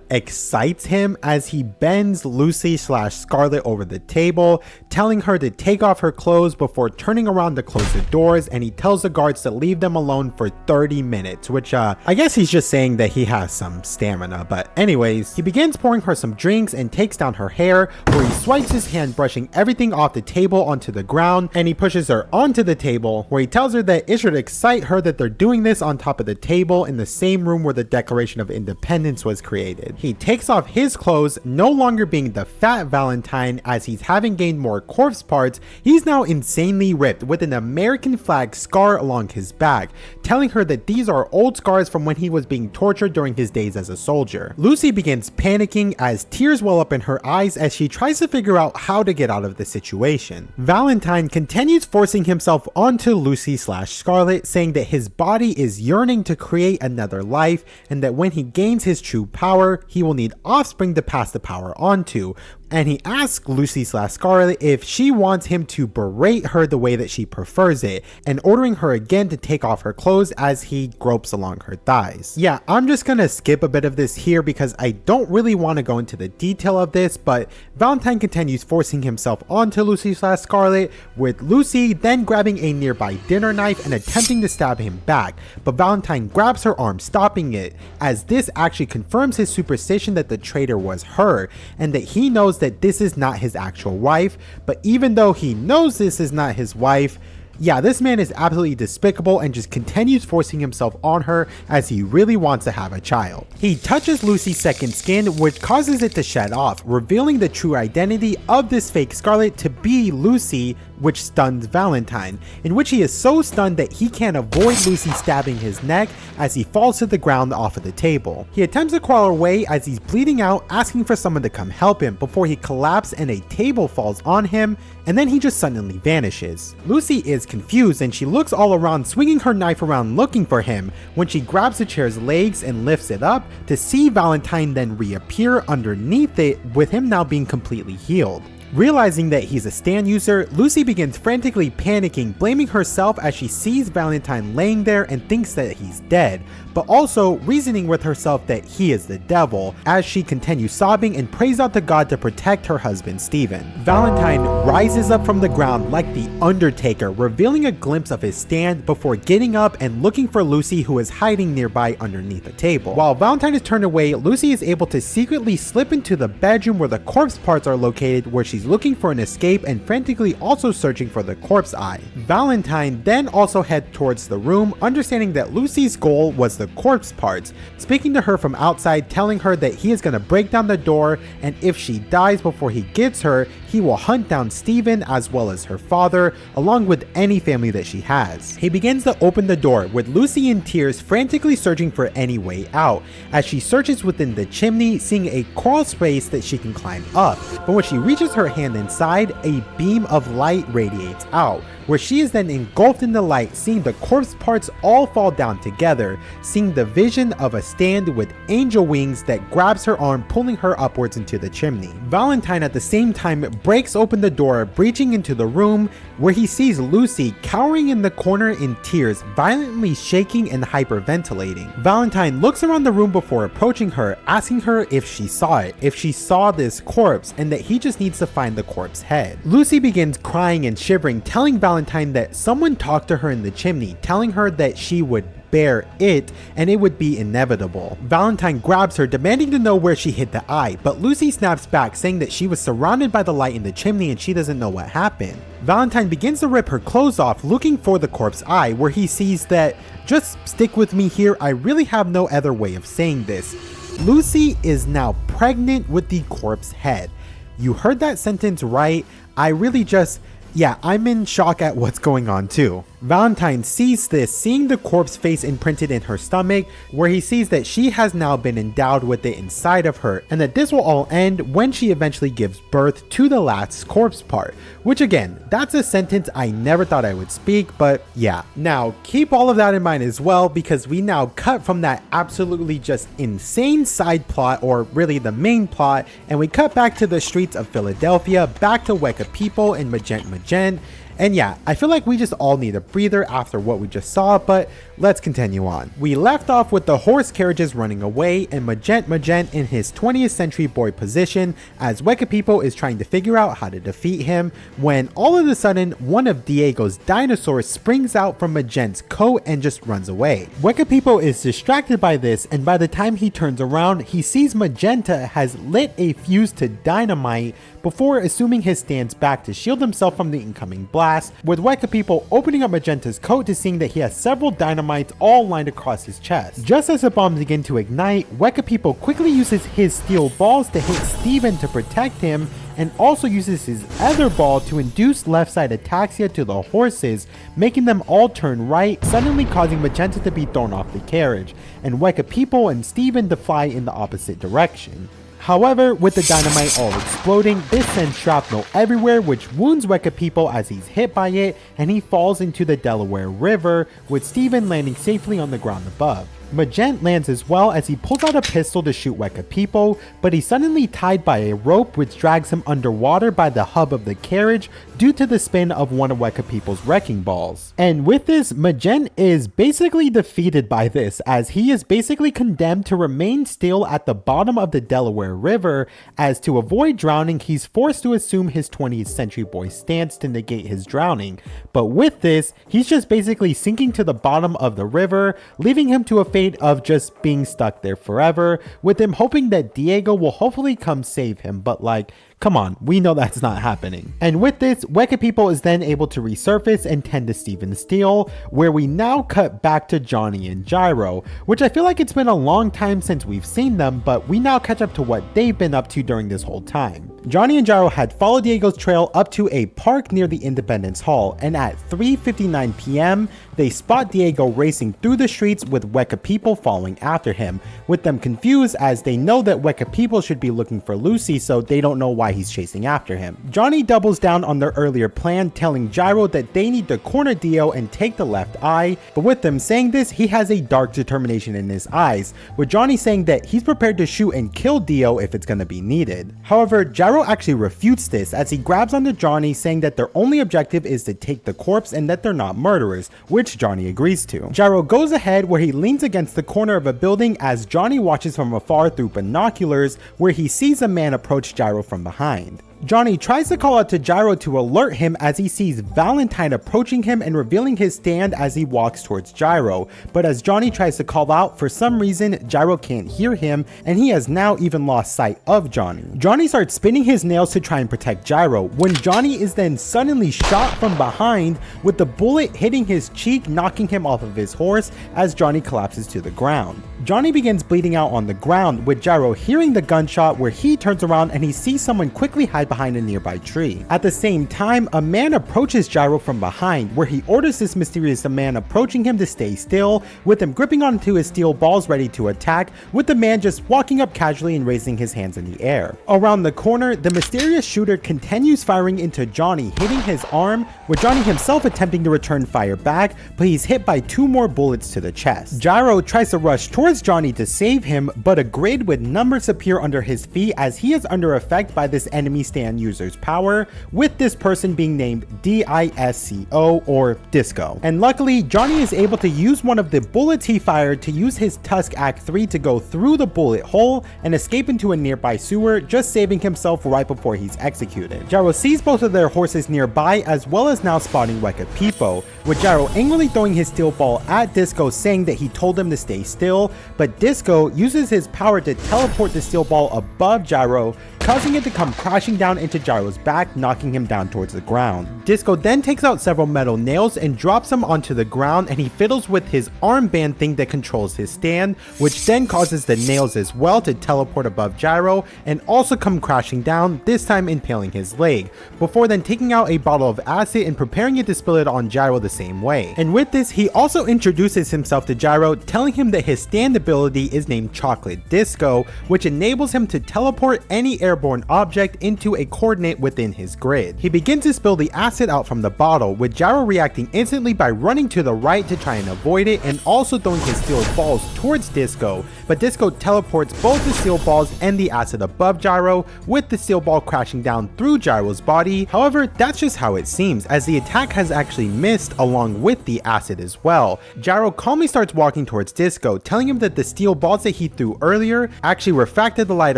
excites him as he bends Lucy/Scarlet over the table, telling her to take off her clothes before turning around to close the doors, and he tells the guards to leave them alone for 30 minutes, which I guess he's just saying that he has some stamina. But anyways, he begins pouring her some drinks and takes down her hair, where he swipes his hand brushing everything off the table onto the ground, and he pushes her onto the table, where he tells her that it should excite her that they're doing this on top of the table in the same room where the Declaration of Independence was created. He takes off his clothes, no longer being the fat Valentine, as he's having gained more corpse parts. He's now insanely ripped with an American flag scar along his back, telling her that these are old scars from when he was being tortured during his days as a soldier. Lucy begins panicking as tears well up in her eyes as she tries to figure out how to get out of the situation. Valentine continues forcing himself onto Lucy/Scarlet, saying that his body is yearning to create another life, and that when he gains his true power, he will need offspring to pass the power onto. And he asks Lucy/Scarlet if she wants him to berate her the way that she prefers it, and ordering her again to take off her clothes as he gropes along her thighs. Yeah, I'm just gonna skip a bit of this here because I don't really want to go into the detail of this, but Valentine continues forcing himself onto Lucy/Scarlet, with Lucy then grabbing a nearby dinner knife and attempting to stab him back, but Valentine grabs her arm, stopping it, as this actually confirms his superstition that the traitor was her, and that he knows that this is not his actual wife. But even though he knows this is not his wife, yeah, this man is absolutely despicable and just continues forcing himself on her as he really wants to have a child. He touches Lucy's second skin, which causes it to shed off, revealing the true identity of this fake Scarlet to be Lucy, which stuns Valentine, in which he is so stunned that he can't avoid Lucy stabbing his neck as he falls to the ground off of the table. He attempts to crawl away as he's bleeding out, asking for someone to come help him before he collapses and a table falls on him, and then he just suddenly vanishes. Lucy is is confused and she looks all around, swinging her knife around looking for him, when she grabs the chair's legs and lifts it up to see Valentine then reappear underneath it, with him now being completely healed. Realizing that he's a stand user, Lucy begins frantically panicking, blaming herself as she sees Valentine laying there and thinks that he's dead, but also reasoning with herself that he is the devil, as she continues sobbing and prays out to God to protect her husband Steven. Valentine rises up from the ground like the Undertaker, revealing a glimpse of his stand before getting up and looking for Lucy, who is hiding nearby underneath a table. While Valentine is turned away, Lucy is able to secretly slip into the bedroom where the corpse parts are located, where she's looking for an escape and frantically also searching for the corpse eye. Valentine then also heads towards the room, understanding that Lucy's goal was the corpse parts, speaking to her from outside, telling her that he is going to break down the door, and if she dies before he gets her, he will hunt down Steven as well as her father, along with any family that she has. He begins to open the door, with Lucy in tears frantically searching for any way out, as she searches within the chimney, seeing a crawl space that she can climb up. But when she reaches her hand inside, a beam of light radiates out, where she is then engulfed in the light, seeing the corpse parts all fall down together, seeing the vision of a stand with angel wings that grabs her arm, pulling her upwards into the chimney. Valentine at the same time breaks open the door, breaching into the room, where he sees Lucy cowering in the corner in tears, violently shaking and hyperventilating. Valentine looks around the room before approaching her, asking her if she saw it, if she saw this corpse, and that he just needs to find the corpse head. Lucy begins crying and shivering, telling Valentine that someone talked to her in the chimney, telling her that she would bear it and it would be inevitable. Valentine grabs her, demanding to know where she hit the eye, but Lucy snaps back, saying that she was surrounded by the light in the chimney and she doesn't know what happened. Valentine begins to rip her clothes off, looking for the corpse eye, where he sees that, just stick with me here, I really have no other way of saying this. Lucy is now pregnant with the corpse head. You heard that sentence right. I'm in shock at what's going on too. Valentine sees this, seeing the corpse face imprinted in her stomach, where he sees that she has now been endowed with it inside of her, and that this will all end when she eventually gives birth to the last corpse part, which again, that's a sentence I never thought I would speak, but yeah. Now, keep all of that in mind as well, because we now cut from that absolutely just insane side plot, or really the main plot, and we cut back to the streets of Philadelphia, back to Wekapipo and Magent. And yeah, I feel like we just all need a breather after what we just saw, but let's continue on. We left off with the horse carriages running away and Magent in his 20th century boy position, as Wekapipo is trying to figure out how to defeat him, when all of a sudden one of Diego's dinosaurs springs out from Magent's coat and just runs away. Wekapipo is distracted by this, and by the time he turns around, he sees Magenta has lit a fuse to dynamite before assuming his stance back to shield himself from the incoming blast, with Wekapipo opening up Magenta's coat to seeing that he has several dynamites all lined across his chest. Just as the bombs begin to ignite, Wekapipo quickly uses his steel balls to hit Steven to protect him, and also uses his other ball to induce left side ataxia to the horses, making them all turn right, suddenly causing Magenta to be thrown off the carriage, and Wekapipo and Steven to fly in the opposite direction. However, with the dynamite all exploding, this sends shrapnel everywhere, which wounds Wekapipo as he's hit by it, and he falls into the Delaware River, with Steven landing safely on the ground above. Magent lands as well, as he pulls out a pistol to shoot Wekapipo, but he's suddenly tied by a rope which drags him underwater by the hub of the carriage due to the spin of one of Wekapipo's wrecking balls. And with this, Magent is basically defeated by this, as he is basically condemned to remain still at the bottom of the Delaware River, as to avoid drowning he's forced to assume his 20th century boy stance to negate his drowning. But with this, he's just basically sinking to the bottom of the river, leaving him to a fate of just being stuck there forever, with him hoping that Diego will hopefully come save him, but like, come on, we know that's not happening. And with this, Wekapipo is then able to resurface and tend to Steven's steel, where we now cut back to Johnny and Gyro, which I feel like it's been a long time since we've seen them, but we now catch up to what they've been up to during this whole time. Johnny and Gyro had followed Diego's trail up to a park near the Independence Hall, and at 3:59 p.m., they spot Diego racing through the streets with Wekapipo following after him, with them confused as they know that Wekapipo should be looking for Lucy, so they don't know why he's chasing after him. Johnny doubles down on their earlier plan, telling Gyro that they need to corner Dio and take the left eye, but with them saying this, he has a dark determination in his eyes, with Johnny saying that he's prepared to shoot and kill Dio if it's gonna be needed. However, Gyro actually refutes this as he grabs onto Johnny, saying that their only objective is to take the corpse and that they're not murderers, which Johnny agrees to. Gyro goes ahead where he leans against the corner of a building as Johnny watches from afar through binoculars, where he sees a man approach Gyro from behind. Johnny tries to call out to Gyro to alert him as he sees Valentine approaching him and revealing his stand as he walks towards Gyro, but as Johnny tries to call out, for some reason Gyro can't hear him and he has now even lost sight of Johnny. Johnny starts spinning his nails to try and protect Gyro, when Johnny is then suddenly shot from behind, with the bullet hitting his cheek, knocking him off of his horse as Johnny collapses to the ground. Johnny begins bleeding out on the ground, with Gyro hearing the gunshot, where he turns around and he sees someone quickly hide behind a nearby tree. At the same time, a man approaches Gyro from behind, where he orders this mysterious man approaching him to stay still, with him gripping onto his steel balls ready to attack, with the man just walking up casually and raising his hands in the air. Around the corner, the mysterious shooter continues firing into Johnny, hitting his arm, with Johnny himself attempting to return fire back, but he's hit by 2 more bullets to the chest. Gyro tries to rush towards Johnny to save him, but a grid with numbers appear under his feet as he is under effect by this enemy stand user's power, with this person being named DISCO or Disco. And luckily, Johnny is able to use one of the bullets he fired to use his Tusk Act 3 to go through the bullet hole and escape into a nearby sewer, just saving himself right before he's executed. Gyro sees both of their horses nearby, as well as now spotting Wekapipo, with Gyro angrily throwing his steel ball at Disco, saying that he told him to stay still, but Disco uses his power to teleport the steel ball above Gyro, causing it to come crashing down into Gyro's back, knocking him down towards the ground. Disco then takes out several metal nails and drops them onto the ground, and he fiddles with his armband thing that controls his stand, which then causes the nails as well to teleport above Gyro and also come crashing down, this time impaling his leg, before then taking out a bottle of acid and preparing it to spill it on Gyro the same way. And with this, he also introduces himself to Gyro, telling him that his stand ability is named Chocolate Disco, which enables him to teleport any airborne object into a coordinate within his grid. He begins to spill the acid out from the bottle, with Gyro reacting instantly by running to the right to try and avoid it, and also throwing his steel balls towards Disco, but Disco teleports both the steel balls and the acid above Gyro, with the steel ball crashing down through Gyro's body. However, that's just how it seems, as the attack has actually missed along with the acid as well. Gyro calmly starts walking towards Disco, telling him that the steel balls that he threw earlier actually refracted the light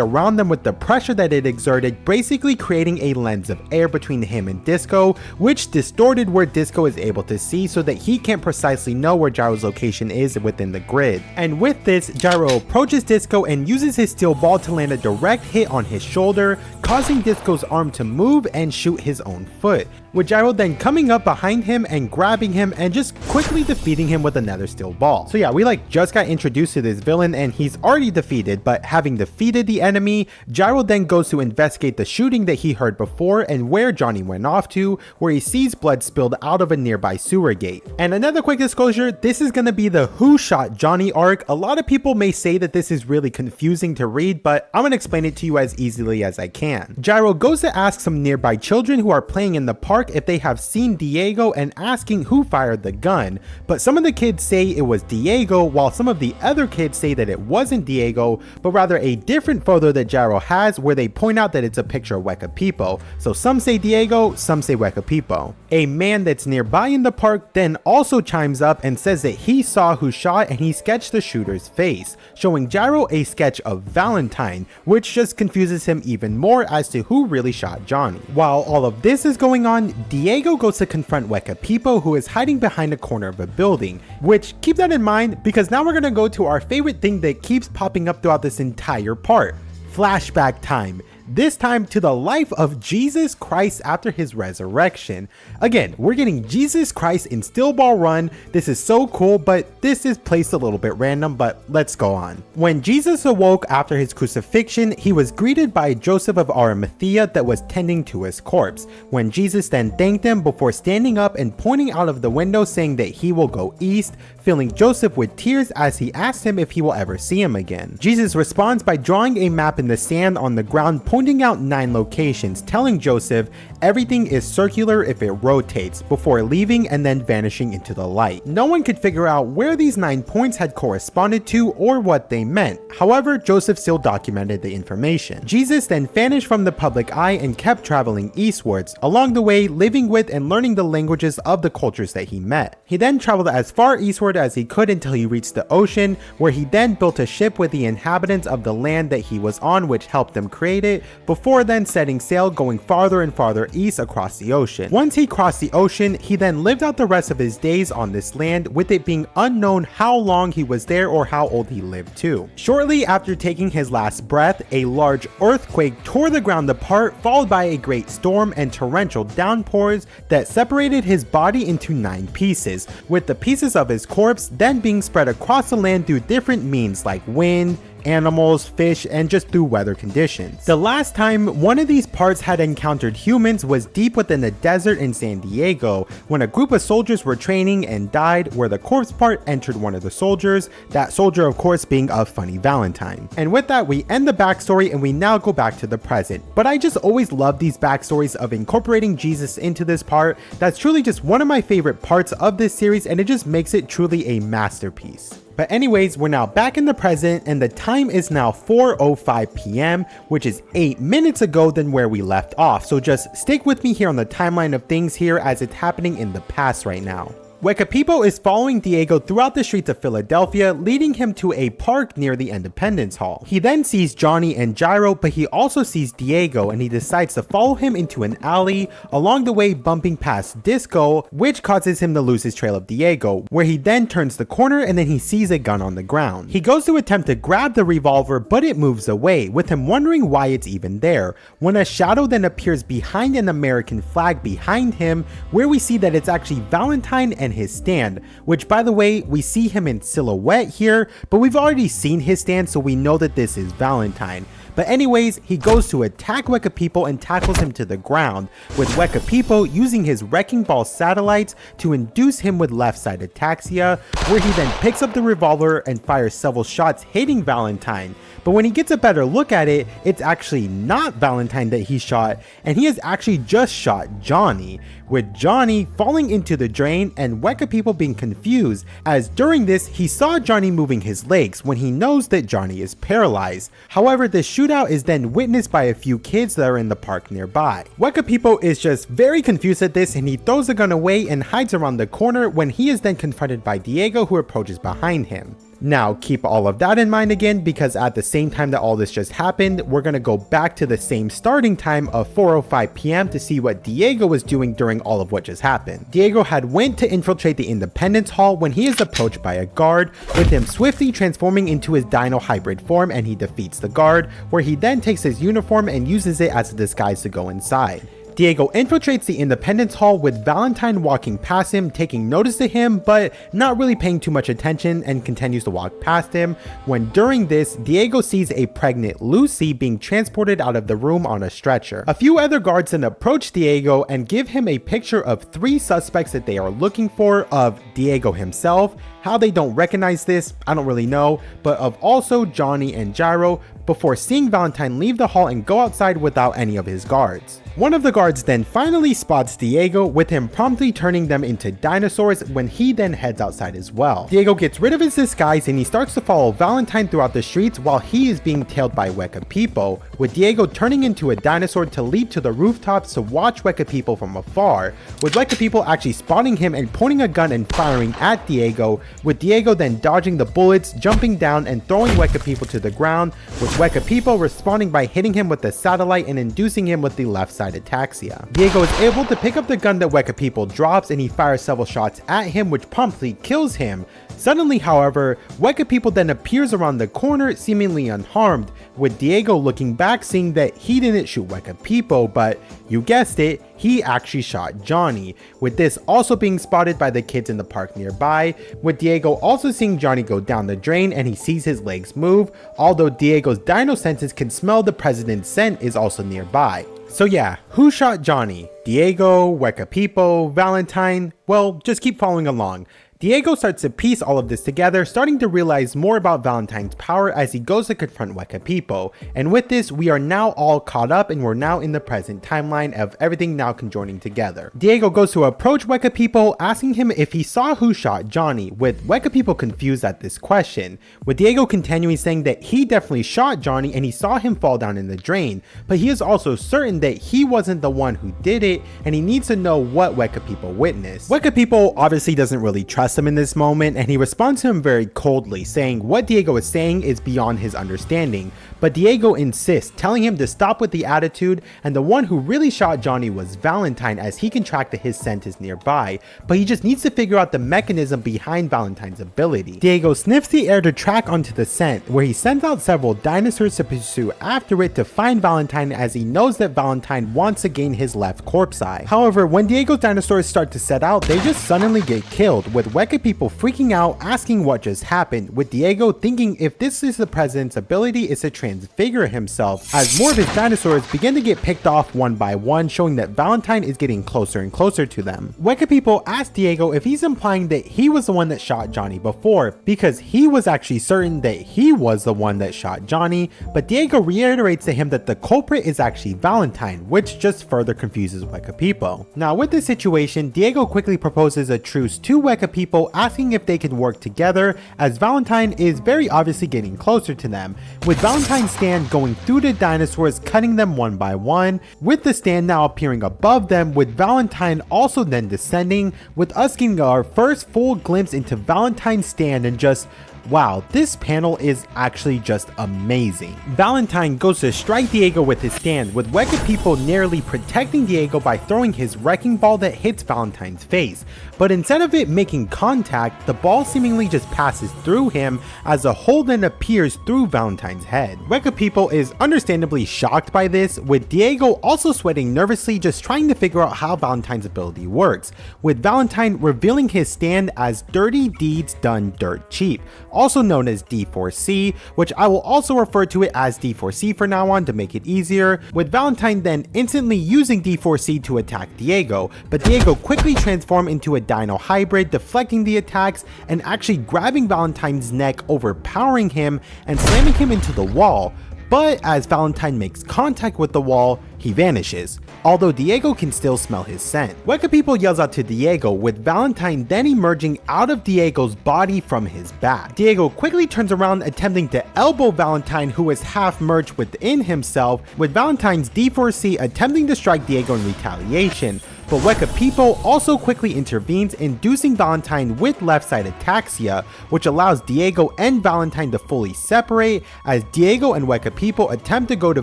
around them with the pressure that it exerted, basically creating a lens of air between him and Disco, which distorted where Disco is able to see, so that he can't precisely know where Gyro's location is within the grid. And with this, Gyro approaches Disco and uses his steel ball to land a direct hit on his shoulder, causing Disco's arm to move and shoot his own foot, with Gyro then coming up behind him and grabbing him and just quickly defeating him with another steel ball. So yeah, we just got introduced to this villain and he's already defeated, but having defeated the enemy, Gyro then goes to investigate the shooting that he heard before and where Johnny went off to, where he sees blood spilled out of a nearby sewer gate. And another quick disclosure, this is going to be the Who Shot Johnny arc. A lot of people may say that this is really confusing to read, but I'm going to explain it to you as easily as I can. Gyro goes to ask some nearby children who are playing in the park if they have seen Diego and asking who fired the gun, but some of the kids say it was Diego, while some of the other kids say that it wasn't Diego, but rather a different photo that Gyro has, where they point out that it's a picture of Wekapipo. So some say Diego, some say Wekapipo. A man that's nearby in the park then also chimes up and says that he saw who shot and he sketched the shooter's face, showing Gyro a sketch of Valentine, which just confuses him even more as to who really shot Johnny. While all of this is going on, Diego goes to confront Wekapipo, who is hiding behind a corner of a building, which keep that in mind because now we're going to go to our favorite thing that keeps popping up throughout this entire part. Flashback time. this time to the life of Jesus Christ after his resurrection. Again, we're getting Jesus Christ in Steel Ball Run. This is so cool, but this is placed a little bit random, but let's go on. When Jesus awoke after his crucifixion, he was greeted by Joseph of Arimathea that was tending to his corpse, when Jesus then thanked him before standing up and pointing out of the window saying that he will go east, filling Joseph with tears as he asked him if he will ever see him again. Jesus responds by drawing a map in the sand on the ground, pointing out 9 locations, telling Joseph everything is circular if it rotates, before leaving and then vanishing into the light. No one could figure out where these 9 points had corresponded to or what they meant. However, Joseph still documented the information. Jesus then vanished from the public eye and kept traveling eastwards, along the way living with and learning the languages of the cultures that he met. He then traveled as far eastward as he could until he reached the ocean, where he then built a ship with the inhabitants of the land that he was on, which helped them create it, before then setting sail going farther and farther east across the ocean. Once he crossed the ocean, he then lived out the rest of his days on this land, with it being unknown how long he was there or how old he lived too. Shortly after taking his last breath, a large earthquake tore the ground apart, followed by a great storm and torrential downpours that separated his body into 9 pieces, with the pieces of his corpse then being spread across the land through different means like wind, animals, fish, and just through weather conditions. The last time one of these parts had encountered humans was deep within the desert in San Diego, when a group of soldiers were training and died, where the corpse part entered one of the soldiers, that soldier of course being a funny Valentine. And with that, we end the backstory and we now go back to the present. But I just always love these backstories of incorporating Jesus into this part. That's truly just one of my favorite parts of this series, and it just makes it truly a masterpiece. But anyways, we're now back in the present and the time is now 4:05 p.m, which is 8 minutes ago than where we left off. So just stick with me here on the timeline of things here as it's happening in the past right now. Wekapipo is following Diego throughout the streets of Philadelphia, leading him to a park near the Independence Hall. He then sees Johnny and Gyro, but he also sees Diego, and he decides to follow him into an alley, along the way bumping past Disco, which causes him to lose his trail of Diego, where he then turns the corner and then he sees a gun on the ground. He goes to attempt to grab the revolver, but it moves away, with him wondering why it's even there, when a shadow then appears behind an American flag behind him, where we see that it's actually Valentine and his stand, which by the way, we see him in silhouette here, but we've already seen his stand, so we know that this is Valentine. But anyways, he goes to attack Wekapipo and tackles him to the ground, with Wekapipo using his wrecking ball satellites to induce him with left side ataxia, where he then picks up the revolver and fires several shots hitting Valentine. But when he gets a better look at it, it's actually not Valentine that he shot, and he has actually just shot Johnny, with Johnny falling into the drain and Wekapipo being confused, as during this he saw Johnny moving his legs when he knows that Johnny is paralyzed. However, the shootout is then witnessed by a few kids that are in the park nearby. Wekapipo is just very confused at this, and he throws the gun away and hides around the corner, when he is then confronted by Diego, who approaches behind him. Now keep all of that in mind again, because at the same time that all this just happened, we're gonna go back to the same starting time of 4:05 p.m. to see what Diego was doing during all of what just happened. Diego had went to infiltrate the Independence Hall when he is approached by a guard, with him swiftly transforming into his dino hybrid form, and he defeats the guard, where he then takes his uniform and uses it as a disguise to go inside. Diego infiltrates the Independence Hall, with Valentine walking past him, taking notice to him, but not really paying too much attention, and continues to walk past him, when during this, Diego sees a pregnant Lucy being transported out of the room on a stretcher. A few other guards then approach Diego and give him a picture of 3 suspects that they are looking for, of Diego himself. How they don't recognize this, I don't really know, but of also Johnny and Gyro, before seeing Valentine leave the hall and go outside without any of his guards. One of the guards then finally spots Diego, with him promptly turning them into dinosaurs, when he then heads outside as well. Diego gets rid of his disguise and he starts to follow Valentine throughout the streets while he is being tailed by Wekapipo, with Diego turning into a dinosaur to leap to the rooftops to watch Wekapipo from afar, with Wekapipo actually spotting him and pointing a gun and firing at Diego, with Diego then dodging the bullets, jumping down and throwing Wekapipo to the ground, with Wekapipo responding by hitting him with the satellite and inducing him with the left side ataxia. Diego is able to pick up the gun that Wekapipo drops, and he fires several shots at him, which promptly kills him. Suddenly, however, Wekapipo then appears around the corner seemingly unharmed, with Diego looking back seeing that he didn't shoot Wekapipo, but you guessed it, he actually shot Johnny, with this also being spotted by the kids in the park nearby, with Diego also seeing Johnny go down the drain and he sees his legs move, although Diego's dino senses can smell the president's scent is also nearby. So yeah, who shot Johnny? Diego, Wekapipo, Valentine? Well, just keep following along. Diego starts to piece all of this together, starting to realize more about Valentine's power as he goes to confront Wekapipo, and with this we are now all caught up and we're now in the present timeline of everything now conjoining together. Diego goes to approach Wekapipo, asking him if he saw who shot Johnny, with Wekapipo confused at this question, with Diego continuing saying that he definitely shot Johnny and he saw him fall down in the drain, but he is also certain that he wasn't the one who did it and he needs to know what Wekapipo witnessed. Wekapipo obviously doesn't really trust him in this moment and he responds to him very coldly, saying what Diego is saying is beyond his understanding, but Diego insists, telling him to stop with the attitude, and the one who really shot Johnny was Valentine, as he can track that his scent is nearby, but he just needs to figure out the mechanism behind Valentine's ability. Diego sniffs the air to track onto the scent, where he sends out several dinosaurs to pursue after it to find Valentine, as he knows that Valentine wants to gain his left corpse eye. However, when Diego's dinosaurs start to set out, they just suddenly get killed, with Wekapipo freaking out, asking what just happened, with Diego thinking if this is the president's ability is to transfigure himself, as more of his dinosaurs begin to get picked off one by one, showing that Valentine is getting closer and closer to them. Wekapipo asks Diego if he's implying that he was the one that shot Johnny before, because he was actually certain that he was the one that shot Johnny, but Diego reiterates to him that the culprit is actually Valentine, which just further confuses Wekapipo. Now with this situation, Diego quickly proposes a truce to Wekapipo, asking if they can work together, as Valentine is very obviously getting closer to them, with Valentine's stand going through the dinosaurs, cutting them one by one, with the stand now appearing above them, with Valentine also then descending, with us getting our first full glimpse into Valentine's stand, and just wow, this panel is actually just amazing. Valentine goes to strike Diego with his stand, with Wekapipo narrowly protecting Diego by throwing his wrecking ball that hits Valentine's face, but instead of it making contact, the ball seemingly just passes through him, as a hole then appears through Valentine's head. Wekapipo is understandably shocked by this, with Diego also sweating nervously, just trying to figure out how Valentine's ability works, with Valentine revealing his stand as Dirty Deeds Done Dirt Cheap, also known as D4C, which I will also refer to it as D4C for now on to make it easier, with Valentine then instantly using D4C to attack Diego, but Diego quickly transforms into a dino hybrid, deflecting the attacks and actually grabbing Valentine's neck, overpowering him and slamming him into the wall. But as Valentine makes contact with the wall, he vanishes, although Diego can still smell his scent. Wekapipo yells out to Diego, with Valentine then emerging out of Diego's body from his back. Diego quickly turns around, attempting to elbow Valentine, who is half merged within himself, with Valentine's D4C attempting to strike Diego in retaliation, but Wekapipo also quickly intervenes, inducing Valentine with left side ataxia, which allows Diego and Valentine to fully separate, as Diego and Wekapipo attempt to go to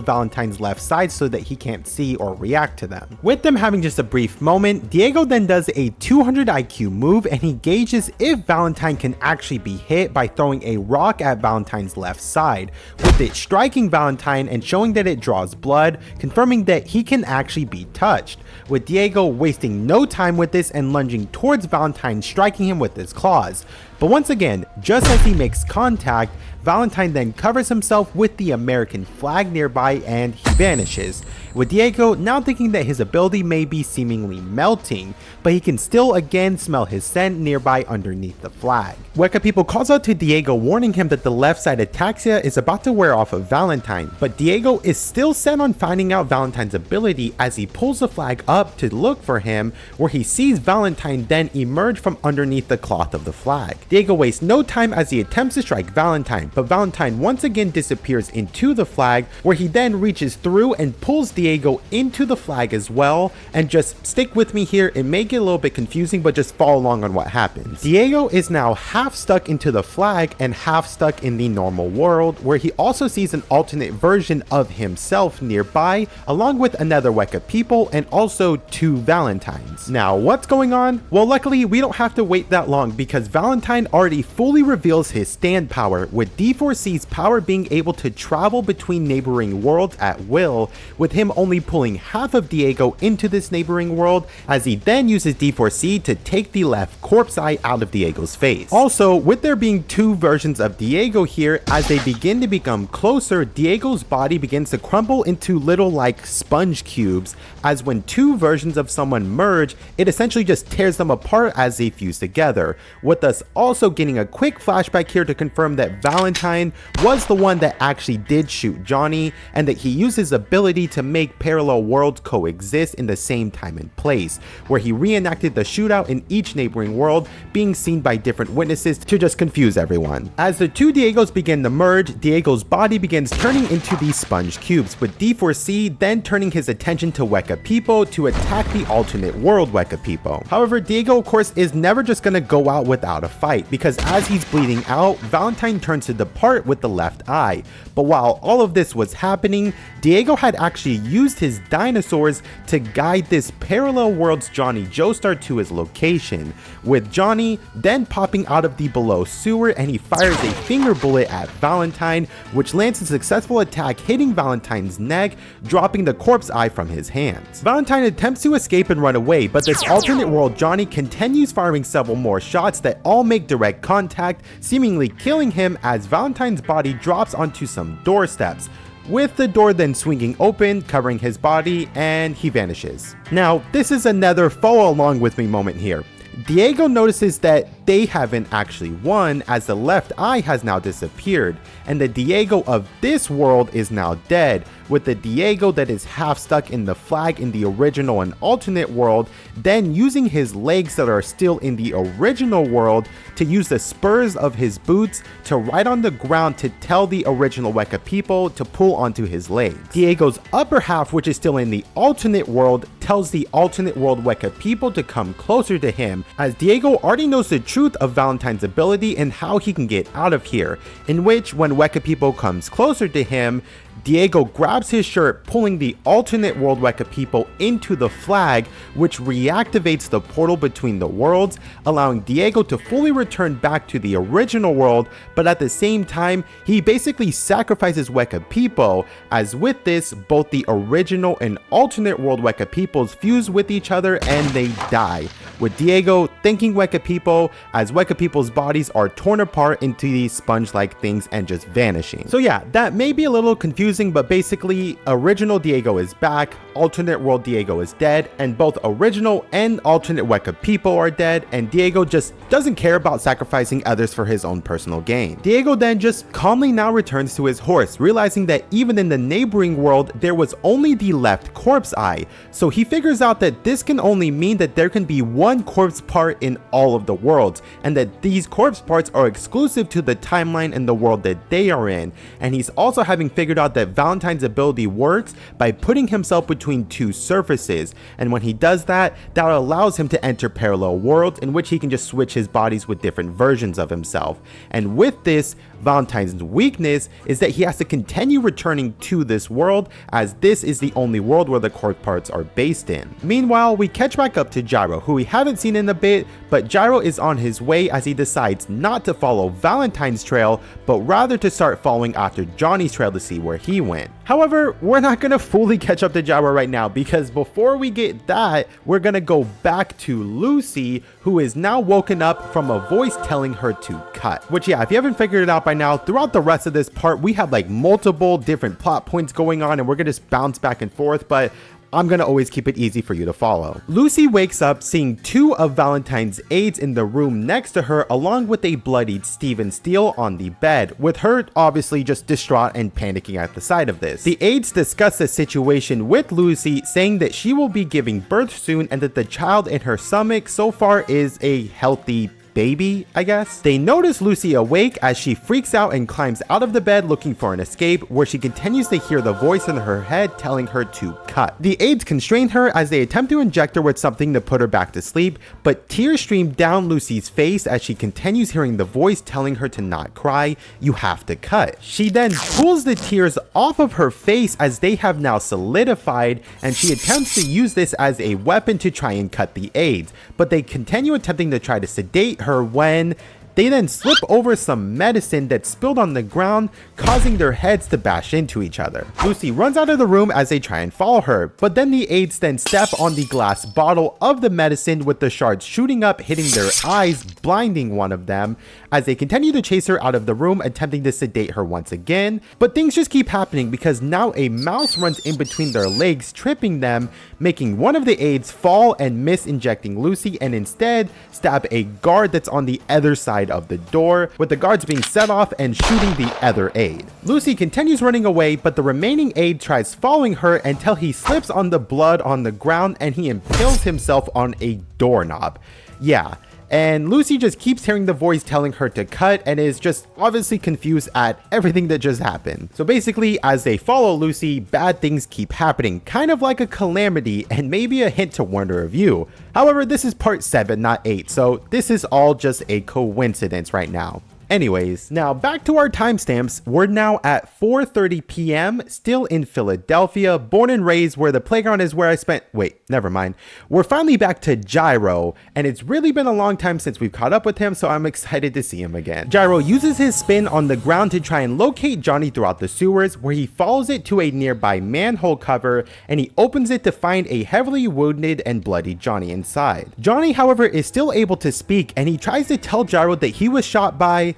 Valentine's left side so that he can't see or react to them. With them having just a brief moment, Diego then does a 200 IQ move and he gauges if Valentine can actually be hit by throwing a rock at Valentine's left side, with it striking Valentine and showing that it draws blood, confirming that he can actually be touched, with Diego wasting no time with this and lunging towards Valentine, striking him with his claws. But once again, just as he makes contact, Valentine then covers himself with the American flag nearby and he vanishes, with Diego now thinking that his ability may be seemingly melting, but he can still again smell his scent nearby underneath the flag. Wekapipo calls out to Diego, warning him that the left side ataxia is about to wear off of Valentine, but Diego is still set on finding out Valentine's ability as he pulls the flag up to look for him, where he sees Valentine then emerge from underneath the cloth of the flag. Diego wastes no time as he attempts to strike Valentine, but Valentine once again disappears into the flag, where he then reaches through and pulls Diego Diego into the flag as well, and just stick with me here, it may get a little bit confusing, but just follow along on what happens. Diego is now half stuck into the flag and half stuck in the normal world, where he also sees an alternate version of himself nearby, along with another Wekapipo and also 2 Valentines. Now, what's going on? Well, luckily we don't have to wait that long, because Valentine already fully reveals his stand power, with D4C's power being able to travel between neighboring worlds at will, with him only pulling half of Diego into this neighboring world, as he then uses D4C to take the left corpse eye out of Diego's face. Also, with there being 2 versions of Diego here, as they begin to become closer, Diego's body begins to crumble into little like sponge cubes, as when 2 versions of someone merge, it essentially just tears them apart as they fuse together, with us also getting a quick flashback here to confirm that Valentine was the one that actually did shoot Johnny, and that he used his ability to make parallel worlds coexist in the same time and place, where he reenacted the shootout in each neighboring world being seen by different witnesses to just confuse everyone. As the 2 Diegos begin to merge, Diego's body begins turning into these sponge cubes, with D4C then turning his attention to Wekapipo to attack the alternate world Wekapipo. However, Diego of course is never just gonna go out without a fight, because as he's bleeding out, Valentine turns to depart with the left eye. But while all of this was happening, Diego had actually used his dinosaurs to guide this parallel world's Johnny Joestar to his location, with Johnny then popping out of the below sewer, and he fires a finger bullet at Valentine, which lands a successful attack hitting Valentine's neck, dropping the corpse eye from his hands. Valentine attempts to escape and run away, but this alternate world Johnny continues firing several more shots that all make direct contact, seemingly killing him as Valentine's body drops onto some doorsteps, with the door then swinging open, covering his body, and he vanishes. Now, this is another follow along with me moment here. Diego notices that they haven't actually won, as the left eye has now disappeared, and the Diego of this world is now dead, with the Diego that is half stuck in the flag in the original and alternate world then using his legs that are still in the original world to use the spurs of his boots to ride on the ground to tell the original Wekapipo to pull onto his legs. Diego's upper half, which is still in the alternate world, tells the alternate world Wekapipo to come closer to him, as Diego already knows the truth of Valentine's ability and how he can get out of here, in which when Wekapipo comes closer to him, Diego grabs his shirt, pulling the alternate world Wekapipo into the flag, which reactivates the portal between the worlds, allowing Diego to fully return back to the original world, but at the same time, he basically sacrifices Wekapipo, as with this, both the original and alternate world Wekapipos fuse with each other and they die, with Diego thanking Wekapipo as Wekapipo's bodies are torn apart into these sponge-like things and just vanishing. So yeah, that may be a little confusing, but basically original Diego is back, alternate world Diego is dead, and both original and alternate Wekapipo are dead, and Diego just doesn't care about sacrificing others for his own personal gain. Diego then just calmly now returns to his horse, realizing that even in the neighboring world there was only the left corpse eye, so he figures out that this can only mean that there can be one corpse part in all of the worlds, and that these corpse parts are exclusive to the timeline and the world that they are in, and he's also having figured out that Valentine's ability works by putting himself between 2 surfaces, and when he does that, that allows him to enter parallel worlds in which he can just switch his bodies with different versions of himself. And with this, Valentine's weakness is that he has to continue returning to this world, as this is the only world where the corpse parts are based in. Meanwhile, we catch back up to Gyro, who we haven't seen in a bit, but Gyro is on his way as he decides not to follow Valentine's trail, but rather to start following after Johnny's trail to see where he went. However, we're not gonna fully catch up to Gyro right now, because before we get that, we're gonna go back to Lucy, who is now woken up from a voice telling her to cut. Which yeah, if you haven't figured it out by now, throughout the rest of this part, we have like multiple different plot points going on, and we're gonna just bounce back and forth, but I'm gonna always keep it easy for you to follow. Lucy wakes up seeing 2 of Valentine's aides in the room next to her, along with a bloodied Steven Steele on the bed, with her obviously just distraught and panicking at the sight of this. The aides discuss the situation with Lucy, saying that she will be giving birth soon and that the child in her stomach so far is a healthy baby, I guess. They notice Lucy awake as she freaks out and climbs out of the bed looking for an escape, where she continues to hear the voice in her head telling her to cut. The aides constrain her as they attempt to inject her with something to put her back to sleep, but tears stream down Lucy's face as she continues hearing the voice telling her to not cry, you have to cut. She then pulls the tears off of her face as they have now solidified, and she attempts to use this as a weapon to try and cut the aides, but they continue attempting to try to sedate her when they then slip over some medicine that's spilled on the ground, causing their heads to bash into each other. Lucy runs out of the room as they try and follow her, but then the aides then step on the glass bottle of the medicine with the shards shooting up, hitting their eyes, blinding one of them, as they continue to chase her out of the room, attempting to sedate her once again. But things just keep happening because now a mouse runs in between their legs, tripping them, making one of the aides fall and miss injecting Lucy, and instead stab a guard that's on the other side of the door, with the guards being set off and shooting the other aide. Lucy continues running away, but the remaining aide tries following her until he slips on the blood on the ground and he impales himself on a doorknob. Yeah. And Lucy just keeps hearing the voice telling her to cut and is just obviously confused at everything that just happened. So basically, as they follow Lucy, bad things keep happening, kind of like a calamity and maybe a hint to warn her of you. However, this is part 7, not 8, so this is all just a coincidence right now. Anyways, now back to our timestamps. We're now at 4:30 p.m. still in Philadelphia, born and raised, where the playground is where I spent, wait, never mind. We're finally back to Gyro, and it's really been a long time since we've caught up with him, so I'm excited to see him again. Gyro uses his spin on the ground to try and locate Johnny throughout the sewers, where he follows it to a nearby manhole cover, and he opens it to find a heavily wounded and bloody Johnny inside. Johnny, however, is still able to speak, and he tries to tell Gyro that he was shot by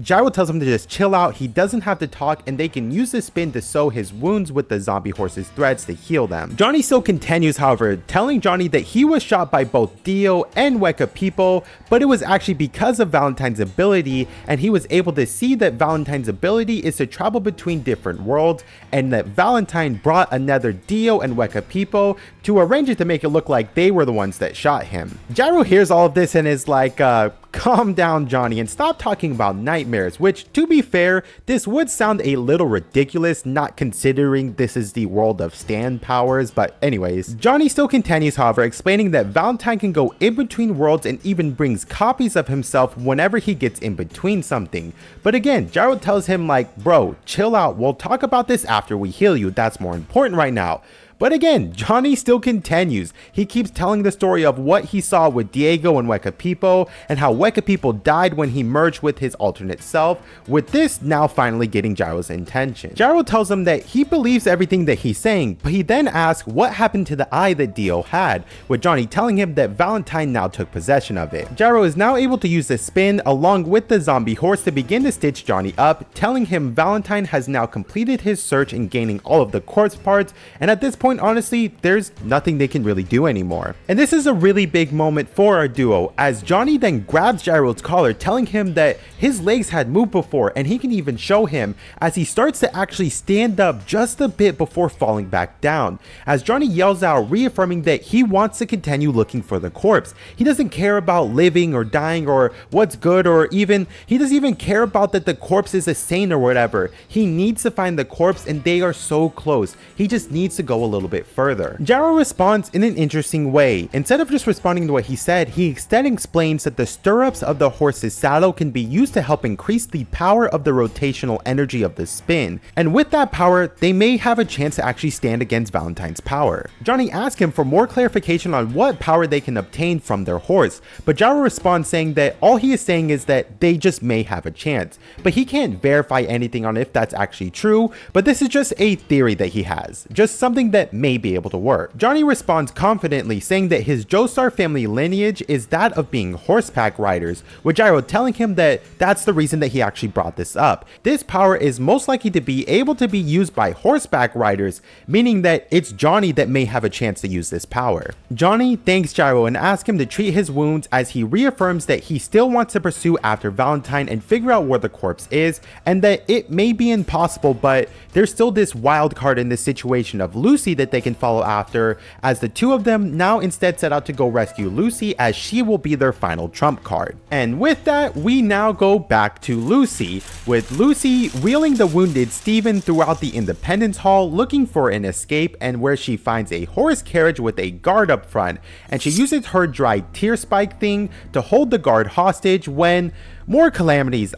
Gyro tells him to just chill out, he doesn't have to talk, and they can use the spin to sew his wounds with the zombie horse's threads to heal them. Johnny still continues, however, telling Johnny that he was shot by both Dio and Wekapipo, but it was actually because of Valentine's ability, and he was able to see that Valentine's ability is to travel between different worlds, and that Valentine brought another Dio and Wekapipo to arrange it to make it look like they were the ones that shot him. Gyro hears all of this and is like, calm down, Johnny, and stop talking about nightmares, which, to be fair, this would sound a little ridiculous, not considering this is the world of stand powers, but anyways. Johnny still continues, however, explaining that Valentine can go in between worlds and even brings copies of himself whenever he gets in between something. But again, Gyro tells him like, bro, chill out, we'll talk about this after we heal you, that's more important right now. But again, Johnny still continues. He keeps telling the story of what he saw with Diego and Wekapipo, and how Wekapipo died when he merged with his alternate self, with this now finally getting Gyro's attention. Gyro tells him that he believes everything that he's saying, but he then asks what happened to the eye that Dio had, with Johnny telling him that Valentine now took possession of it. Gyro is now able to use the spin along with the zombie horse to begin to stitch Johnny up, telling him Valentine has now completed his search and gaining all of the corpse parts, and at this point, honestly, there's nothing they can really do anymore. And this is a really big moment for our duo, as Johnny then grabs Gyro's collar, telling him that his legs had moved before, and he can even show him as he starts to actually stand up just a bit before falling back down, as Johnny yells out, reaffirming that he wants to continue looking for the corpse. He doesn't care about living or dying or what's good, or even he doesn't even care about that the corpse is a saint or whatever. He needs to find the corpse, and they are so close. He just needs to go a little bit further. Gyro responds in an interesting way. Instead of just responding to what he said, he instead explains that the stirrups of the horse's saddle can be used to help increase the power of the rotational energy of the spin, and with that power, they may have a chance to actually stand against Valentine's power. Johnny asks him for more clarification on what power they can obtain from their horse, but Gyro responds saying that all he is saying is that they just may have a chance, but he can't verify anything on if that's actually true, but this is just a theory that he has, just something that may be able to work. Johnny responds confidently, saying that his Joestar family lineage is that of being horseback riders, with Gyro telling him that that's the reason that he actually brought this up. This power is most likely to be able to be used by horseback riders, meaning that it's Johnny that may have a chance to use this power. Johnny thanks Gyro and asks him to treat his wounds, as he reaffirms that he still wants to pursue after Valentine and figure out where the corpse is, and that it may be impossible, but there's still this wild card in this situation of Lucy that they can follow after, as the two of them now instead set out to go rescue Lucy, as she will be their final trump card. And with that, we now go back to Lucy, with Lucy wheeling the wounded Steven throughout the Independence Hall looking for an escape, and where she finds a horse carriage with a guard up front, and she uses her dry tear spike thing to hold the guard hostage when more calamities,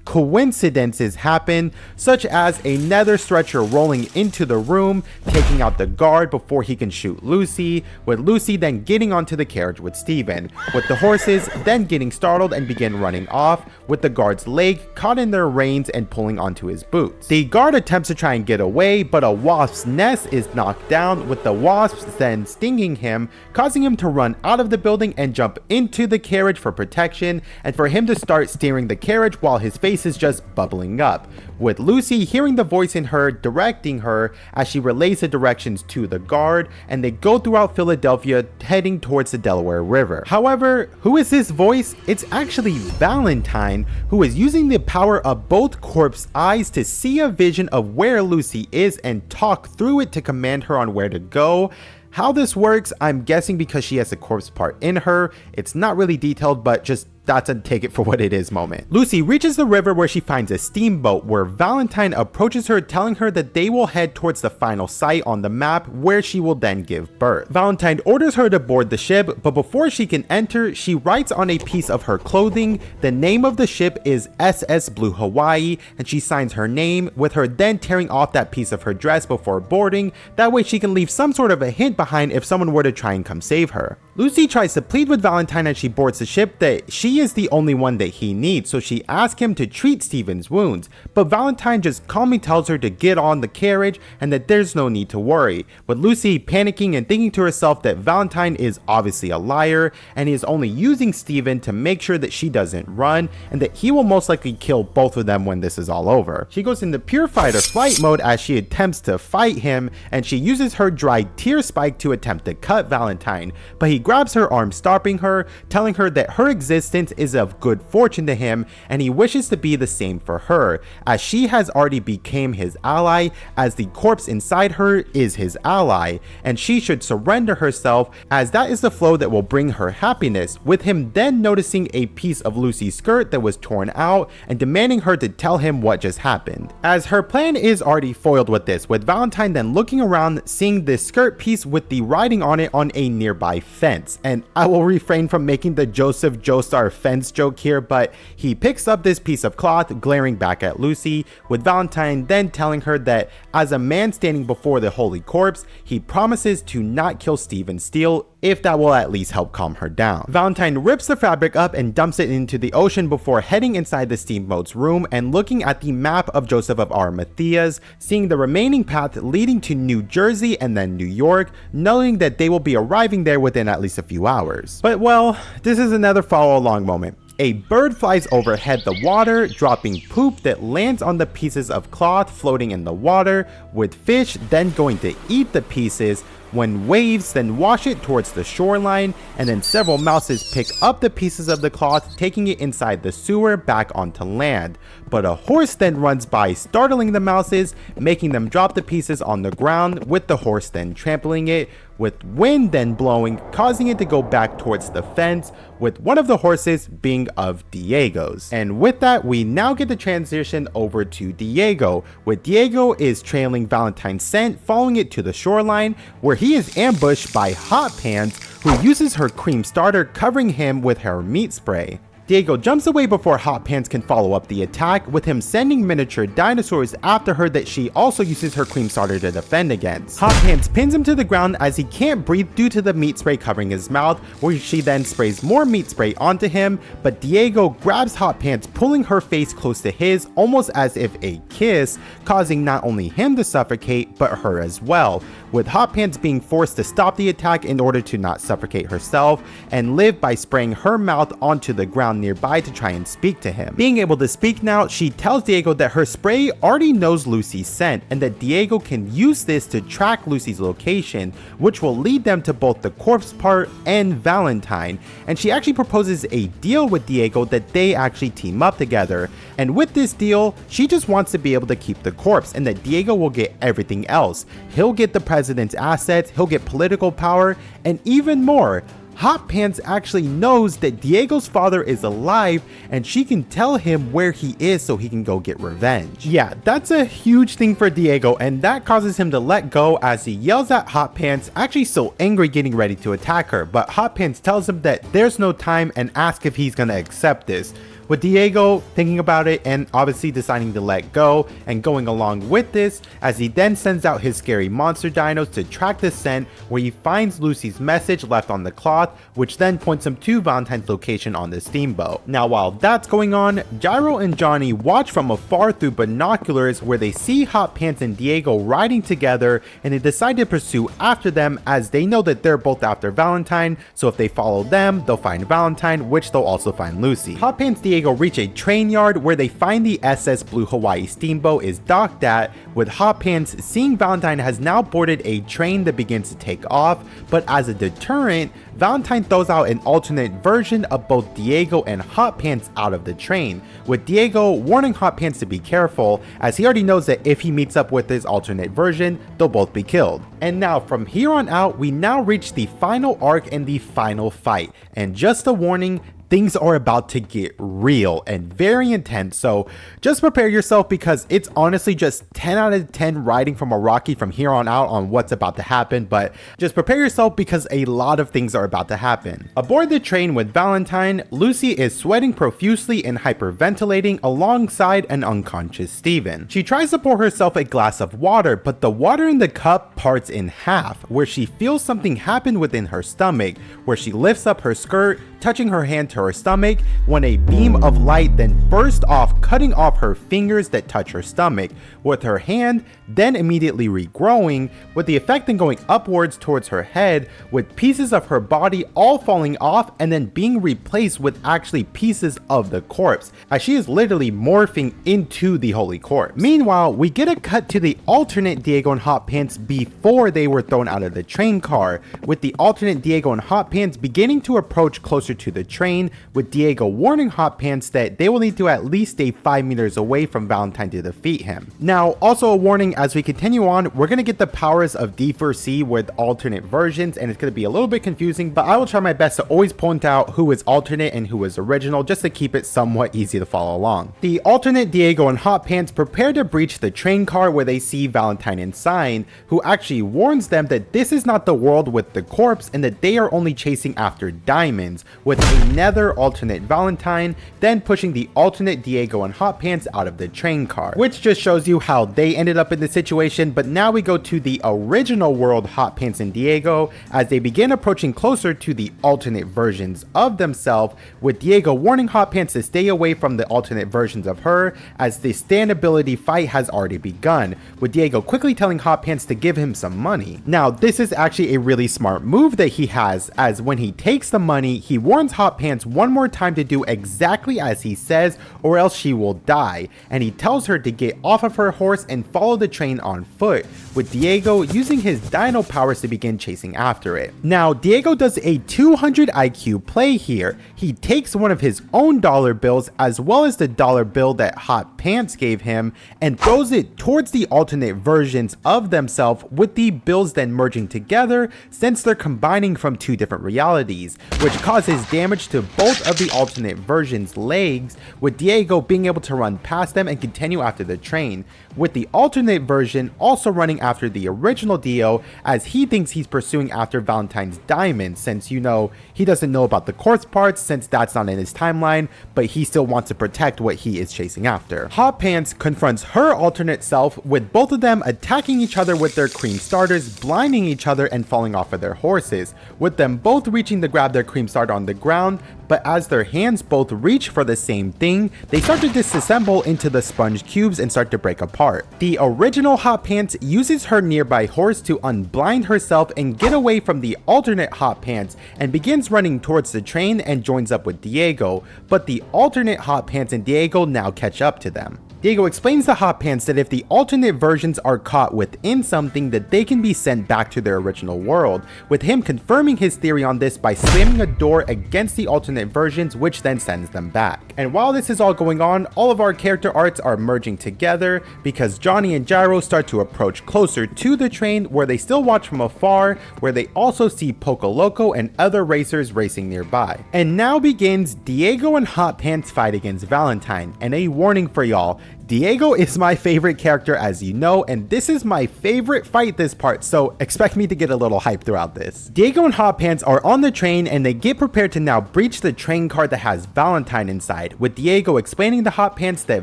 coincidences happen, such as a nether stretcher rolling into the room, taking out the guard before he can shoot Lucy, with Lucy then getting onto the carriage with Steven, with the horses then getting startled and begin running off, with the guard's leg caught in their reins and pulling onto his boots. The guard attempts to try and get away, but a wasp's nest is knocked down, with the wasps then stinging him, causing him to run out of the building and jump into the carriage for protection, and for him to start steering the carriage while his face is just bubbling up, with Lucy hearing the voice in her directing her as she relays the directions to the guard, and they go throughout Philadelphia heading towards the Delaware River. However, who is this voice? It's actually Valentine, who is using the power of both corpse eyes to see a vision of where Lucy is and talk through it to command her on where to go. How this works, I'm guessing because she has a corpse part in her. It's not really detailed, but just that's a take it for what it is moment. Lucy reaches the river where she finds a steamboat, where Valentine approaches her, telling her that they will head towards the final site on the map where she will then give birth. Valentine orders her to board the ship, but before she can enter, she writes on a piece of her clothing, the name of the ship is SS Blue Hawaii, and she signs her name, with her then tearing off that piece of her dress before boarding. That way she can leave some sort of a hint behind if someone were to try and come save her. Lucy tries to plead with Valentine as she boards the ship that she is the only one that he needs, so she asks him to treat Steven's wounds, but Valentine just calmly tells her to get on the carriage and that there's no need to worry, with Lucy panicking and thinking to herself that Valentine is obviously a liar and he is only using Steven to make sure that she doesn't run, and that he will most likely kill both of them when this is all over. She goes into pure fight or flight mode as she attempts to fight him, and she uses her dry tear spike to attempt to cut Valentine, but he grabs her arm, stopping her, telling her that her existence is of good fortune to him and he wishes to be the same for her, as she has already became his ally, as the corpse inside her is his ally, and she should surrender herself as that is the flow that will bring her happiness, with him then noticing a piece of Lucy's skirt that was torn out and demanding her to tell him what just happened, as her plan is already foiled with this, with Valentine then looking around, seeing this skirt piece with the writing on it on a nearby fence. And I will refrain from making the Joseph Joestar fence joke here, but he picks up this piece of cloth, glaring back at Lucy, with Valentine then telling her that as a man standing before the holy corpse, he promises to not kill Steven Steele if that will at least help calm her down. Valentine rips the fabric up and dumps it into the ocean before heading inside the steamboat's room and looking at the map of Joseph of Arimathea's, seeing the remaining path leading to New Jersey and then New York, knowing that they will be arriving there within at least a few hours. But well, this is another follow along moment. A bird flies overhead the water, dropping poop that lands on the pieces of cloth floating in the water, with fish then going to eat the pieces, when waves then wash it towards the shoreline, and then several mouses pick up the pieces of the cloth, taking it inside the sewer back onto land. But a horse then runs by, startling the mouses, making them drop the pieces on the ground, with the horse then trampling it, with wind then blowing, causing it to go back towards the fence, with one of the horses being of Diego's. And with that, we now get the transition over to Diego, where Diego is trailing Valentine's scent, following it to the shoreline, where he is ambushed by Hot Pants, who uses her cream starter, covering him with her meat spray. Diego jumps away before Hot Pants can follow up the attack, with him sending miniature dinosaurs after her that she also uses her cream starter to defend against. Hot Pants pins him to the ground as he can't breathe due to the meat spray covering his mouth, where she then sprays more meat spray onto him, but Diego grabs Hot Pants, pulling her face close to his, almost as if a kiss, causing not only him to suffocate, but her as well, with Hot Pants being forced to stop the attack in order to not suffocate herself, and live by spraying her mouth onto the ground found nearby to try and speak to him. Being able to speak now, she tells Diego that her spray already knows Lucy's scent and that Diego can use this to track Lucy's location, which will lead them to both the corpse part and Valentine. And she actually proposes a deal with Diego that they actually team up together. And with this deal, she just wants to be able to keep the corpse and that Diego will get everything else. He'll get the president's assets, he'll get political power, and even more. Hot Pants actually knows that Diego's father is alive and she can tell him where he is so he can go get revenge. Yeah, that's a huge thing for Diego, and that causes him to let go as he yells at Hot Pants, actually so angry, getting ready to attack her. But Hot Pants tells him that there's no time and asks if he's gonna accept this. With Diego thinking about it and obviously deciding to let go and going along with this, as he then sends out his scary monster dinos to track the scent, where he finds Lucy's message left on the cloth, which then points him to Valentine's location on the steamboat. Now while that's going on, Gyro and Johnny watch from afar through binoculars where they see Hot Pants and Diego riding together, and they decide to pursue after them as they know that they're both after Valentine, so if they follow them, they'll find Valentine, which they'll also find Lucy. Hot Pants Diego reach a train yard where they find the SS Blue Hawaii steamboat is docked at, with Hot Pants seeing Valentine has now boarded a train that begins to take off, but as a deterrent, Valentine throws out an alternate version of both Diego and Hot Pants out of the train, with Diego warning Hot Pants to be careful as he already knows that if he meets up with his alternate version, they'll both be killed. And now from here on out, we now reach the final arc and the final fight, and just a warning, things are about to get real and very intense, so just prepare yourself because it's honestly just 10 out of 10 writing from Araki from here on out on what's about to happen, but just prepare yourself because a lot of things are about to happen. Aboard the train with Valentine, Lucy is sweating profusely and hyperventilating alongside an unconscious Steven. She tries to pour herself a glass of water, but the water in the cup parts in half, where she feels something happen within her stomach, where she lifts up her skirt, touching her hand to her stomach, when a beam of light then burst off, cutting off her fingers that touch her stomach, with her hand then immediately regrowing, with the effect then going upwards towards her head, with pieces of her body all falling off and then being replaced with actually pieces of the corpse, as she is literally morphing into the holy corpse. Meanwhile, we get a cut to the alternate Diego and Hot Pants before they were thrown out of the train car, with the alternate Diego and Hot Pants beginning to approach closer to the train, with Diego warning Hot Pants that they will need to at least stay 5 meters away from Valentine to defeat him. Now, also a warning, as we continue on, we're going to get the powers of D4C with alternate versions, and it's going to be a little bit confusing, but I will try my best to always point out who is alternate and who is original, just to keep it somewhat easy to follow along. The alternate Diego and Hot Pants prepare to breach the train car where they see Valentine inside, who actually warns them that this is not the world with the corpse and that they are only chasing after diamonds, with another alternate Valentine then pushing the alternate Diego and Hot Pants out of the train car, which just shows you how they ended up in the situation. But now we go to the original world Hot Pants and Diego as they begin approaching closer to the alternate versions of themselves, with Diego warning Hot Pants to stay away from the alternate versions of her as the standability fight has already begun, with Diego quickly telling Hot Pants to give him some money. Now this is actually a really smart move that he has, as when he takes the money, he warns Hot Pants one more time to do exactly as he says or else she will die, and he tells her to get off of her horse and follow the train on foot, with Diego using his dino powers to begin chasing after it. Now Diego does a 200 IQ play here. He takes one of his own dollar bills as well as the dollar bill that Hot Pants gave him and throws it towards the alternate versions of themselves, with the bills then merging together since they're combining from two different realities, which causes damage to both of the alternate versions' legs, with Diego being able to run past them and continue after the train, with the alternate version also running after the original Dio as he thinks he's pursuing after Valentine's diamond, since you know he doesn't know about the corpse parts since that's not in his timeline, but he still wants to protect what he is chasing after. Hot Pants confronts her alternate self, with both of them attacking each other with their cream starters, blinding each other and falling off of their horses, with them both reaching to grab their cream starter on on the ground, but as their hands both reach for the same thing, they start to disassemble into the sponge cubes and start to break apart. The original Hot Pants uses her nearby horse to unblind herself and get away from the alternate Hot Pants and begins running towards the train and joins up with Diego, but the alternate Hot Pants and Diego now catch up to them. Diego explains to Hot Pants that if the alternate versions are caught within something, that they can be sent back to their original world, with him confirming his theory on this by slamming a door against the alternate versions, which then sends them back. And while this is all going on, all of our character arcs are merging together because Johnny and Gyro start to approach closer to the train, where they still watch from afar, where they also see Poco Loco and other racers racing nearby. And now begins Diego and Hot Pants' fight against Valentine, and a warning for y'all, Diego is my favorite character, as you know, and this is my favorite fight this part, so expect me to get a little hype throughout this. Diego and Hot Pants are on the train and they get prepared to now breach the train car that has Valentine inside, with Diego explaining to Hot Pants that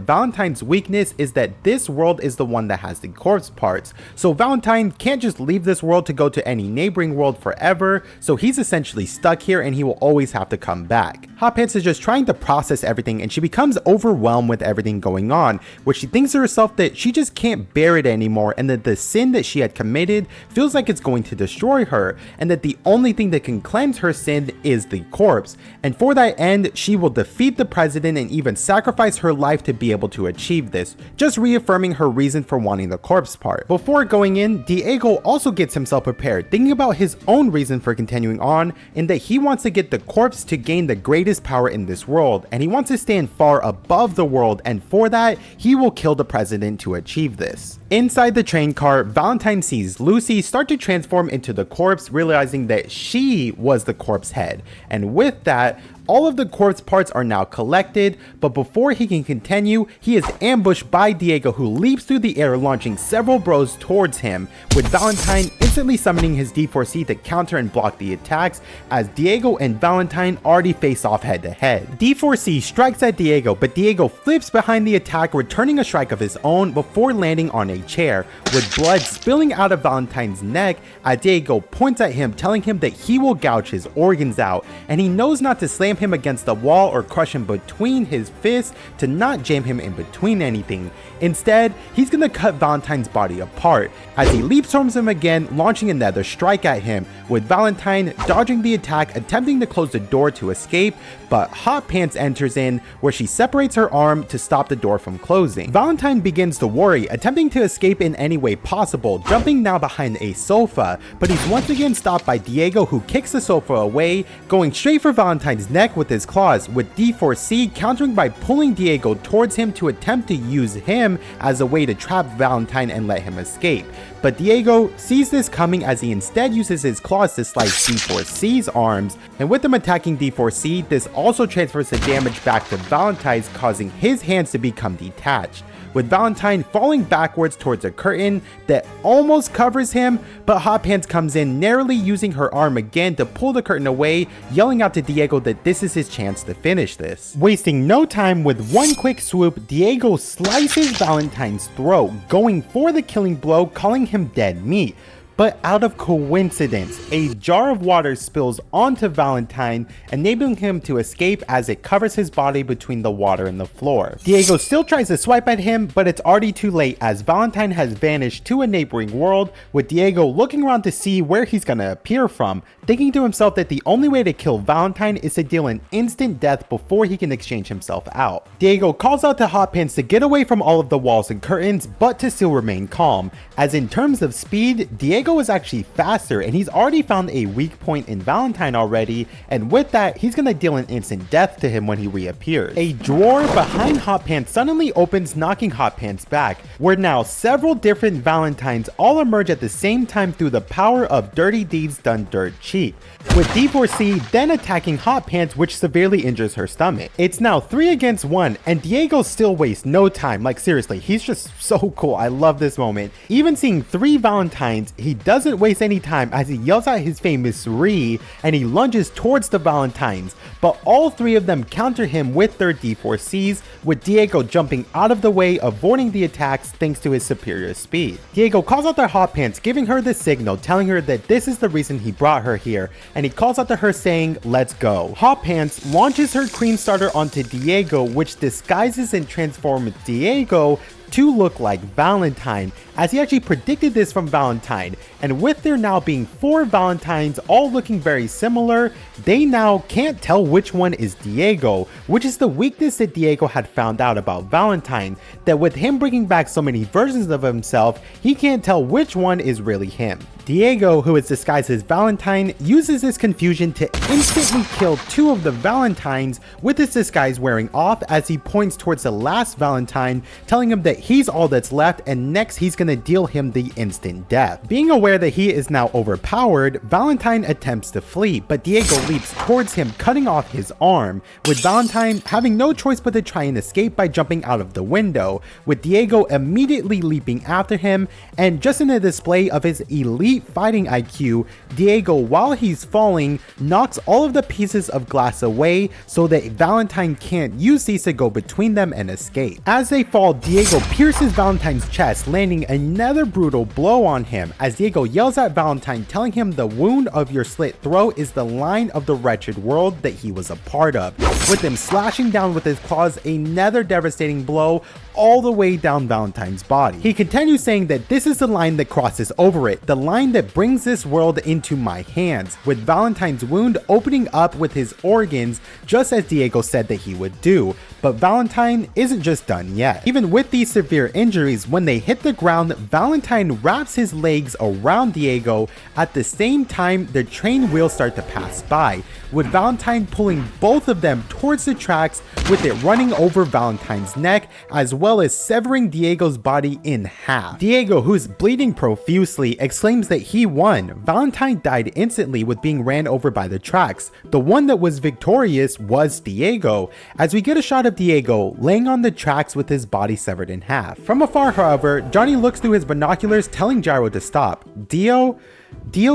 Valentine's weakness is that this world is the one that has the corpse parts, so Valentine can't just leave this world to go to any neighboring world forever, so he's essentially stuck here and he will always have to come back. Hot Pants is just trying to process everything and she becomes overwhelmed with everything going on, which she thinks to herself that she just can't bear it anymore, and that the sin that she had committed feels like it's going to destroy her, and that the only thing that can cleanse her sin is the corpse, and for that end she will defeat the president and even sacrifice her life to be able to achieve this, just reaffirming her reason for wanting the corpse part. Before going in, Diego also gets himself prepared, thinking about his own reason for continuing on, in that he wants to get the corpse to gain the greatest power in this world, and he wants to stand far above the world, and for that he will kill the president to achieve this. Inside the train car, Valentine sees Lucy start to transform into the corpse, realizing that she was the corpse head, and with that, all of the corpse parts are now collected, but before he can continue, he is ambushed by Diego, who leaps through the air, launching several bros towards him, with Valentine instantly summoning his D4C to counter and block the attacks, as Diego and Valentine already face off head to head. D4C strikes at Diego, but Diego flips behind the attack, returning a strike of his own before landing on a chair, with blood spilling out of Valentine's neck as Diego points at him, telling him that he will gouge his organs out, and he knows not to slam him against the wall or crush him between his fists to not jam him in between anything. Instead, he's gonna cut Valentine's body apart as he leap storms him again, launching another strike at him, with Valentine dodging the attack, attempting to close the door to escape, but Hot Pants enters in, where she separates her arm to stop the door from closing. Valentine begins to worry, attempting to escape in any way possible, jumping now behind a sofa, but he's once again stopped by Diego, who kicks the sofa away, going straight for Valentine's neck with his claws, with D4C countering by pulling Diego towards him to attempt to use him as a way to trap Valentine and let him escape. But Diego sees this coming as he instead uses his claws to slice D4C's arms, and with him attacking D4C, this also transfers the damage back to Valentine's, causing his hands to become detached, with Valentine falling backwards towards a curtain that almost covers him, but Hot Pants comes in, narrowly using her arm again to pull the curtain away, yelling out to Diego that this is his chance to finish this. Wasting no time, with one quick swoop, Diego slices Valentine's throat, going for the killing blow, calling him dead meat. But out of coincidence, a jar of water spills onto Valentine, enabling him to escape as it covers his body between the water and the floor. Diego still tries to swipe at him, but it's already too late as Valentine has vanished to a neighboring world, with Diego looking around to see where he's gonna appear from, thinking to himself that the only way to kill Valentine is to deal an instant death before he can exchange himself out. Diego calls out to Hot Pants to get away from all of the walls and curtains, but to still remain calm, as in terms of speed, Diego is actually faster, and he's already found a weak point in Valentine already, and with that, he's gonna deal an instant death to him when he reappears. A drawer behind Hot Pants suddenly opens, knocking Hot Pants back, where now several different Valentines all emerge at the same time through the power of dirty deeds done dirt cheap, with D4C then attacking Hot Pants, which severely injures her stomach. It's now 3 against 1, and Diego still wastes no time. Like seriously, he's just so cool. I love this moment. Even seeing 3 Valentines, he he doesn't waste any time as he yells out his famous "Re" and he lunges towards the Valentines, but all three of them counter him with their D4Cs, with Diego jumping out of the way, avoiding the attacks thanks to his superior speed. Diego calls out their hot pants, giving her the signal, telling her that this is the reason he brought her here, and he calls out to her saying, "Let's go." Hot Pants launches her cream starter onto Diego, which disguises and transforms Diego to look like Valentine, as he actually predicted this from Valentine. And with there now being 4 Valentines all looking very similar, they now can't tell which one is Diego, which is the weakness that Diego had found out about Valentine, that with him bringing back so many versions of himself, he can't tell which one is really him. Diego, who is disguised as Valentine, uses this confusion to instantly kill 2 of the Valentines with his disguise wearing off, as he points towards the last Valentine, telling him that he's all that's left and next he's gonna deal him the instant death. Being aware that he is now overpowered, Valentine attempts to flee, but Diego leaps towards him, cutting off his arm, with Valentine having no choice but to try and escape by jumping out of the window, with Diego immediately leaping after him. And just in a display of his elite fighting IQ, Diego, while he's falling, knocks all of the pieces of glass away so that Valentine can't use these to go between them and escape. As they fall, Diego pierces Valentine's chest, landing another brutal blow on him, as Diego yells at Valentine, telling him the wound of your slit throat is the line of the wretched world that he was a part of, with him slashing down with his claws another devastating blow all the way down Valentine's body. He continues saying that this is the line that crosses over it, the line that brings this world into my hands, with Valentine's wound opening up with his organs, just as Diego said that he would do. But Valentine isn't just done yet. Even with these severe injuries, when they hit the ground, Valentine wraps his legs around Diego. At the same time, the train wheels start to pass by, with Valentine pulling both of them towards the tracks, with it running over Valentine's neck, as well as severing Diego's body in half. Diego, who's bleeding profusely, exclaims that he won. Valentine died instantly with being ran over by the tracks. The one that was victorious was Diego, as we get a shot of Diego laying on the tracks with his body severed in half. From afar, however, Johnny looks through his binoculars, telling Gyro to stop. Dio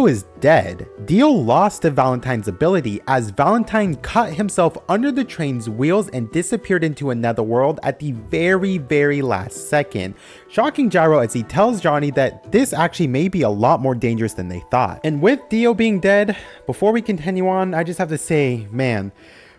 is dead. Dio lost to Valentine's ability, as Valentine cut himself under the train's wheels and disappeared into another world at the very last second, shocking Gyro as he tells Johnny that this actually may be a lot more dangerous than they thought. And with Dio being dead, before we continue on, I just have to say, man,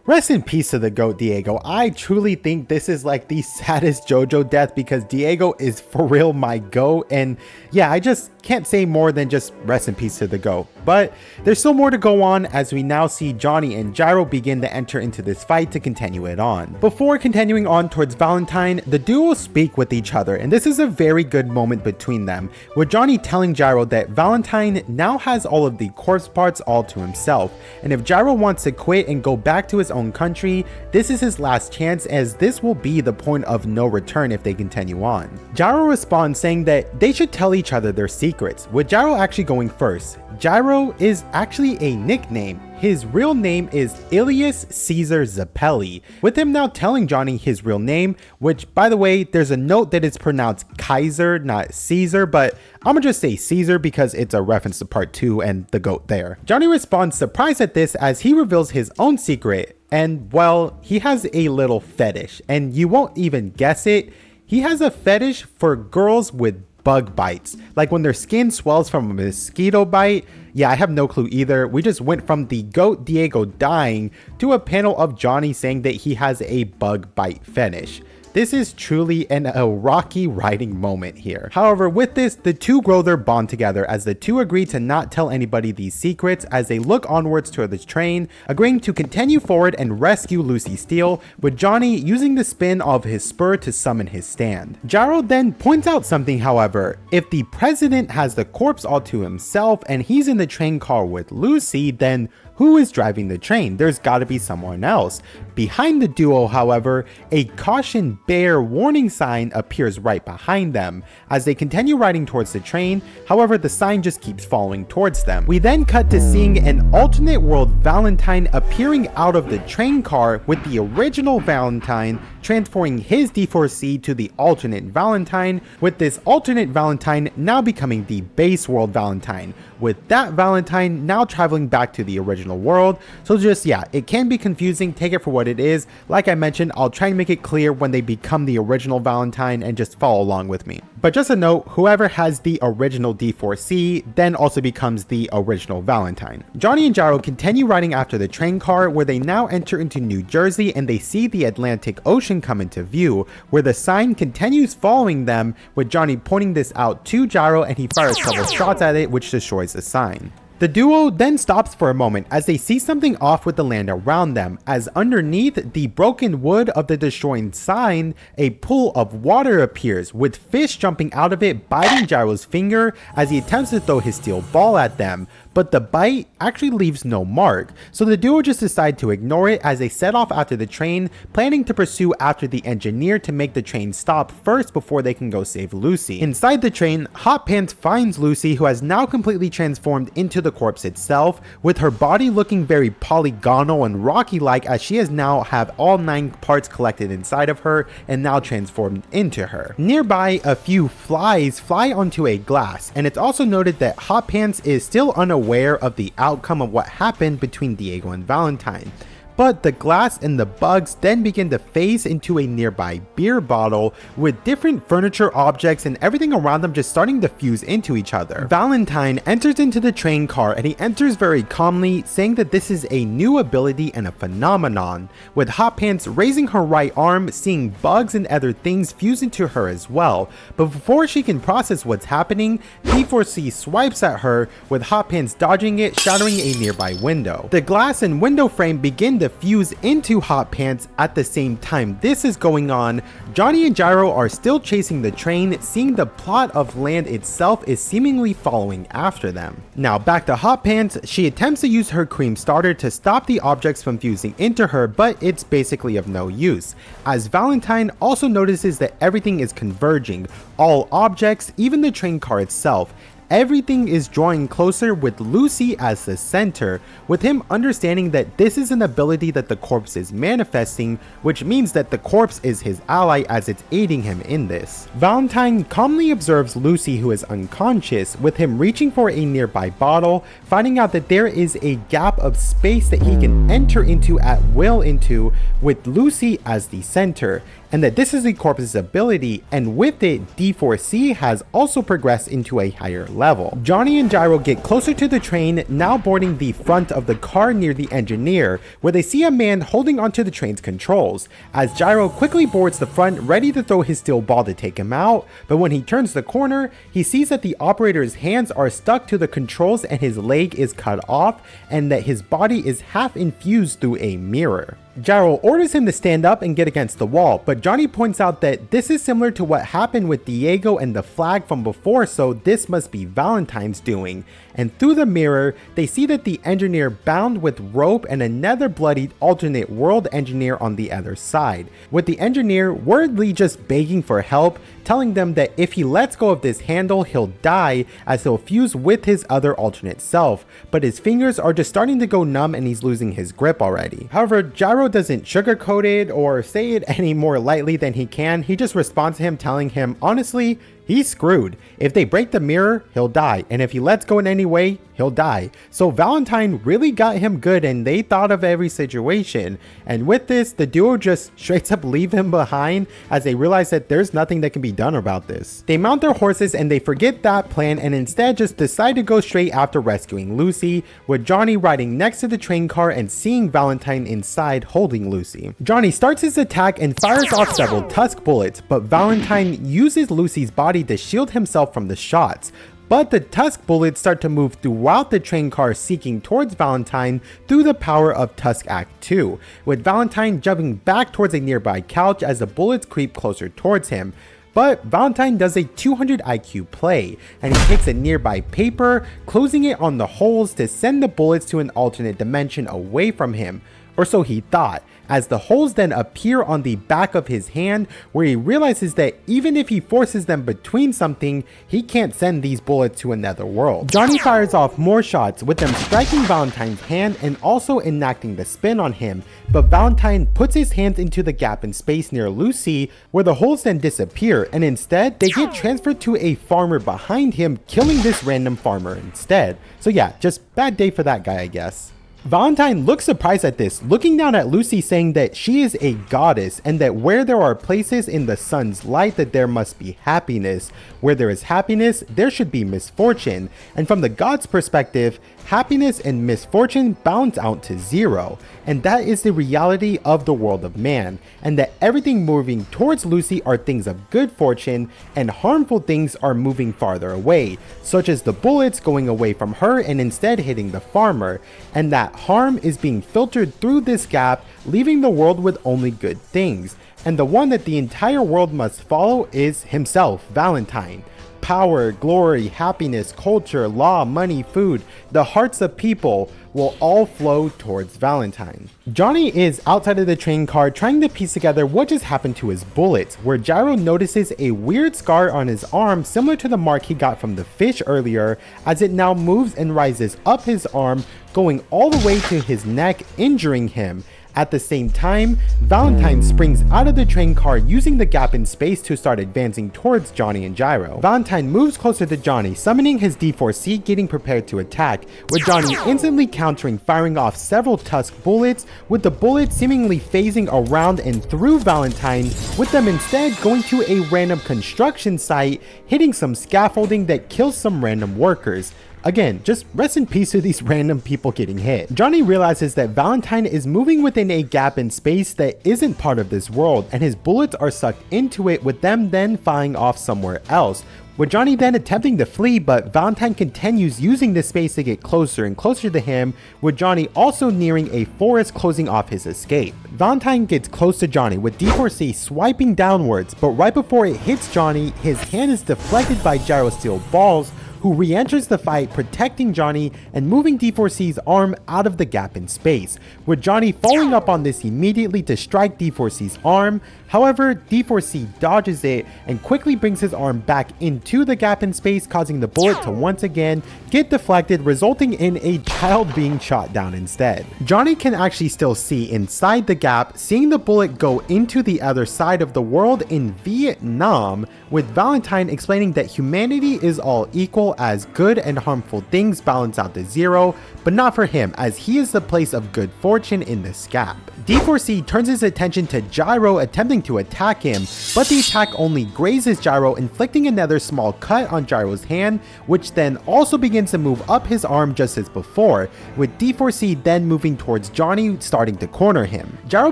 rest in peace to the GOAT Diego. I truly think this is like the saddest JoJo death, because Diego is for real my GOAT, and yeah, I just can't say more than just rest in peace to the GOAT. But there's still more to go on, as we now see Johnny and Gyro begin to enter into this fight to continue it on. Before continuing on towards Valentine, the duo speak with each other, and this is a very good moment between them, with Johnny telling Gyro that Valentine now has all of the corpse parts all to himself, and if Gyro wants to quit and go back to his own country, this is his last chance, as this will be the point of no return if they continue on. Gyro responds saying that they should tell each other their secrets, with Gyro actually going first. Gyro is actually a nickname. His real name is Ilias Caesar Zepelli, with him now telling Johnny his real name, which, by the way, there's a note that it's pronounced Kaiser, not Caesar, but I'm gonna just say Caesar because it's a reference to part 2 and the GOAT there. Johnny responds surprised at this, as he reveals his own secret, and well, he has a little fetish, and you won't even guess it. He has a fetish for girls with bug bites, like when their skin swells from a mosquito bite. Yeah, I have no clue either. We just went from the GOAT Diego dying to a panel of Johnny saying that he has a bug bite fetish. This is truly a rocky writing moment here. However, with this, the two grow their bond together, as the two agree to not tell anybody these secrets, as they look onwards toward the train, agreeing to continue forward and rescue Lucy Steele, with Johnny using the spin of his spur to summon his stand. Gyro then points out something, however. If the president has the corpse all to himself and he's in the train car with Lucy, then who is driving the train? There's gotta be someone else. Behind the duo, however, a caution bear warning sign appears right behind them. As they continue riding towards the train, however, the sign just keeps following towards them. We then cut to seeing an alternate world Valentine appearing out of the train car, with the original Valentine transferring his D4C to the alternate Valentine, with this alternate Valentine now becoming the base world Valentine, with that Valentine now traveling back to the original world. So just, yeah, it can be confusing, take it for what it is. Like I mentioned, I'll try and make it clear when they become the original Valentine and just follow along with me. But just a note, whoever has the original D4C then also becomes the original Valentine. Johnny and Gyro continue riding after the train car, where they now enter into New Jersey and they see the Atlantic Ocean come into view, where the sign continues following them, with Johnny pointing this out to Gyro and he fires several shots at it, which destroys the sign. The duo then stops for a moment as they see something off with the land around them, as underneath the broken wood of the destroying sign, a pool of water appears, with fish jumping out of it, biting Gyro's finger as he attempts to throw his steel ball at them. But the bite actually leaves no mark, so the duo just decide to ignore it as they set off after the train, planning to pursue after the engineer to make the train stop first before they can go save Lucy. Inside the train, Hot Pants finds Lucy, who has now completely transformed into the corpse itself, with her body looking very polygonal and rocky-like, as she has now have all 9 parts collected inside of her and now transformed into her. Nearby, a few flies fly onto a glass, and it's also noted that Hot Pants is still unaware of the outcome of what happened between Diego and Valentine. But the glass and the bugs then begin to phase into a nearby beer bottle, with different furniture objects and everything around them just starting to fuse into each other. Valentine enters into the train car and he enters very calmly, saying that this is a new ability and a phenomenon, with Hot Pants raising her right arm, seeing bugs and other things fuse into her as well. But before she can process what's happening, D4C swipes at her, with Hot Pants dodging it, shattering a nearby window. The glass and window frame begin to fuse into Hot Pants. At the same time this is going on, Johnny and Gyro are still chasing the train, seeing the plot of land itself is seemingly following after them. Now back to Hot Pants, she attempts to use her cream starter to stop the objects from fusing into her, but it's basically of no use, as Valentine also notices that everything is converging, all objects, even the train car itself. Everything is drawing closer, with Lucy as the center, with him understanding that this is an ability that the corpse is manifesting, which means that the corpse is his ally as it's aiding him in this. Valentine calmly observes Lucy, who is unconscious, with him reaching for a nearby bottle, finding out that there is a gap of space that he can enter into at will into, with Lucy as the center, and that this is the corpse's ability, and with it, D4C has also progressed into a higher level. Johnny and Gyro get closer to the train, now boarding the front of the car near the engineer, where they see a man holding onto the train's controls, as Gyro quickly boards the front, ready to throw his steel ball to take him out, but when he turns the corner, he sees that the operator's hands are stuck to the controls and his leg is cut off, and that his body is half infused through a mirror. Gyro orders him to stand up and get against the wall, but Johnny points out that this is similar to what happened with Diego and the flag from before, so this must be Valentine's doing. And through the mirror, they see that the engineer bound with rope and another bloodied alternate world engineer on the other side, with the engineer wordly just begging for help, telling them that if he lets go of this handle, he'll die, as he'll fuse with his other alternate self, but his fingers are just starting to go numb and he's losing his grip already. However, Gyro doesn't sugarcoat it or say it any more lightly than he can. He just responds to him, telling him, honestly, he's screwed. If they break the mirror, he'll die, and if he lets go in any way, he'll die. So Valentine really got him good, and they thought of every situation. And with this, the duo just straight up leave him behind, as they realize that there's nothing that can be done about this. They mount their horses and they forget that plan and instead just decide to go straight after rescuing Lucy, with Johnny riding next to the train car and seeing Valentine inside holding Lucy. Johnny starts his attack and fires off several tusk bullets, but Valentine uses Lucy's body to shield himself from the shots. But the tusk bullets start to move throughout the train car, seeking towards Valentine through the power of Tusk Act 2, with Valentine jumping back towards a nearby couch as the bullets creep closer towards him. But Valentine does a 200 IQ play, and he takes a nearby paper, closing it on the holes to send the bullets to an alternate dimension away from him. or so he thought, as the holes then appear on the back of his hand, where he realizes that even if he forces them between something, he can't send these bullets to another world. Johnny fires off more shots, with them striking Valentine's hand and also enacting the spin on him, but Valentine puts his hands into the gap in space near Lucy, where the holes then disappear, and instead they get transferred to a farmer behind him, killing this random farmer instead. So yeah, just bad day for that guy, I guess. Valentine looks surprised at this, looking down at Lucy, saying that she is a goddess and that where there are places in the sun's light that there must be happiness. Where there is happiness, there should be misfortune. And from the gods' perspective, happiness and misfortune balance out to zero. And that is the reality of the world of man. And that everything moving towards Lucy are things of good fortune, and harmful things are moving farther away, such as the bullets going away from her and instead hitting the farmer. And that harm is being filtered through this gap, leaving the world with only good things. And the one that the entire world must follow is himself, Valentine. Power, glory, happiness, culture, law, money, food, the hearts of people will all flow towards Valentine. Johnny is outside of the train car trying to piece together what just happened to his bullets, where Gyro notices a weird scar on his arm similar to the mark he got from the fish earlier, as it now moves and rises up his arm, going all the way to his neck, injuring him. At the same time, Valentine springs out of the train car using the gap in space to start advancing towards Johnny and Gyro. Valentine moves closer to Johnny, summoning his D4C, getting prepared to attack, with Johnny instantly countering, firing off several tusk bullets, with the bullets seemingly phasing around and through Valentine, with them instead going to a random construction site, hitting some scaffolding that kills some random workers. Again, just rest in peace to these random people getting hit. Johnny realizes that Valentine is moving within a gap in space that isn't part of this world, and his bullets are sucked into it, with them then firing off somewhere else. With Johnny then attempting to flee, but Valentine continues using this space to get closer and closer to him, with Johnny also nearing a forest closing off his escape. Valentine gets close to Johnny with D4C swiping downwards, but right before it hits Johnny, his hand is deflected by Gyro's steel balls, who re-enters the fight, protecting Johnny and moving D4C's arm out of the gap in space, with Johnny following up on this immediately to strike D4C's arm. However, D4C dodges it and quickly brings his arm back into the gap in space, causing the bullet to once again get deflected, resulting in a child being shot down instead. Johnny can actually still see inside the gap, seeing the bullet go into the other side of the world in Vietnam, with Valentine explaining that humanity is all equal, as good and harmful things balance out to zero, but not for him, as he is the place of good fortune in this gap. D4C turns his attention to Gyro attempting to attack him, but the attack only grazes Gyro, inflicting another small cut on Gyro's hand, which then also begins to move up his arm just as before, with D4C then moving towards Johnny, starting to corner him. Gyro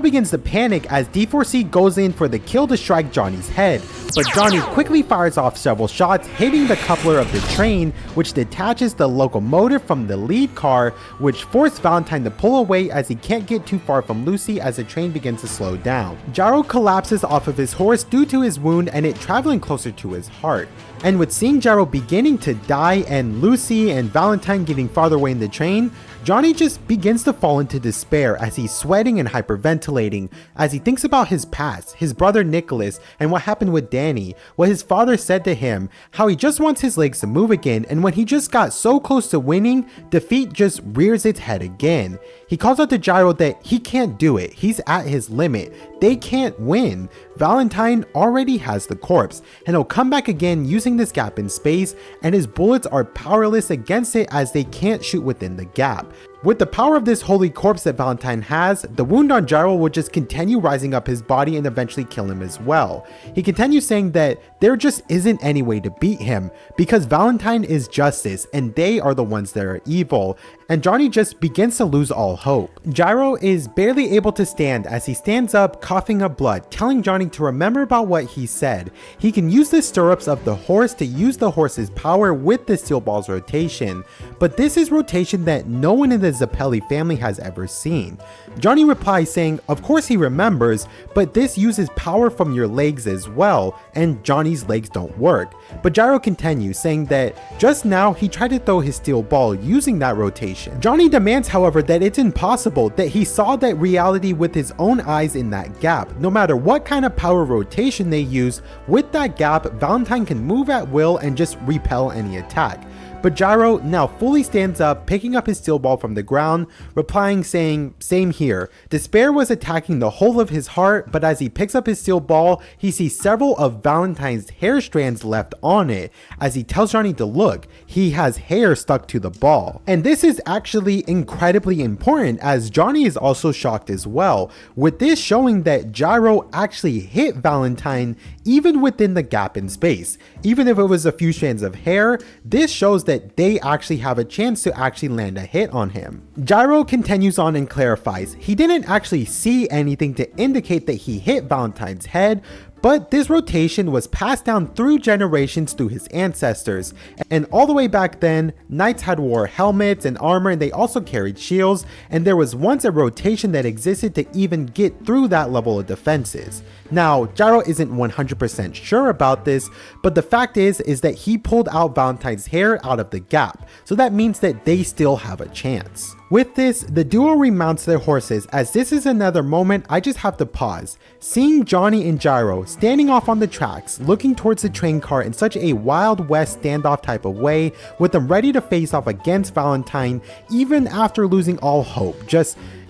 begins to panic as D4C goes in for the kill to strike Johnny's head, but Johnny quickly fires off several shots, hitting the coupler of the train, which detaches the locomotive from the lead car, which forced Valentine to pull away as he can't get too far from Lucy as the train begins to slow down. Gyro collapses off of his horse due to his wound and it traveling closer to his heart. And with seeing Gyro beginning to die and Lucy and Valentine getting farther away in the train, Johnny just begins to fall into despair as he's sweating and hyperventilating as he thinks about his past, his brother Nicholas, and what happened with Danny, what his father said to him, how he just wants his legs to move again, and when he just got so close to winning, defeat just rears its head again. He calls out to Gyro that he can't do it, he's at his limit, they can't win. Valentine already has the corpse, and he'll come back again using this gap in space, and his bullets are powerless against it as they can't shoot within the gap. With the power of this holy corpse that Valentine has, the wound on Gyro will just continue rising up his body and eventually kill him as well. He continues saying that there just isn't any way to beat him because Valentine is justice and they are the ones that are evil, and Johnny just begins to lose all hope. Gyro is barely able to stand as he stands up coughing up blood, telling Johnny to remember about what he said. He can use the stirrups of the horse to use the horse's power with the steel ball's rotation, but this is rotation that no one in the the Zepelli family has ever seen. Johnny replies saying of course he remembers, but this uses power from your legs as well, and Johnny's legs don't work. But Gyro continues saying that just now he tried to throw his steel ball using that rotation. Johnny demands however that it's impossible, that he saw that reality with his own eyes in that gap. No matter what kind of power rotation they use, with that gap Valentine can move at will and just repel any attack. But Gyro now fully stands up, picking up his steel ball from the ground, replying saying, same here. Despair was attacking the whole of his heart, but as he picks up his steel ball, he sees several of Valentine's hair strands left on it. As he tells Johnny to look, he has hair stuck to the ball. And this is actually incredibly important, as Johnny is also shocked as well, with this showing that Gyro actually hit Valentine even within the gap in space. Even if it was a few strands of hair, this shows that they actually have a chance to actually land a hit on him. Gyro continues on and clarifies he didn't actually see anything to indicate that he hit Valentine's head, but this rotation was passed down through generations through his ancestors, and all the way back then, knights had wore helmets and armor, and they also carried shields, and there was once a rotation that existed to even get through that level of defenses. Now, Gyro isn't 100% sure about this, but the fact is that he pulled out Valentine's hair out of the gap, so that means that they still have a chance. With this, the duo remounts their horses, as this is another moment I just have to pause. Seeing Johnny and Gyro standing off on the tracks, looking towards the train car in such a Wild West standoff type of way, with them ready to face off against Valentine, even after losing all hope.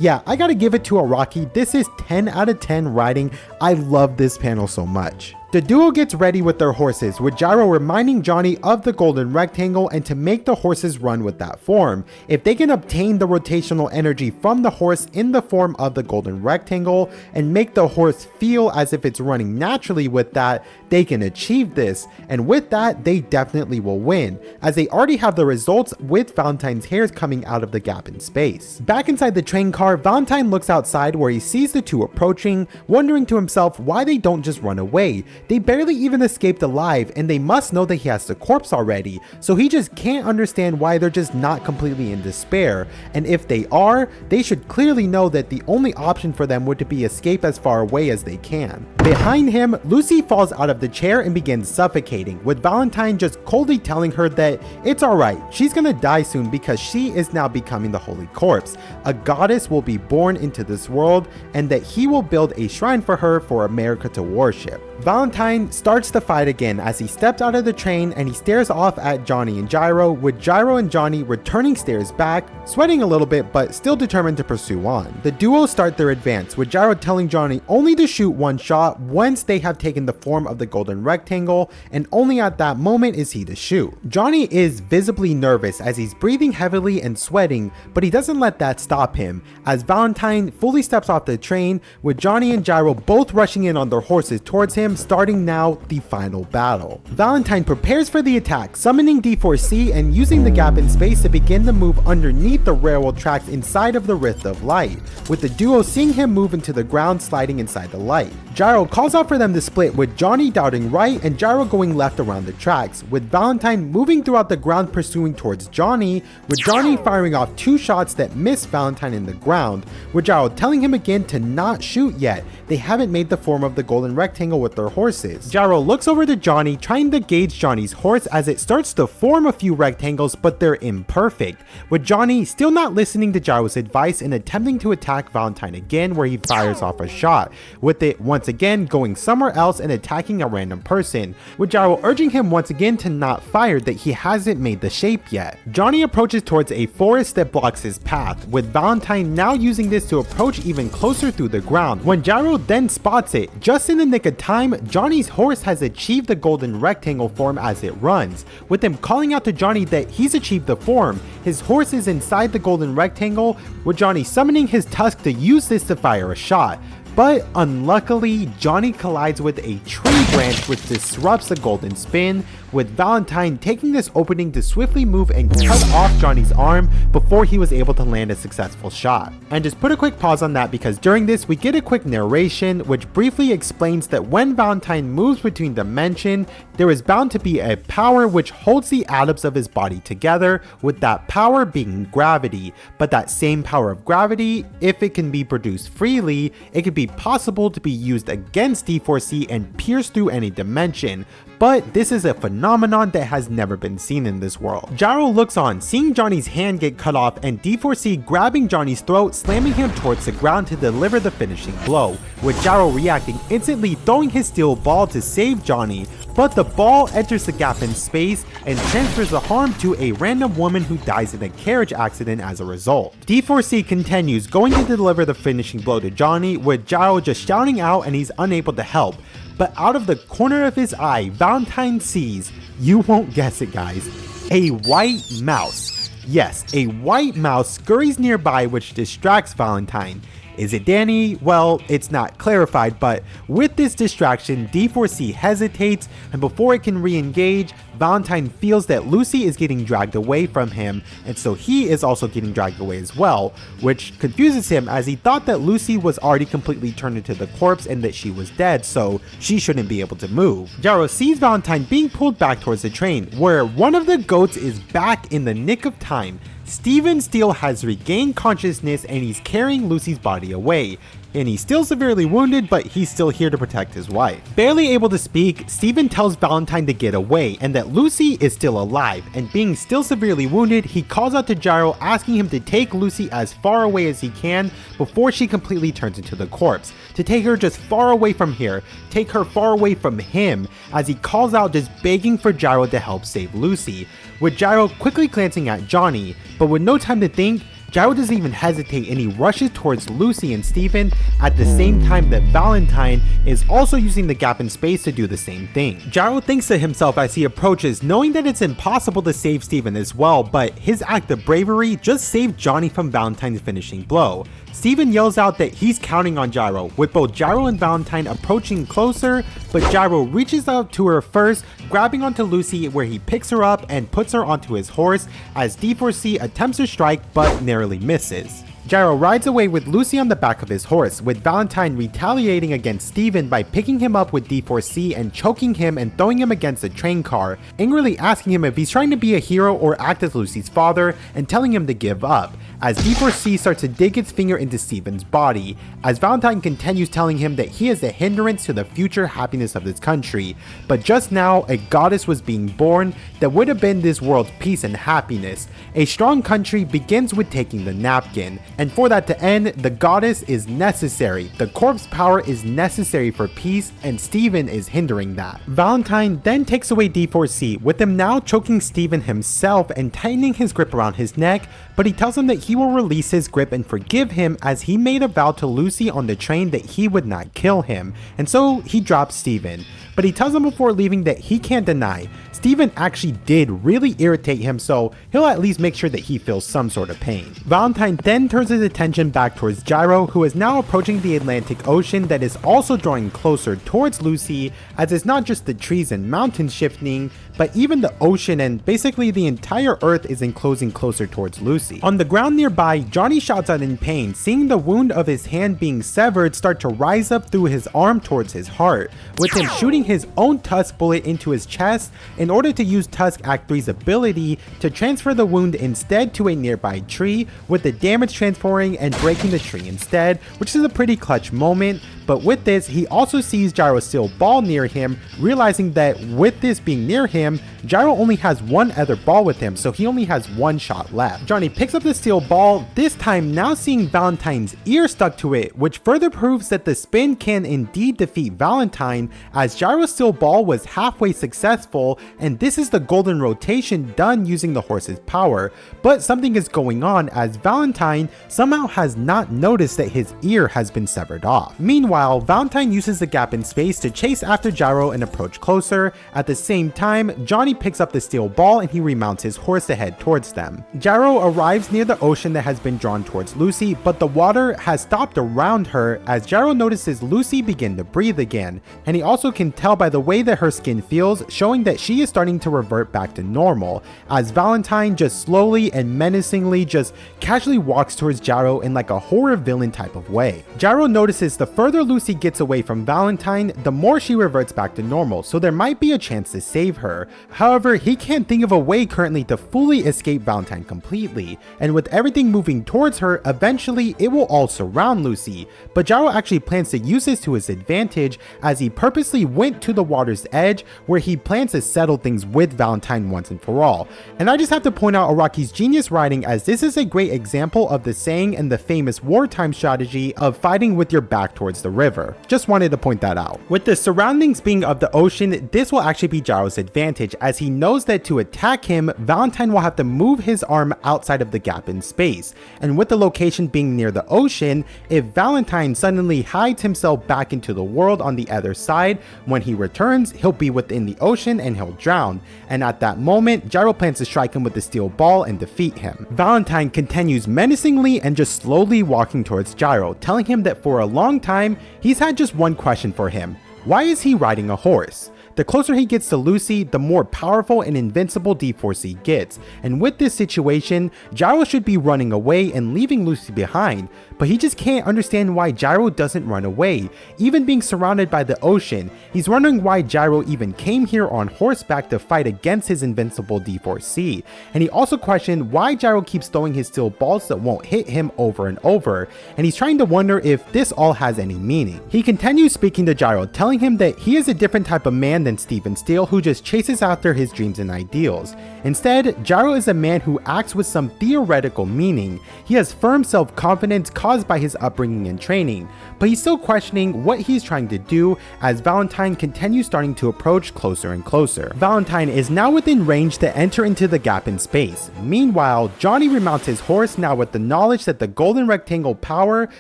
Yeah, I gotta give it to Araki. This is 10 out of 10 writing. I love this panel so much. The duo gets ready with their horses, with Gyro reminding Johnny of the golden rectangle and to make the horses run with that form. If they can obtain the rotational energy from the horse in the form of the golden rectangle and make the horse feel as if it's running naturally with that, they can achieve this. And with that, they definitely will win, as they already have the results with Valentine's hairs coming out of the gap in space. Back inside the train car, Valentine looks outside where he sees the two approaching, wondering to himself why they don't just run away. They barely even escaped alive, and they must know that he has the corpse already, so he just can't understand why they're just not completely in despair. And if they are, they should clearly know that the only option for them would be escape as far away as they can. Behind him, Lucy falls out of the chair and begins suffocating, with Valentine just coldly telling her that it's alright, she's gonna die soon because she is now becoming the holy corpse. A goddess will be born into this world, and that he will build a shrine for her for America to worship. Valentine starts the fight again as he steps out of the train and he stares off at Johnny and Gyro, with Gyro and Johnny returning stares back, sweating a little bit but still determined to pursue on. The duo start their advance, with Gyro telling Johnny only to shoot one shot once they have taken the form of the golden rectangle, and only at that moment is he to shoot. Johnny is visibly nervous as he's breathing heavily and sweating, but he doesn't let that stop him, as Valentine fully steps off the train, with Johnny and Gyro both rushing in on their horses towards him, starting now the final battle. Valentine prepares for the attack, summoning D4C and using the gap in space to begin the move underneath the railroad tracks inside of the Rift of Light, with the duo seeing him move into the ground sliding inside the light. Gyro calls out for them to split, with Johnny darting right and Gyro going left around the tracks, with Valentine moving throughout the ground pursuing towards Johnny, with Johnny firing off two shots that miss Valentine in the ground, with Gyro telling him again to not shoot yet. They haven't made the form of the golden rectangle with their horses. Gyro looks over to Johnny, trying to gauge Johnny's horse as it starts to form a few rectangles, but they're imperfect, with Johnny still not listening to Gyro's advice and attempting to attack Valentine again, where he fires off a shot, with it once again going somewhere else and attacking a random person, with Gyro urging him once again to not fire, that he hasn't made the shape yet. Johnny approaches towards a forest that blocks his path, with Valentine now using this to approach even closer through the ground. When Gyro then spots it, just in the nick of time, Johnny's horse has achieved the golden rectangle form as it runs, with him calling out to Johnny that he's achieved the form. His horse is inside the golden rectangle, with Johnny summoning his tusk to use this to fire a shot. But unluckily, Johnny collides with a tree branch which disrupts the golden spin, with Valentine taking this opening to swiftly move and cut off Johnny's arm before he was able to land a successful shot. And just put a quick pause on that because during this we get a quick narration which briefly explains that when Valentine moves between dimensions, there is bound to be a power which holds the atoms of his body together, with that power being gravity. But that same power of gravity, if it can be produced freely, it could be possible to be used against D4C and pierce through any dimension. But this is a phenomenon that has never been seen in this world. Gyro looks on, seeing Johnny's hand get cut off and D4C grabbing Johnny's throat, slamming him towards the ground to deliver the finishing blow, with Gyro reacting instantly, throwing his steel ball to save Johnny, but the ball enters the gap in space and transfers the harm to a random woman who dies in a carriage accident as a result. D4C continues, going to deliver the finishing blow to Johnny, with Gyro just shouting out and he's unable to help. But out of the corner of his eye, Valentine sees, you won't guess it guys, a white mouse. Yes, a white mouse scurries nearby which distracts Valentine. Is it Danny? Well, it's not clarified, but with this distraction, D4C hesitates, and before it can re-engage, Valentine feels that Lucy is getting dragged away from him, and so he is also getting dragged away as well, which confuses him as he thought that Lucy was already completely turned into the corpse and that she was dead, so she shouldn't be able to move. Gyro sees Valentine being pulled back towards the train, where one of the goats is back in the nick of time. Steven Steele has regained consciousness and he's carrying Lucy's body away. And he's still severely wounded, but he's still here to protect his wife. Barely able to speak, Steven tells Valentine to get away and that Lucy is still alive, and being still severely wounded, he calls out to Gyro asking him to take Lucy as far away as he can before she completely turns into the corpse, to take her just far away from here, take her far away from him, as he calls out just begging for Gyro to help save Lucy, with Gyro quickly glancing at Johnny, but with no time to think, Gyro doesn't even hesitate and he rushes towards Lucy and Steven at the same time that Valentine is also using the gap in space to do the same thing. Gyro thinks to himself as he approaches, knowing that it's impossible to save Steven as well, but his act of bravery just saved Johnny from Valentine's finishing blow. Steven yells out that he's counting on Gyro, with both Gyro and Valentine approaching closer, but Gyro reaches out to her first, grabbing onto Lucy where he picks her up and puts her onto his horse as D4C attempts to strike but narrowly misses. Gyro rides away with Lucy on the back of his horse, with Valentine retaliating against Steven by picking him up with D4C and choking him and throwing him against a train car, angrily asking him if he's trying to be a hero or act as Lucy's father and telling him to give up, as D4C starts to dig its finger into Steven's body, as Valentine continues telling him that he is a hindrance to the future happiness of this country, but just now a goddess was being born that would have been this world's peace and happiness. A strong country begins with taking the napkin, and for that to end, the goddess is necessary. The corpse power is necessary for peace, and Steven is hindering that. Valentine then takes away D4C, with him now choking Steven himself and tightening his grip around his neck, but he tells him that he will release his grip and forgive him as he made a vow to Lucy on the train that he would not kill him, and so he drops Steven. But he tells him before leaving that he can't deny Steven actually did really irritate him, so he'll at least make sure that he feels some sort of pain. Valentine then turns his attention back towards Gyro, who is now approaching the Atlantic Ocean that is also drawing closer towards Lucy, as it's not just the trees and mountains shifting, but even the ocean and basically the entire earth is enclosing closer towards Lucy. On the ground nearby, Johnny shouts out in pain, seeing the wound of his hand being severed start to rise up through his arm towards his heart, with him shooting his own tusk bullet into his chest in order to use Tusk Act 3's ability to transfer the wound instead to a nearby tree, with the damage transferring and breaking the tree instead, which is a pretty clutch moment. But with this, he also sees Gyro's steel ball near him, realizing that with this being near him, Gyro only has one other ball with him, so he only has one shot left. Johnny picks up the steel ball, this time now seeing Valentine's ear stuck to it, which further proves that the spin can indeed defeat Valentine, as Gyro's steel ball was halfway successful, and this is the golden rotation done using the horse's power. But something is going on, as Valentine somehow has not noticed that his ear has been severed off. Meanwhile, Valentine uses the gap in space to chase after Gyro and approach closer. At the same time, Johnny Johnny picks up the steel ball and he remounts his horse to head towards them. Gyro arrives near the ocean that has been drawn towards Lucy, but the water has stopped around her as Gyro notices Lucy begin to breathe again, and he also can tell by the way that her skin feels, showing that she is starting to revert back to normal, as Valentine just slowly and menacingly just casually walks towards Gyro in like a horror villain type of way. Gyro notices the further Lucy gets away from Valentine, the more she reverts back to normal, so there might be a chance to save her. However, he can't think of a way currently to fully escape Valentine completely, and with everything moving towards her, eventually it will all surround Lucy, but Gyro actually plans to use this to his advantage as he purposely went to the water's edge where he plans to settle things with Valentine once and for all. And I just have to point out Araki's genius writing, as this is a great example of the saying and the famous wartime strategy of fighting with your back towards the river. Just wanted to point that out. With the surroundings being of the ocean, this will actually be Gyro's advantage, as he knows that to attack him, Valentine will have to move his arm outside of the gap in space. And with the location being near the ocean, if Valentine suddenly hides himself back into the world on the other side, when he returns, he'll be within the ocean and he'll drown. And at that moment, Gyro plans to strike him with the steel ball and defeat him. Valentine continues menacingly and just slowly walking towards Gyro, telling him that for a long time, he's had just one question for him. Why is he riding a horse? The closer he gets to Lucy, the more powerful and invincible D-Force he gets, and with this situation, Gyro should be running away and leaving Lucy behind, but he just can't understand why Gyro doesn't run away, even being surrounded by the ocean. He's wondering why Gyro even came here on horseback to fight against his invincible D-Force-C, and he also questioned why Gyro keeps throwing his steel balls that won't hit him over and over, and he's trying to wonder if this all has any meaning. He continues speaking to Gyro, telling him that he is a different type of man than Stephen Steele, who just chases after his dreams and ideals. Instead, Gyro is a man who acts with some theoretical meaning. He has firm self-confidence caused by his upbringing and training, but he's still questioning what he's trying to do as Valentine continues starting to approach closer and closer. Valentine is now within range to enter into the gap in space. Meanwhile, Johnny remounts his horse now with the knowledge that the golden rectangle power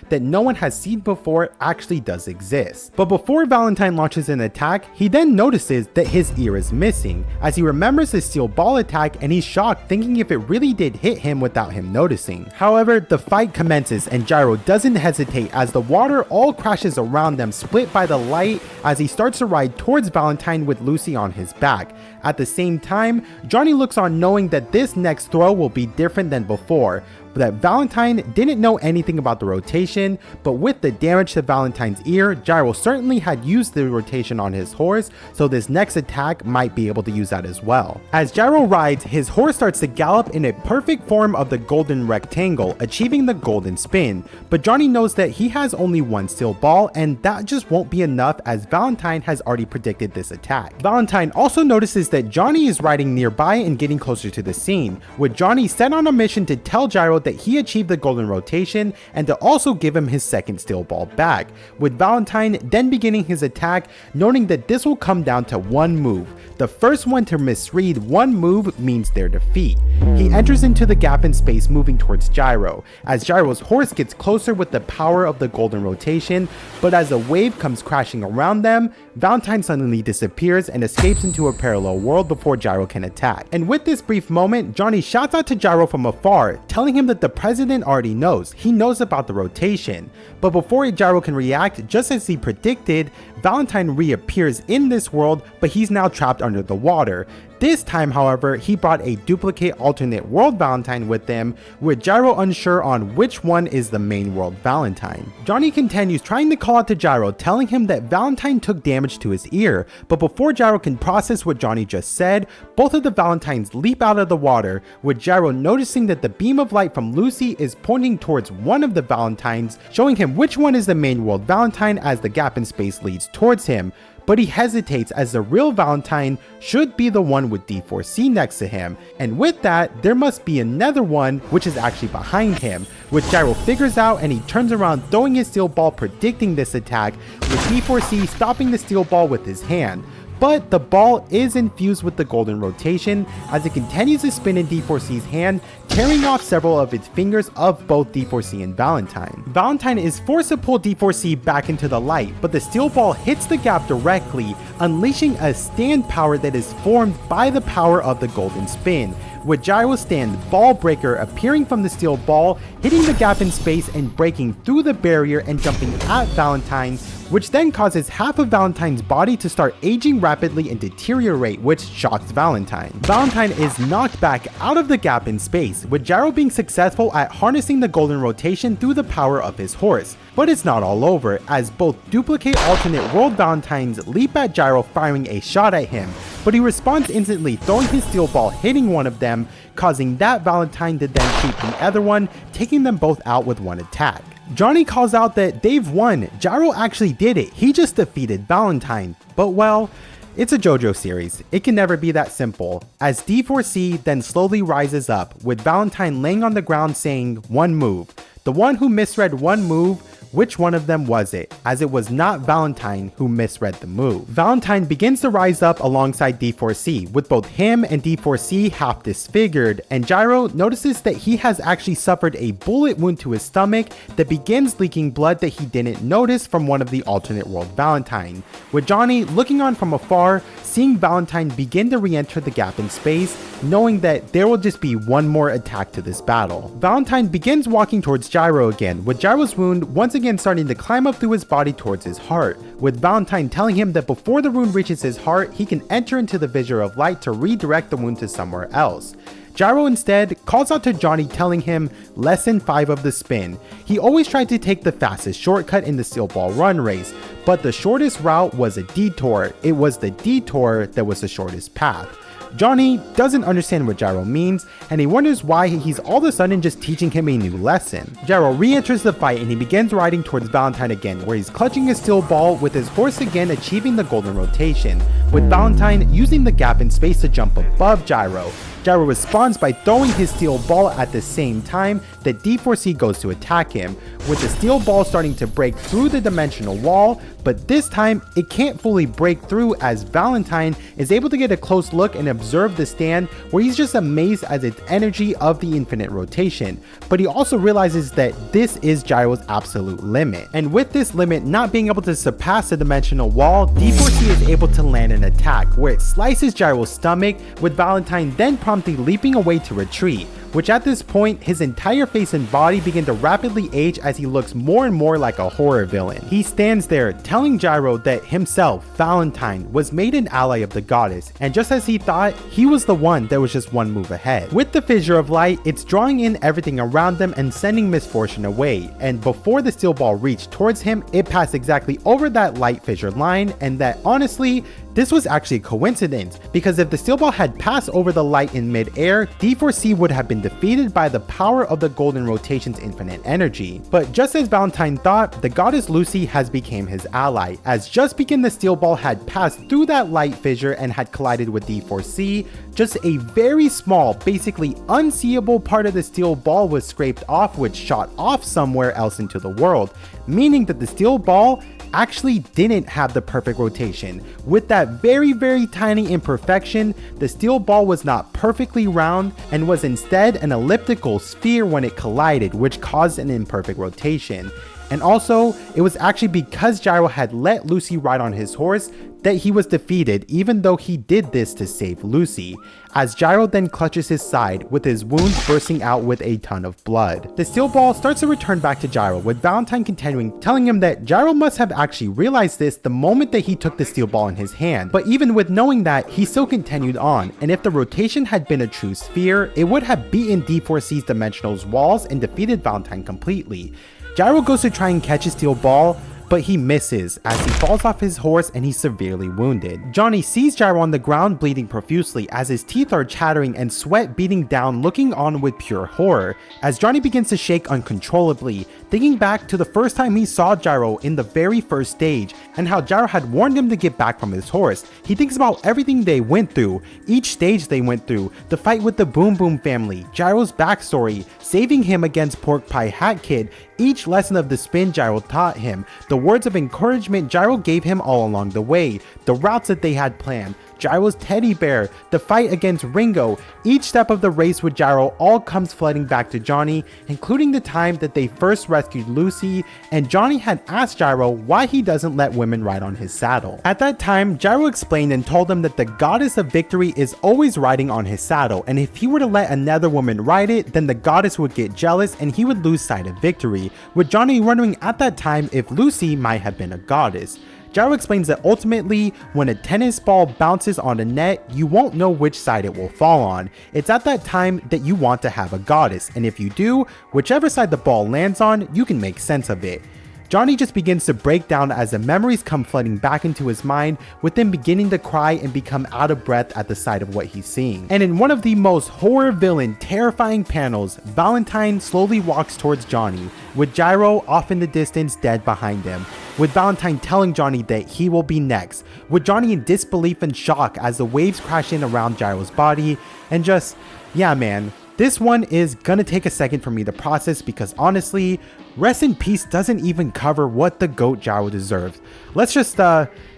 that no one has seen before actually does exist. But before Valentine launches an attack, he then notices that his ear is missing, as he remembers his steel ball attack and he's shocked, thinking if it really did hit him without him noticing. However, the fight commences and Gyro doesn't hesitate as the water all crashes around them, split by the light, as he starts to ride towards Valentine with Lucy on his back. At the same time, Johnny looks on, knowing that this next throw will be different than before, that Valentine didn't know anything about the rotation, but with the damage to Valentine's ear, Gyro certainly had used the rotation on his horse, so this next attack might be able to use that as well. As Gyro rides, his horse starts to gallop in a perfect form of the golden rectangle, achieving the golden spin, but Johnny knows that he has only one steel ball, and that just won't be enough as Valentine has already predicted this attack. Valentine also notices that Johnny is riding nearby and getting closer to the scene, with Johnny set on a mission to tell Gyro that he achieved the golden rotation and to also give him his second steel ball back, with Valentine then beginning his attack, noting that this will come down to one move. The first one to misread one move means their defeat. He enters into the gap in space, moving towards Gyro, as Gyro's horse gets closer with the power of the golden rotation, but as a wave comes crashing around them, Valentine suddenly disappears and escapes into a parallel world before Gyro can attack. And with this brief moment, Johnny shouts out to Gyro from afar, telling him that the president already knows. He knows about the rotation. But before Gyro can react, just as he predicted, Valentine reappears in this world, but he's now trapped under the water. This time, however, he brought a duplicate alternate world Valentine with him, with Gyro unsure on which one is the main world Valentine. Johnny continues trying to call out to Gyro, telling him that Valentine took damage to his ear, but before Gyro can process what Johnny just said, both of the Valentines leap out of the water, with Gyro noticing that the beam of light from Lucy is pointing towards one of the Valentines, showing him which one is the main world Valentine as the gap in space leads towards him. But he hesitates as the real Valentine should be the one with D4C next to him, and with that, there must be another one which is actually behind him, which Gyro figures out, and he turns around throwing his steel ball, predicting this attack, with D4C stopping the steel ball with his hand. but the ball is infused with the golden rotation as it continues to spin in D4C's hand, tearing off several of its fingers of both D4C and Valentine. Valentine is forced to pull D4C back into the light, but the steel ball hits the gap directly, unleashing a stand power that is formed by the power of the golden spin, with Gyro's stand ball breaker appearing from the steel ball, hitting the gap in space and breaking through the barrier and jumping at Valentine, which then causes half of Valentine's body to start aging rapidly and deteriorate, which shocks Valentine. Valentine is knocked back out of the gap in space, with Gyro being successful at harnessing the golden rotation through the power of his horse. But it's not all over, as both duplicate alternate world Valentines leap at Gyro, firing a shot at him, but he responds instantly, throwing his steel ball, hitting one of them, causing that Valentine to then shoot the other one, taking them both out with one attack. Johnny calls out that they've won, Gyro actually did it, he just defeated Valentine. But well, it's a JoJo series, it can never be that simple, as D4C then slowly rises up, with Valentine laying on the ground saying, "One move." The one who misread one move, which one of them was it, as it was not Valentine who misread the move. Valentine begins to rise up alongside D4C, with both him and D4C half disfigured, and Gyro notices that he has actually suffered a bullet wound to his stomach that begins leaking blood that he didn't notice from one of the alternate world Valentine, with Johnny looking on from afar, seeing Valentine begin to re-enter the gap in space, knowing that there will just be one more attack to this battle. Valentine begins walking towards Gyro again, with Gyro's wound once again starting to climb up through his body towards his heart, with Valentine telling him that before the wound reaches his heart, he can enter into the vision of light to redirect the wound to somewhere else. Gyro instead calls out to Johnny, telling him lesson 5 of the spin. He always tried to take the fastest shortcut in the steel ball run race, but the shortest route was a detour. It was the detour that was the shortest path. Johnny doesn't understand what Gyro means, and he wonders why he's all of a sudden just teaching him a new lesson. Gyro re-enters the fight and he begins riding towards Valentine again, where he's clutching his steel ball, with his horse again achieving the golden rotation, with Valentine using the gap in space to jump above Gyro. Gyro responds by throwing his steel ball at the same time that D4C goes to attack him, with the steel ball starting to break through the dimensional wall, but this time it can't fully break through, as Valentine is able to get a close look and observe the stand, where he's just amazed at its energy of the infinite rotation. But he also realizes that this is Gyro's absolute limit, and with this limit not being able to surpass the dimensional wall, D4C is able to land an attack where it slices Gyro's stomach, with Valentine then promptly leaping away to retreat, which at this point his entire face and body begin to rapidly age as he looks more and more like a horror villain. He stands there telling Gyro that himself, Valentine, was made an ally of the goddess, and just as he thought, he was the one that was just one move ahead. With the fissure of light, it's drawing in everything around them and sending misfortune away, and before the steel ball reached towards him, it passed exactly over that light fissure line, and that honestly, this was actually a coincidence, because if the steel ball had passed over the light in mid-air, D4C would have been defeated by the power of the golden rotation's infinite energy. But just as Valentine thought, the goddess Lucy has become his ally, as just because the steel ball had passed through that light fissure and had collided with D4C, just a very small, basically unseeable part of the steel ball was scraped off, which shot off somewhere else into the world, meaning that the steel ball actually didn't have the perfect rotation. With that very tiny imperfection, the steel ball was not perfectly round and was instead an elliptical sphere when it collided, which caused an imperfect rotation. And also, it was actually because Gyro had let Lucy ride on his horse that he was defeated, even though he did this to save Lucy, as Gyro then clutches his side, with his wound bursting out with a ton of blood. The steel ball starts to return back to Gyro, with Valentine continuing, telling him that Gyro must have actually realized this the moment that he took the steel ball in his hand, but even with knowing that, he still continued on, and if the rotation had been a true sphere, it would have beaten D4C's dimensional walls and defeated Valentine completely. Gyro goes to try and catch his steel ball, but he misses as he falls off his horse and he's severely wounded. Johnny sees Gyro on the ground bleeding profusely as his teeth are chattering and sweat beating down, looking on with pure horror as Johnny begins to shake uncontrollably, thinking back to the first time he saw Gyro in the very first stage and how Gyro had warned him to get back from his horse. He thinks about everything they went through, each stage they went through, the fight with the Boom Boom family, Gyro's backstory, saving him against Pork Pie Hat Kid, each lesson of the spin Gyro taught him, the the words of encouragement Gyro gave him all along the way, the routes that they had planned, Gyro's teddy bear, the fight against Ringo. Each step of the race with Gyro all comes flooding back to Johnny, including the time that they first rescued Lucy, and Johnny had asked Gyro why he doesn't let women ride on his saddle. At that time, Gyro explained and told him that the goddess of victory is always riding on his saddle, and if he were to let another woman ride it, then the goddess would get jealous and he would lose sight of victory, with Johnny wondering at that time if Lucy might have been a goddess. Gyro explains that ultimately, when a tennis ball bounces on a net, you won't know which side it will fall on. It's at that time that you want to have a goddess, and if you do, whichever side the ball lands on, you can make sense of it. Johnny just begins to break down as the memories come flooding back into his mind, with him beginning to cry and become out of breath at the sight of what he's seeing. And in one of the most horror villain terrifying panels, Valentine slowly walks towards Johnny, with Gyro off in the distance dead behind him, with Valentine telling Johnny that he will be next, with Johnny in disbelief and shock as the waves crash in around Gyro's body, and just, yeah man, this one is gonna take a second for me to process because honestly, rest in peace doesn't even cover what the GOAT Gyro deserves. Let's just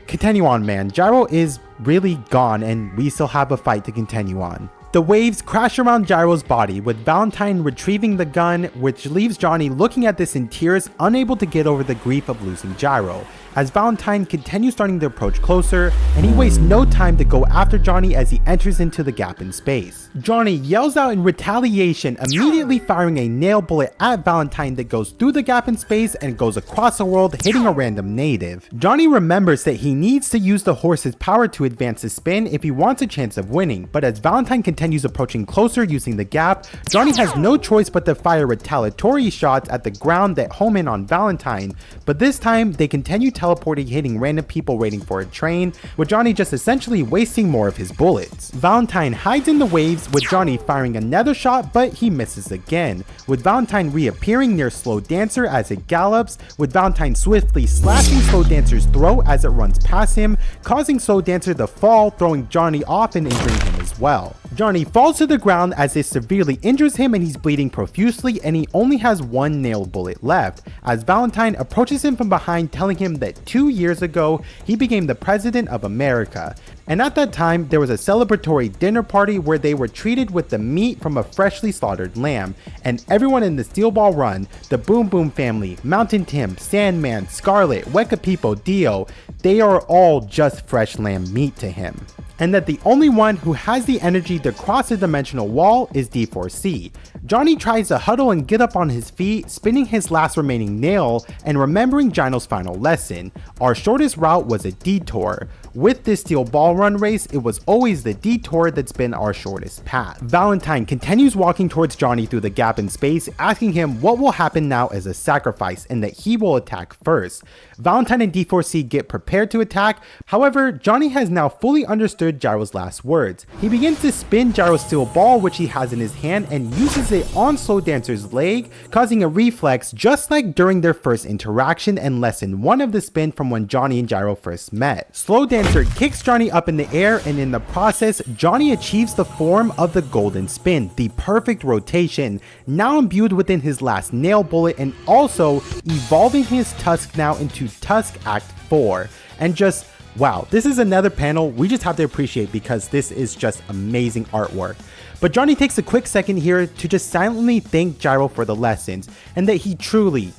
continue on, man. Gyro is really gone and we still have a fight to continue on. The waves crash around Gyro's body, with Valentine retrieving the gun, which leaves Johnny looking at this in tears, unable to get over the grief of losing Gyro, as Valentine continues starting to approach closer, and he wastes no time to go after Johnny as he enters into the gap in space. Johnny yells out in retaliation, immediately firing a nail bullet at Valentine that goes through the gap in space and goes across the world, hitting a random native. Johnny remembers that he needs to use the horse's power to advance his spin if he wants a chance of winning, but as Valentine continues approaching closer using the gap, Johnny has no choice but to fire retaliatory shots at the ground that home in on Valentine, but this time they continue teleporting, hitting random people waiting for a train, with Johnny just essentially wasting more of his bullets. Valentine hides in the waves, with Johnny firing another shot, but he misses again, with Valentine reappearing near Slow Dancer as it gallops, with Valentine swiftly slashing Slow Dancer's throat as it runs past him, causing Slow Dancer to fall, throwing Johnny off and injuring him as well. Johnny falls to the ground as it severely injures him and he's bleeding profusely, and he only has one nail bullet left, as Valentine approaches him from behind, telling him that 2 years ago he became the president of America, and at that time there was a celebratory dinner party where they were treated with the meat from a freshly slaughtered lamb, and everyone in the Steel Ball Run, the Boom Boom family, Mountain Tim, Sandman, Scarlet, Wekapipo, Dio, they are all just fresh lamb meat to him. And that the only one who has the energy to cross the dimensional wall is D4C. Johnny tries to huddle and get up on his feet, spinning his last remaining nail and remembering Gyno's final lesson. Our shortest route was a detour. With this Steel Ball Run race, it was always the detour that's been our shortest path. Valentine continues walking towards Johnny through the gap in space, asking him what will happen now as a sacrifice and that he will attack first. Valentine and D4C get prepared to attack, however, Johnny has now fully understood Gyro's last words. He begins to spin Gyro's steel ball, which he has in his hand, and uses it on Slow Dancer's leg, causing a reflex just like during their first interaction and lesson 1 of the spin from when Johnny and Gyro first met. Slow Dancer kicks Johnny up in the air, and in the process, Johnny achieves the form of the golden spin, the perfect rotation, now imbued within his last nail bullet and also evolving his tusk now into Tusk Act 4. And just, wow, this is another panel we just have to appreciate because this is just amazing artwork. But Johnny takes a quick second here to just silently thank Gyro for the lessons, and that he truly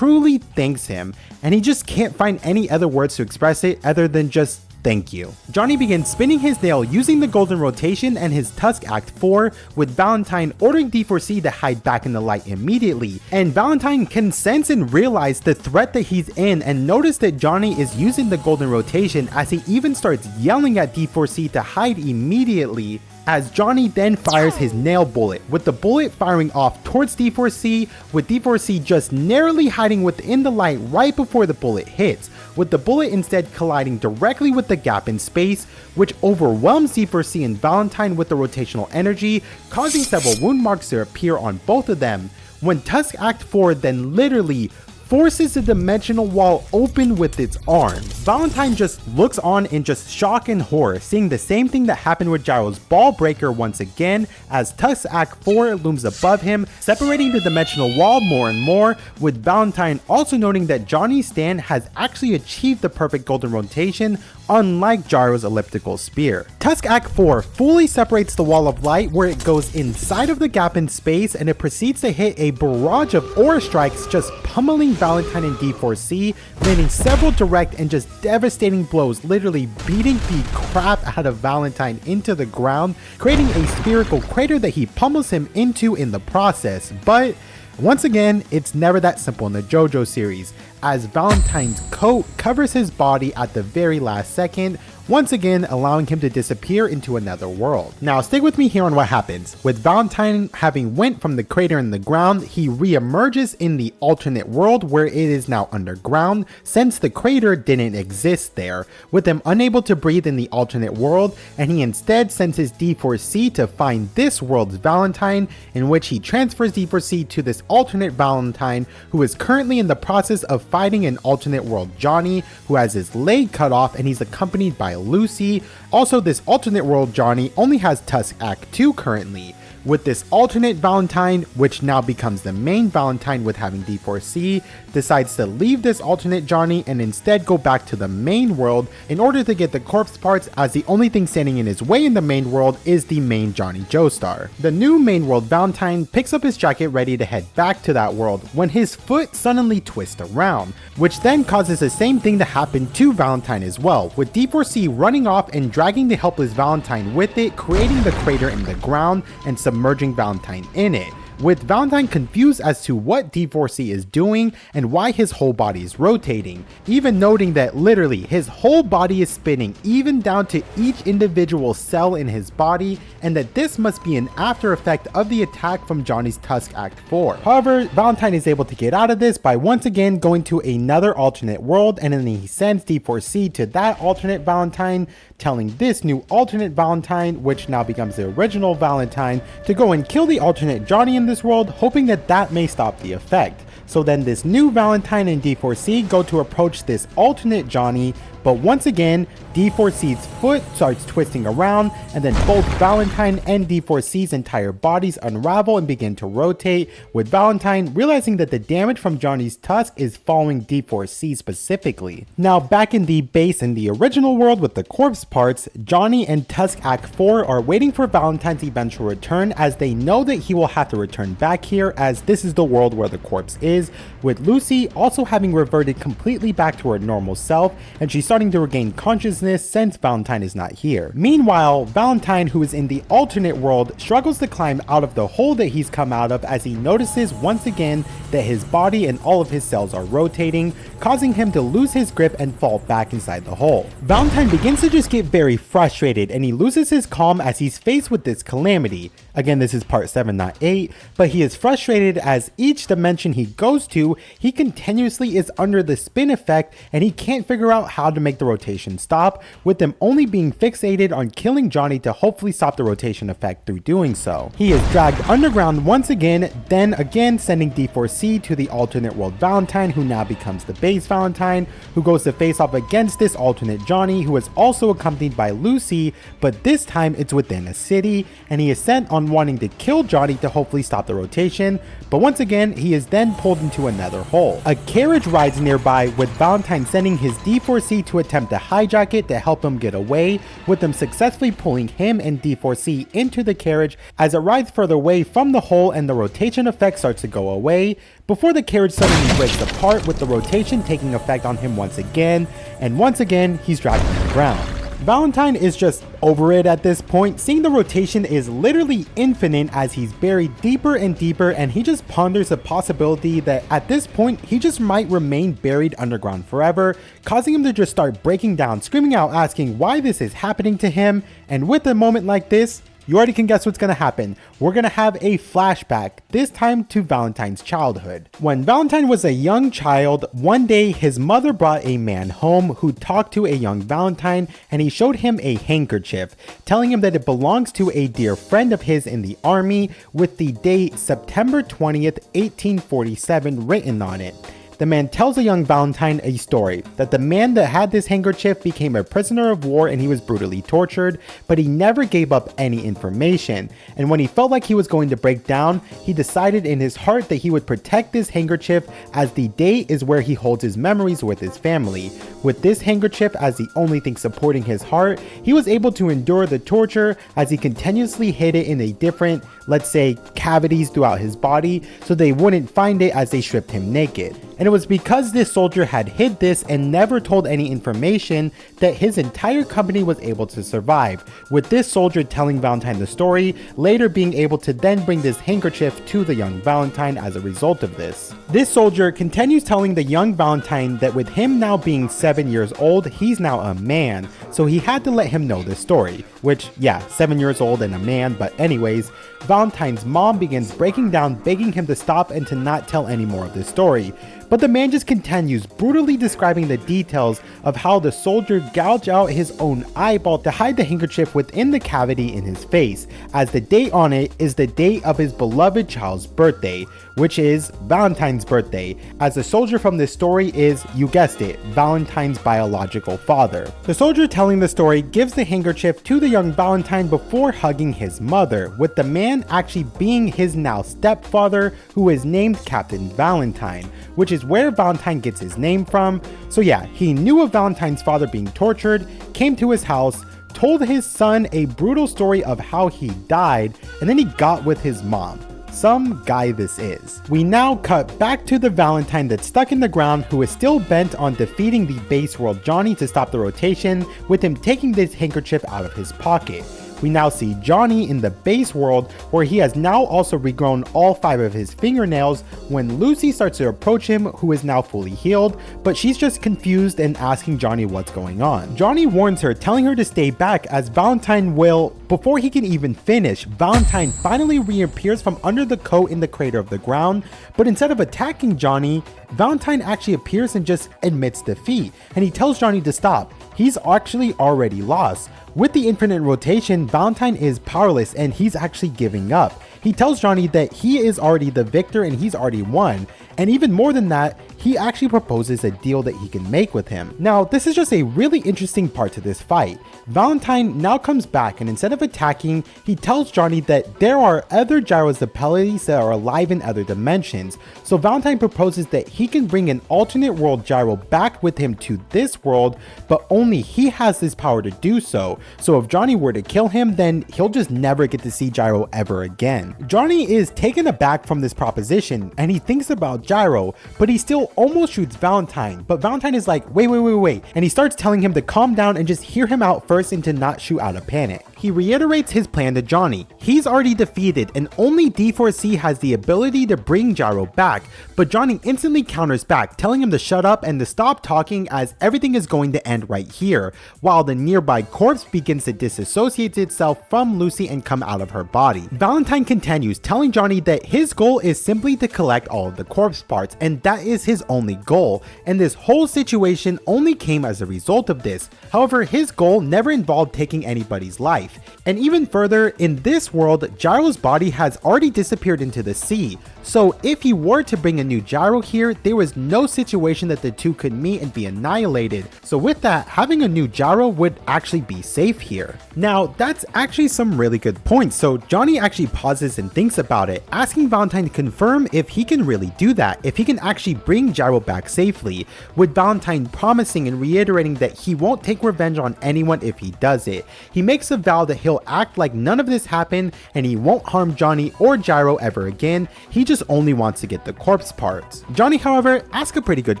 thanks him, and he just can't find any other words to express it other than just thank you. Johnny begins spinning his nail using the golden rotation and his Tusk Act 4, with Valentine ordering D4C to hide back in the light immediately, and Valentine can sense and realize the threat that he's in and notice that Johnny is using the golden rotation as he even starts yelling at D4C to hide immediately, as Johnny then fires his nail bullet, with the bullet firing off towards D4C, with D4C just narrowly hiding within the light right before the bullet hits, with the bullet instead colliding directly with the gap in space, which overwhelms D4C and Valentine with the rotational energy, causing several wound marks to appear on both of them, when Tusk Act 4 then literally forces the dimensional wall open with its arms. Valentine just looks on in just shock and horror, seeing the same thing that happened with Gyro's ball breaker once again, as Tusk's Act 4 looms above him, separating the dimensional wall more and more, with Valentine also noting that Johnny's stand has actually achieved the perfect golden rotation, unlike Gyro's elliptical spear. Tusk Act 4 fully separates the wall of light, where it goes inside of the gap in space, and it proceeds to hit a barrage of aura strikes, just pummeling Valentine and D4C, landing several direct and just devastating blows, literally beating the crap out of Valentine into the ground, creating a spherical crater that he pummels him into in the process. But once again, it's never that simple in the JoJo series, as Valentine's coat covers his body at the very last second, once again allowing him to disappear into another world. Now stay with me here on what happens. With Valentine having went from the crater in the ground, he re-emerges in the alternate world where it is now underground, since the crater didn't exist there, with him unable to breathe in the alternate world, and he instead sends his D4C to find this world's Valentine, in which he transfers D4C to this alternate Valentine, who is currently in the process of fighting an alternate world Johnny, who has his leg cut off, and he's accompanied by Lucy. Also, this alternate world Johnny only has Tusk Act 2 currently, with this alternate Valentine, which now becomes the main Valentine with having D4C, decides to leave this alternate Johnny and instead go back to the main world in order to get the corpse parts, as the only thing standing in his way in the main world is the main Johnny Joestar. The new main world Valentine picks up his jacket ready to head back to that world when his foot suddenly twists around, which then causes the same thing to happen to Valentine as well, with D4C running off and dragging the helpless Valentine with it, creating the crater in the ground and submerging Valentine in it, with Valentine confused as to what D4C is doing and why his whole body is rotating, even noting that literally his whole body is spinning, even down to each individual cell in his body, and that this must be an after effect of the attack from Johnny's Tusk Act 4. However, Valentine is able to get out of this by once again going to another alternate world, and then he sends D4C to that alternate Valentine, telling this new alternate Valentine, which now becomes the original Valentine, to go and kill the alternate Johnny in this world, hoping that that may stop the effect. So then this new Valentine and D4C go to approach this alternate Johnny, but once again, D4C's foot starts twisting around, and then both Valentine and D4C's entire bodies unravel and begin to rotate, with Valentine realizing that the damage from Johnny's tusk is following D4C specifically. Now back in the base in the original world with the corpse parts, Johnny and Tusk Act 4 are waiting for Valentine's eventual return, as they know that he will have to return back here, as this is the world where the corpse is, with Lucy also having reverted completely back to her normal self, and she's starting to regain consciousness since Valentine is not here. Meanwhile, Valentine, who is in the alternate world, struggles to climb out of the hole that he's come out of, as he notices once again that his body and all of his cells are rotating, causing him to lose his grip and fall back inside the hole. Valentine begins to just get very frustrated, and he loses his calm as he's faced with this calamity. Again, this is part 7, not 8, but he is frustrated as each dimension he goes to, he continuously is under the spin effect, and he can't figure out how to make the rotation stop, with them only being fixated on killing Johnny to hopefully stop the rotation effect through doing so. He is dragged underground once again, then again sending D4C to the alternate world Valentine, who now becomes the base Valentine, who goes to face off against this alternate Johnny, who is also accompanied by Lucy, but this time it's within a city, and he is sent on wanting to kill Johnny to hopefully stop the rotation, but once again he is then pulled into another hole. A carriage rides nearby, with Valentine sending his D4C to attempt to hijack it to help him get away, with them successfully pulling him and D4C into the carriage as it rides further away from the hole, and the rotation effect starts to go away before the carriage suddenly breaks apart, with the rotation taking effect on him once again, and once again he's dragged on the ground. Valentine is just over it at this point, seeing the rotation is literally infinite as he's buried deeper and deeper, and he just ponders the possibility that at this point he just might remain buried underground forever, causing him to just start breaking down, screaming out, asking why this is happening to him. And with a moment like this, you already can guess what's going to happen. We're going to have a flashback, this time to Valentine's childhood. When Valentine was a young child, one day his mother brought a man home who talked to a young Valentine, and he showed him a handkerchief, telling him that it belongs to a dear friend of his in the army, with the date September 20th, 1847 written on it. The man tells the young Valentine a story that the man that had this handkerchief became a prisoner of war and he was brutally tortured, but he never gave up any information. And when he felt like he was going to break down, he decided in his heart that he would protect this handkerchief, as the date is where he holds his memories with his family. With this handkerchief as the only thing supporting his heart, he was able to endure the torture as he continuously hid it in a different, let's say, cavities throughout his body so they wouldn't find it as they stripped him naked. And it was because this soldier had hid this and never told any information that his entire company was able to survive, with this soldier telling Valentine the story, later being able to then bring this handkerchief to the young Valentine as a result of this. This soldier continues telling the young Valentine that with him now being 7 years old, he's now a man, so he had to let him know this story, which, yeah, 7 years old and a man, but anyways, Valentine's mom begins breaking down, begging him to stop and to not tell any more of this story. But the man just continues brutally describing the details of how the soldier gouged out his own eyeball to hide the handkerchief within the cavity in his face, as the date on it is the date of his beloved child's birthday, which is Valentine's birthday, as the soldier from this story is, you guessed it, Valentine's biological father. The soldier telling the story gives the handkerchief to the young Valentine before hugging his mother, with the man actually being his now stepfather, who is named Captain Valentine, which is where Valentine gets his name from. So yeah, he knew of Valentine's father being tortured, came to his house, told his son a brutal story of how he died, and then he got with his mom. Some guy this is. We now cut back to the Valentine that's stuck in the ground, who is still bent on defeating the base world Johnny to stop the rotation, with him taking this handkerchief out of his pocket. We now see Johnny in the base world, where he has now also regrown all 5 of his fingernails, when Lucy starts to approach him, who is now fully healed, but she's just confused and asking Johnny what's going on. Johnny warns her, telling her to stay back, as Valentine will. Before he can even finish, Valentine finally reappears from under the coat in the crater of the ground, but instead of attacking Johnny, Valentine actually appears and just admits defeat, and he tells Johnny to stop. He's actually already lost. With the infinite rotation, Valentine is powerless and he's actually giving up. He tells Johnny that he is already the victor and he's already won. And even more than that, he actually proposes a deal that he can make with him. Now, this is just a really interesting part to this fight. Valentine now comes back, and instead of attacking, he tells Johnny that there are other Gyro Zepellis that are alive in other dimensions. So Valentine proposes that he can bring an alternate world Gyro back with him to this world, but only he has this power to do so. So if Johnny were to kill him, then he'll just never get to see Gyro ever again. Johnny is taken aback from this proposition, and he thinks about Gyro, but he still almost shoots Valentine. But Valentine is like, wait, and he starts telling him to calm down and just hear him out first and to not shoot out of panic. He reiterates his plan to Johnny. He's already defeated and only D4C has the ability to bring Gyro back, but Johnny instantly counters back, telling him to shut up and to stop talking as everything is going to end right here, while the nearby corpse begins to disassociate itself from Lucy and come out of her body. Valentine continues, telling Johnny that his goal is simply to collect all of the corpse parts, and that is his only goal, and this whole situation only came as a result of this. However, his goal never involved taking anybody's life. And even further, in this world, Gyro's body has already disappeared into the sea. So if he were to bring a new Gyro here, there was no situation that the two could meet and be annihilated. So with that, having a new Gyro would actually be safe here. Now, that's actually some really good points. So Johnny actually pauses and thinks about it, asking Valentine to confirm if he can really do that, if he can actually bring Gyro back safely, with Valentine promising and reiterating that he won't take revenge on anyone if he does it. He makes a vow that he'll act like none of this happened and he won't harm Johnny or Gyro ever again. He just only wants to get the corpse parts. Johnny, however, asks a pretty good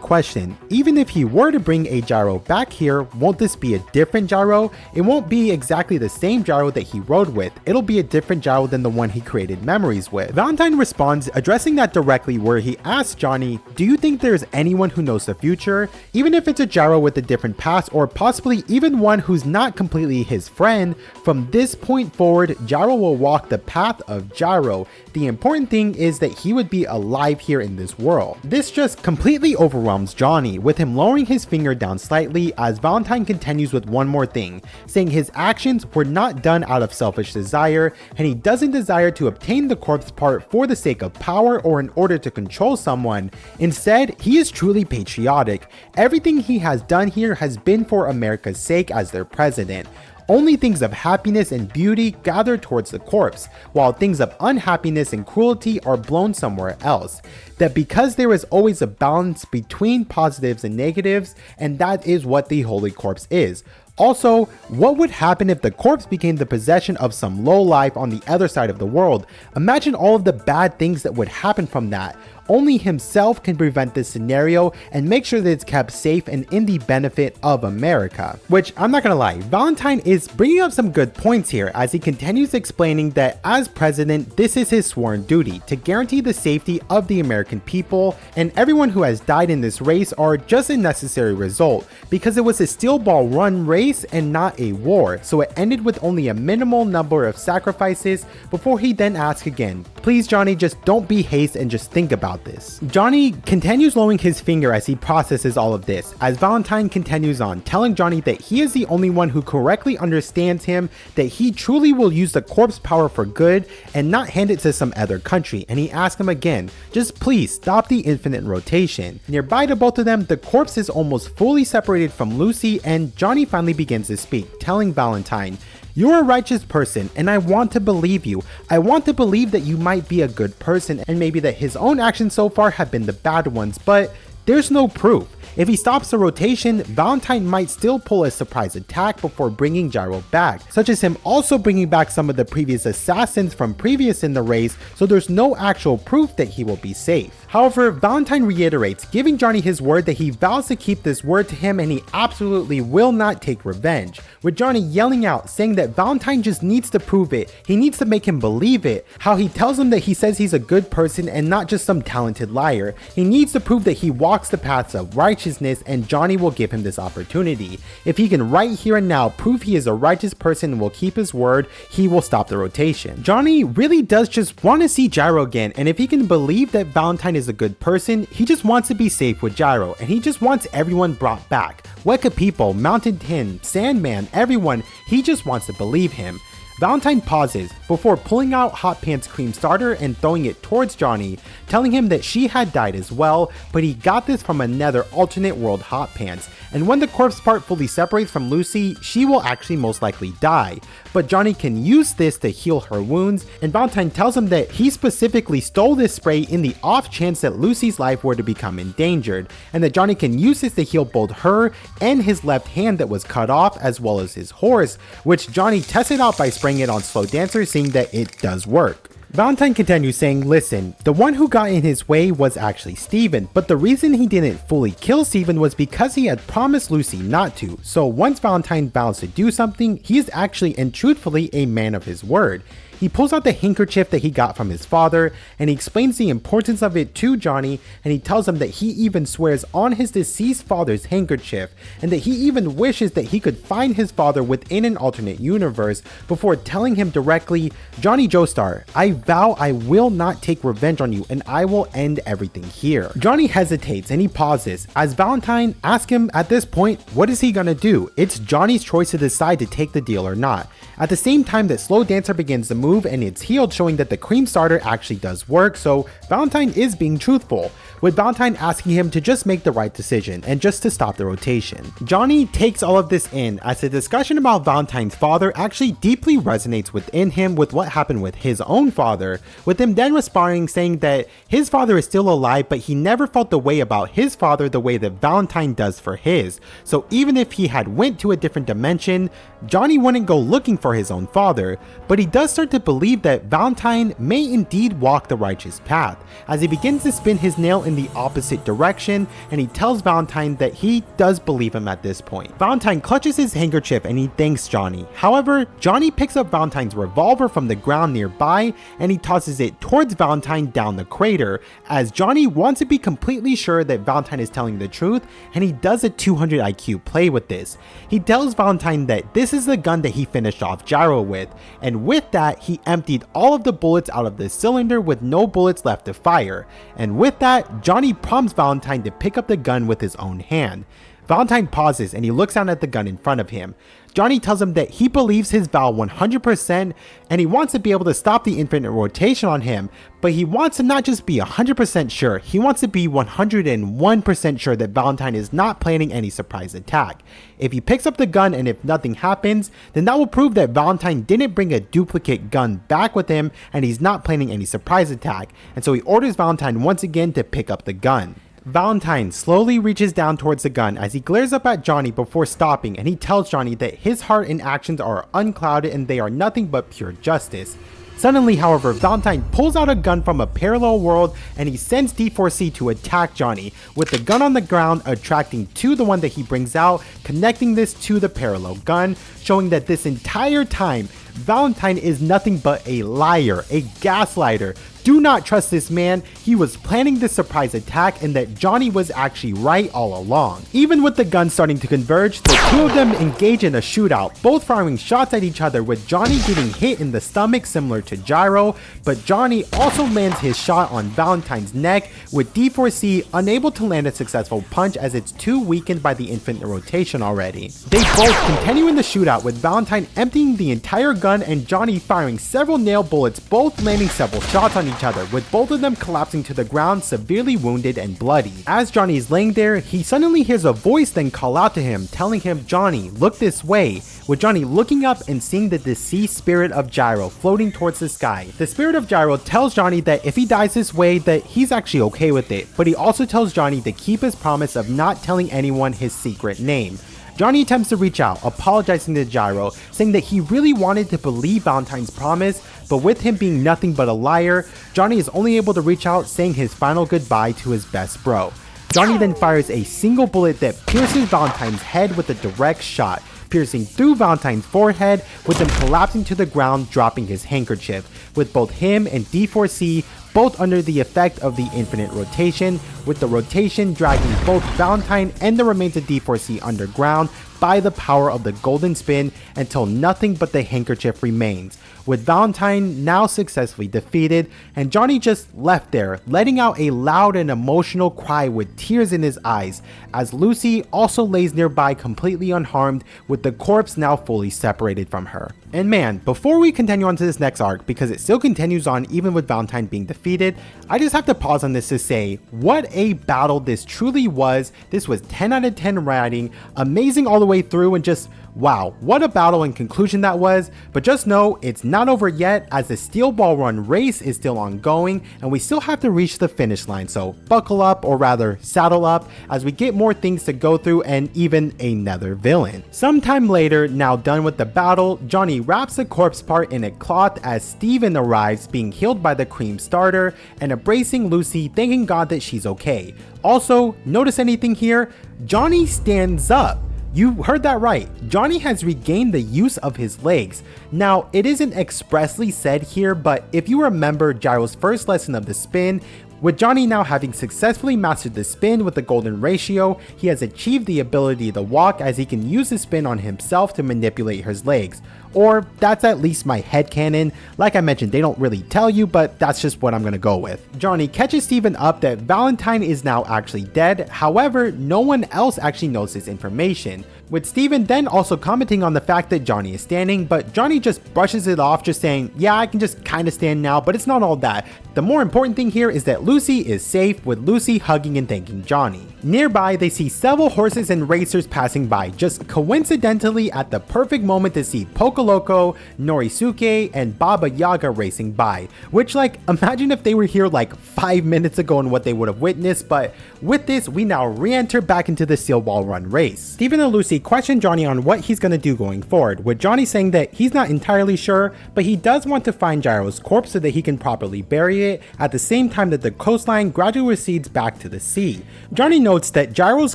question. Even if he were to bring a Gyro back here, won't this be a different Gyro? It won't be exactly the same Gyro that he rode with. It'll be a different Gyro than the one he created memories with. Valentine responds, addressing that directly, where he asks Johnny, do you think there's anyone who knows the future? Even if it's a Gyro with a different past, or possibly even one who's not completely his friend, from this point forward, Gyro will walk the path of Gyro. The important thing is that he would be alive here in this world. This just completely overwhelms Johnny, with him lowering his finger down slightly as Valentine continues with one more thing, saying his actions were not done out of selfish desire, and he doesn't desire to obtain the corpse part for the sake of power or in order to control someone. Instead, he is truly patriotic. Everything he has done here has been for America's sake as their president. Only things of happiness and beauty gather towards the corpse, while things of unhappiness and cruelty are blown somewhere else. That because there is always a balance between positives and negatives, and that is what the Holy Corpse is. Also, what would happen if the corpse became the possession of some lowlife on the other side of the world? Imagine all of the bad things that would happen from that. Only himself can prevent this scenario and make sure that it's kept safe and in the benefit of America. Which, I'm not gonna lie, Valentine is bringing up some good points here as he continues explaining that as president, this is his sworn duty to guarantee the safety of the American people, and everyone who has died in this race are just a necessary result because it was a steel ball run race and not a war, so it ended with only a minimal number of sacrifices before he then asked again, please Johnny, just don't be hasty and just think about this. Johnny continues lowering his finger as he processes all of this, as Valentine continues on, telling Johnny that he is the only one who correctly understands him, that he truly will use the corpse power for good and not hand it to some other country, and he asks him again, just please stop the infinite rotation. Nearby to both of them, the corpse is almost fully separated from Lucy, and Johnny finally begins to speak, telling Valentine, you're a righteous person and I want to believe you. I want to believe that you might be a good person and maybe that his own actions so far have been the bad ones, but there's no proof. If he stops the rotation, Valentine might still pull a surprise attack before bringing Gyro back, such as him also bringing back some of the previous assassins from previous in the race, so there's no actual proof that he will be safe. However, Valentine reiterates, giving Johnny his word that he vows to keep this word to him and he absolutely will not take revenge, with Johnny yelling out, saying that Valentine just needs to prove it, he needs to make him believe it, how he tells him that he says he's a good person and not just some talented liar. He needs to prove that he walks the paths of righteousness, and Johnny will give him this opportunity. If he can right here and now prove he is a righteous person and will keep his word, he will stop the rotation. Johnny really does just want to see Gyro again, and if he can believe that Valentine is a good person, he just wants to be safe with Gyro, and he just wants everyone brought back. Wekapipo, Mountain Tin, Sandman, everyone, he just wants to believe him. Valentine pauses before pulling out Hot Pants Cream Starter and throwing it towards Johnny, telling him that she had died as well, but he got this from another alternate world Hot Pants, and when the corpse part fully separates from Lucy, she will actually most likely die. But Johnny can use this to heal her wounds, and Valentine tells him that he specifically stole this spray in the off chance that Lucy's life were to become endangered, and that Johnny can use this to heal both her and his left hand that was cut off, as well as his horse, which Johnny tested out by spraying it on Slow Dancer, seeing that it does work. Valentine continues saying, listen, the one who got in his way was actually Steven, but the reason he didn't fully kill Steven was because he had promised Lucy not to, so once Valentine vows to do something, he is actually and truthfully a man of his word. He pulls out the handkerchief that he got from his father, and he explains the importance of it to Johnny, and he tells him that he even swears on his deceased father's handkerchief, and that he even wishes that he could find his father within an alternate universe, before telling him directly, Johnny Joestar, I vow I will not take revenge on you and I will end everything here. Johnny hesitates and he pauses, as Valentine asks him at this point, what is he gonna do? It's Johnny's choice to decide to take the deal or not. At the same time that Slow Dancer begins to move and it's healed, showing that the cream starter actually does work, so Valentine is being truthful, with Valentine asking him to just make the right decision and just to stop the rotation. Johnny takes all of this in, as the discussion about Valentine's father actually deeply resonates within him with what happened with his own father, with him then responding saying that his father is still alive, but he never felt the way about his father the way that Valentine does for his. So even if he had went to a different dimension, Johnny wouldn't go looking for his own father, but he does start to believe that Valentine may indeed walk the righteous path, as he begins to spin his nail in the opposite direction, and he tells Valentine that he does believe him at this point. Valentine clutches his handkerchief and he thanks Johnny. However, Johnny picks up Valentine's revolver from the ground nearby and he tosses it towards Valentine down the crater, as Johnny wants to be completely sure that Valentine is telling the truth, and he does a 200 IQ play with this. He tells Valentine that this is the gun that he finished off Gyro with, and with that he emptied all of the bullets out of the cylinder with no bullets left to fire. And with that, Johnny prompts Valentine to pick up the gun with his own hand. Valentine pauses and he looks down at the gun in front of him. Johnny tells him that he believes his Val 100% and he wants to be able to stop the infinite rotation on him, but he wants to not just be 100% sure, he wants to be 101% sure that Valentine is not planning any surprise attack. If he picks up the gun and if nothing happens, then that will prove that Valentine didn't bring a duplicate gun back with him and he's not planning any surprise attack, and so he orders Valentine once again to pick up the gun. Valentine slowly reaches down towards the gun as he glares up at Johnny before stopping, and he tells Johnny that his heart and actions are unclouded and they are nothing but pure justice. Suddenly, however, Valentine pulls out a gun from a parallel world and he sends D4C to attack Johnny, with the gun on the ground attracting to the one that he brings out, connecting this to the parallel gun, showing that this entire time, Valentine is nothing but a liar, a gaslighter. Do not trust this man. He was planning this surprise attack and that Johnny was actually right all along. Even with the guns starting to converge, the two of them engage in a shootout, both firing shots at each other, with Johnny getting hit in the stomach similar to Gyro, but Johnny also lands his shot on Valentine's neck, with D4C unable to land a successful punch as it's too weakened by the infinite rotation already. They both continue in the shootout, with Valentine emptying the entire gun and Johnny firing several nail bullets, both landing several shots on each other, with both of them collapsing to the ground severely wounded and bloody. As Johnny is laying there, he suddenly hears a voice then call out to him, telling him, "Johnny, look this way," with Johnny looking up and seeing the deceased spirit of Gyro floating towards the sky. The spirit of Gyro tells Johnny that if he dies this way, that he's actually okay with it, but he also tells Johnny to keep his promise of not telling anyone his secret name. Johnny attempts to reach out, apologizing to Gyro, saying that he really wanted to believe Valentine's promise, but with him being nothing but a liar, Johnny is only able to reach out, saying his final goodbye to his best bro. Johnny then fires a single bullet that pierces Valentine's head with a direct shot, piercing through Valentine's forehead, with him collapsing to the ground, dropping his handkerchief, with both him and D4C both under the effect of the infinite rotation, with the rotation dragging both Valentine and the remains of D4C underground by the power of the golden spin until nothing but the handkerchief remains, with Valentine now successfully defeated and Johnny just left there, letting out a loud and emotional cry with tears in his eyes, as Lucy also lays nearby completely unharmed, with the corpse now fully separated from her. And man, before we continue on to this next arc, because it still continues on even with Valentine being defeated, I just have to pause on this to say, what a battle this truly was. This was 10 out of 10 writing, amazing all the way through, and just wow, what a battle and conclusion that was. But just know it's not over yet, as the Steel Ball Run race is still ongoing and we still have to reach the finish line, so buckle up, or rather saddle up, as we get more things to go through and even another villain. Sometime later, now done with the battle, Johnny wraps the corpse part in a cloth as Steven arrives, being healed by the cream starter and embracing Lucy, thanking God that she's okay. Also, notice anything here? Johnny stands up. You heard that right. Johnny has regained the use of his legs. Now, it isn't expressly said here, but if you remember Gyro's first lesson of the spin, with Johnny now having successfully mastered the spin with the golden ratio, he has achieved the ability to walk, as he can use the spin on himself to manipulate his legs. Or that's at least my headcanon. Like I mentioned, they don't really tell you, but that's just what I'm gonna go with. Johnny catches Steven up that Valentine is now actually dead. However, no one else actually knows this information, with Steven then also commenting on the fact that Johnny is standing, but Johnny just brushes it off, just saying, yeah, I can just kind of stand now, but it's not all that. The more important thing here is that Lucy is safe, with Lucy hugging and thanking Johnny. Nearby, they see several horses and racers passing by, just coincidentally at the perfect moment to see Pocoloco, Norisuke, and Baba Yaga racing by, which, like, imagine if they were here like 5 minutes ago and what they would have witnessed. But with this, we now re-enter back into the Steel Ball Run race. Steven and Lucy question Johnny on what he's going to do going forward, with Johnny saying that he's not entirely sure, but he does want to find Gyro's corpse so that he can properly bury it, at the same time that the coastline gradually recedes back to the sea. Johnny notes that Gyro's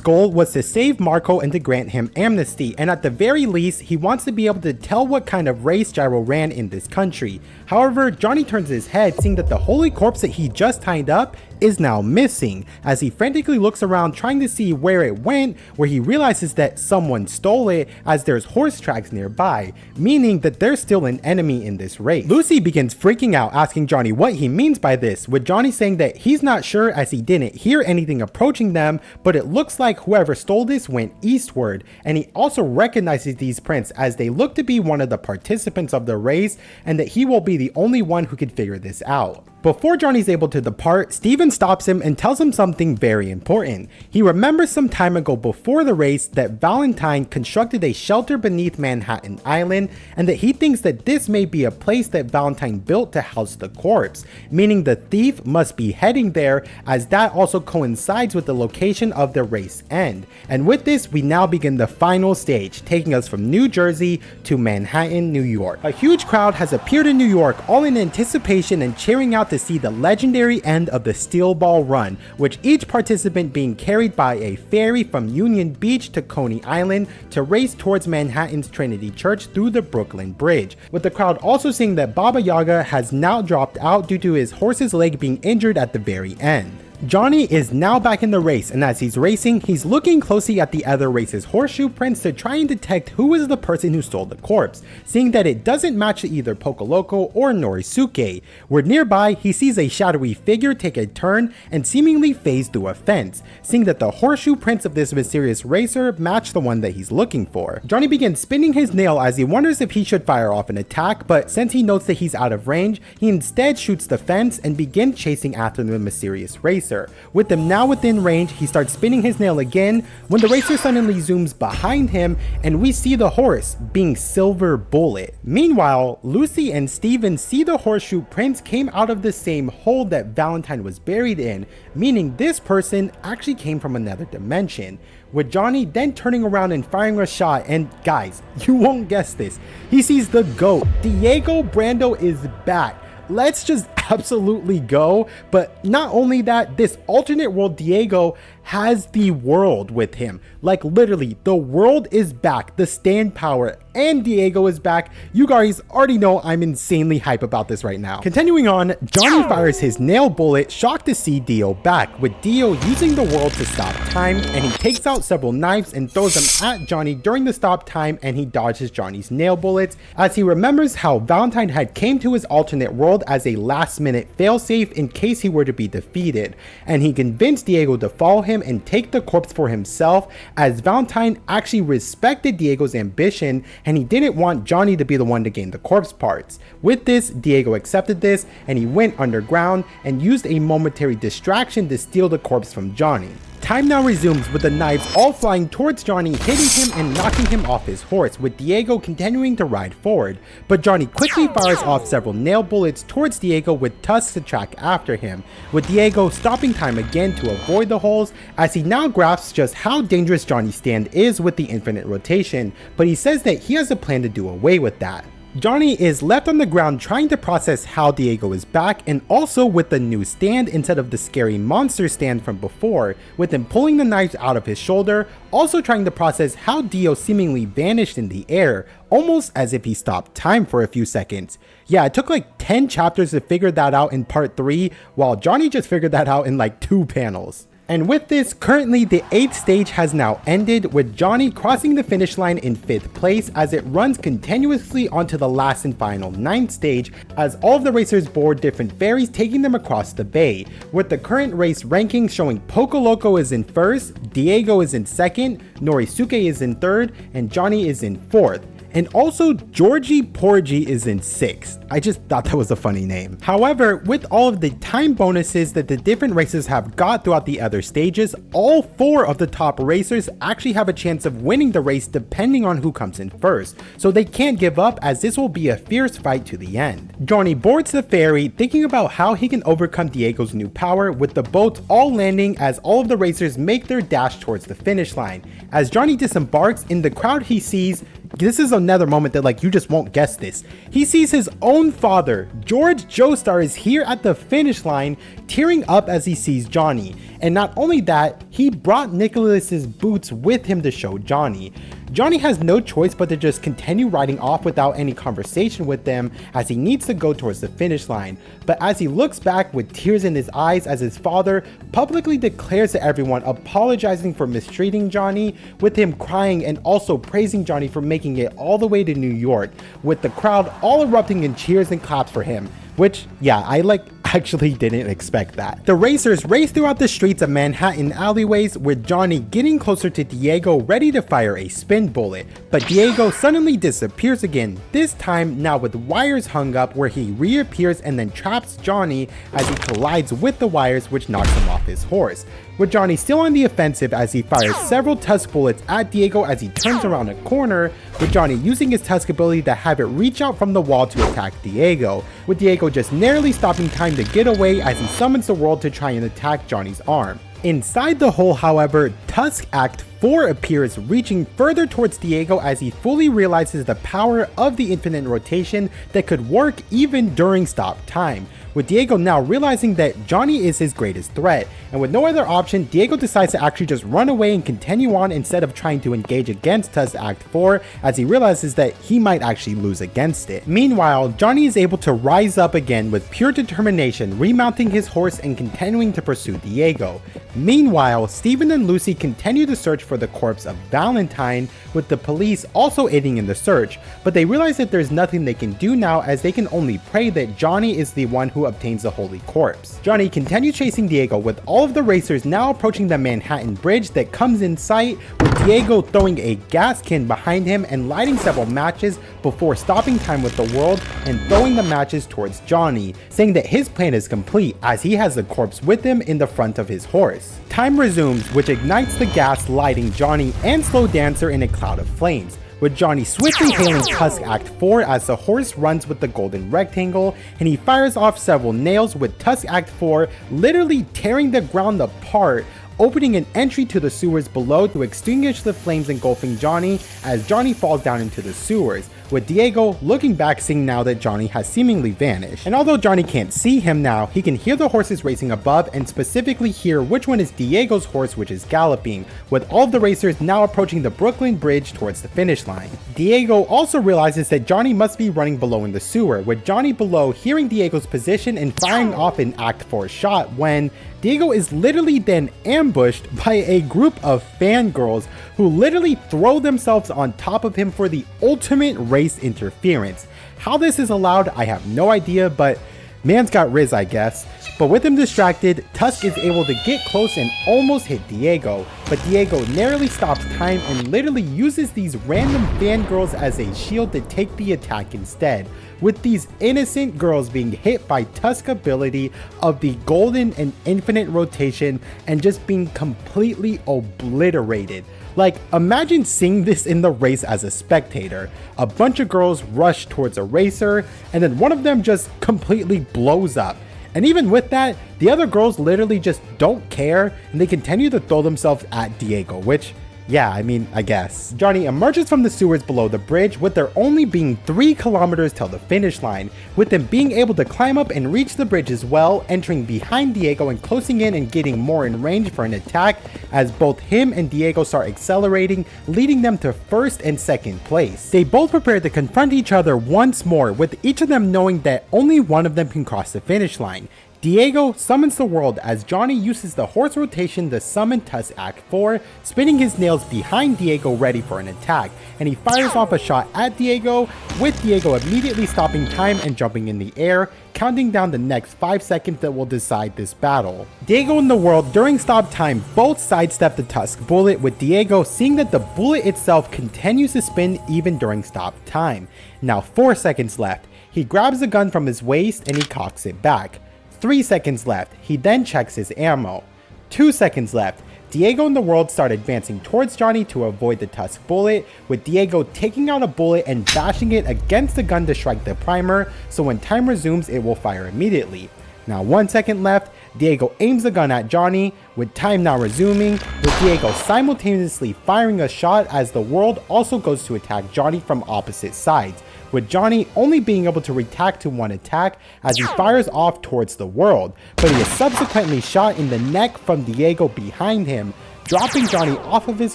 goal was to save Marco and to grant him amnesty, and at the very least, he wants to be able to tell what kind of race Gyro ran in this country. However, Johnny turns his head, seeing that the holy corpse that he just tied up is now missing. As he frantically looks around trying to see where it went, where he realizes that someone stole it as there's horse tracks nearby, meaning that there's still an enemy in this race. Lucy begins freaking out, asking Johnny what he means by this, with Johnny saying that he's not sure as he didn't hear anything approaching them, but it looks like whoever stole this went eastward, and he also recognizes these prints as they look to be one of the participants of the race, and that he will be the only one who could figure this out. Before Johnny's able to depart, Steven stops him and tells him something very important. He remembers some time ago before the race that Valentine constructed a shelter beneath Manhattan Island, and that he thinks that this may be a place that Valentine built to house the corpse, meaning the thief must be heading there, as that also coincides with the location of the race end. And with this, we now begin the final stage, taking us from New Jersey to Manhattan, New York. A huge crowd has appeared in New York, all in anticipation and cheering out to see the legendary end of the Steel Ball Run, which each participant being carried by a ferry from Union Beach to Coney Island to race towards Manhattan's Trinity Church through the Brooklyn Bridge, with the crowd also seeing that Baba Yaga has now dropped out due to his horse's leg being injured at the very end. Johnny is now back in the race, and as he's racing, he's looking closely at the other race's horseshoe prints to try and detect who is the person who stole the corpse, seeing that it doesn't match either Pokoloko or Norisuke. Where nearby, he sees a shadowy figure take a turn and seemingly phase through a fence, seeing that the horseshoe prints of this mysterious racer match the one that he's looking for. Johnny begins spinning his nail as he wonders if he should fire off an attack, but since he notes that he's out of range, he instead shoots the fence and begins chasing after the mysterious racer. With them now within range, he starts spinning his nail again when the racer suddenly zooms behind him and we see the horse being Silver Bullet. Meanwhile, Lucy and Steven see the horseshoe prints came out of the same hole that Valentine was buried in, meaning this person actually came from another dimension. With Johnny then turning around and firing a shot, and guys, you won't guess this, he sees the GOAT. Diego Brando is back. Let's just absolutely go. But not only that, this alternate world Diego has the world with him. Like literally, the world is back, the stand power, and Diego is back. You guys already know I'm insanely hype about this right now. Continuing on, Johnny fires his nail bullet, shocked to see Dio back, with Dio using the world to stop time, and he takes out several knives and throws them at Johnny during the stop time, and he dodges Johnny's nail bullets as he remembers how Valentine had came to his alternate world as a last minute failsafe in case he were to be defeated, and he convinced Diego to follow him and take the corpse for himself, as Valentine actually respected Diego's ambition and he didn't want Johnny to be the one to gain the corpse parts. With this, Diego accepted this and he went underground and used a momentary distraction to steal the corpse from Johnny. Time now resumes with the knives all flying towards Johnny, hitting him and knocking him off his horse, with Diego continuing to ride forward. But Johnny quickly fires off several nail bullets towards Diego with tusks to track after him, with Diego stopping time again to avoid the holes, as he now grasps just how dangerous Johnny's stand is with the infinite rotation, but he says that he has a plan to do away with that. Johnny is left on the ground trying to process how Diego is back, and also with the new stand instead of the scary monster stand from before, with him pulling the knives out of his shoulder, also trying to process how Dio seemingly vanished in the air, almost as if he stopped time for a few seconds. Yeah, it took like 10 chapters to figure that out in part 3, while Johnny just figured that out in like 2 panels. And with this, currently the 8th stage has now ended, with Johnny crossing the finish line in 5th place as it runs continuously onto the last and final 9th stage, as all of the racers board different ferries taking them across the bay, with the current race rankings showing Pokoloko is in 1st, Diego is in 2nd, Norisuke is in 3rd, and Johnny is in 4th. And also Georgie Porgy is in 6th. I just thought that was a funny name. However, with all of the time bonuses that the different racers have got throughout the other stages, all 4 of the top racers actually have a chance of winning the race depending on who comes in first. So they can't give up, as this will be a fierce fight to the end. Johnny boards the ferry, thinking about how he can overcome Diego's new power, with the boats all landing as all of the racers make their dash towards the finish line. As Johnny disembarks, in the crowd he sees, this is another moment that like you just won't guess this, he sees his own father, Johnny Joestar, is here at the finish line, tearing up as he sees Johnny. And not only that, he brought Nicholas's boots with him to show Johnny. Johnny has no choice but to just continue riding off without any conversation with them as he needs to go towards the finish line. But as he looks back with tears in his eyes as his father publicly declares to everyone apologizing for mistreating Johnny, with him crying and also praising Johnny for making it all the way to New York, with the crowd all erupting in cheers and claps for him. Which, yeah, I actually didn't expect that. The racers race throughout the streets of Manhattan alleyways, with Johnny getting closer to Diego ready to fire a spin bullet, but Diego suddenly disappears again, this time now with wires hung up, where he reappears and then traps Johnny as he collides with the wires, which knocks him off his horse, with Johnny still on the offensive as he fires several tusk bullets at Diego as he turns around a corner, with Johnny using his tusk ability to have it reach out from the wall to attack Diego, with Diego just narrowly stopping time to get away as he summons the world to try and attack Johnny's arm. Inside the hole, however, Tusk Act 4 appears, reaching further towards Diego as he fully realizes the power of the infinite rotation that could work even during stop time, with Diego now realizing that Johnny is his greatest threat, and with no other option, Diego decides to actually just run away and continue on instead of trying to engage against Tusk Act 4 as he realizes that he might actually lose against it. Meanwhile, Johnny is able to rise up again with pure determination, remounting his horse and continuing to pursue Diego. Meanwhile, Steven and Lucy continue to search for the corpse of Valentine, with the police also aiding in the search, but they realize that there's nothing they can do now as they can only pray that Johnny is the one who obtains the holy corpse. Johnny continues chasing Diego, with all of the racers now approaching the Manhattan Bridge that comes in sight, with Diego throwing a gas can behind him and lighting several matches before stopping time with the world and throwing the matches towards Johnny, saying that his plan is complete as he has the corpse with him in the front of his horse. Time resumes, which ignites the gas, lighting Johnny and Slow Dancer in a cloud of flames, with Johnny swiftly hailing Tusk Act 4 as the horse runs with the golden rectangle, and he fires off several nails, with Tusk Act 4 literally tearing the ground apart, opening an entry to the sewers below to extinguish the flames engulfing Johnny as Johnny falls down into the sewers, with Diego looking back, seeing now that Johnny has seemingly vanished. And although Johnny can't see him now, he can hear the horses racing above and specifically hear which one is Diego's horse which is galloping, with all of the racers now approaching the Brooklyn Bridge towards the finish line. Diego also realizes that Johnny must be running below in the sewer, with Johnny below hearing Diego's position and firing off an Act 4 shot, when Diego is literally then ambushed by a group of fangirls who literally throw themselves on top of him for the ultimate race interference. How this is allowed, I have no idea, but man's got Riz, I guess. But with him distracted, Tusk is able to get close and almost hit Diego, but Diego narrowly stops time and literally uses these random fangirls as a shield to take the attack instead, with these innocent girls being hit by Tusk's ability of the golden and infinite rotation and just being completely obliterated. Like, imagine seeing this in the race as a spectator. A bunch of girls rush towards a racer, and then one of them just completely blows up. And even with that, the other girls literally just don't care, and they continue to throw themselves at Diego, which, yeah, I mean, I guess. Johnny emerges from the sewers below the bridge, with there only being 3 kilometers till the finish line, with them being able to climb up and reach the bridge as well, entering behind Diego and closing in and getting more in range for an attack as both him and Diego start accelerating, leading them to first and second place. They both prepare to confront each other once more, with each of them knowing that only one of them can cross the finish line. Diego summons the world as Johnny uses the horse rotation to summon Tusk Act 4, spinning his nails behind Diego ready for an attack, and he fires off a shot at Diego, with Diego immediately stopping time and jumping in the air, counting down the next 5 seconds that will decide this battle. Diego and the world during stop time both sidestep the Tusk bullet, with Diego seeing that the bullet itself continues to spin even during stop time. Now 4 seconds left. He grabs the gun from his waist and he cocks it back. 3 seconds left. He then checks his ammo. 2 seconds left. Diego and the world start advancing towards Johnny to avoid the Tusk bullet, with Diego taking out a bullet and bashing it against the gun to strike the primer, so when time resumes it will fire immediately. Now 1 second left. Diego aims the gun at Johnny, with time now resuming, with Diego simultaneously firing a shot as the world also goes to attack Johnny from opposite sides, with Johnny only being able to react to one attack as he fires off towards the world, but he is subsequently shot in the neck from Diego behind him, dropping Johnny off of his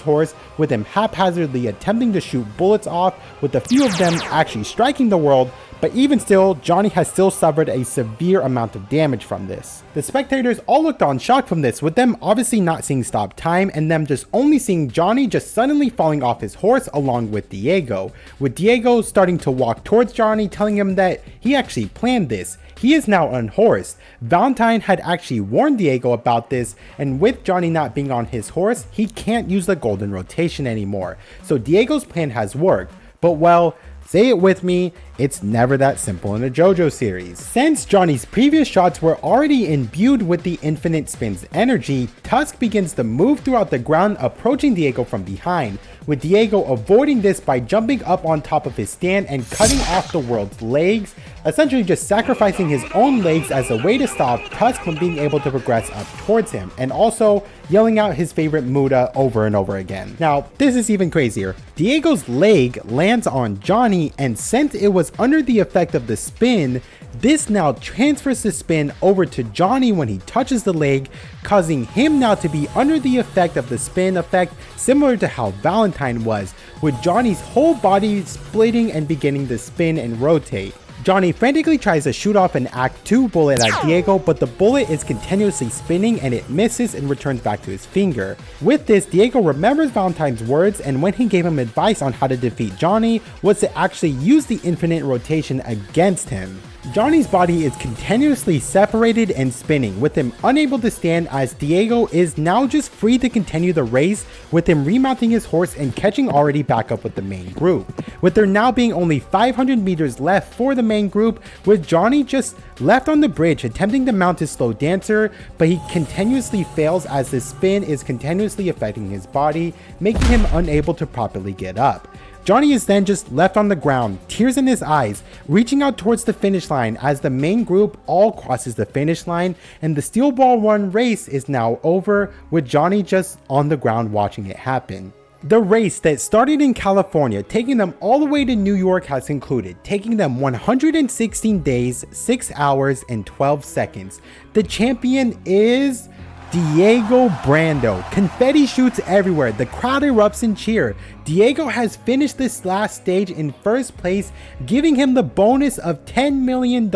horse, with him haphazardly attempting to shoot bullets off, with a few of them actually striking the world. But even still, Johnny has still suffered a severe amount of damage from this. The spectators all looked on shocked from this, with them obviously not seeing stop time and them just only seeing Johnny just suddenly falling off his horse along with Diego, with Diego starting to walk towards Johnny, telling him that he actually planned this. He is now unhorsed. Valentine had actually warned Diego about this, and with Johnny not being on his horse, he can't use the golden rotation anymore. So Diego's plan has worked, but well, say it with me, it's never that simple in a JoJo series. Since Johnny's previous shots were already imbued with the infinite spin's energy, Tusk begins to move throughout the ground, approaching Diego from behind, with Diego avoiding this by jumping up on top of his stand and cutting off the world's legs, essentially just sacrificing his own legs as a way to stop Tusk from being able to progress up towards him, and also yelling out his favorite Muda over and over again. Now, this is even crazier. Diego's leg lands on Johnny, and since it was under the effect of the spin, this now transfers the spin over to Johnny when he touches the leg, causing him now to be under the effect of the spin effect, similar to how Valentine was, with Johnny's whole body splitting and beginning to spin and rotate. Johnny frantically tries to shoot off an Act 2 bullet at Diego, but the bullet is continuously spinning and it misses and returns back to his finger. With this, Diego remembers Valentine's words, and when he gave him advice on how to defeat Johnny was to actually use the infinite rotation against him. Johnny's body is continuously separated and spinning, with him unable to stand, as Diego is now just free to continue the race, with him remounting his horse and catching already back up with the main group, with there now being only 500 meters left for the main group, with Johnny just left on the bridge attempting to mount his slow dancer, but he continuously fails as the spin is continuously affecting his body, making him unable to properly get up. Johnny is then just left on the ground, tears in his eyes, reaching out towards the finish line as the main group all crosses the finish line, and the Steel Ball Run race is now over, with Johnny just on the ground watching it happen. The race that started in California, taking them all the way to New York, has concluded, taking them 116 days, 6 hours, and 12 seconds. The champion is Diego Brando. Confetti shoots everywhere. The crowd erupts in cheer. Diego has finished this last stage in first place, giving him the bonus of $10 million,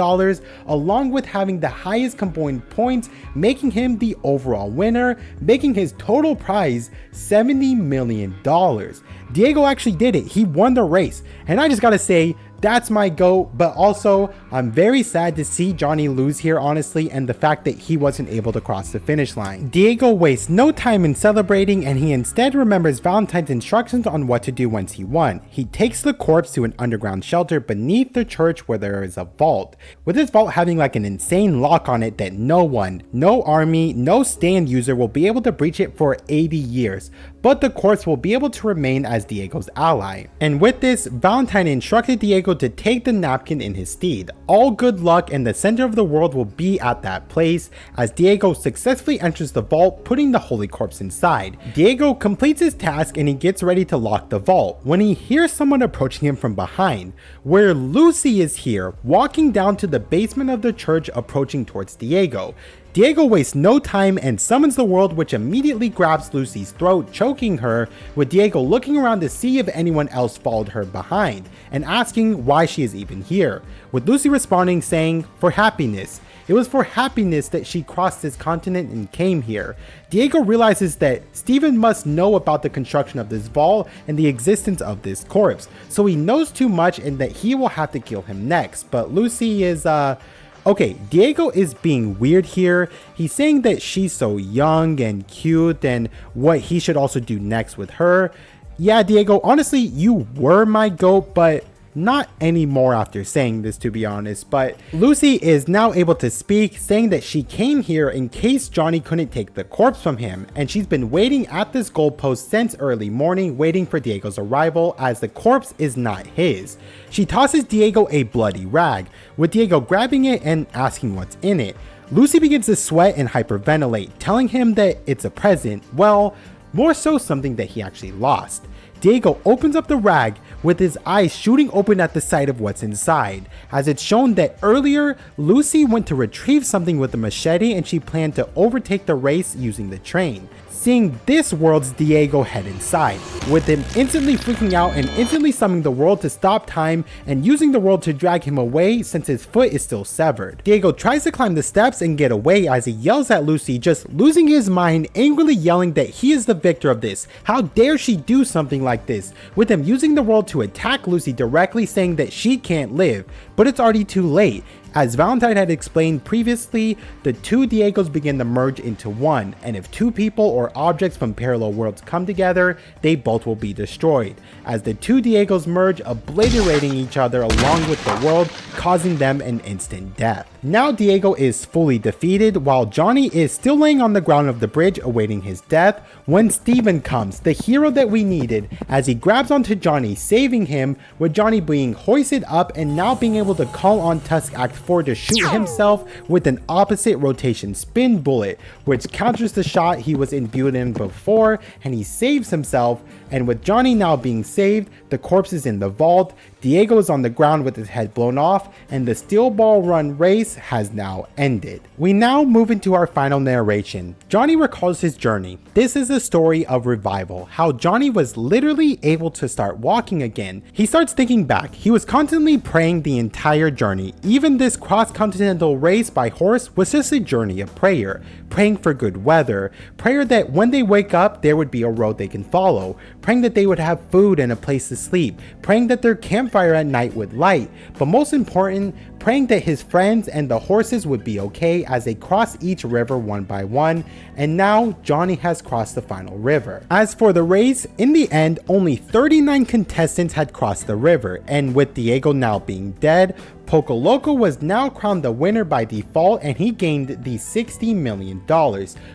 along with having the highest combined points, making him the overall winner, making his total prize $70 million. Diego actually did it. He won the race. And I just gotta say, that's my GOAT, but also I'm very sad to see Johnny lose here, honestly, and the fact that he wasn't able to cross the finish line. Diego wastes no time in celebrating, and he instead remembers Valentine's instructions on what to do once he won. He takes the corpse to an underground shelter beneath the church where there is a vault, with this vault having like an insane lock on it that no one, no army, no stand user will be able to breach it for 80 years, but the corpse will be able to remain as Diego's ally. And with this, Valentine instructed Diego to take the napkin in his steed. All good luck and the center of the world will be at that place, as Diego successfully enters the vault, putting the holy corpse inside. Diego completes his task and he gets ready to lock the vault when he hears someone approaching him from behind, where Lucy is here, walking down to the basement of the church, approaching towards Diego. Diego wastes no time and summons the world, which immediately grabs Lucy's throat, choking her, with Diego looking around to see if anyone else followed her behind, and asking why she is even here, with Lucy responding saying, "For happiness. It was for happiness that she crossed this continent and came here." Diego realizes that Steven must know about the construction of this vault and the existence of this corpse, so he knows too much and that he will have to kill him next, but Lucy is okay, Diego is being weird here. He's saying that she's so young and cute and what he should also do next with her. Yeah, Diego, honestly, you were my GOAT, but not anymore after saying this, to be honest. But Lucy is now able to speak, saying that she came here in case Johnny couldn't take the corpse from him, and she's been waiting at this goalpost since early morning, waiting for Diego's arrival, as the corpse is not his. She tosses Diego a bloody rag, with Diego grabbing it and asking what's in it. Lucy begins to sweat and hyperventilate, telling him that it's a present, well, more so something that he actually lost. Diego opens up the rag, with his eyes shooting open at the sight of what's inside, as it's shown that earlier Lucy went to retrieve something with a machete and she planned to overtake the race using the train. seeing this world's Diego head inside, with him instantly freaking out and instantly summoning the world to stop time and using the world to drag him away since his foot is still severed. Diego tries to climb the steps and get away as he yells at Lucy, just losing his mind, angrily yelling that he is the victor of this. How dare she do something like this, with him using the world to attack Lucy directly, saying that she can't live, but it's already too late. As Valentine had explained previously, the two Diegos begin to merge into one, and if two people or objects from parallel worlds come together, they both will be destroyed, as the two Diegos merge, obliterating each other along with the world, causing them an instant death. Now Diego is fully defeated, while Johnny is still laying on the ground of the bridge awaiting his death, when Steven comes, the hero that we needed, as he grabs onto Johnny, saving him, with Johnny being hoisted up and now being able to call on Tusk Act 4 to shoot himself with an opposite rotation spin bullet, which counters the shot he was imbued in before, and he saves himself. And with Johnny now being saved, the corpse is in the vault, Diego is on the ground with his head blown off, and the Steel Ball Run race has now ended. We now move into our final narration. Johnny recalls his journey. This is a story of revival, how Johnny was literally able to start walking again. He starts thinking back. He was constantly praying the entire journey. Even this cross-continental race by horse was just a journey of prayer. Praying for good weather, prayer that when they wake up there would be a road they can follow, praying that they would have food and a place to sleep, praying that their campfire at night would light, but most important, praying that his friends and the horses would be okay as they cross each river one by one. And now Johnny has crossed the final river. As for the race, in the end only 39 contestants had crossed the river, and with Diego now being dead, Poco Loco was now crowned the winner by default, and he gained the $60 million,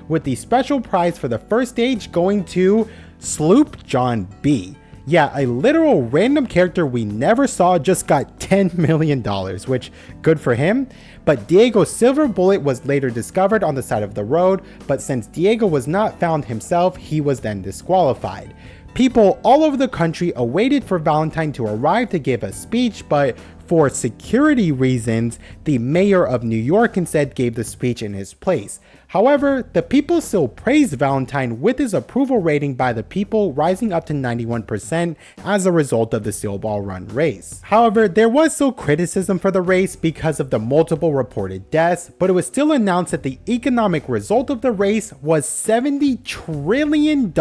with the special prize for the first stage going to Sloop John B. Yeah, a literal random character we never saw just got $10 million, which good for him. But Diego's silver bullet was later discovered on the side of the road, but since Diego was not found himself, he was then disqualified. People all over the country awaited for Valentine to arrive to give a speech, but for security reasons, the mayor of New York instead gave the speech in his place. However, the people still praised Valentine, with his approval rating by the people rising up to 91% as a result of the Steel Ball Run race. However, there was still criticism for the race because of the multiple reported deaths, but it was still announced that the economic result of the race was $70 trillion,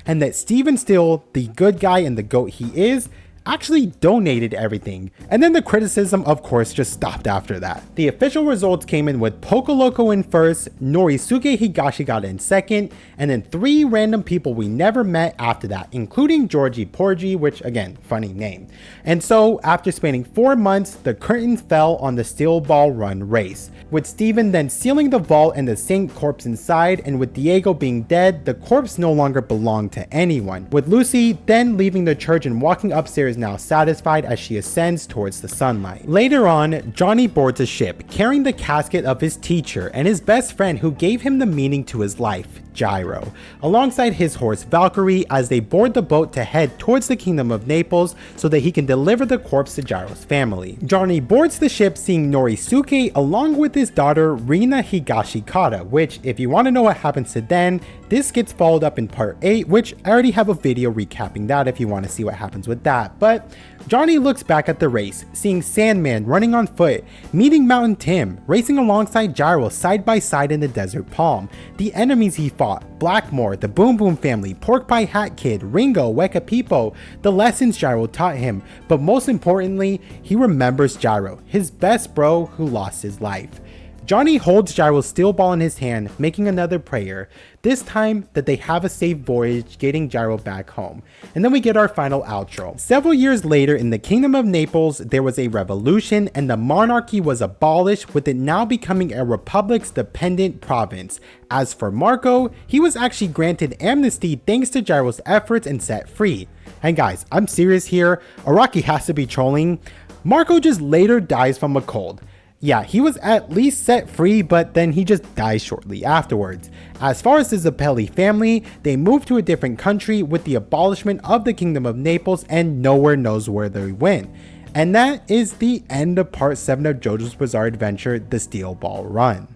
and that Steven Steele, the good guy and the GOAT he is, actually donated everything. And then the criticism of course just stopped after that. The official results came in with Poco Loco in first, Norisuke Higashi got in second, and then 3 random people we never met after that, including Georgie Porgy, which again, funny name. And so after spanning 4 months, the curtains fell on the Steel Ball Run race, with Steven then sealing the vault and the Saint corpse inside, and with Diego being dead, the corpse no longer belonged to anyone, with Lucy then leaving the church and walking upstairs now satisfied as she ascends towards the sunlight. Later on, Johnny boards a ship carrying the casket of his teacher and his best friend who gave him the meaning to his life, Gyro, alongside his horse Valkyrie, as they board the boat to head towards the kingdom of Naples so that he can deliver the corpse to Gyro's family. Johnny boards the ship seeing Norisuke along with his daughter Rina Higashikata, which if you want to know what happens to them, this gets followed up in part 8, which I already have a video recapping that if you want to see what happens with that. But Johnny looks back at the race, seeing Sandman running on foot, meeting Mountain Tim, racing alongside Gyro side by side in the Desert Palm, the enemies he fought, Blackmore, the Boom Boom family, Pork Pie Hat Kid, Ringo, Wekapipo, the lessons Gyro taught him, but most importantly, he remembers Gyro, his best bro who lost his life. Johnny holds Gyro's steel ball in his hand, making another prayer, this time that they have a safe voyage getting Gyro back home. And then we get our final outro. Several years later in the Kingdom of Naples, there was a revolution and the monarchy was abolished, with it now becoming a republic's dependent province. As for Marco, he was actually granted amnesty thanks to Gyro's efforts and set free. And guys, I'm serious here, Araki has to be trolling. Marco just later dies from a cold. Yeah, he was at least set free, but then he just dies shortly afterwards. As far as the Zepelli family, they moved to a different country with the abolishment of the Kingdom of Naples, and nowhere knows where they went. And that is the end of part 7 of JoJo's Bizarre Adventure, The Steel Ball Run.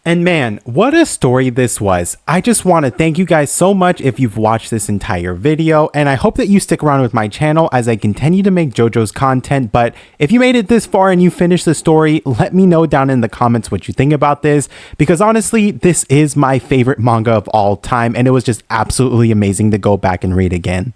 And man, what a story this was. I just want to thank you guys so much if you've watched this entire video, and I hope that you stick around with my channel as I continue to make JoJo's content. But if you made it this far and you finished the story, let me know down in the comments what you think about this, because honestly, this is my favorite manga of all time, and it was just absolutely amazing to go back and read again.